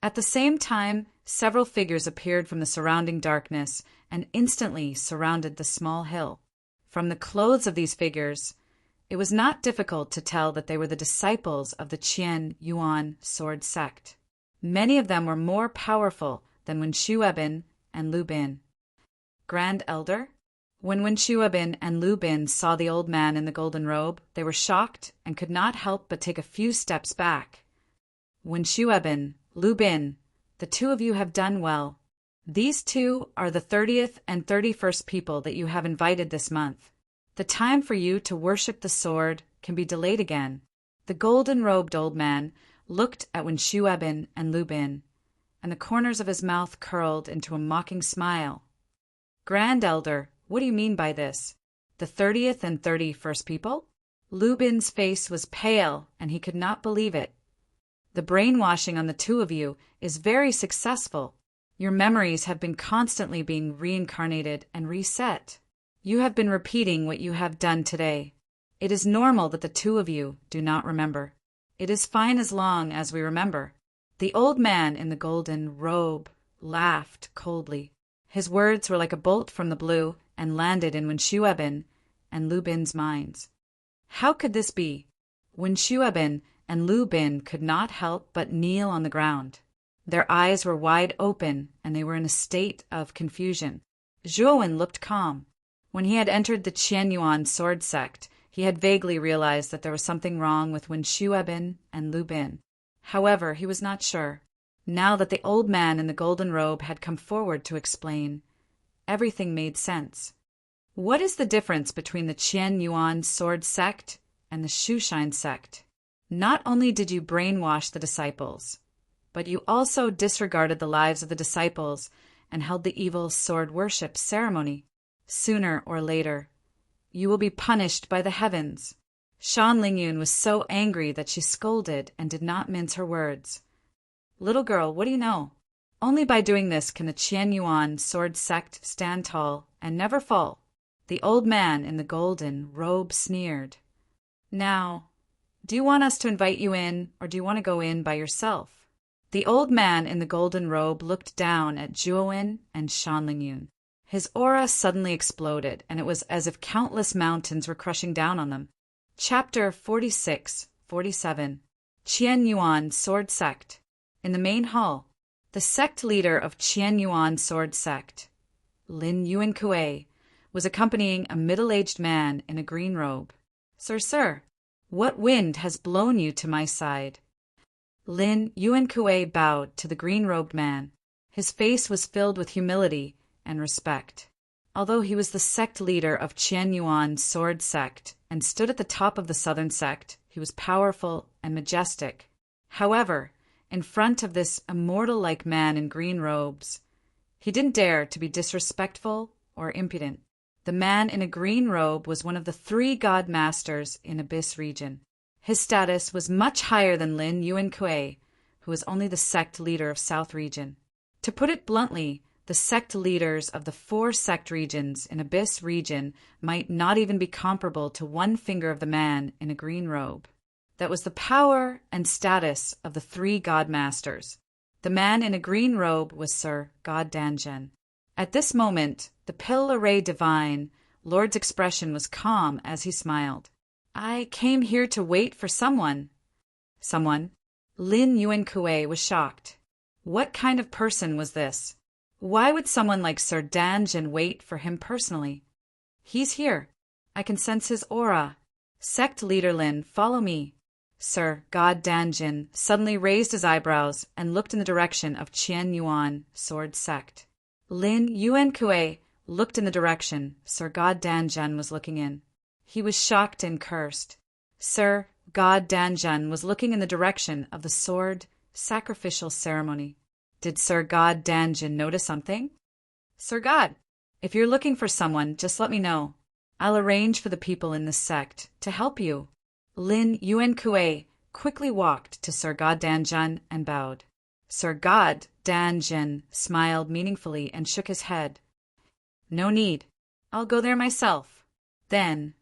At the same time, several figures appeared from the surrounding darkness and instantly surrounded the small hill. From the clothes of these figures, it was not difficult to tell that they were the disciples of the Qian Yuan sword sect. Many of them were more powerful than Wen Shuobin and Lu Bin. Grand Elder? When Wen Shuobin and Lu Bin saw the old man in the golden robe, they were shocked and could not help but take a few steps back. Wen Shuobin, Lu Bin, the two of you have done well. These two are the 30th and 31st people that you have invited this month. The time for you to worship the sword can be delayed again. The golden-robed old man looked at Wen Shuobin and Lu Bin, and the corners of his mouth curled into a mocking smile. Grand Elder, what do you mean by this? The 30th and 31st people? Lu Bin's face was pale, and he could not believe it. The brainwashing on the two of you is very successful. Your memories have been constantly being reincarnated and reset. You have been repeating what you have done today. It is normal that the two of you do not remember. It is fine as long as we remember. The old man in the golden robe laughed coldly. His words were like a bolt from the blue and landed in Wen Shuobin and Lu Bin's minds. How could this be? Wen Shuobin and Lu Bin could not help but kneel on the ground. Their eyes were wide open, and they were in a state of confusion. Zhuowen looked calm. When he had entered the Qianyuan sword sect, he had vaguely realized that there was something wrong with Wen Shuobin and Lu Bin. However, he was not sure. Now that the old man in the golden robe had come forward to explain, everything made sense. What is the difference between the Qianyuan sword sect and the Shushan sect? Not only did you brainwash the disciples, but you also disregarded the lives of the disciples and held the evil sword worship ceremony. Sooner or later, you will be punished by the heavens. Shan Lingyun was so angry that she scolded and did not mince her words. Little girl, what do you know? Only by doing this can the Qianyuan sword sect stand tall and never fall. The old man in the golden robe sneered. Now, do you want us to invite you in, or do you want to go in by yourself? The old man in the golden robe looked down at Zhuowen and Shan Lingyun. His aura suddenly exploded, and it was as if countless mountains were crushing down on them. Chapter 46-47 Qianyuan Sword Sect. In the main hall, the sect leader of Qianyuan Sword Sect, Lin Yuankue, was accompanying a middle-aged man in a green robe. Sir, what wind has blown you to my side? Lin Yuankue bowed to the green-robed man. His face was filled with humility and respect. Although he was the sect leader of Qianyuan sword sect and stood at the top of the southern sect, he was powerful and majestic. However, in front of this immortal-like man in green robes, he didn't dare to be disrespectful or impudent. The man in a green robe was one of the 3 god masters in Abyss region. His status was much higher than Lin Yuankue, who was only the sect leader of South region. To put it bluntly, the sect leaders of the 4 sect regions in Abyss region might not even be comparable to one finger of the man in a green robe. That was the power and status of the 3 god masters. The man in a green robe was Sir God Danjen. At this moment, the Pill-Array Divine Lord's expression was calm as he smiled. I came here to wait for someone. Someone? Lin Yuankue was shocked. What kind of person was this? Why would someone like Sir Danjen wait for him personally? He's here. I can sense his aura. Sect leader Lin, follow me. Sir God Danjen suddenly raised his eyebrows and looked in the direction of Qianyuan sword sect. Lin Yuankue looked in the direction Sir God Danjen was looking in. He was shocked and cursed. Sir God Danjen was looking in the direction of the sword sacrificial ceremony. Did Sir God Danjen notice something? Sir God, if you're looking for someone, just let me know. I'll arrange for the people in this sect to help you. Lin Yuankue quickly walked to Sir God Danjen and bowed. Sir God Danjen smiled meaningfully and shook his head. No need. I'll go there myself. Then,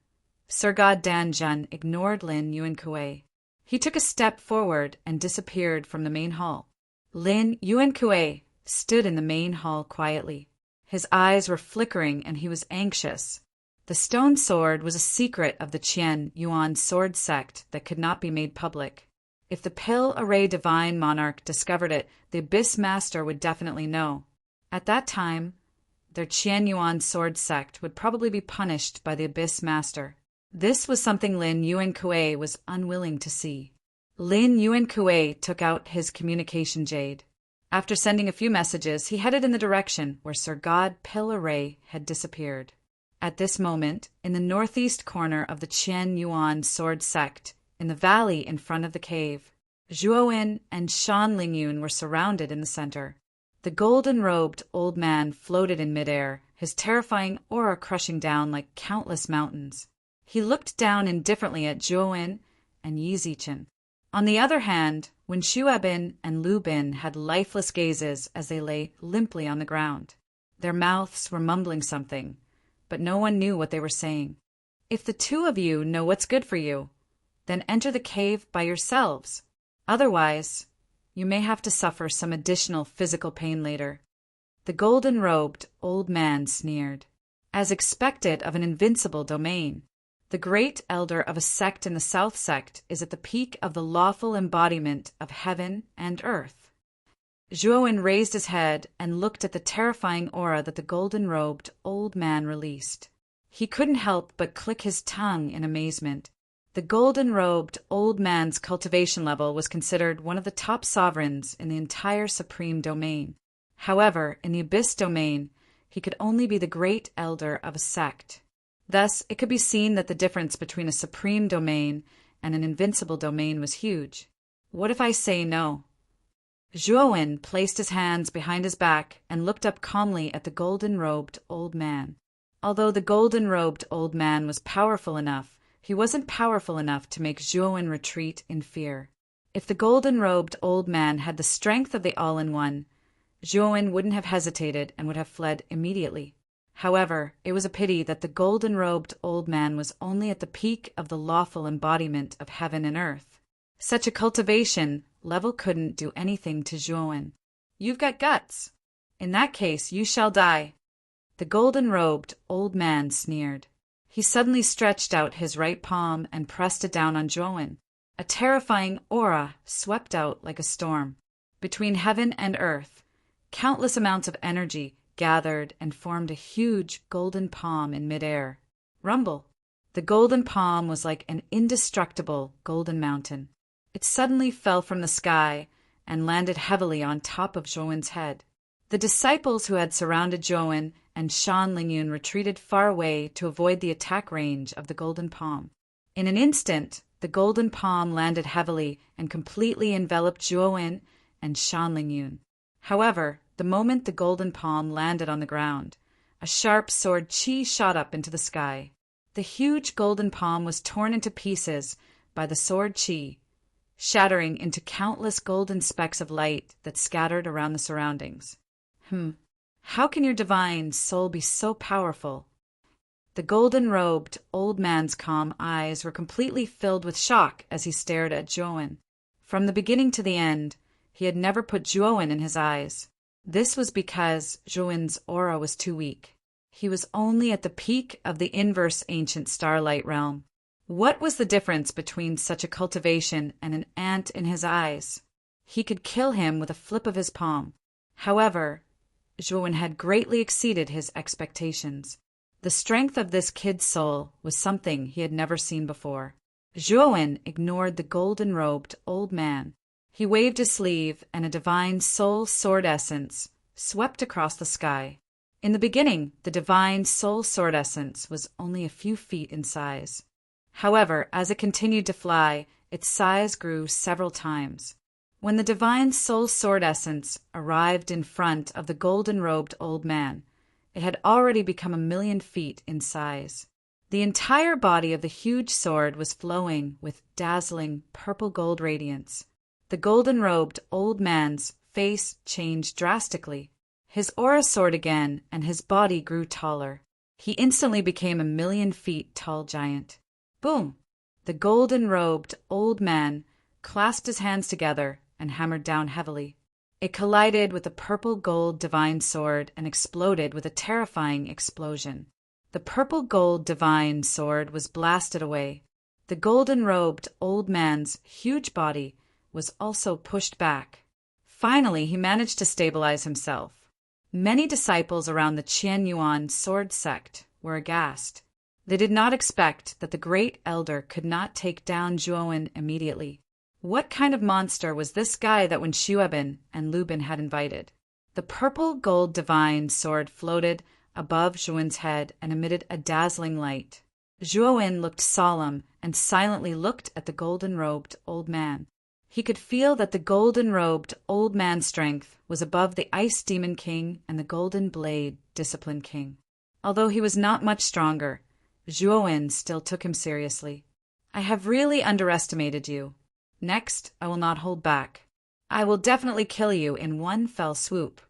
Sir God Danjen ignored Lin Yuankue. He took a step forward and disappeared from the main hall. Lin Yuan stood in the main hall quietly. His eyes were flickering and he was anxious. The stone sword was a secret of the Qian Yuan sword sect that could not be made public. If the Pale Array Divine Monarch discovered it, the Abyss Master would definitely know. At that time, their Qian Yuan sword sect would probably be punished by the Abyss Master. This was something Lin Yuan was unwilling to see. Lin Yuan took out his communication jade. After sending a few messages, he headed in the direction where Sir God Pale Array had disappeared. At this moment, in the northeast corner of the Qian Yuan sword sect, in the valley in front of the cave, Zhuowen and Shan Lingyun were surrounded in the center. The golden-robed old man floated in midair, his terrifying aura crushing down like countless mountains. He looked down indifferently at Zhuowen and Yi Zichen. On the other hand, Wen Shuabin and Lu Bin had lifeless gazes as they lay limply on the ground. Their mouths were mumbling something, but no one knew what they were saying. If the two of you know what's good for you, then enter the cave by yourselves. Otherwise, you may have to suffer some additional physical pain later. The golden-robed old man sneered. As expected of an invincible domain, the great elder of a sect in the South Sect is at the peak of the lawful embodiment of heaven and earth. Zhuowen raised his head and looked at the terrifying aura that the golden-robed old man released. He couldn't help but click his tongue in amazement. The golden-robed old man's cultivation level was considered one of the top sovereigns in the entire supreme domain. However, in the Abyss domain, he could only be the great elder of a sect. Thus, it could be seen that the difference between a supreme domain and an invincible domain was huge. What if I say no? Zhuowen placed his hands behind his back and looked up calmly at the golden-robed old man. Although the golden-robed old man was powerful enough, he wasn't powerful enough to make Zhuowen retreat in fear. If the golden-robed old man had the strength of the All-in-One, Zhuowen wouldn't have hesitated and would have fled immediately. However, it was a pity that the golden-robed old man was only at the peak of the lawful embodiment of heaven and earth. Such a cultivation level couldn't do anything to Zhuowen. You've got guts. In that case, you shall die. The golden-robed old man sneered. He suddenly stretched out his right palm and pressed it down on Zhuowen. A terrifying aura swept out like a storm. Between heaven and earth, countless amounts of energy gathered and formed a huge golden palm in midair. Rumble. The golden palm was like an indestructible golden mountain. It suddenly fell from the sky and landed heavily on top of Zhuowen's head. The disciples who had surrounded Zhuowen and Shan Lingyun retreated far away to avoid the attack range of the golden palm. In an instant, the golden palm landed heavily and completely enveloped Zhuowen and Shan Lingyun. However, the moment the golden palm landed on the ground, a sharp sword qi shot up into the sky. The huge golden palm was torn into pieces by the sword qi, shattering into countless golden specks of light that scattered around the surroundings. How can your divine soul be so powerful? The golden-robed old man's calm eyes were completely filled with shock as he stared at Zhuowen. From the beginning to the end, he had never put Zhuowen in his eyes. This was because Zhuowen's aura was too weak. He was only at the peak of the inverse ancient starlight realm. What was the difference between such a cultivation and an ant in his eyes? He could kill him with a flip of his palm. However, Zhuowen had greatly exceeded his expectations. The strength of this kid's soul was something he had never seen before. Zhuowen ignored the golden-robed old man. He waved his sleeve, and a divine soul sword essence swept across the sky. In the beginning, the divine soul sword essence was only a few feet in size. However, as it continued to fly, its size grew several times. When the divine soul sword essence arrived in front of the golden-robed old man, it had already become 1,000,000 feet in size. The entire body of the huge sword was flowing with dazzling purple-gold radiance. The golden-robed old man's face changed drastically. His aura soared again, and his body grew taller. He instantly became 1,000,000 feet tall giant. Boom! The golden-robed old man clasped his hands together and hammered down heavily. It collided with the purple-gold divine sword and exploded with a terrifying explosion. The purple-gold divine sword was blasted away. The golden-robed old man's huge body was also pushed back. Finally, he managed to stabilize himself. Many disciples around the Qianyuan sword sect were aghast. They did not expect that the great elder could not take down Zhuowen immediately. What kind of monster was this guy that Wen Xuebin and Lubin had invited? The purple-gold divine sword floated above Zhuowen's head and emitted a dazzling light. Zhuowen looked solemn and silently looked at the golden-robed old man. He could feel that the golden-robed old man's strength was above the Ice Demon King and the Golden Blade Discipline King. Although he was not much stronger, Zhuowen still took him seriously. I have really underestimated you. Next, I will not hold back. I will definitely kill you in one fell swoop.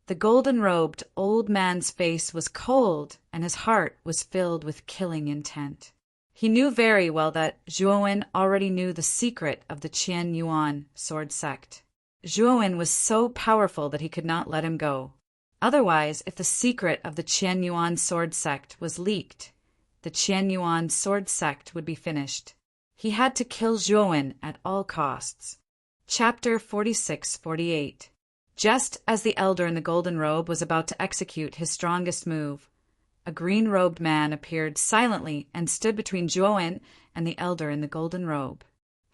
The golden-robed old man's face was cold, and his heart was filled with killing intent. He knew very well that Zhuowen already knew the secret of the Qianyuan sword sect. Zhuowen was so powerful that he could not let him go. Otherwise, if the secret of the Qianyuan sword sect was leaked, the Qianyuan sword sect would be finished. He had to kill Zhuowen at all costs. Chapter 46-48. Just as the elder in the golden robe was about to execute his strongest move, a green-robed man appeared silently and stood between Zhuowen and the elder in the golden robe.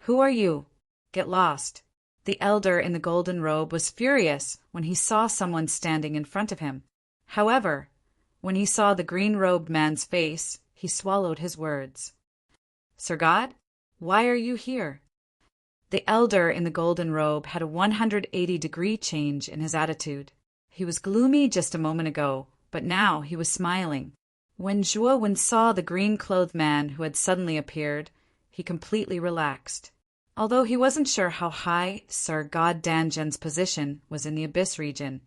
Who are you? Get lost. The elder in the golden robe was furious when he saw someone standing in front of him. However, when he saw the green-robed man's face, he swallowed his words. Sir God, why are you here? The elder in the golden robe had a 180-degree change in his attitude. He was gloomy just a moment ago, but now he was smiling. When Zhuowen saw the green-clothed man who had suddenly appeared, he completely relaxed. Although he wasn't sure how high Sir God Danzhen's position was in the Abyss region,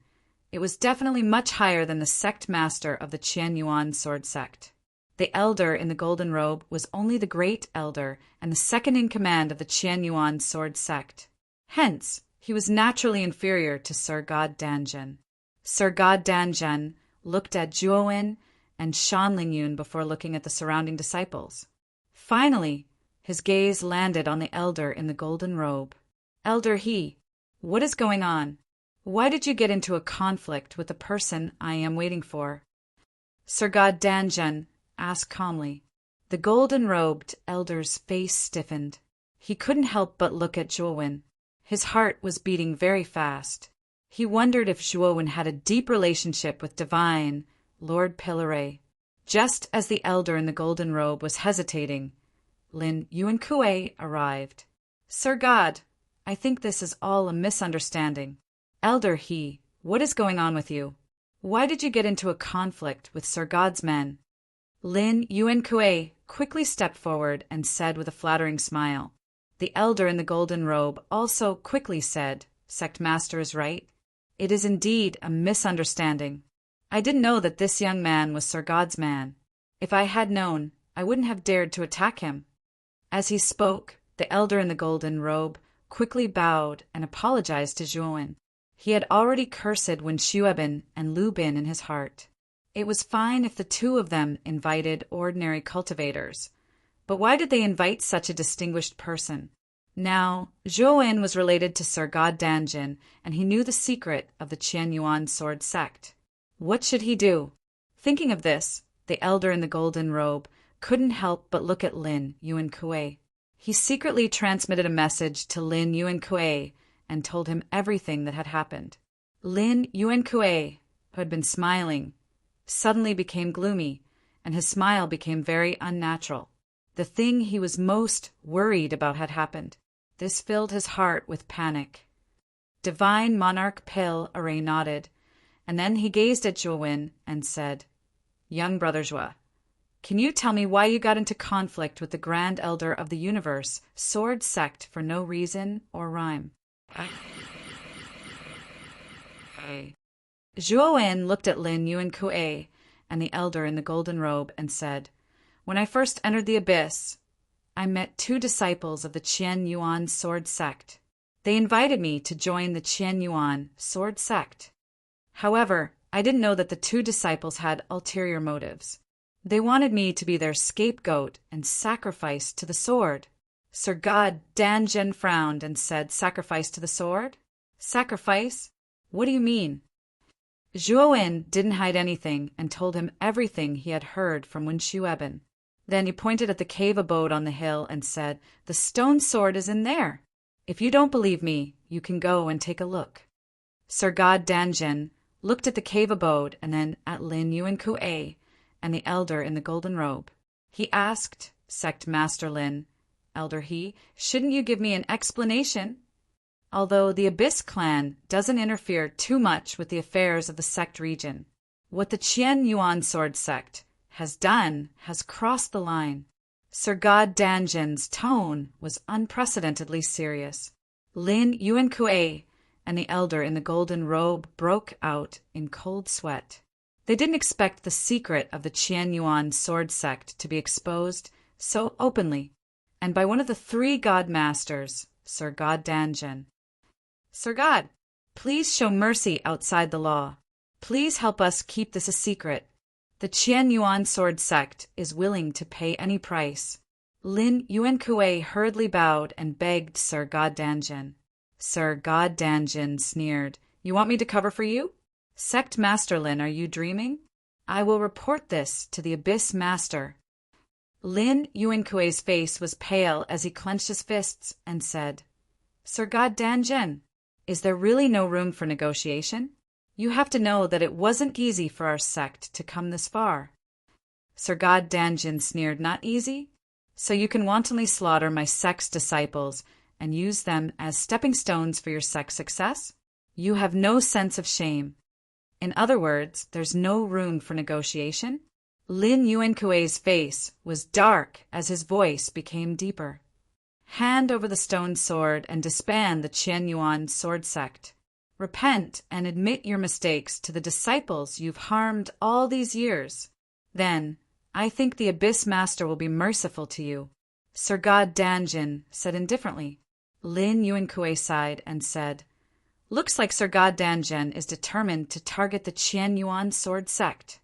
it was definitely much higher than the sect master of the Qianyuan sword sect. The elder in the golden robe was only the great elder and the second in command of the Qianyuan sword sect. Hence, he was naturally inferior to Sir God Danzhen. Sir God Danzhen looked at Zhuowen and Shan Lingyun before looking at the surrounding disciples. Finally, his gaze landed on the elder in the golden robe. Elder He, what is going on? Why did you get into a conflict with the person I am waiting for? Sir God Danzhen asked calmly. The golden-robed elder's face stiffened. He couldn't help but look at Zhuowen. His heart was beating very fast. He wondered if Zhuowen had a deep relationship with Divine Lord Pilaret. Just as the elder in the golden robe was hesitating, Lin Yuankue arrived. Sir God, I think this is all a misunderstanding. Elder He, what is going on with you? Why did you get into a conflict with Sir God's men? Lin Yuankue quickly stepped forward and said with a flattering smile. The elder in the golden robe also quickly said, Sect Master is right. It is indeed a misunderstanding. I didn't know that this young man was Sir God's man. If I had known, I wouldn't have dared to attack him. As he spoke, the elder in the golden robe quickly bowed and apologized to Zhuowen. He had already cursed Wen Xuebin and Lubin in his heart. It was fine if the two of them invited ordinary cultivators. But why did they invite such a distinguished person? Now, Zhuowen was related to Sir God Danzhen, and he knew the secret of the Qianyuan sword sect. What should he do? Thinking of this, the elder in the golden robe couldn't help but look at Lin Yuankue. He secretly transmitted a message to Lin Yuankue and told him everything that had happened. Lin Yuankue, who had been smiling, suddenly became gloomy, and his smile became very unnatural. The thing he was most worried about had happened. This filled his heart with panic. Divine Monarch Pilaret nodded, and then he gazed at Zhuowen and said, Young brother Zhua, can you tell me why you got into conflict with the Grand Elder of the Universe, sword sect, for no reason or rhyme? Zhuowen looked at Lin Yuankue and the elder in the golden robe and said, When I first entered the Abyss, I met two disciples of the Qianyuan sword sect. They invited me to join the Qian Yuan sword sect. However, I didn't know that the two disciples had ulterior motives. They wanted me to be their scapegoat and sacrifice to the sword. Sir God Danzhen frowned and said, "Sacrifice to the sword? Sacrifice? What do you mean?" Zhuowen didn't hide anything and told him everything he had heard from Wen Shueben. Then he pointed at the cave abode on the hill and said, "The stone sword is in there. If you don't believe me, you can go and take a look." Sir God Danzhen looked at the cave abode and then at Lin Yuan Kuei and the elder in the golden robe. He asked, "Sect Master Lin, Elder He, shouldn't you give me an explanation?" Although the Abyss clan doesn't interfere too much with the affairs of the sect region, what the Qian Yuan sword sect has done has crossed the line. Sir God Danzhen's tone was unprecedentedly serious. Lin Yuan Kuei and the elder in the golden robe broke out in cold sweat. They didn't expect the secret of the Qian Yuan sword sect to be exposed so openly, and by one of the three god masters, Sir God Danzhen. "Sir God, please show mercy outside the law. Please help us keep this a secret. The Qian Yuan sword sect is willing to pay any price." Lin Yuan Kuei hurriedly bowed and begged Sir God Danzhen. Sir God Danzhen sneered, "You want me to cover for you? Sect Master Lin, are you dreaming? I will report this to the Abyss Master." Lin Yuan Kuei's face was pale as he clenched his fists and said, "Sir God Danzhen, is there really no room for negotiation? You have to know that it wasn't easy for our sect to come this far." Sir God Danzhen sneered, "Not easy? So you can wantonly slaughter my sect's disciples and use them as stepping stones for your sect's success? You have no sense of shame. In other words, there's no room for negotiation?" Lin Yuan Kuei's face was dark as his voice became deeper. "Hand over the stone sword and disband the Qian Yuan sword sect. Repent and admit your mistakes to the disciples you've harmed all these years. Then, I think the Abyss Master will be merciful to you," Sir God Danzhen said indifferently. Lin Yuan Kuei sighed and said, "Looks like Sir God Danzhen is determined to target the Qian Yuan sword sect."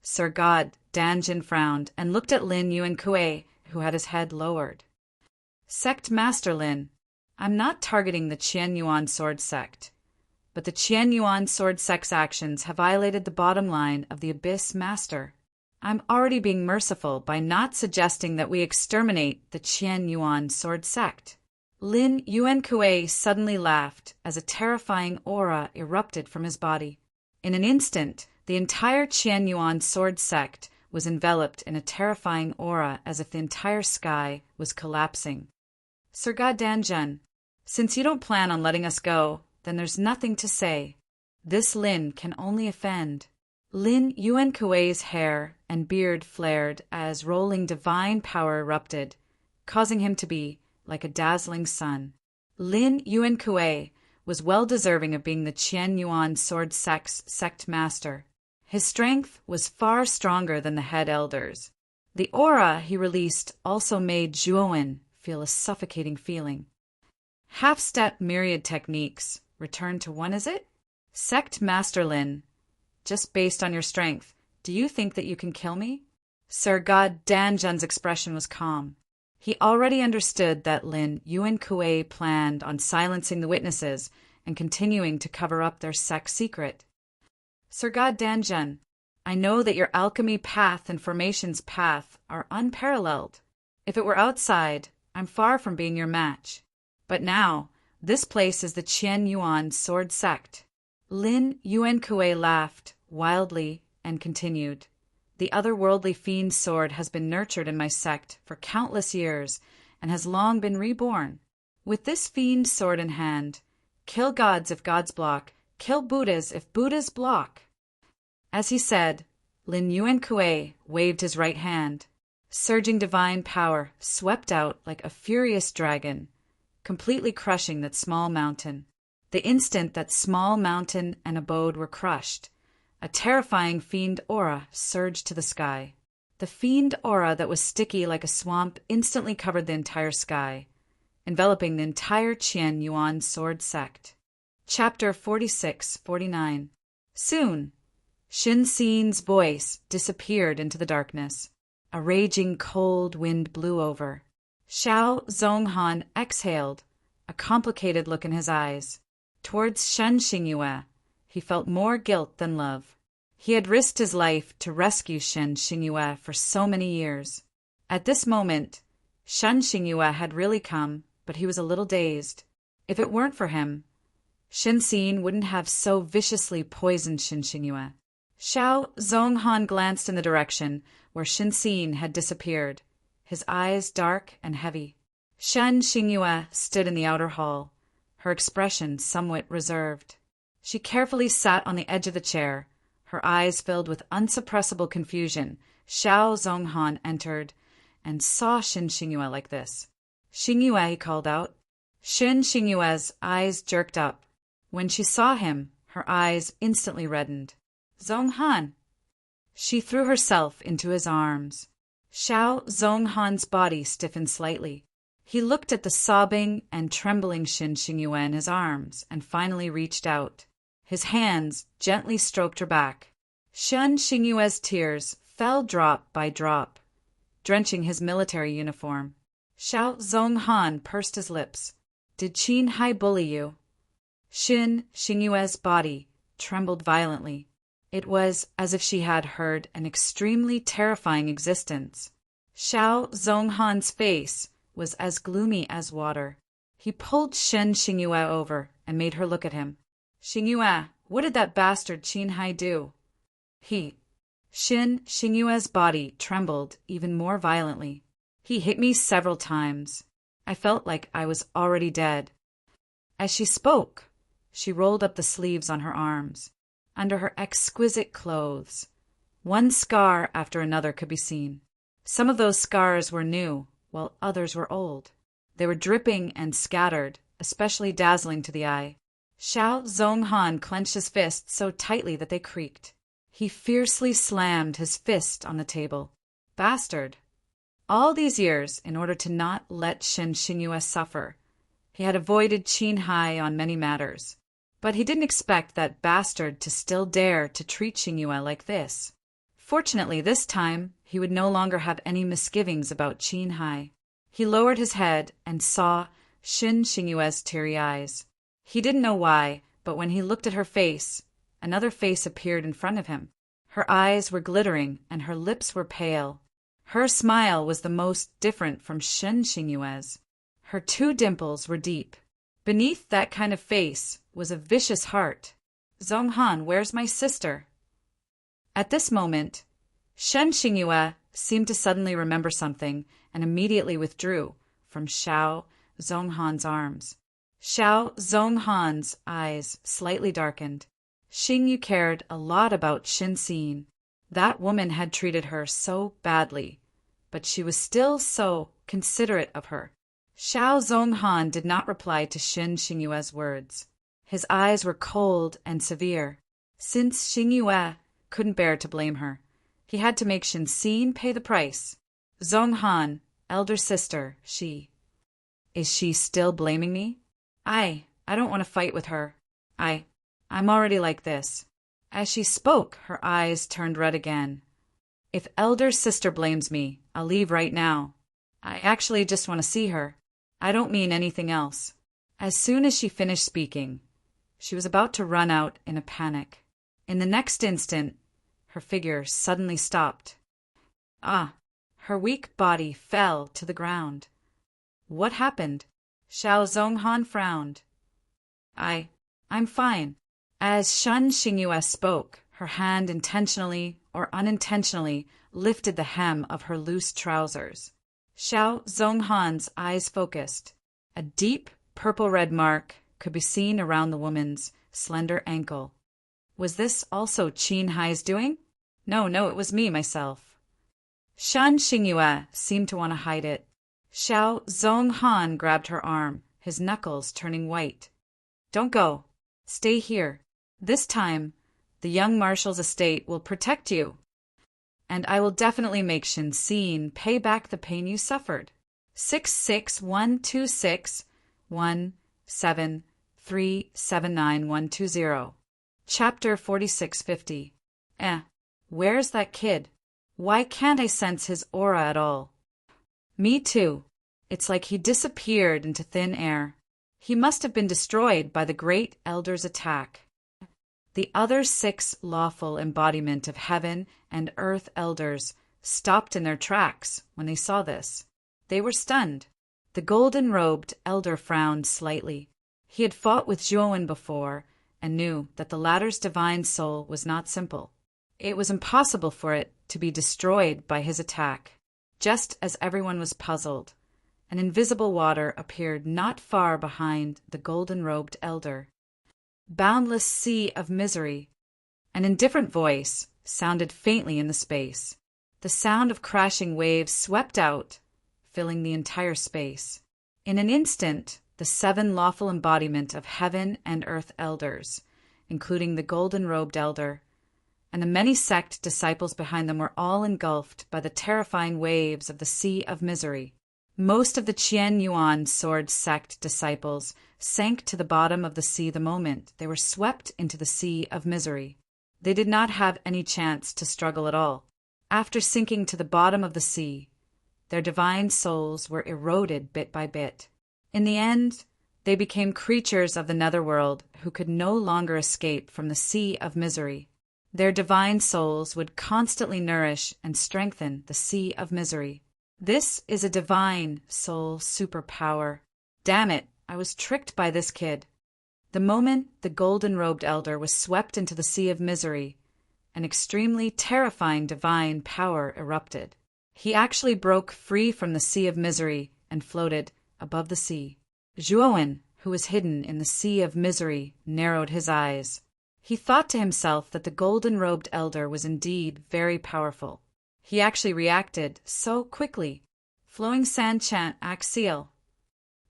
Sir God Danzhen frowned and looked at Lin Yuan Kuei, who had his head lowered. "Sect Master Lin, I'm not targeting the Qian Yuan sword sect, but the Qian Yuan sword sect's actions have violated the bottom line of the Abyss Master. I'm already being merciful by not suggesting that we exterminate the Qian Yuan sword sect." Lin Yuan Kuei suddenly laughed as a terrifying aura erupted from his body. In an instant, the entire Qian Yuan sword sect was enveloped in a terrifying aura as if the entire sky was collapsing. "Sir God Danzhen, since you don't plan on letting us go, then there's nothing to say. This Lin can only offend." Lin Yuan Kuei's hair and beard flared as rolling divine power erupted, causing him to be like a dazzling sun. Lin Yuan Kuei was well deserving of being the Qian Yuan sword sect's sect master. His strength was far stronger than the head elders. The aura he released also made Zhuowen feel a suffocating feeling. "Half-step myriad techniques. Return to one, is it? Sect Master Lin, just based on your strength, do you think that you can kill me?" Sir God Danzhen's expression was calm. He already understood that Lin Yuan Kuei planned on silencing the witnesses and continuing to cover up their sect's secret. "Sir God Danzhen, I know that your alchemy path and formations path are unparalleled. If it were outside, I'm far from being your match. But now, this place is the Qian Yuan sword sect." Lin Yuan Kuei laughed wildly and continued, "The otherworldly fiend sword has been nurtured in my sect for countless years and has long been reborn. With this fiend sword in hand, kill gods if gods block, kill Buddhas if Buddhas block." As he said, Lin Yuan Kuei waved his right hand. Surging divine power swept out like a furious dragon, completely crushing that small mountain. The instant that small mountain and abode were crushed, a terrifying fiend aura surged to the sky. The fiend aura that was sticky like a swamp instantly covered the entire sky, enveloping the entire Qian Yuan sword sect. Chapter 46-49. Soon, Xin Xin's voice disappeared into the darkness. A raging cold wind blew over. Xiao Zhonghan exhaled, a complicated look in his eyes. Towards Shen Xingyue, he felt more guilt than love. He had risked his life to rescue Shen Xingyue for so many years. At this moment, Shen Xingyue had really come, but he was a little dazed. If it weren't for him, Xin Xin wouldn't have so viciously poisoned Shen Xingyue. Xiao Zhonghan glanced in the direction where Xin Xin had disappeared, his eyes dark and heavy. Shen Xingyue stood in the outer hall, her expression somewhat reserved. She carefully sat on the edge of the chair, her eyes filled with unsuppressible confusion. Xiao Zhonghan entered and saw Shen Xingyue like this. "Xingyue," he called out. Shen Xingyue's eyes jerked up. When she saw him, her eyes instantly reddened. "Zhonghan!" She threw herself into his arms. Xiao Zhonghan's body stiffened slightly. He looked at the sobbing and trembling Shen Xingyue in his arms and finally reached out. His hands gently stroked her back. Shen Xingyue's tears fell drop by drop, drenching his military uniform. Xiao Zhonghan pursed his lips. "Did Qin Hai bully you?" Shen Xingyue's body trembled violently. It was as if she had heard an extremely terrifying existence. Xiao Zhonghan's face was as gloomy as water. He pulled Shen Xingyue over and made her look at him. "Xingyue, what did that bastard Qin Hai do?" Shen Xingyue's body trembled even more violently. "He hit me several times. I felt like I was already dead." As she spoke, she rolled up the sleeves on her arms. Under her exquisite clothes, one scar after another could be seen. Some of those scars were new, while others were old. They were dripping and scattered, especially dazzling to the eye. Xiao Zhonghan clenched his fists so tightly that they creaked. He fiercely slammed his fist on the table. Bastard! All these years, in order to not let Shen Xingyue suffer, he had avoided Qin Hai on many matters. But he didn't expect that bastard to still dare to treat Xingyue like this. Fortunately, this time, he would no longer have any misgivings about Qin Hai. He lowered his head and saw Shen Xingyue's teary eyes. He didn't know why, but when he looked at her face, another face appeared in front of him. Her eyes were glittering and her lips were pale. Her smile was the most different from Shen Xingyue's. Her two dimples were deep. Beneath that kind of face was a vicious heart. "Zhonghan, where's my sister?" At this moment, Shen Xingyue seemed to suddenly remember something and immediately withdrew from Xiao Zhonghan's arms. Xiao Zhonghan's eyes slightly darkened. Xingyu cared a lot about Xin Xin. That woman had treated her so badly, but she was still so considerate of her. Xiao Zhonghan did not reply to Shen Xingyue's words. His eyes were cold and severe. Since Xingyue couldn't bear to blame her, he had to make Xin Xin pay the price. "Zhonghan, elder sister, Is she still blaming me? I don't want to fight with her. I'm already like this." As she spoke, her eyes turned red again. "If elder sister blames me, I'll leave right now. I actually just want to see her. I don't mean anything else." As soon as she finished speaking, she was about to run out in a panic. In the next instant, her figure suddenly stopped. Her weak body fell to the ground. "What happened?" Xiao Zhonghan frowned. I'm fine." As Shen Xingyue spoke, her hand intentionally or unintentionally lifted the hem of her loose trousers. Xiao Zhonghan's eyes focused. A deep purple-red mark could be seen around the woman's slender ankle. Was this also Qin Hai's doing? No, it was me, myself. Shen Xingyue seemed to want to hide it. Xiao Zhonghan grabbed her arm, his knuckles turning white. "Don't go. Stay here. This time, the young marshal's estate will protect you. And I will definitely make Xin Xin pay back the pain you suffered." 6612617379120. Chapter 4650. Where's that kid? Why can't I sense his aura at all? Me too. It's like he disappeared into thin air. He must have been destroyed by the Great Elder's attack. The other 6 lawful embodiment of heaven and earth elders stopped in their tracks when they saw this. They were stunned. The golden-robed elder frowned slightly. He had fought with Zhuowen before and knew that the latter's divine soul was not simple. It was impossible for it to be destroyed by his attack. Just as everyone was puzzled, an invisible water appeared not far behind the golden-robed elder. Boundless sea of misery. An indifferent voice sounded faintly in the space. The sound of crashing waves swept out, filling the entire space. In an instant, the 7 lawful embodiment of heaven and earth elders, including the golden-robed elder, and the many sect disciples behind them were all engulfed by the terrifying waves of the sea of misery. Most of the Qian Yuan sword sect disciples sank to the bottom of the sea the moment they were swept into the sea of misery. They did not have any chance to struggle at all. After sinking to the bottom of the sea, their divine souls were eroded bit by bit. In the end, they became creatures of the netherworld who could no longer escape from the sea of misery. Their divine souls would constantly nourish and strengthen the sea of misery. This is a divine soul superpower. Damn it, I was tricked by this kid. The moment the golden-robed elder was swept into the sea of misery, an extremely terrifying divine power erupted. He actually broke free from the sea of misery and floated above the sea. Zhuowen, who was hidden in the sea of misery, narrowed his eyes. He thought to himself that the golden-robed elder was indeed very powerful. He actually reacted so quickly. Flowing sand chant axial.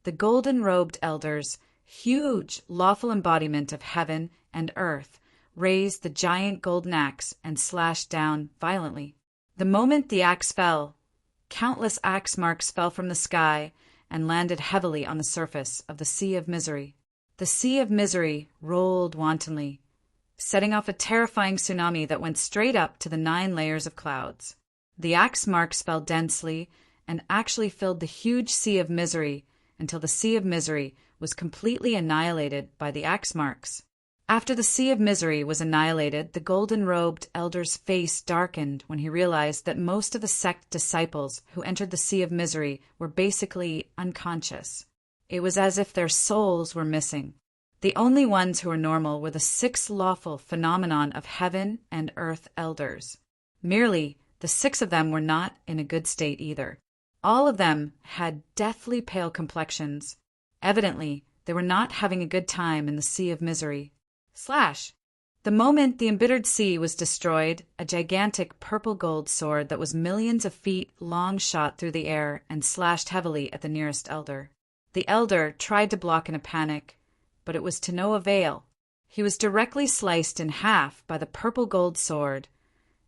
The golden-robed elder's huge, lawful embodiment of heaven and earth raised the giant golden axe and slashed down violently. The moment the axe fell, countless axe marks fell from the sky and landed heavily on the surface of the sea of misery. The sea of misery rolled wantonly, setting off a terrifying tsunami that went straight up to the 9 layers of clouds. The axe marks fell densely and actually filled the huge sea of misery until the sea of misery was completely annihilated by the axe marks. After the sea of misery was annihilated, the golden-robed elder's face darkened when he realized that most of the sect disciples who entered the sea of misery were basically unconscious. It was as if their souls were missing. The only ones who were normal were the 6 lawful phenomenon of heaven and earth elders. Merely, the 6 of them were not in a good state either. All of them had deathly pale complexions. Evidently, they were not having a good time in the sea of misery. The moment the embittered sea was destroyed, a gigantic purple-gold sword that was millions of feet long shot through the air and slashed heavily at the nearest elder. The elder tried to block in a panic, but it was to no avail. He was directly sliced in half by the purple-gold sword,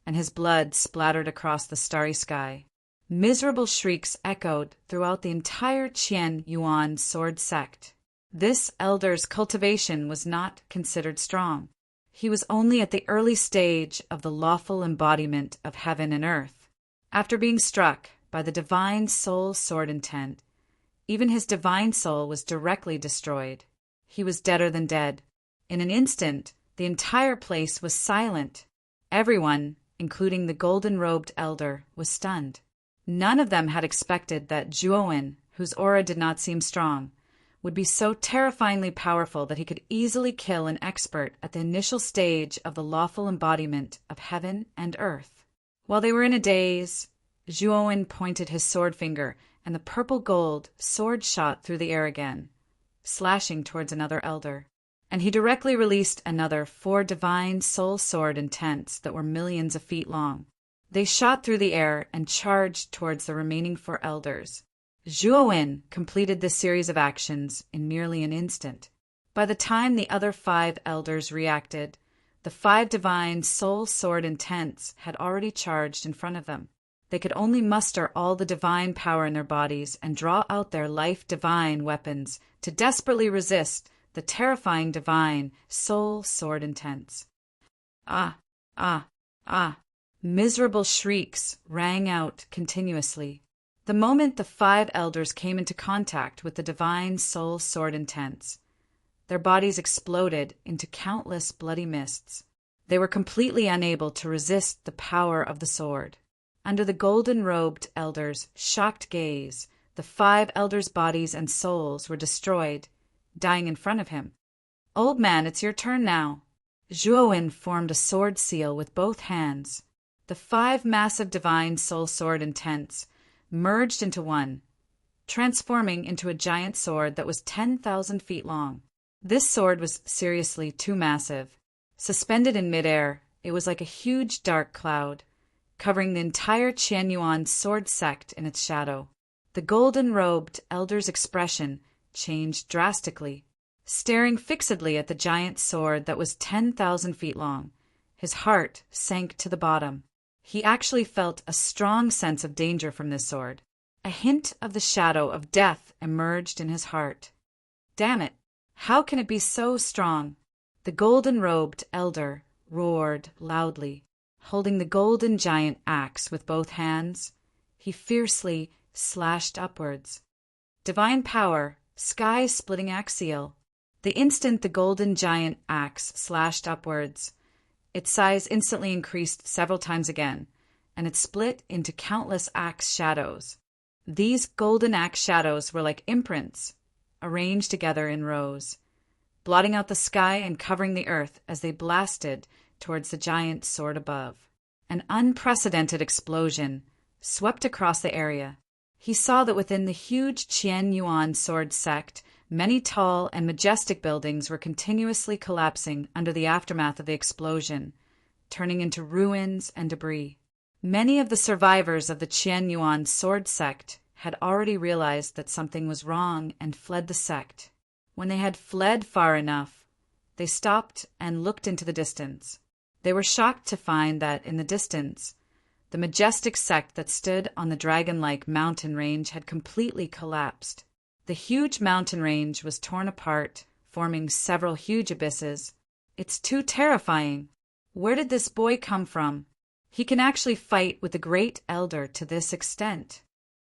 and his blood splattered across the starry sky. Miserable shrieks echoed throughout the entire Qian Yuan sword sect. This elder's cultivation was not considered strong. He was only at the early stage of the lawful embodiment of heaven and earth. After being struck by the divine soul sword intent, even his divine soul was directly destroyed. He was deader than dead. In an instant, the entire place was silent. Everyone, including the golden-robed elder, was stunned. None of them had expected that Zhuowen, whose aura did not seem strong, would be so terrifyingly powerful that he could easily kill an expert at the initial stage of the lawful embodiment of heaven and earth. While they were in a daze, Zhuowen pointed his sword finger, and the purple-gold sword shot through the air again, slashing towards another elder. And he directly released another 4 divine soul sword intents that were millions of feet long. They shot through the air and charged towards the remaining 4 elders. Zhuowen completed this series of actions in merely an instant. By the time the other 5 elders reacted, the 5 divine soul sword intents had already charged in front of them. They could only muster all the divine power in their bodies and draw out their life-divine weapons to desperately resist the terrifying divine soul sword intense. Ah, ah, ah. Miserable shrieks rang out continuously. The moment the 5 elders came into contact with the divine soul sword intense, their bodies exploded into countless bloody mists. They were completely unable to resist the power of the sword. Under the golden-robed elders' shocked gaze, the 5 elders' bodies and souls were destroyed, dying in front of him. "Old man, it's your turn now." Zhuowen formed a sword seal with both hands. The 5 massive divine soul sword intents merged into one, transforming into a giant sword that was 10,000 feet long. This sword was seriously too massive. Suspended in midair, it was like a huge dark cloud, covering the entire Qianyuan sword sect in its shadow. The golden-robed elder's expression changed drastically. Staring fixedly at the giant sword that was 10,000 feet long, his heart sank to the bottom. He actually felt a strong sense of danger from this sword. A hint of the shadow of death emerged in his heart. Damn it! How can it be so strong? The golden-robed elder roared loudly. Holding the golden giant axe with both hands, he fiercely slashed upwards. Divine power, sky-splitting axial. The instant the golden giant axe slashed upwards, its size instantly increased several times again, and it split into countless axe shadows. These golden axe shadows were like imprints, arranged together in rows, blotting out the sky and covering the earth as they blasted towards the giant sword above. An unprecedented explosion swept across the area. He saw that within the huge Qianyuan sword sect, many tall and majestic buildings were continuously collapsing under the aftermath of the explosion, turning into ruins and debris. Many of the survivors of the Qianyuan sword sect had already realized that something was wrong and fled the sect. When they had fled far enough, they stopped and looked into the distance. They were shocked to find that, in the distance, the majestic sect that stood on the dragon-like mountain range had completely collapsed. The huge mountain range was torn apart, forming several huge abysses. It's too terrifying. Where did this boy come from? He can actually fight with the great elder to this extent.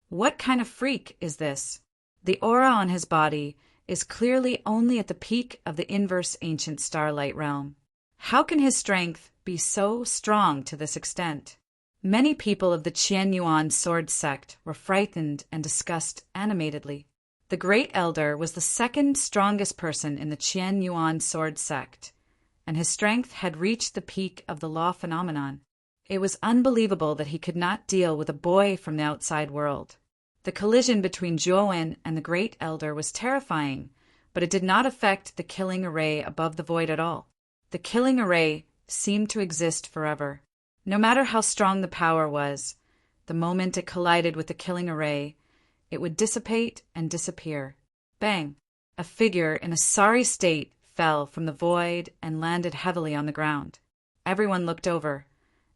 What kind of freak is this? The aura on his body is clearly only at the peak of the inverse ancient starlight realm. How can his strength be so strong to this extent? Many people of the Qianyuan sword sect were frightened and discussed animatedly. The Great Elder was the second strongest person in the Qianyuan sword sect, and his strength had reached the peak of the law phenomenon. It was unbelievable that he could not deal with a boy from the outside world. The collision between Zhuowen and the Great Elder was terrifying, but it did not affect the killing array above the void at all. The killing array seemed to exist forever. No matter how strong the power was, the moment it collided with the killing array, it would dissipate and disappear. Bang! A figure in a sorry state fell from the void and landed heavily on the ground. Everyone looked over,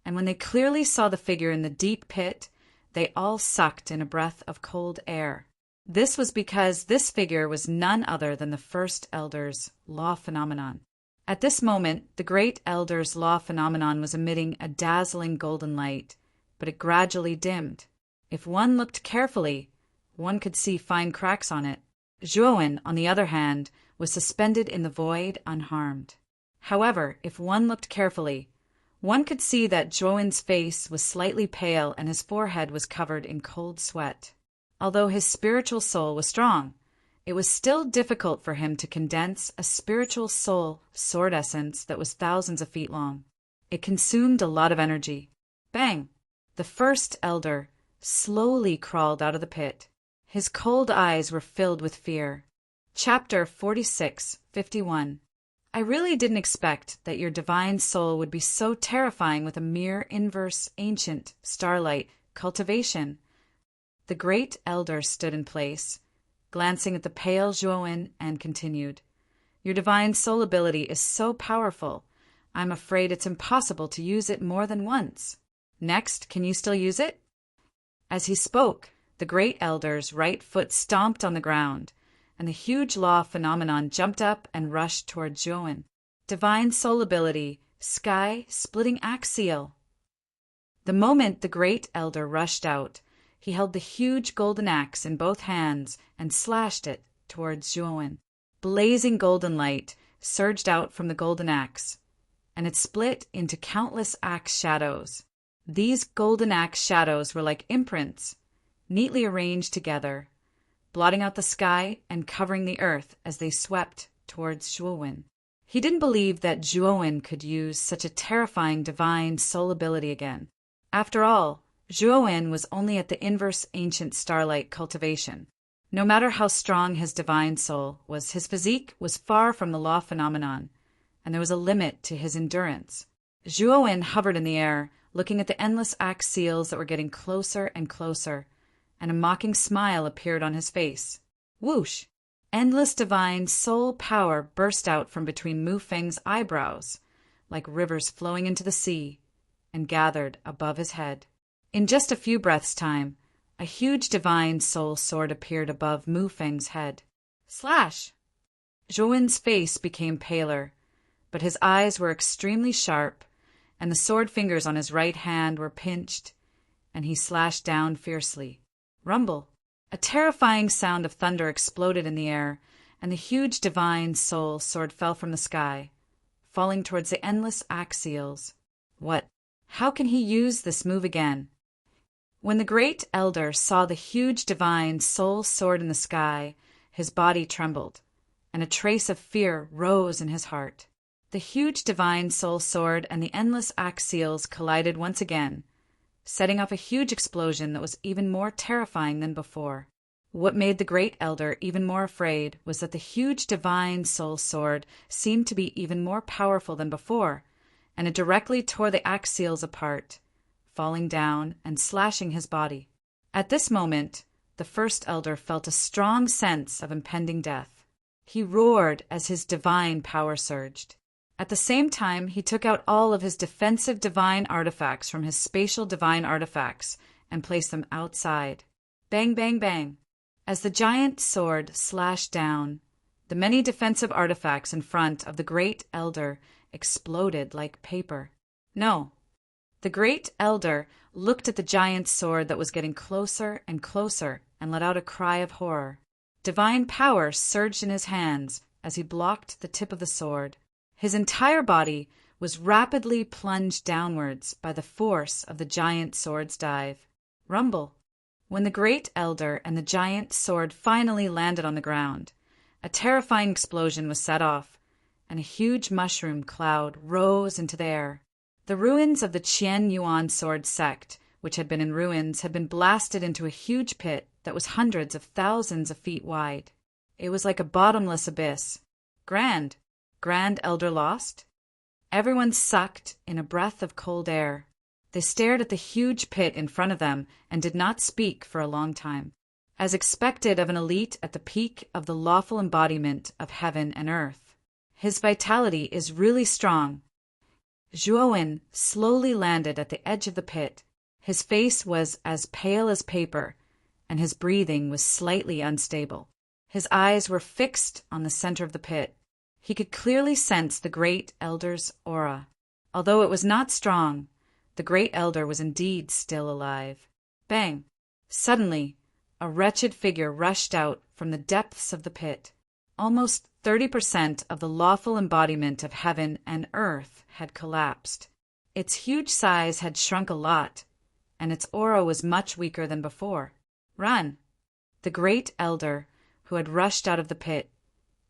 and when they clearly saw the figure in the deep pit, they all sucked in a breath of cold air. This was because this figure was none other than the First Elder's law phenomenon. At this moment, the Great Elder's law phenomenon was emitting a dazzling golden light, but it gradually dimmed. If one looked carefully, one could see fine cracks on it. Zhuowen, on the other hand, was suspended in the void unharmed. However, if one looked carefully, one could see that Zhuowen's face was slightly pale and his forehead was covered in cold sweat. Although his spiritual soul was strong, it was still difficult for him to condense a spiritual soul sword essence that was thousands of feet long. It consumed a lot of energy. Bang! The First Elder slowly crawled out of the pit. His cold eyes were filled with fear. Chapter 46:51. I really didn't expect that your divine soul would be so terrifying with a mere inverse ancient starlight cultivation. The Great Elder stood in place, glancing at the pale Zhuowen, and continued, Your divine soul ability is so powerful, I'm afraid it's impossible to use it more than once. Next, can you still use it? As he spoke, the great elder's right foot stomped on the ground, and the huge law phenomenon jumped up and rushed toward Zhuowen. Divine soul ability, sky-splitting axe seal. The moment the great elder rushed out, he held the huge golden axe in both hands and slashed it towards Zhuowen. Blazing golden light surged out from the golden axe, and it split into countless axe shadows. These golden axe shadows were like imprints, neatly arranged together, blotting out the sky and covering the earth as they swept towards Zhuowen. He didn't believe that Zhuowen could use such a terrifying divine soul ability again. After all, Zhuowen was only at the inverse ancient starlight cultivation. No matter how strong his divine soul was, his physique was far from the law phenomenon, and there was a limit to his endurance. Zhuowen hovered in the air, looking at the endless axe seals that were getting closer and closer, and a mocking smile appeared on his face. Whoosh! Endless divine soul power burst out from between Mu Feng's eyebrows, like rivers flowing into the sea, and gathered above his head. In just a few breaths' time, a huge divine soul sword appeared above Mu Feng's head. Slash! Zhuowen's face became paler, but his eyes were extremely sharp, and the sword fingers on his right hand were pinched, and he slashed down fiercely. Rumble! A terrifying sound of thunder exploded in the air, and the huge divine soul sword fell from the sky, falling towards the endless axe seals. What? How can he use this move again? When the great elder saw the huge divine soul sword in the sky, his body trembled, and a trace of fear rose in his heart. The huge divine soul sword and the endless axe seals collided once again, setting off a huge explosion that was even more terrifying than before. What made the great elder even more afraid was that the huge divine soul sword seemed to be even more powerful than before, and it directly tore the axe seals apart, falling down and slashing his body. At this moment, the first elder felt a strong sense of impending death. He roared as his divine power surged. At the same time, he took out all of his defensive divine artifacts from his spatial divine artifacts and placed them outside. Bang, bang, bang. As the giant sword slashed down, the many defensive artifacts in front of the great elder exploded like paper. No. The great elder looked at the giant sword that was getting closer and closer and let out a cry of horror. Divine power surged in his hands as he blocked the tip of the sword. His entire body was rapidly plunged downwards by the force of the giant sword's dive. Rumble! When the great elder and the giant sword finally landed on the ground, a terrifying explosion was set off, and a huge mushroom cloud rose into the air. The ruins of the Qian Yuan sword sect, which had been in ruins, had been blasted into a huge pit that was hundreds of thousands of feet wide. It was like a bottomless abyss. Grand elder lost? Everyone sucked in a breath of cold air. They stared at the huge pit in front of them and did not speak for a long time. As expected of an elite at the peak of the lawful embodiment of heaven and earth, his vitality is really strong. Zhuowen slowly landed at the edge of the pit. His face was as pale as paper, and his breathing was slightly unstable. His eyes were fixed on the center of the pit. He could clearly sense the great elder's aura. Although it was not strong, the great elder was indeed still alive. Bang! Suddenly, a wretched figure rushed out from the depths of the pit. Almost 30% of the lawful embodiment of heaven and earth had collapsed. Its huge size had shrunk a lot, and its aura was much weaker than before. Run! The great elder, who had rushed out of the pit,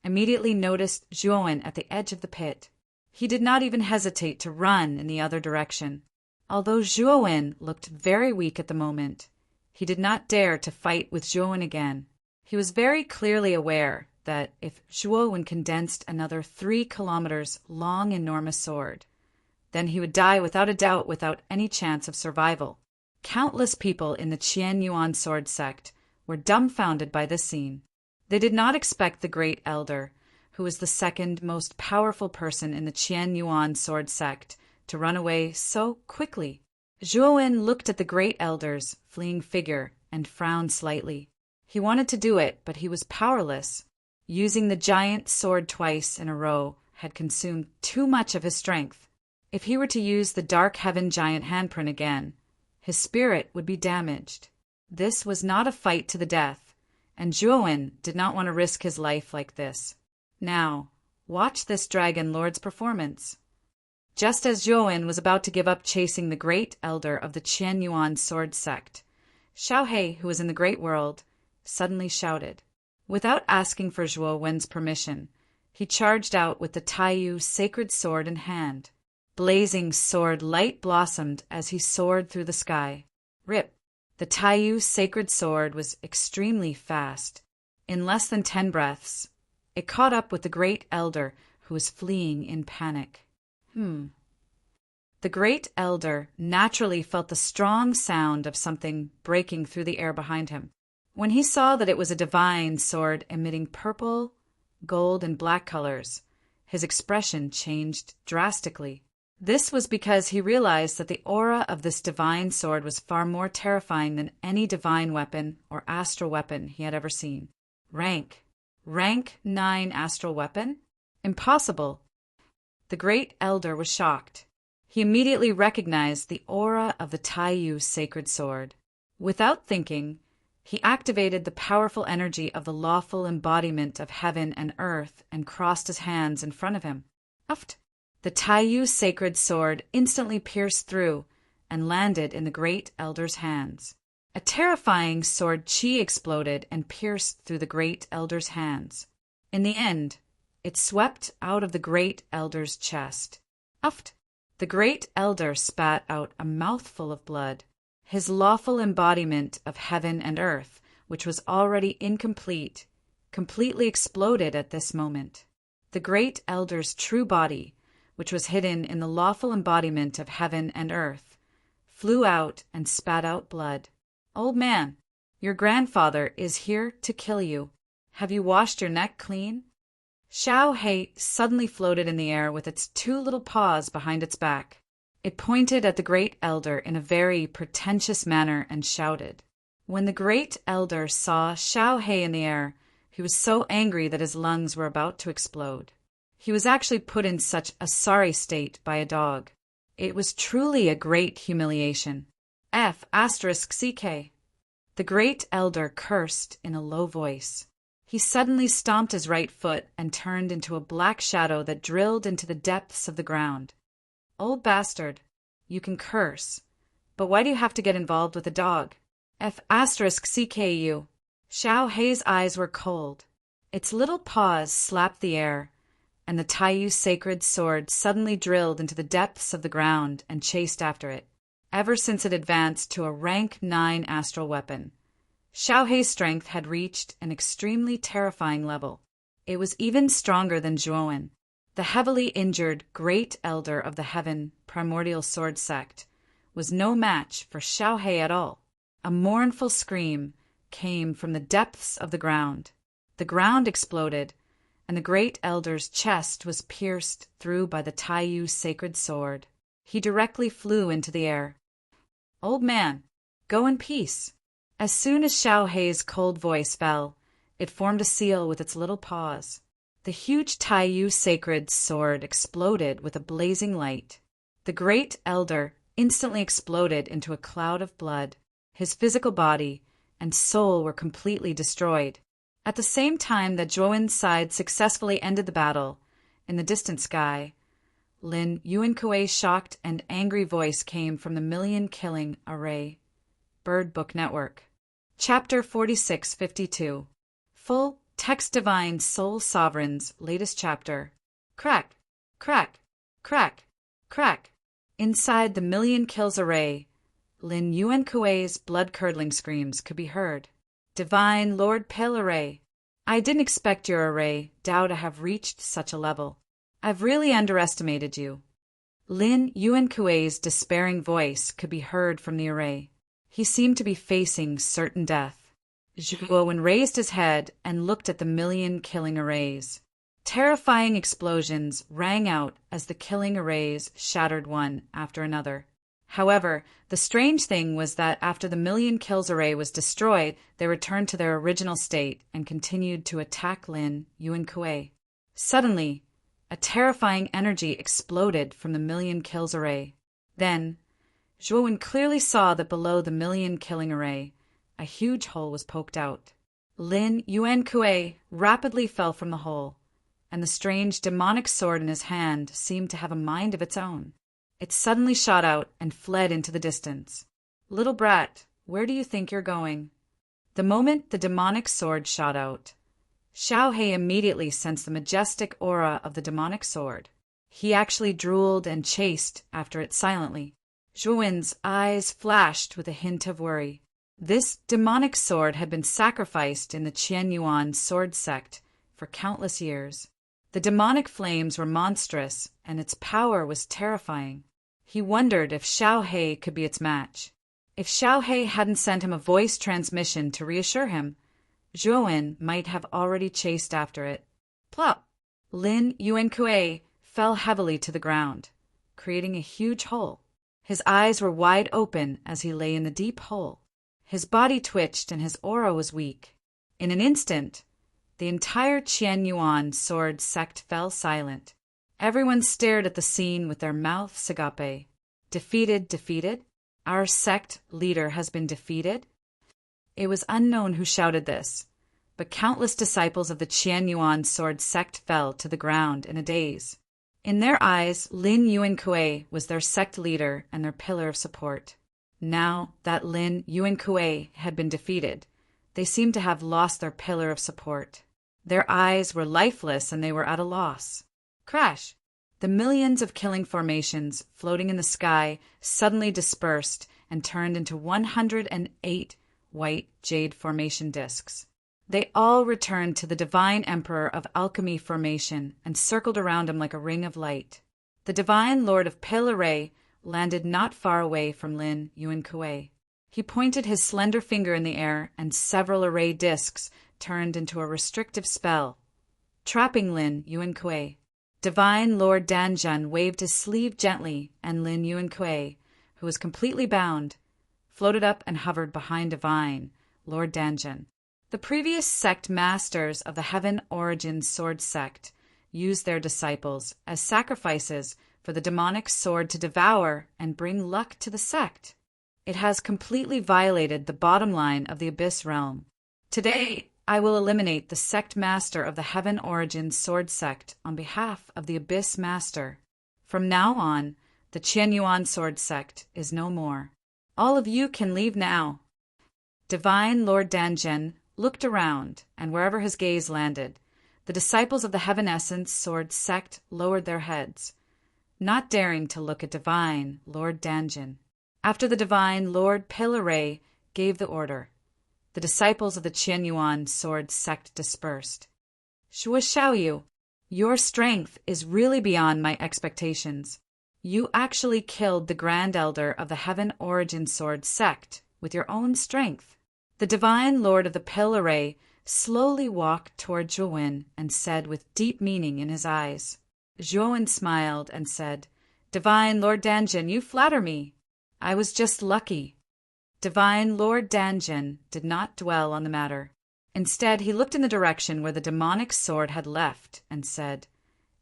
immediately noticed Zhuowen at the edge of the pit. He did not even hesitate to run in the other direction. Although Zhuowen looked very weak at the moment, he did not dare to fight with Zhuowen again. He was very clearly aware that if Zhuowen condensed another 3 kilometers long enormous sword, then he would die without a doubt, without any chance of survival. Countless people in the Qian Yuan sword sect were dumbfounded by this scene. They did not expect the great elder, who was the second most powerful person in the Qian Yuan sword sect, to run away so quickly. Zhuowen looked at the great elder's fleeing figure and frowned slightly. He wanted to do it, but he was powerless. Using the giant sword twice in a row had consumed too much of his strength. If he were to use the dark heaven giant handprint again, his spirit would be damaged. This was not a fight to the death, and Zhuowen did not want to risk his life like this. Now, watch this dragon lord's performance. Just as Zhuowen was about to give up chasing the great elder of the Qianyuan sword sect, Xiaohe, who was in the great world, suddenly shouted. Without asking for Zhuowen's permission, he charged out with the Taiyu sacred sword in hand. Blazing sword light blossomed as he soared through the sky. Rip! The Taiyu sacred sword was extremely fast. In less than 10 breaths, it caught up with the great elder who was fleeing in panic. The great elder naturally felt the strong sound of something breaking through the air behind him. When he saw that it was a divine sword emitting purple, gold, and black colors, his expression changed drastically. This was because he realized that the aura of this divine sword was far more terrifying than any divine weapon or astral weapon he had ever seen. Rank 9 astral weapon? Impossible. The great elder was shocked. He immediately recognized the aura of the Taiyu sacred sword. Without thinking, he activated the powerful energy of the lawful embodiment of heaven and earth and crossed his hands in front of him. Uft! The Taiyu sacred sword instantly pierced through and landed in the great elder's hands. A terrifying sword chi exploded and pierced through the great elder's hands. In the end, it swept out of the great elder's chest. Uft! The great elder spat out a mouthful of blood. His lawful embodiment of heaven and earth, which was already incomplete, completely exploded at this moment. The great elder's true body, which was hidden in the lawful embodiment of heaven and earth, flew out and spat out blood. Old man, your grandfather is here to kill you. Have you washed your neck clean? Xiaohe suddenly floated in the air with its 2 little paws behind its back. It pointed at the great elder in a very pretentious manner and shouted. When the great elder saw Xiaohe in the air, he was so angry that his lungs were about to explode. He was actually put in such a sorry state by a dog. It was truly a great humiliation. F***CK. The great elder cursed in a low voice. He suddenly stomped his right foot and turned into a black shadow that drilled into the depths of the ground. Old bastard, you can curse, but why do you have to get involved with a dog? F***CKU. Xiaohe's eyes were cold. Its little paws slapped the air, and the Taiyu sacred sword suddenly drilled into the depths of the ground and chased after it. Ever since it advanced to a rank 9 astral weapon, Xiaohe's strength had reached an extremely terrifying level. It was even stronger than Zhuowen, the heavily injured great elder of the heaven primordial sword sect, was no match for Xiaohe at all. A mournful scream came from the depths of the ground. The ground exploded, and the great elder's chest was pierced through by the Taiyu sacred sword. He directly flew into the air. Old man, go in peace. As soon as Xiaohe's cold voice fell, it formed a seal with its little paws. The huge Taiyu sacred sword exploded with a blazing light. The great elder instantly exploded into a cloud of blood. His physical body and soul were completely destroyed. At the same time that Zhuowen's side successfully ended the battle, in the distant sky, Lin Yuankuei's shocked and angry voice came from the million-killing array. Bird Book Network. Chapter 4652. Full Text Divine Soul Sovereign's latest chapter. Crack, crack, crack, crack. Inside the million kills array, Lin Yuankuei's blood-curdling screams could be heard. Divine Lord Pale Array, I didn't expect your array, Dao, to have reached such a level. I've really underestimated you. Lin Yuankuei's despairing voice could be heard from the array. He seemed to be facing certain death. Zhuowen raised his head and looked at the million-killing arrays. Terrifying explosions rang out as the killing arrays shattered one after another. However, the strange thing was that after the Million Kills array was destroyed, they returned to their original state and continued to attack Lin Yuan-Kuei. Suddenly, a terrifying energy exploded from the Million Kills array. Then, Zhuowen clearly saw that below the Million Killing array, a huge hole was poked out. Lin Yuan-Kuei rapidly fell from the hole, and the strange demonic sword in his hand seemed to have a mind of its own. It suddenly shot out and fled into the distance. "Little brat, where do you think you're going?" The moment the demonic sword shot out, Xiao He immediately sensed the majestic aura of the demonic sword. He actually drooled and chased after it silently. Zhuowen's eyes flashed with a hint of worry. This demonic sword had been sacrificed in the Qianyuan sword sect for countless years. The demonic flames were monstrous, and its power was terrifying. He wondered if Xiao He could be its match. If Xiao He hadn't sent him a voice transmission to reassure him, Zhuowen might have already chased after it. Plop! Lin Yuan-Kuei fell heavily to the ground, creating a huge hole. His eyes were wide open as he lay in the deep hole. His body twitched and his aura was weak. In an instant, the entire Qianyuan sword sect fell silent. Everyone stared at the scene with their mouths agape. Defeated, defeated? Our sect leader has been defeated? It was unknown who shouted this, but countless disciples of the Qianyuan sword sect fell to the ground in a daze. In their eyes, Lin Yuan-Kuei was their sect leader and their pillar of support. Now that Lin Yuan-Kuei had been defeated, they seemed to have lost their pillar of support. Their eyes were lifeless and they were at a loss. Crash! The millions of killing formations floating in the sky suddenly dispersed and turned into 108 white jade formation discs. They all returned to the Divine Emperor of Alchemy formation and circled around him like a ring of light. The Divine Lord of Pale Array landed not far away from Lin Yuan-Kuei. He pointed his slender finger in the air, and several array discs turned into a restrictive spell, trapping Lin Yuan-Kuei. Divine Lord Danjun waved his sleeve gently, and Lin Yuan-Kuei, who was completely bound, floated up and hovered behind Divine Lord Danjun. The previous sect masters of the Heaven Origin Sword sect used their disciples as sacrifices for the demonic sword to devour and bring luck to the sect. It has completely violated the bottom line of the Abyss realm. Today, I will eliminate the sect master of the Heaven Origin Sword sect on behalf of the Abyss Master. From now on, the Qianyuan Sword sect is no more. All of you can leave now. Divine Lord Danjun looked around, and wherever his gaze landed, the disciples of the Heaven Essence Sword sect lowered their heads, not daring to look at Divine Lord Danjun. After the Divine Lord Pale Array gave the order, the disciples of the Qianyuan Sword sect dispersed. Shuo Xiaoyu, your strength is really beyond my expectations. You actually killed the Grand Elder of the Heaven Origin Sword sect with your own strength. The Divine Lord of the Pale Array slowly walked toward Zhuowen and said with deep meaning in his eyes. Zhuowen smiled and said, Divine Lord Danjun, you flatter me. I was just lucky. Divine Lord Danjun did not dwell on the matter. Instead, he looked in the direction where the demonic sword had left and said,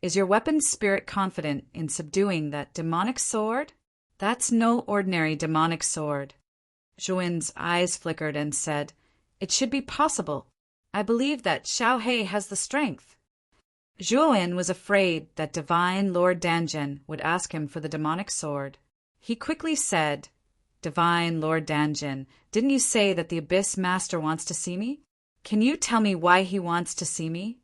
Is your weapon spirit confident in subduing that demonic sword? That's no ordinary demonic sword. Zhuowen's eyes flickered and said, It should be possible. I believe that Xiao He has the strength. Zhuowen was afraid that Divine Lord Danjun would ask him for the demonic sword. He quickly said, Divine Lord Danjun, didn't you say that the Abyss Master wants to see me? Can you tell me why he wants to see me?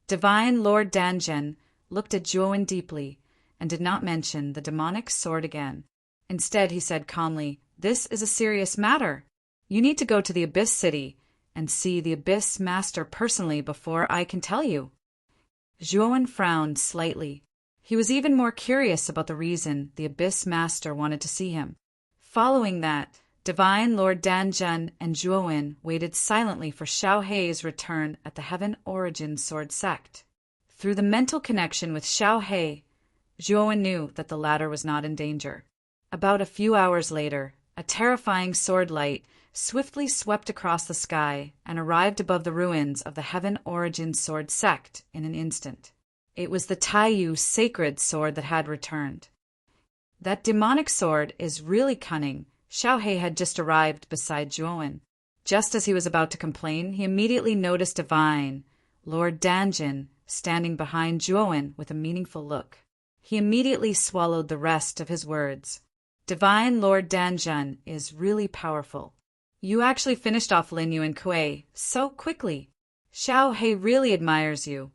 Divine Lord Danjun looked at Zhuowen deeply and did not mention the demonic sword again. Instead, he said calmly, This is a serious matter. You need to go to the Abyss City and see the Abyss Master personally before I can tell you. Zhuowen frowned slightly. He was even more curious about the reason the Abyss Master wanted to see him. Following that, Divine Lord Danjun and Zhuowen waited silently for Xiao He's return at the Heaven Origin Sword sect. Through the mental connection with Xiao He, Zhuowen knew that the latter was not in danger. About a few hours later, a terrifying sword light swiftly swept across the sky and arrived above the ruins of the Heaven Origin sword sect in an instant. It was the Taiyu sacred sword that had returned. That demonic sword is really cunning. Xiaohei had just arrived beside Zhuowen. Just as he was about to complain, he immediately noticed Divine Lord Danjin standing behind Zhuowen with a meaningful look. He immediately swallowed the rest of his words. Divine Lord Danjun is really powerful. You actually finished off Lin Yu and Kuei so quickly. Xiaohei really admires you.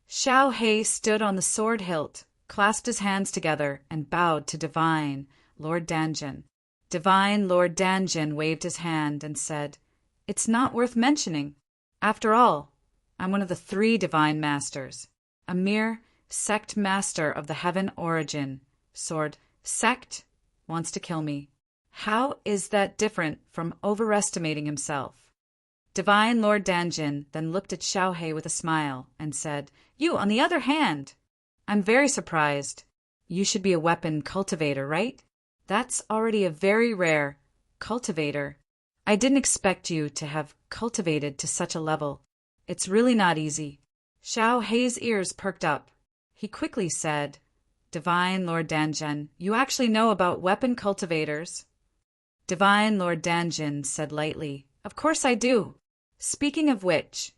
Xiaohei stood on the sword hilt, clasped his hands together, and bowed to Divine Lord Danjun. Divine Lord Danjun waved his hand and said, "It's not worth mentioning. After all, I'm one of the 3 divine masters, a mere sect master of the Heaven Origin. Sword sect wants to kill me. How is that different from overestimating himself?" Divine Lord Danjin then looked at Xiaohei with a smile and said, "You, on the other hand, I'm very surprised. You should be a weapon cultivator, right? That's already a very rare cultivator. I didn't expect you to have cultivated to such a level. It's really not easy." Xiaohei's ears perked up. He quickly said, "Divine Lord Danjin, you actually know about weapon cultivators?" Divine Lord Danjin said lightly, "Of course I do. Speaking of which,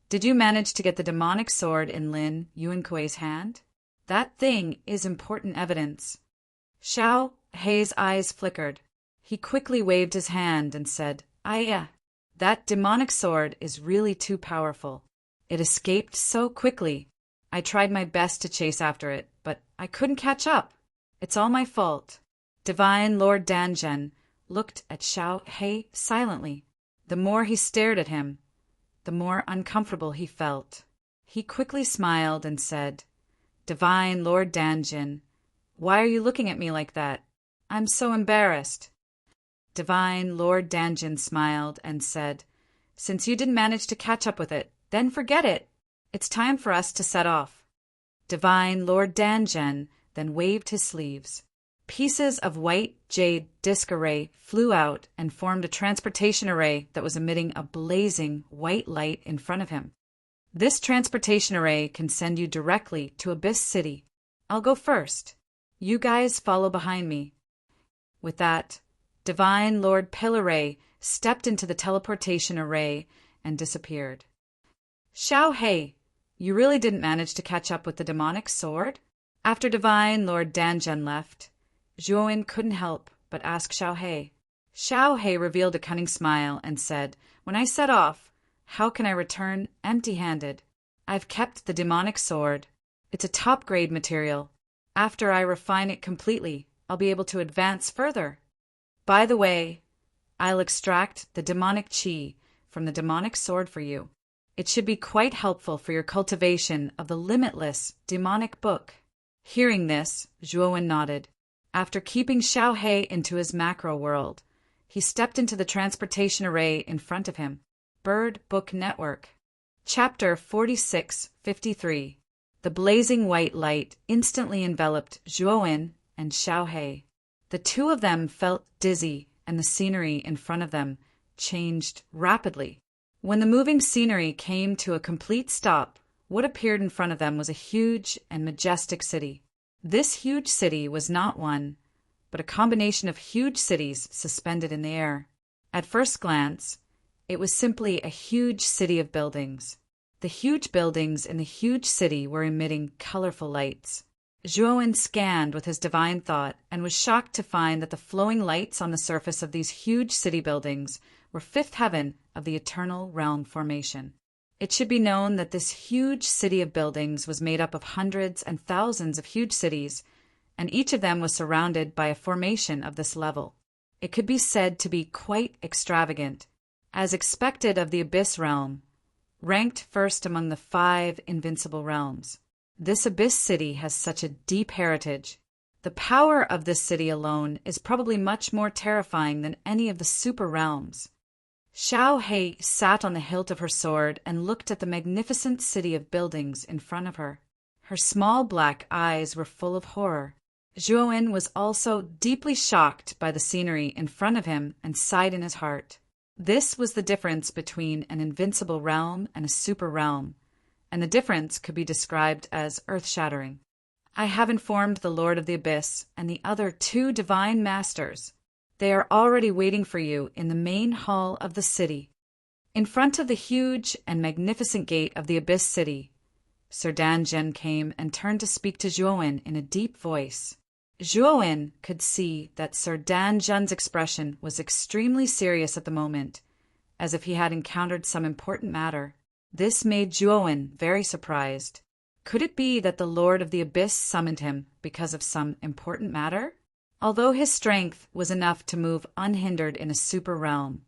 did you manage to get the demonic sword in Lin Yuankuei's hand? That thing is important evidence." Xiaohei's eyes flickered. He quickly waved his hand and said, That demonic sword is really too powerful. It escaped so quickly. I tried my best to chase after it, but I couldn't catch up. It's all my fault." Divine Lord Danjun looked at Xiaohei silently. The more he stared at him, the more uncomfortable he felt. He quickly smiled and said, "Divine Lord Danjun, why are you looking at me like that? I'm so embarrassed." Divine Lord Danjun smiled and said, "Since you didn't manage to catch up with it, then forget it. It's time for us to set off." Divine Lord Danjun then waved his sleeves. Pieces of white jade disc array flew out and formed a transportation array that was emitting a blazing white light in front of him. "This transportation array can send you directly to Abyss City. I'll go first. You guys follow behind me." With that, Divine Lord Pillaray stepped into the teleportation array and disappeared. "Xiaohei, you really didn't manage to catch up with the demonic sword?" After Divine Lord Danjun left, Zhuowen couldn't help but ask Xiaohei. Xiaohei revealed a cunning smile and said, "When I set off, how can I return empty-handed? I've kept the demonic sword. It's a top-grade material. After I refine it completely, I'll be able to advance further. By the way, I'll extract the demonic chi from the demonic sword for you. It should be quite helpful for your cultivation of the limitless demonic book." Hearing this, Zhuowen nodded. After keeping Xiaohei into his macro world, he stepped into the transportation array in front of him. Bird Book Network. Chapter 4653. The blazing white light instantly enveloped Zhuowen and Xiaohei. The 2 of them felt dizzy, and the scenery in front of them changed rapidly. When the moving scenery came to a complete stop, what appeared in front of them was a huge and majestic city. This huge city was not one, but a combination of huge cities suspended in the air. At first glance, it was simply a huge city of buildings. The huge buildings in the huge city were emitting colorful lights. Zhuowen scanned with his divine thought and was shocked to find that the flowing lights on the surface of these huge city buildings were 5th heaven of the eternal realm formation. It should be known that this huge city of buildings was made up of hundreds and thousands of huge cities, and each of them was surrounded by a formation of this level. It could be said to be quite extravagant, as expected of the Abyss realm, ranked first among the 5 invincible realms. This Abyss city has such a deep heritage. The power of this city alone is probably much more terrifying than any of the super realms. Xiaohei sat on the hilt of her sword and looked at the magnificent city of buildings in front of her. Her small black eyes were full of horror. Zhuowen was also deeply shocked by the scenery in front of him and sighed in his heart. This was the difference between an invincible realm and a super realm, and the difference could be described as earth-shattering. I have informed the Lord of the Abyss and the other two divine masters. They are already waiting for you in the main hall of the city. In front of the huge and magnificent gate of the Abyss City, Sir Danjun came and turned to speak to Zhuowen in a deep voice. Zhuowen could see that Sir Danjun's expression was extremely serious at the moment, as if he had encountered some important matter. This made Zhuowen very surprised. Could it be that the Lord of the Abyss summoned him because of some important matter? Although his strength was enough to move unhindered in a super realm,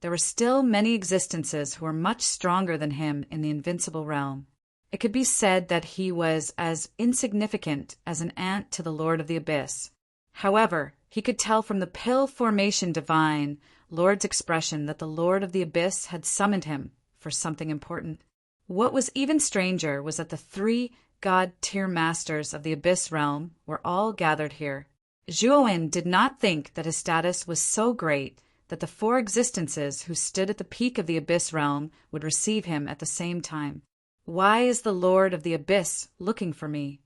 there were still many existences who were much stronger than him in the invincible realm. It could be said that he was as insignificant as an ant to the Lord of the Abyss. However, he could tell from the pill formation divine Lord's expression that the Lord of the Abyss had summoned him for something important. What was even stranger was that the three god-tier masters of the Abyss realm were all gathered here. Zhuowen did not think that his status was so great that the four existences who stood at the peak of the Abyss realm would receive him at the same time. Why is the Lord of the Abyss looking for me?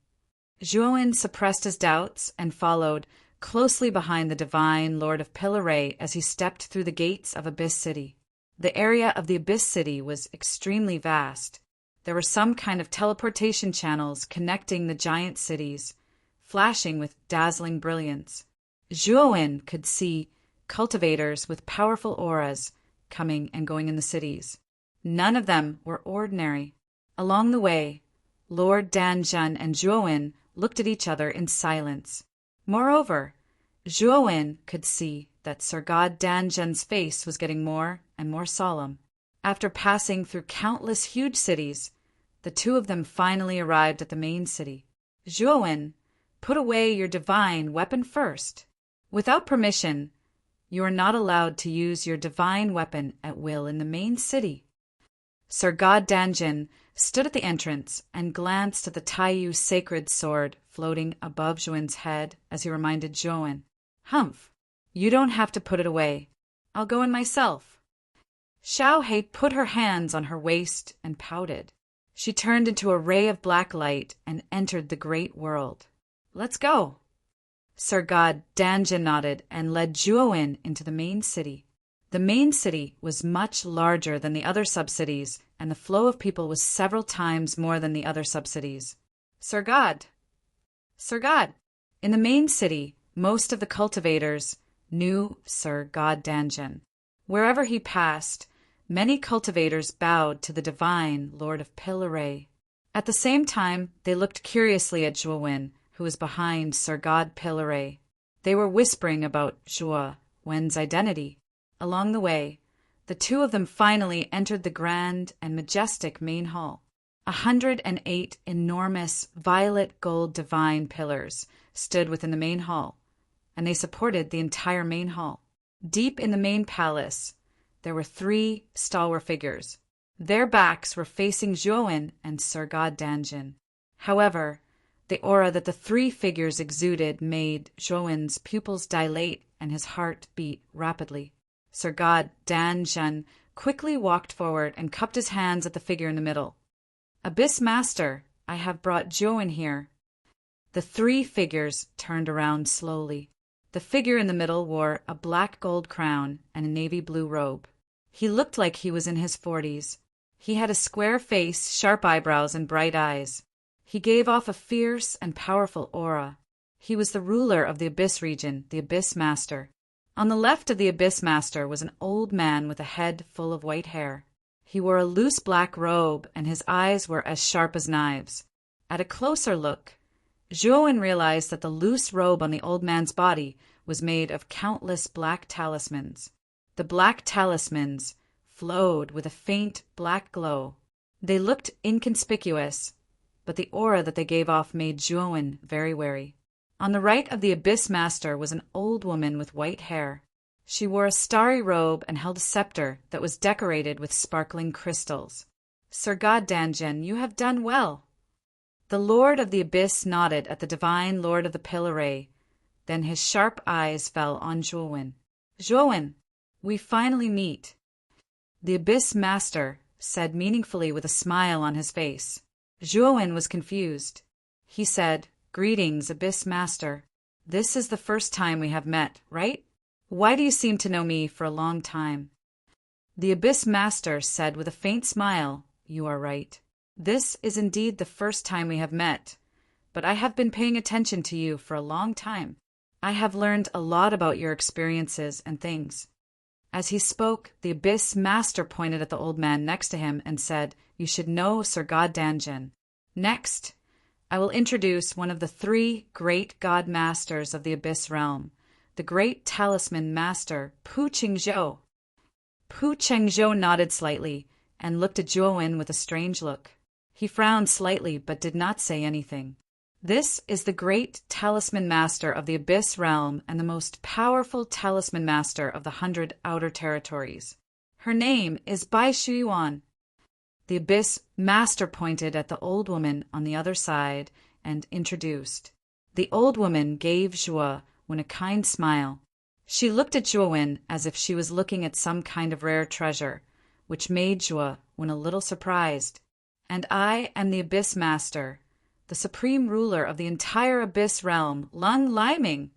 Zhuowen suppressed his doubts and followed closely behind the divine Lord of Pillaray as he stepped through the gates of Abyss City. The area of the Abyss City was extremely vast. There were some kind of teleportation channels connecting the giant cities, flashing with dazzling brilliance. Zhuowen could see cultivators with powerful auras coming and going in the cities. None of them were ordinary. Along the way, Lord Danjun and Zhuowen looked at each other in silence. Moreover, Zhuowen could see that Sir God Danjun's face was getting more and more solemn. After passing through countless huge cities, the two of them finally arrived at the main city. Zhuowen, put away your divine weapon first. Without permission, you are not allowed to use your divine weapon at will in the main city. Sir God Danjun stood at the entrance and glanced at the Taiyu sacred sword floating above Zhuowen's head as he reminded Zhuowen, "Humph, you don't have to put it away. I'll go in myself." Xiao Hui put her hands on her waist and pouted. She turned into a ray of black light and entered the great world. "Let's go." Sir God Danjun nodded and led Zhuowen into the main city. The main city was much larger than the other sub-cities, and the flow of people was several times more than the other sub-cities. Sir God! Sir God! In the main city, most of the cultivators knew Sir God Danjun. Wherever he passed, many cultivators bowed to the divine Lord of Pillaray. At the same time, they looked curiously at Zhuowen, who was behind Sir God Pillaray. They were whispering about Zhuowen's identity. Along the way, the two of them finally entered the grand and majestic main hall. 108 enormous violet gold divine pillars stood within the main hall, and they supported the entire main hall. Deep in the main palace, there were 3 stalwart figures. Their backs were facing Zhuowen and Sir God Danjun. However, the aura that the 3 figures exuded made Zhuowen's pupils dilate and his heart beat rapidly. Sir God Danjun quickly walked forward and cupped his hands at the figure in the middle. "Abyss Master, I have brought Zhuowen here." The 3 figures turned around slowly. The figure in the middle wore a black gold crown and a navy blue robe. He looked like he was in his 40s. He had a square face, sharp eyebrows, and bright eyes. He gave off a fierce and powerful aura. He was the ruler of the Abyss region, the Abyss Master. On the left of the Abyss Master was an old man with a head full of white hair. He wore a loose black robe, and his eyes were as sharp as knives. At a closer look, Zhuowen realized that the loose robe on the old man's body was made of countless black talismans. The black talismans flowed with a faint black glow. They looked inconspicuous, but the aura that they gave off made Zhuowen very wary. On the right of the Abyss Master was an old woman with white hair. She wore a starry robe and held a scepter that was decorated with sparkling crystals. "Sir God Danjun, you have done well." The Lord of the Abyss nodded at the divine Lord of the Pillar Ray. Then his sharp eyes fell on Zhuowin. Zhuowin, we finally meet. The Abyss Master said meaningfully with a smile on his face. Zhuowin was confused. He said, Greetings, Abyss Master. This is the first time we have met, right? Why do you seem to know me for a long time? The Abyss Master said with a faint smile, You are right. This is indeed the first time we have met, but I have been paying attention to you for a long time. I have learned a lot about your experiences and things. As he spoke, the Abyss Master pointed at the old man next to him and said, You should know Sir God Danjin. Next, I will introduce one of the 3 great God Masters of the Abyss Realm, the great Talisman Master, Pu Qingzhou. Pu Qingzhou nodded slightly and looked at Zhuowin with a strange look. He frowned slightly but did not say anything. This is the great Talisman Master of the Abyss Realm and the most powerful Talisman Master of the 100 Outer Territories. Her name is Bai Shuiyuan. The Abyss Master pointed at the old woman on the other side and introduced. The old woman gave Zhuowin a kind smile. She looked at Zhuowin as if she was looking at some kind of rare treasure, which made Zhuowin a little surprised. And I am the Abyss Master, the supreme ruler of the entire Abyss Realm, Lung Liming,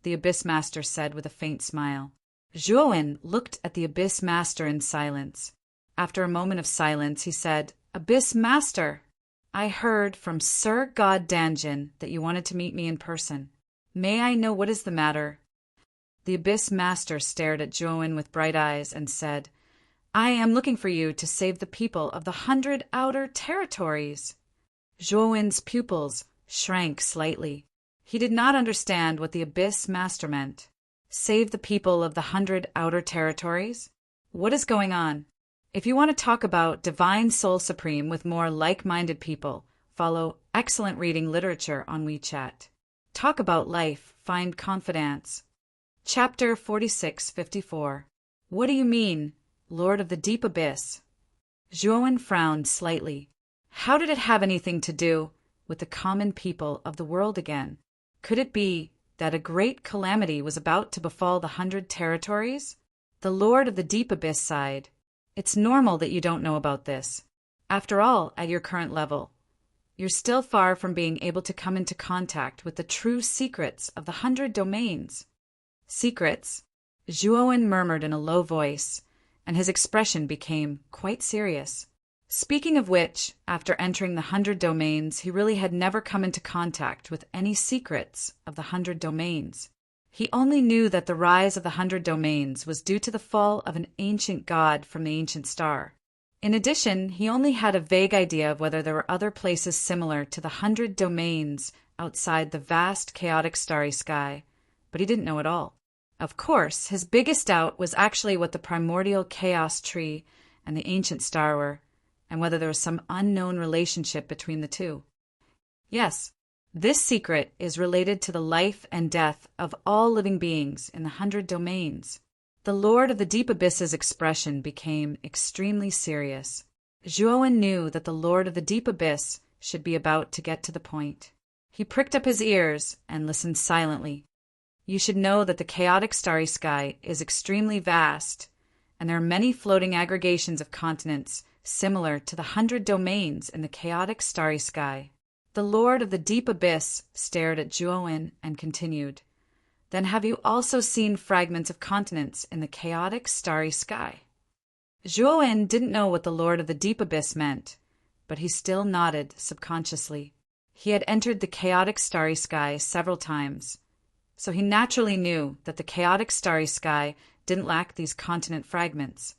the Abyss Master said with a faint smile. Zhuowin looked at the Abyss Master in silence. After a moment of silence, he said, Abyss Master, I heard from Sir God Danjin that you wanted to meet me in person. May I know what is the matter? The Abyss Master stared at Zhuowin with bright eyes and said, I am looking for you to save the people of the 100 Outer Territories. Zhuowin's pupils shrank slightly. He did not understand what the Abyss Master meant. Save the people of the 100 Outer Territories? What is going on? If you want to talk about Divine Soul Supreme with more like-minded people, follow excellent reading literature on WeChat. Talk about life, find confidence. Chapter 46-54. What do you mean, Lord of the Deep Abyss? Zhuowin frowned slightly. How did it have anything to do with the common people of the world again? Could it be that a great calamity was about to befall the 100 Territories? The Lord of the Deep Abyss sighed. It's normal that you don't know about this. After all, at your current level, you're still far from being able to come into contact with the true secrets of the 100 domains. Secrets? Zhuowin murmured in a low voice, and his expression became quite serious. Speaking of which, after entering the 100 domains, he really had never come into contact with any secrets of the 100 domains. He only knew that the rise of the 100 domains was due to the fall of an ancient god from the ancient star. In addition, he only had a vague idea of whether there were other places similar to the 100 domains outside the vast chaotic starry sky, but he didn't know it all. Of course, his biggest doubt was actually what the primordial chaos tree and the ancient star were, and whether there was some unknown relationship between the two. Yes, this secret is related to the life and death of all living beings in the 100 domains. The Lord of the Deep Abyss's expression became extremely serious. Zhuowin knew that the Lord of the Deep Abyss should be about to get to the point. He pricked up his ears and listened silently. You should know that the chaotic starry sky is extremely vast, and there are many floating aggregations of continents similar to the 100 domains in the chaotic starry sky. The Lord of the Deep Abyss stared at Zhuowin and continued, Then have you also seen fragments of continents in the chaotic starry sky? Zhuowin didn't know what the Lord of the Deep Abyss meant, but he still nodded subconsciously. He had entered the chaotic starry sky several times, so he naturally knew that the chaotic starry sky didn't lack these continent fragments.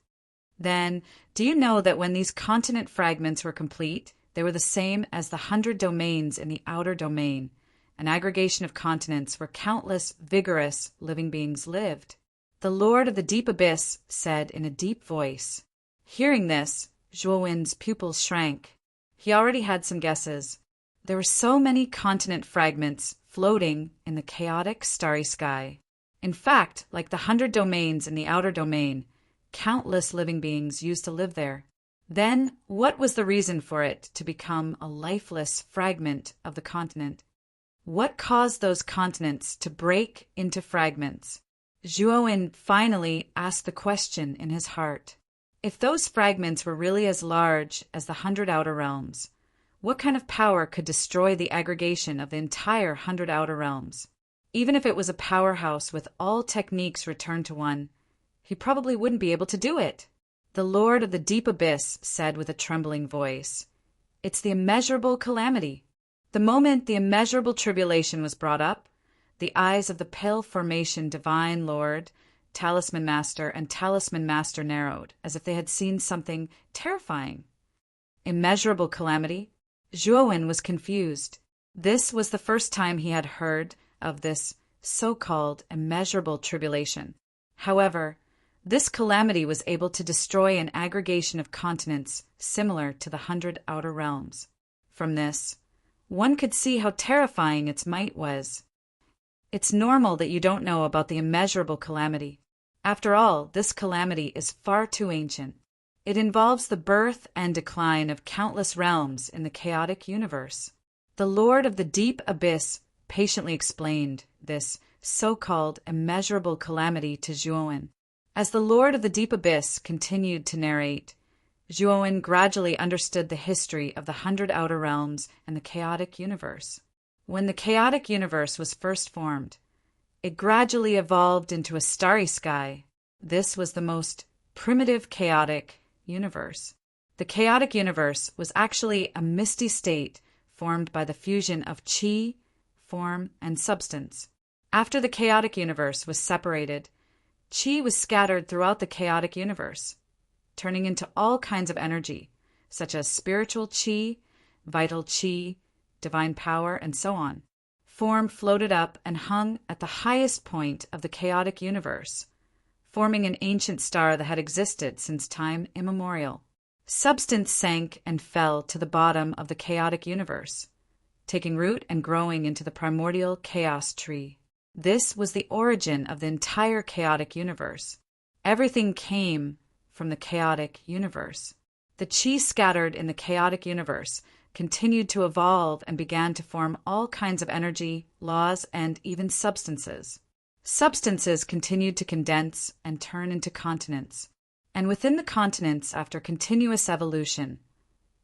Then, do you know that when these continent fragments were complete, they were the same as the 100 domains in the outer domain, an aggregation of continents where countless, vigorous living beings lived? The Lord of the Deep Abyss said in a deep voice. Hearing this, Zhuowin's pupils shrank. He already had some guesses. There were so many continent fragments floating in the chaotic starry sky. In fact, like the 100 domains in the outer domain, countless living beings used to live there. Then, what was the reason for it to become a lifeless fragment of the continent? What caused those continents to break into fragments? Zhuowen finally asked the question in his heart. If those fragments were really as large as the 100 Outer Realms, what kind of power could destroy the aggregation of the entire 100 Outer Realms? Even if it was a powerhouse with all techniques returned to one, he probably wouldn't be able to do it. The Lord of the Deep Abyss said with a trembling voice, "It's the immeasurable calamity." The moment the immeasurable tribulation was brought up, the eyes of the pale formation Divine Lord, Talisman Master, and Talisman Master narrowed, as if they had seen something terrifying. Immeasurable calamity? Zhuowen was confused. This was the first time he had heard of this so-called immeasurable tribulation. However, this calamity was able to destroy an aggregation of continents similar to the 100 Outer Realms. From this, one could see how terrifying its might was. It's normal that you don't know about the immeasurable calamity. After all, this calamity is far too ancient. It involves the birth and decline of countless realms in the chaotic universe. The Lord of the Deep Abyss patiently explained this so-called immeasurable calamity to Zhuowen. As the Lord of the Deep Abyss continued to narrate, Zhuowen gradually understood the history of the 100 Outer Realms and the chaotic universe. When the chaotic universe was first formed, it gradually evolved into a starry sky. This was the most primitive chaotic universe. The chaotic universe was actually a misty state formed by the fusion of chi, form, and substance. After the chaotic universe was separated, chi was scattered throughout the chaotic universe, turning into all kinds of energy, such as spiritual chi, vital chi, divine power, and so on. Form floated up and hung at the highest point of the chaotic universe, forming an ancient star that had existed since time immemorial. Substance sank and fell to the bottom of the chaotic universe, taking root and growing into the primordial chaos tree. This was the origin of the entire chaotic universe. Everything came from the chaotic universe. The chi scattered in the chaotic universe continued to evolve and began to form all kinds of energy, laws, and even substances. Substances continued to condense and turn into continents. And within the continents, after continuous evolution,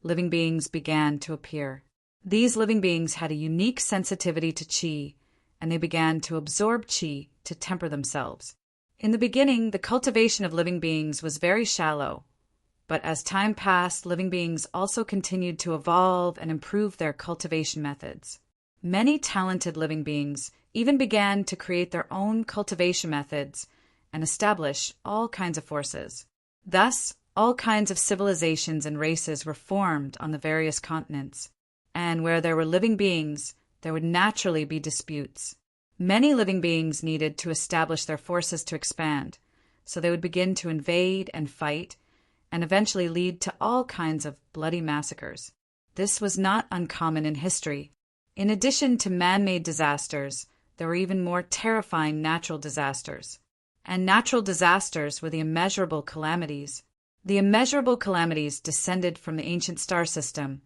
living beings began to appear. These living beings had a unique sensitivity to chi, and they began to absorb chi to temper themselves. In the beginning, the cultivation of living beings was very shallow, but as time passed, living beings also continued to evolve and improve their cultivation methods. Many talented living beings even began to create their own cultivation methods and establish all kinds of forces. Thus, all kinds of civilizations and races were formed on the various continents, and where there were living beings, there would naturally be disputes. Many living beings needed to establish their forces to expand, so they would begin to invade and fight, and eventually lead to all kinds of bloody massacres. This was not uncommon in history. In addition to man-made disasters, there were even more terrifying natural disasters. And natural disasters were the immeasurable calamities. The immeasurable calamities descended from the ancient star system,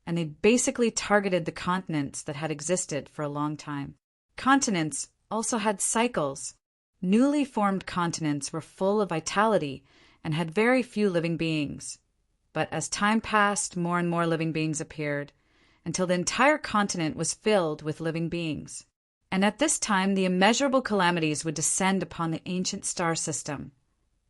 and they basically targeted the continents that had existed for a long time. Continents also had cycles. Newly formed continents were full of vitality and had very few living beings. But as time passed, more and more living beings appeared, until the entire continent was filled with living beings. And at this time, the immeasurable calamities would descend upon the ancient star system,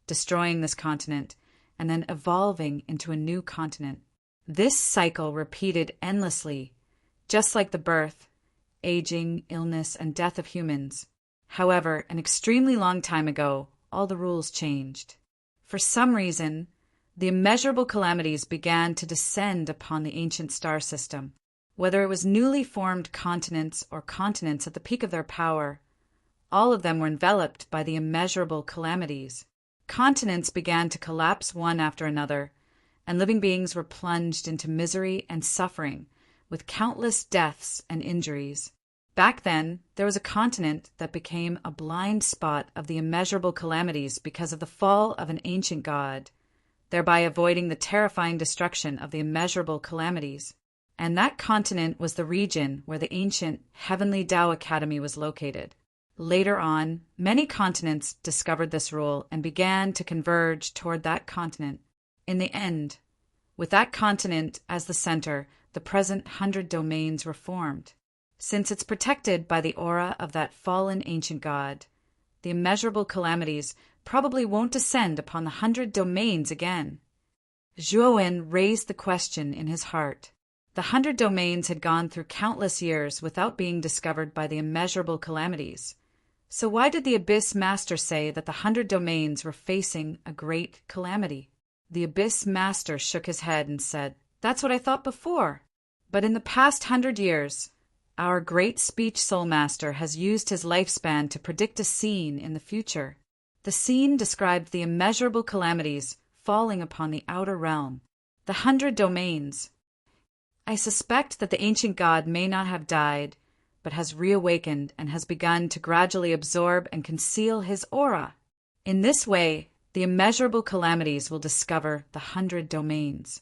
destroying this continent and then evolving into a new continent. This cycle repeated endlessly, just like the birth, aging, illness, and death of humans. However, an extremely long time ago, all the rules changed. For some reason, the immeasurable calamities began to descend upon the ancient star system. Whether it was newly formed continents or continents at the peak of their power, all of them were enveloped by the immeasurable calamities. Continents began to collapse one after another, and living beings were plunged into misery and suffering, with countless deaths and injuries. Back then, there was a continent that became a blind spot of the immeasurable calamities because of the fall of an ancient god, thereby avoiding the terrifying destruction of the immeasurable calamities. And that continent was the region where the ancient Heavenly Tao Academy was located. Later on, many continents discovered this rule and began to converge toward that continent. In the end, with that continent as the center, the present 100 domains were formed. Since it's protected by the aura of that fallen ancient god, the immeasurable calamities probably won't descend upon the 100 domains again. Zhuowen raised the question in his heart. The 100 domains had gone through countless years without being discovered by the immeasurable calamities. So why did the Abyss Master say that the 100 domains were facing a great calamity? The Abyss Master shook his head and said, "That's what I thought before. But in the past 100 years, our great speech soul master has used his lifespan to predict a scene in the future. The scene described the immeasurable calamities falling upon the outer realm, the 100 domains. I suspect that the ancient god may not have died, but has reawakened and has begun to gradually absorb and conceal his aura. In this way, the immeasurable calamities will discover the 100 domains.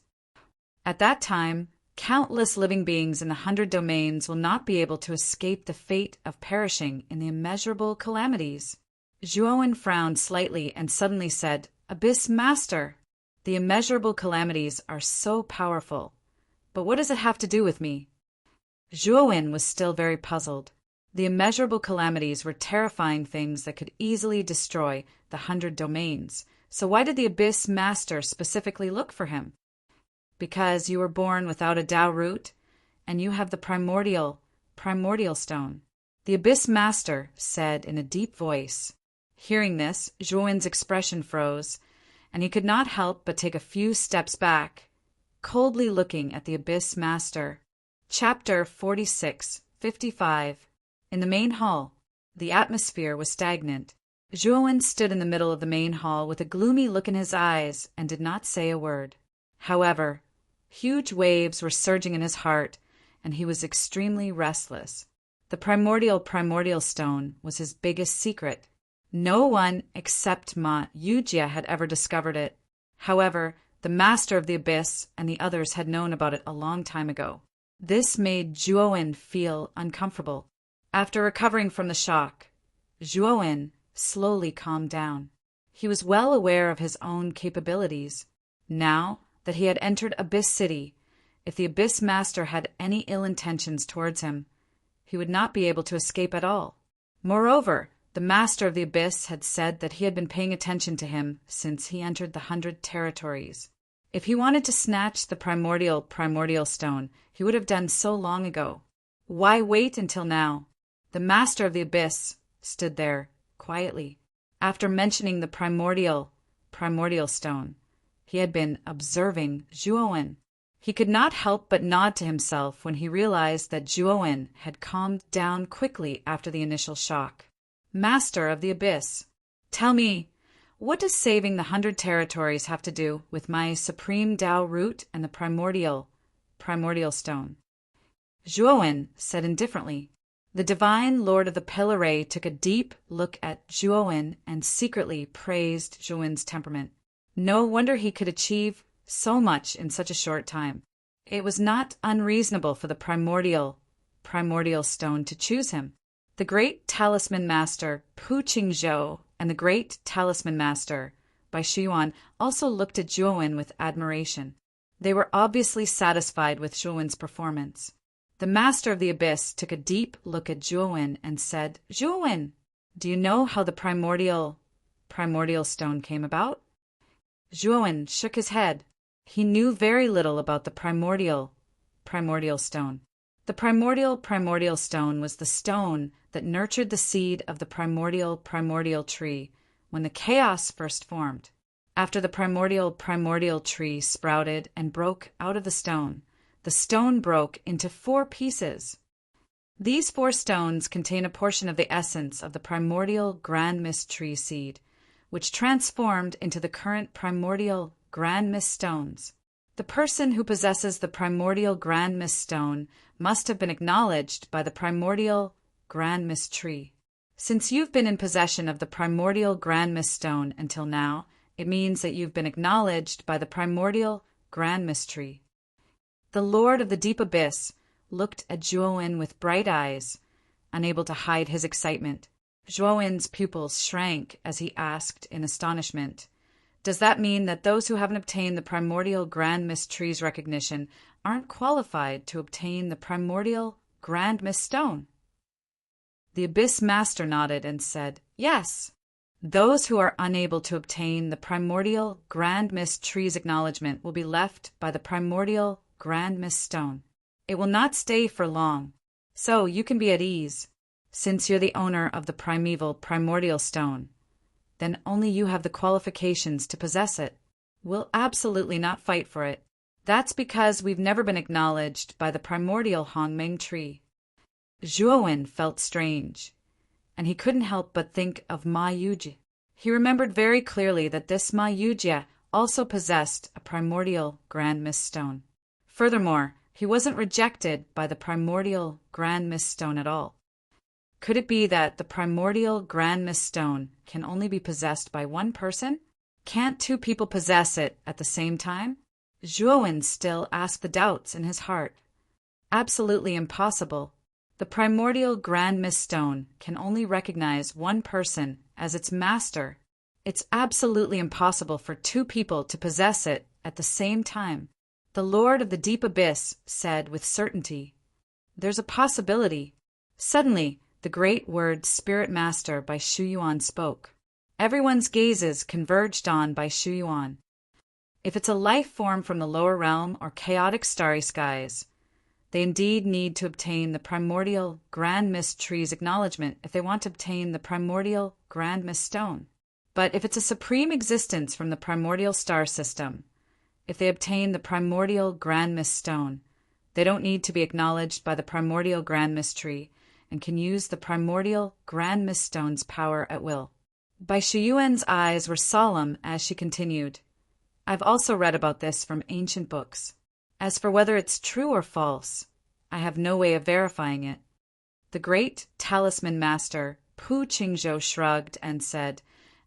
At that time, countless living beings in the 100 domains will not be able to escape the fate of perishing in the immeasurable calamities." Zhuowen frowned slightly and suddenly said, "Abyss Master, the immeasurable calamities are so powerful. But what does it have to do with me?" Zhuowen was still very puzzled. The immeasurable calamities were terrifying things that could easily destroy the 100 domains. So why did the Abyss Master specifically look for him? "Because you were born without a Tao root, and you have the primordial stone," the Abyss Master said in a deep voice. Hearing this, Zhuowen's expression froze, and he could not help but take a few steps back, coldly looking at the Abyss Master. Chapter 46-55. In the main hall, the atmosphere was stagnant. Zhuowen stood in the middle of the main hall with a gloomy look in his eyes and did not say a word. However, huge waves were surging in his heart, and he was extremely restless. The primordial stone was his biggest secret. No one except Ma Yujia had ever discovered it. However, the Master of the Abyss and the others had known about it a long time ago. This made Zhuowen feel uncomfortable. After recovering from the shock, Zhuowen slowly calmed down. He was well aware of his own capabilities. Now that he had entered Abyss City, if the Abyss Master had any ill intentions towards him, he would not be able to escape at all. Moreover, the Master of the Abyss had said that he had been paying attention to him since he entered the 100 territories. If he wanted to snatch the primordial stone, he would have done so long ago. Why wait until now? The Master of the Abyss stood there quietly. After mentioning the primordial stone, he had been observing Zhuowen. He could not help but nod to himself when he realized that Zhuowen had calmed down quickly after the initial shock. "Master of the Abyss, tell me, what does saving the 100 territories have to do with my supreme Tao root and the primordial stone?" Zhuowen said indifferently. The divine Lord of the Pillar Ray took a deep look at Zhuowen and secretly praised Zhuowen's temperament. No wonder he could achieve so much in such a short time. It was not unreasonable for the primordial stone to choose him. The great talisman master Pu Qingzhou and the great talisman master Bai Shiyuan also looked at Zhuowen with admiration. They were obviously satisfied with Zhuowen's performance. The Master of the Abyss took a deep look at Zhuowen and said, "Zhuowen, do you know how the primordial stone came about?" Zhuowen shook his head. He knew very little about the primordial stone. The primordial stone was the stone that nurtured the seed of the primordial tree when the chaos first formed. After the primordial tree sprouted and broke out of the stone broke into 4 pieces. These 4 stones contain a portion of the essence of the primordial grand mist tree seed, which transformed into the current primordial grand mist stones. The person who possesses the primordial grand mist stone must have been acknowledged by the primordial grand mist tree. Since you've been in possession of the primordial grand mist stone until now, It means that you've been acknowledged by the primordial grand mystery. The Lord of the Deep Abyss looked at Zhuowen with bright eyes, unable to hide his excitement. Zhuowen's pupils shrank as he asked in astonishment, "Does that mean that those who haven't obtained the primordial grand mystery's recognition aren't qualified to obtain the primordial grand mist stone?" The Abyss Master nodded and said, "Yes. Those who are unable to obtain the primordial grand mist tree's acknowledgement will be left by the primordial grand mist stone. It will not stay for long, so you can be at ease. Since you're the owner of the primeval primordial stone, then only you have the qualifications to possess it. We'll absolutely not fight for it. That's because we've never been acknowledged by the primordial Hongmeng tree." Zhuowen felt strange, and he couldn't help but think of Ma Yujie. He remembered very clearly that this Ma Yujie also possessed a primordial grand mist stone. Furthermore, he wasn't rejected by the primordial grand mist stone at all. Could it be that the primordial grand mist stone can only be possessed by one person? Can't two people possess it at the same time? Zhuowen still asked the doubts in his heart. Absolutely impossible. The primordial grand mist stone can only recognize one person as its master. It's absolutely impossible for two people to possess it at the same time. The Lord of the Deep Abyss said with certainty, "There's a possibility." Suddenly, the great word Spirit Master by Shu Yuan spoke. Everyone's gazes converged on by Shu Yuan. If it's a life form from the lower realm or chaotic starry skies, they indeed need to obtain the primordial grand mist tree's acknowledgement if they want to obtain the primordial grand mist stone. But if it's a supreme existence from the primordial star system, if they obtain the primordial grand mist stone, they don't need to be acknowledged by the primordial grand mist tree and can use the primordial grand mist stone's power at will. Bai Shiyuan's eyes were solemn as she continued, "I've also read about this from ancient books. As for whether it's true or false, I have no way of verifying it." The great talisman master Pu Qingzhou shrugged and said,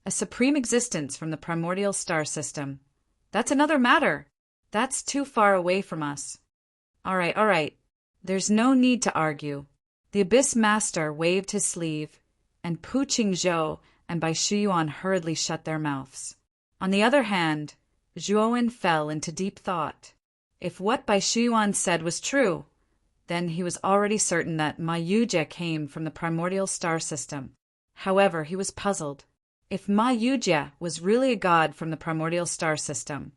"A supreme existence from the primordial star system. That's another matter. That's too far away from us." All right. There's no need to argue." The Abyss Master waved his sleeve, and Pu Qingzhou and Bai Shiyuan hurriedly shut their mouths. On the other hand, Zhuowen fell into deep thought. If what Bai Shiyuan said was true, then he was already certain that Ma Yujie came from the primordial star system. However, he was puzzled. If Ma Yujie was really a god from the primordial star system,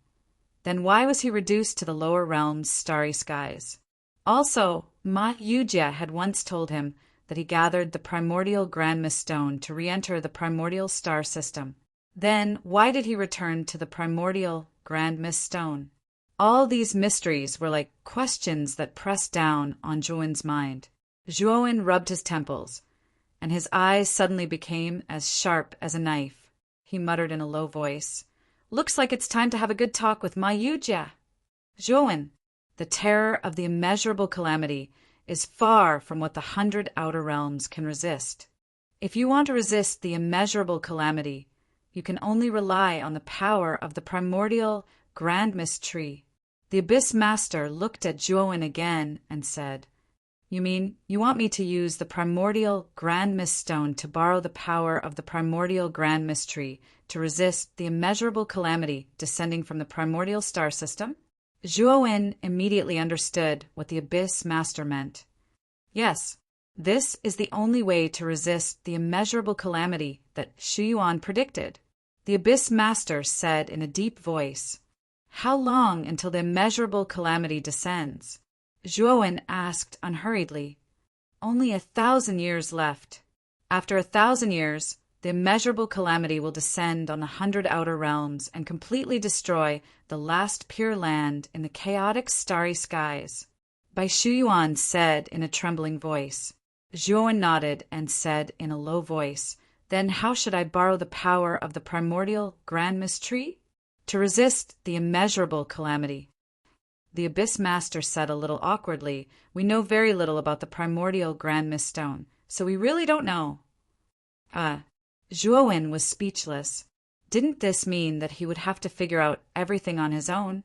then why was he reduced to the lower realm's starry skies? Also, Ma Yujie had once told him that he gathered the primordial grand mist stone to re-enter the primordial star system. Then why did he return to the primordial grand mist stone? All these mysteries were like questions that pressed down on Zhuowen's mind. Zhuowen rubbed his temples, and his eyes suddenly became as sharp as a knife. He muttered in a low voice, "Looks like it's time to have a good talk with Ma Yujie." Zhuowen, the terror of the immeasurable calamity is far from what the 100 outer realms can resist. If you want to resist the immeasurable calamity, you can only rely on the power of the primordial grand mist tree. The Abyss Master looked at Zhuowen again and said, "You mean you want me to use the primordial grand mist stone to borrow the power of the primordial grand mist tree to resist the immeasurable calamity descending from the primordial star system?" Zhuowen immediately understood what the Abyss Master meant. Yes, this is the only way to resist the immeasurable calamity that Shu Yuan predicted. The Abyss Master said in a deep voice, "How long until the immeasurable calamity descends?" Zhuowen asked unhurriedly, "Only 1,000 years left. After 1,000 years, the immeasurable calamity will descend on the 100 outer realms and completely destroy the last pure land in the chaotic starry skies." Bai Shiyuan said in a trembling voice. Zhuowen nodded and said in a low voice, "Then how should I borrow the power of the primordial grand mist tree? To resist the immeasurable calamity." The Abyss Master said a little awkwardly, "We know very little about the primordial grand mist stone, so we really don't know." Zhuowen was speechless. Didn't this mean that he would have to figure out everything on his own?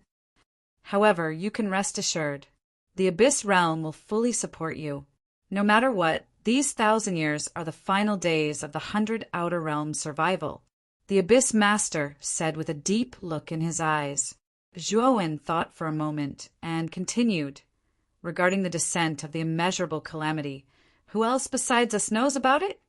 However, you can rest assured. The Abyss Realm will fully support you. No matter what, these 1,000 years are the final days of the 100 Outer Realms survival, the Abyss Master said with a deep look in his eyes. Zhuowen thought for a moment and continued, regarding the descent of the immeasurable calamity. Who else besides us knows about it?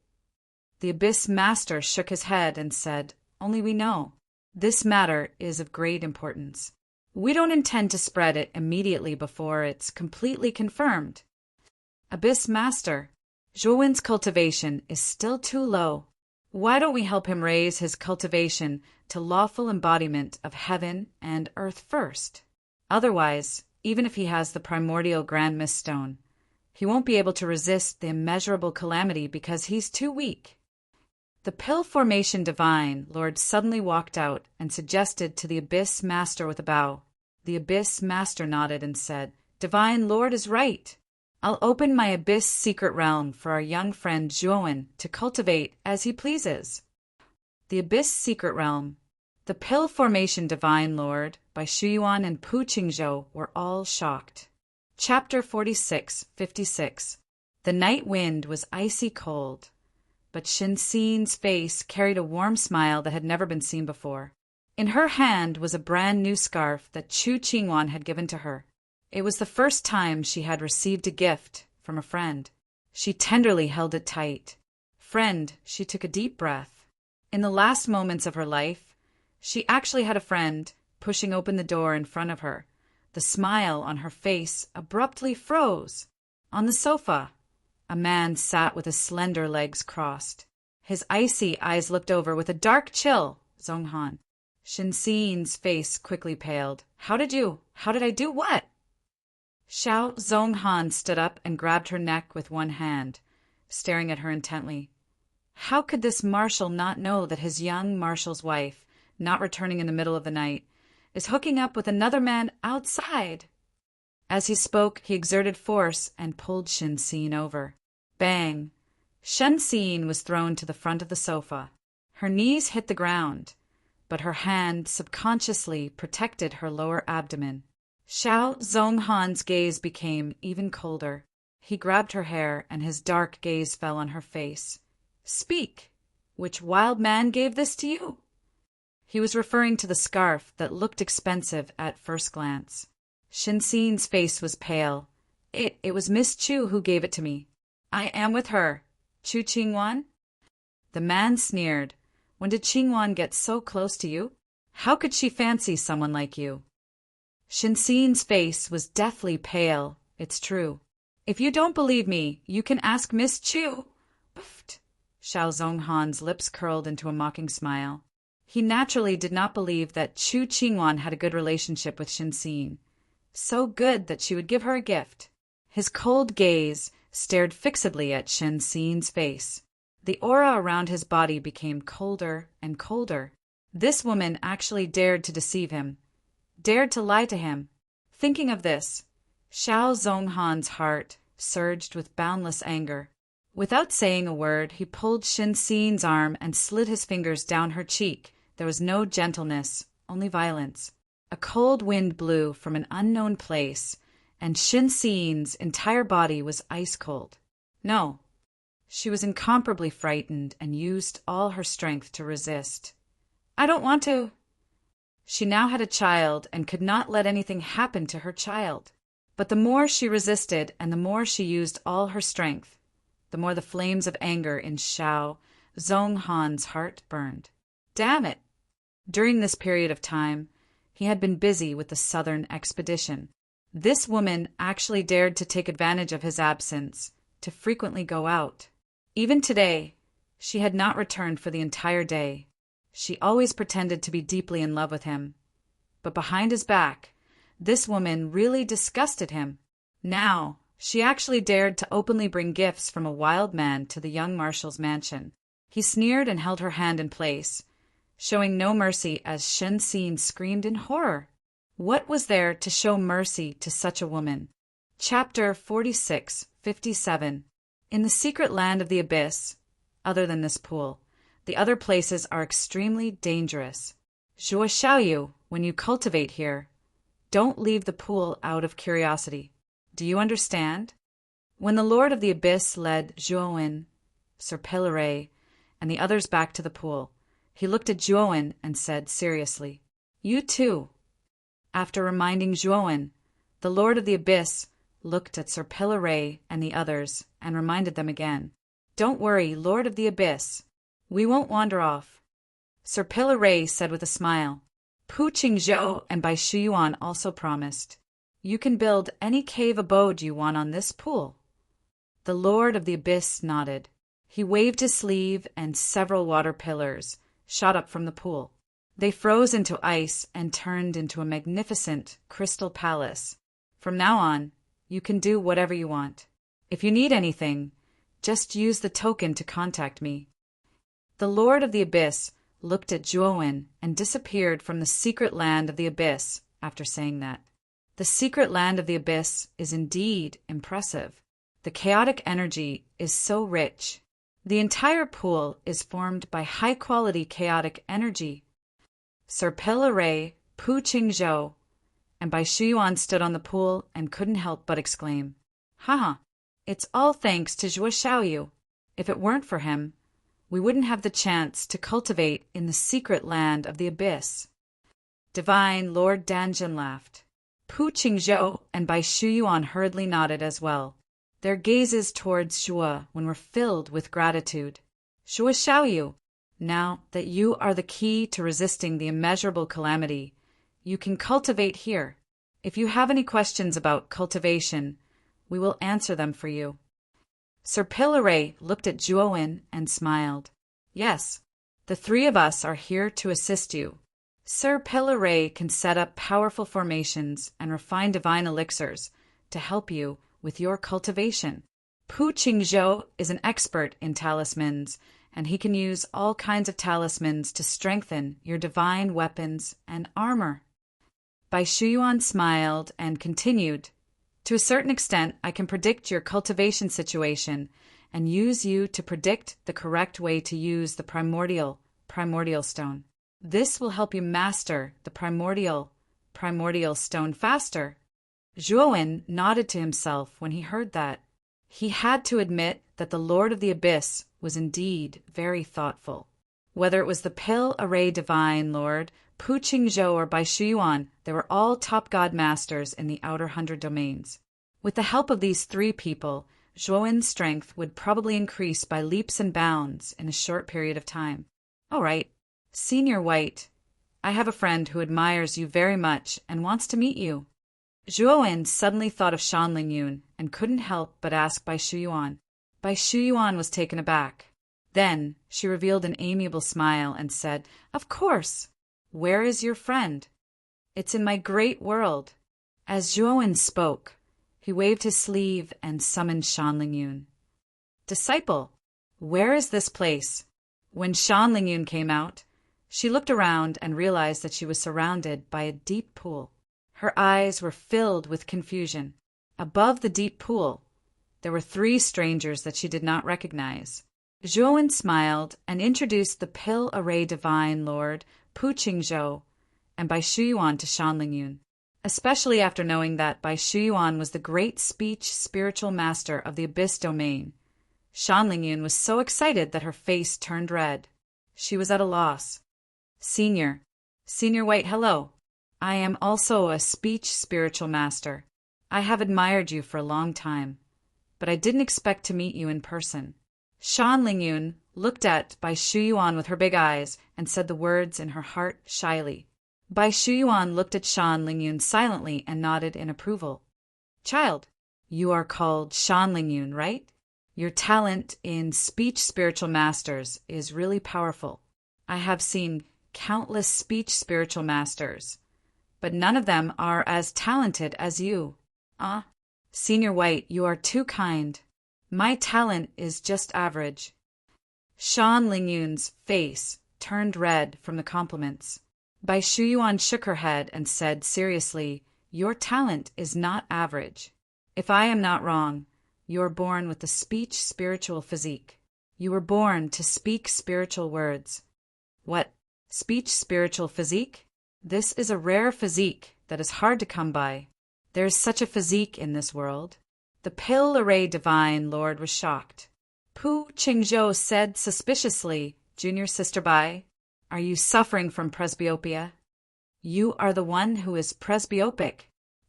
The Abyss Master shook his head and said, Only we know. This matter is of great importance. We don't intend to spread it immediately before it's completely confirmed. Abyss Master, Zhuowen's cultivation is still too low. Why don't we help him raise his cultivation to lawful embodiment of heaven and earth first? Otherwise, even if he has the primordial Grand Miststone, he won't be able to resist the immeasurable calamity because he's too weak. The Pill Formation Divine Lord suddenly walked out and suggested to the Abyss Master with a bow. The Abyss Master nodded and said, Divine Lord is right. I'll open my Abyss Secret Realm for our young friend Zhuowen to cultivate as he pleases. The Abyss Secret Realm. The Pill Formation Divine Lord by Shuyuan and Pu Qingzhou were all shocked. Chapter 46:56. The night wind was icy cold, but Shenxi's face carried a warm smile that had never been seen before. In her hand was a brand new scarf that Chu Qingwan had given to her. It was the first time she had received a gift from a friend. She tenderly held it tight. Friend, she took a deep breath. In the last moments of her life, she actually had a friend pushing open the door in front of her. The smile on her face abruptly froze. On the sofa, a man sat with his slender legs crossed. His icy eyes looked over with a dark chill. Zonghan. Shenxi's face quickly paled. How did I do what? Xiao Zonghan stood up and grabbed her neck with one hand, staring at her intently. How could this marshal not know that his young marshal's wife, not returning in the middle of the night, is hooking up with another man outside? As he spoke, he exerted force and pulled Shenxi over. Bang! Shenxi was thrown to the front of the sofa. Her knees hit the ground, but her hand subconsciously protected her lower abdomen. Xiao Zonghan's gaze became even colder. He grabbed her hair, and his dark gaze fell on her face. Speak! Which wild man gave this to you? He was referring to the scarf that looked expensive at first glance. Shenxi's face was pale. It was Miss Chu who gave it to me. I am with her. Chu Qingwan? The man sneered. When did Qingwan get so close to you? How could she fancy someone like you? Shenxi's face was deathly pale, it's true. If you don't believe me, you can ask Miss Chu. Pfft. Xiao Zonghan's lips curled into a mocking smile. He naturally did not believe that Chu Qingwan had a good relationship with Shenxi. So good that she would give her a gift. His cold gaze stared fixedly at Shenxi's face. The aura around his body became colder and colder. This woman actually dared to deceive him. Dared to lie to him. Thinking of this, Xiao Zonghan's heart surged with boundless anger. Without saying a word, he pulled Shenxi's arm and slid his fingers down her cheek. There was no gentleness, only violence. A cold wind blew from an unknown place, and Shenxi's entire body was ice cold. No, she was incomparably frightened and used all her strength to resist. I don't want to. She now had a child and could not let anything happen to her child. But the more she resisted and the more she used all her strength, the more the flames of anger in Xiao Zonghan's heart burned. Damn it! During this period of time, he had been busy with the southern expedition. This woman actually dared to take advantage of his absence, to frequently go out. Even today, she had not returned for the entire day. She always pretended to be deeply in love with him. But behind his back, this woman really disgusted him. Now, she actually dared to openly bring gifts from a wild man to the young marshal's mansion. He sneered and held her hand in place, showing no mercy as Shenxi screamed in horror. What was there to show mercy to such a woman? Chapter 46:57. In the secret land of the Abyss, other than this pool, The other places are extremely dangerous. Zhuo Xiaoyu, when you cultivate here, don't leave the pool out of curiosity. Do you understand? When the Lord of the Abyss led Zhuowen, Sir Pillere, and the others back to the pool, he looked at Zhuowen and said seriously, "You too." After reminding Zhuowen, the Lord of the Abyss looked at Sir Pillere and the others and reminded them again, "Don't worry, Lord of the Abyss. We won't wander off." Sir Pillere said with a smile, "Pu Qingzhou and Bai Shuyuan also promised. You can build any cave abode you want on this pool." The Lord of the Abyss nodded. He waved his sleeve and several water pillars shot up from the pool. They froze into ice and turned into a magnificent crystal palace. From now on, you can do whatever you want. If you need anything, just use the token to contact me. The Lord of the Abyss looked at Zhuowen and disappeared from the secret land of the Abyss after saying that. The secret land of the Abyss is indeed impressive. The chaotic energy is so rich. The entire pool is formed by high-quality chaotic energy. Sir Pillere, Pu Qingzhou, and Bai Shuyuan stood on the pool and couldn't help but exclaim, "Haha, it's all thanks to Zhuo Xiaoyu. If it weren't for him, we wouldn't have the chance to cultivate in the secret land of the Abyss." Divine Lord Danjun laughed. Pu Qingzhou and Bai Shuyuan hurriedly nodded as well. Their gazes towards Zhuo were filled with gratitude. "Zhuo Xiaoyu, now that you are the key to resisting the immeasurable calamity, you can cultivate here. If you have any questions about cultivation, we will answer them for you." Sir Pillere looked at Zhuowen and smiled. "Yes, the three of us are here to assist you. Sir Pillere can set up powerful formations and refine divine elixirs to help you with your cultivation. Pu Qingzhou is an expert in talismans, and he can use all kinds of talismans to strengthen your divine weapons and armor." Bai Shuyuan smiled and continued, "To a certain extent, I can predict your cultivation situation and use you to predict the correct way to use the primordial stone. This will help you master the primordial stone faster." Zhuowen nodded to himself when he heard that. He had to admit that the Lord of the Abyss was indeed very thoughtful. Whether it was the Pill-Array Divine Lord, Pu Qingzhou, or Bai Shuyuan, they were all top god masters in the Outer 100 Domains. With the help of these three people, Zhuowen's strength would probably increase by leaps and bounds in a short period of time. "All right, Senior White, I have a friend who admires you very much and wants to meet you." Zhuowen suddenly thought of Shan Lingyun and couldn't help but ask Bai Shuyuan. Bai Shuyuan was taken aback. Then she revealed an amiable smile and said, "Of course. Where is your friend?" "It's in my great world." As Zhuowen spoke, he waved his sleeve and summoned Shan Lingyun. "Disciple, where is this place?" When Shan Lingyun came out, she looked around and realized that she was surrounded by a deep pool. Her eyes were filled with confusion. Above the deep pool, there were three strangers that she did not recognize. Zhuowen smiled and introduced the Pill-Array Divine Lord, Pu Qingzhou, and Bai Shuyuan to Shan Lingyun, especially after knowing that Bai Shuyuan was the great speech spiritual master of the Abyss Domain. Shan Lingyun was so excited that her face turned red. She was at a loss. Senior White, hello. I am also a speech spiritual master. I have admired you for a long time, but I didn't expect to meet you in person." Shan Lingyun looked at Bai Shuyuan with her big eyes and said the words in her heart shyly. Bai Shuyuan looked at Shan Lingyun silently and nodded in approval. "Child, you are called Shan Lingyun, right? Your talent in speech spiritual masters is really powerful. I have seen countless speech spiritual masters, but none of them are as talented as you." "Ah, Senior White, you are too kind. My talent is just average." Shan Lingyun's face turned red from the compliments. Bai Shuyuan shook her head and said seriously, "Your talent is not average. If I am not wrong, you are born with the speech spiritual physique. You were born to speak spiritual words. What? Speech spiritual physique? This is a rare physique that is hard to come by. There is such a physique in this world. The pale array divine Lord was shocked. Pu Qingzhou said suspiciously, Junior Sister Bai, are you suffering from presbyopia? You are the one who is presbyopic.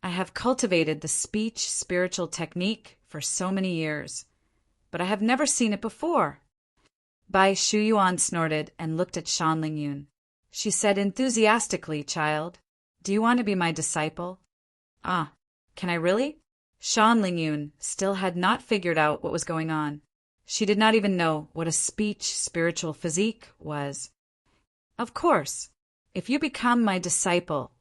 I have cultivated the speech spiritual technique for so many years, but I have never seen it before. Bai Shuyuan snorted and looked at Shan Lingyun. She said enthusiastically, Child, do you want to be my disciple? Ah, can I really? Shan Lingyun still had not figured out what was going on. She did not even know what a speech spiritual physique was. Of course, if you become my disciple,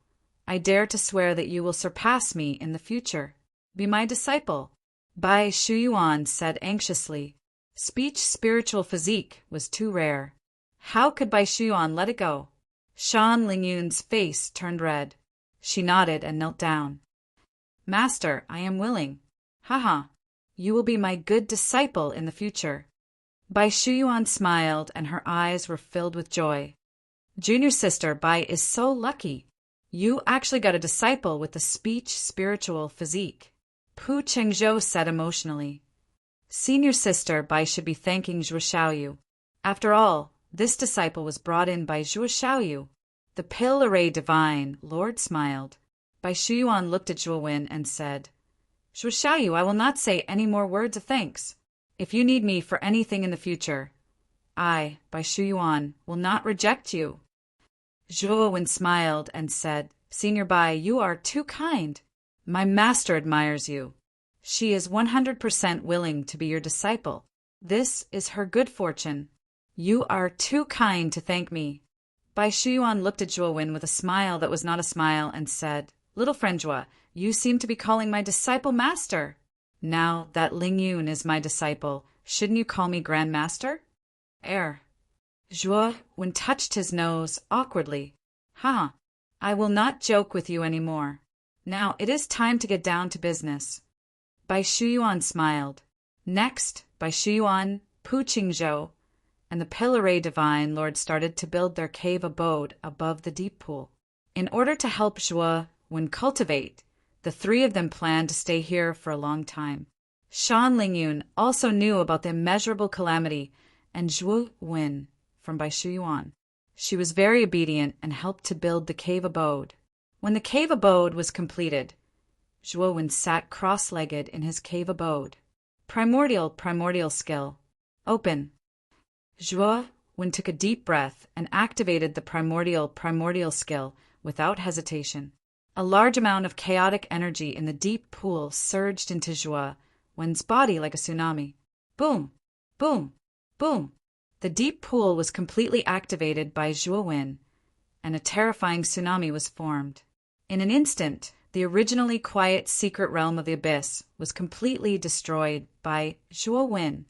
I dare to swear that you will surpass me in the future. Be my disciple. Bai Shuyuan said anxiously. Speech spiritual physique was too rare. How could Bai Shuyuan let it go? Shan Lingyun's face turned red. She nodded and knelt down. Master, I am willing. Haha. You will be my good disciple in the future. Bai Shuyuan smiled and her eyes were filled with joy. Junior Sister Bai is so lucky. You actually got a disciple with the speech spiritual physique. Pu Qingzhou said emotionally. Senior Sister Bai should be thanking Zhuo Xiaoyu. After all, this disciple was brought in by Zhuo Xiaoyu. The pale array divine Lord smiled. Bai Shuyuan looked at Zhuo Wen and said, Zhuo Xiaoyu, I will not say any more words of thanks. If you need me for anything in the future, I, Bai Shuyuan, will not reject you. Zhuo Wen smiled and said, Senior Bai, you are too kind. My master admires you. She is 100% willing to be your disciple. This is her good fortune. You are too kind to thank me. Bai Shuyuan looked at Zhuo Wen with a smile that was not a smile and said, Little friend Zhuo, you seem to be calling my disciple master. Now that Ling Yun is my disciple, shouldn't you call me Grand Master? Zhuo Wen touched his nose awkwardly. I will not joke with you any more. Now it is time to get down to business. Bai Shuyuan smiled. Next, Bai Shuyuan, Pu Qingzhou, and the Pillar Divine Lord started to build their cave abode above the deep pool. In order to help Zhuo Wen cultivate, the three of them planned to stay here for a long time. Shan Lingyun also knew about the immeasurable calamity and Zhuo Wen from Bai Shuyuan. She was very obedient and helped to build the cave abode. When the cave abode was completed, Zhuo Wen sat cross-legged in his cave abode. Primordial skill. Open. Zhuo Wen took a deep breath and activated the primordial skill without hesitation. A large amount of chaotic energy in the deep pool surged into Zhuo Wen's body like a tsunami. Boom! Boom! Boom! The deep pool was completely activated by Zhuo Wen, and a terrifying tsunami was formed. In an instant, the originally quiet secret realm of the abyss was completely destroyed by Zhuo Wen.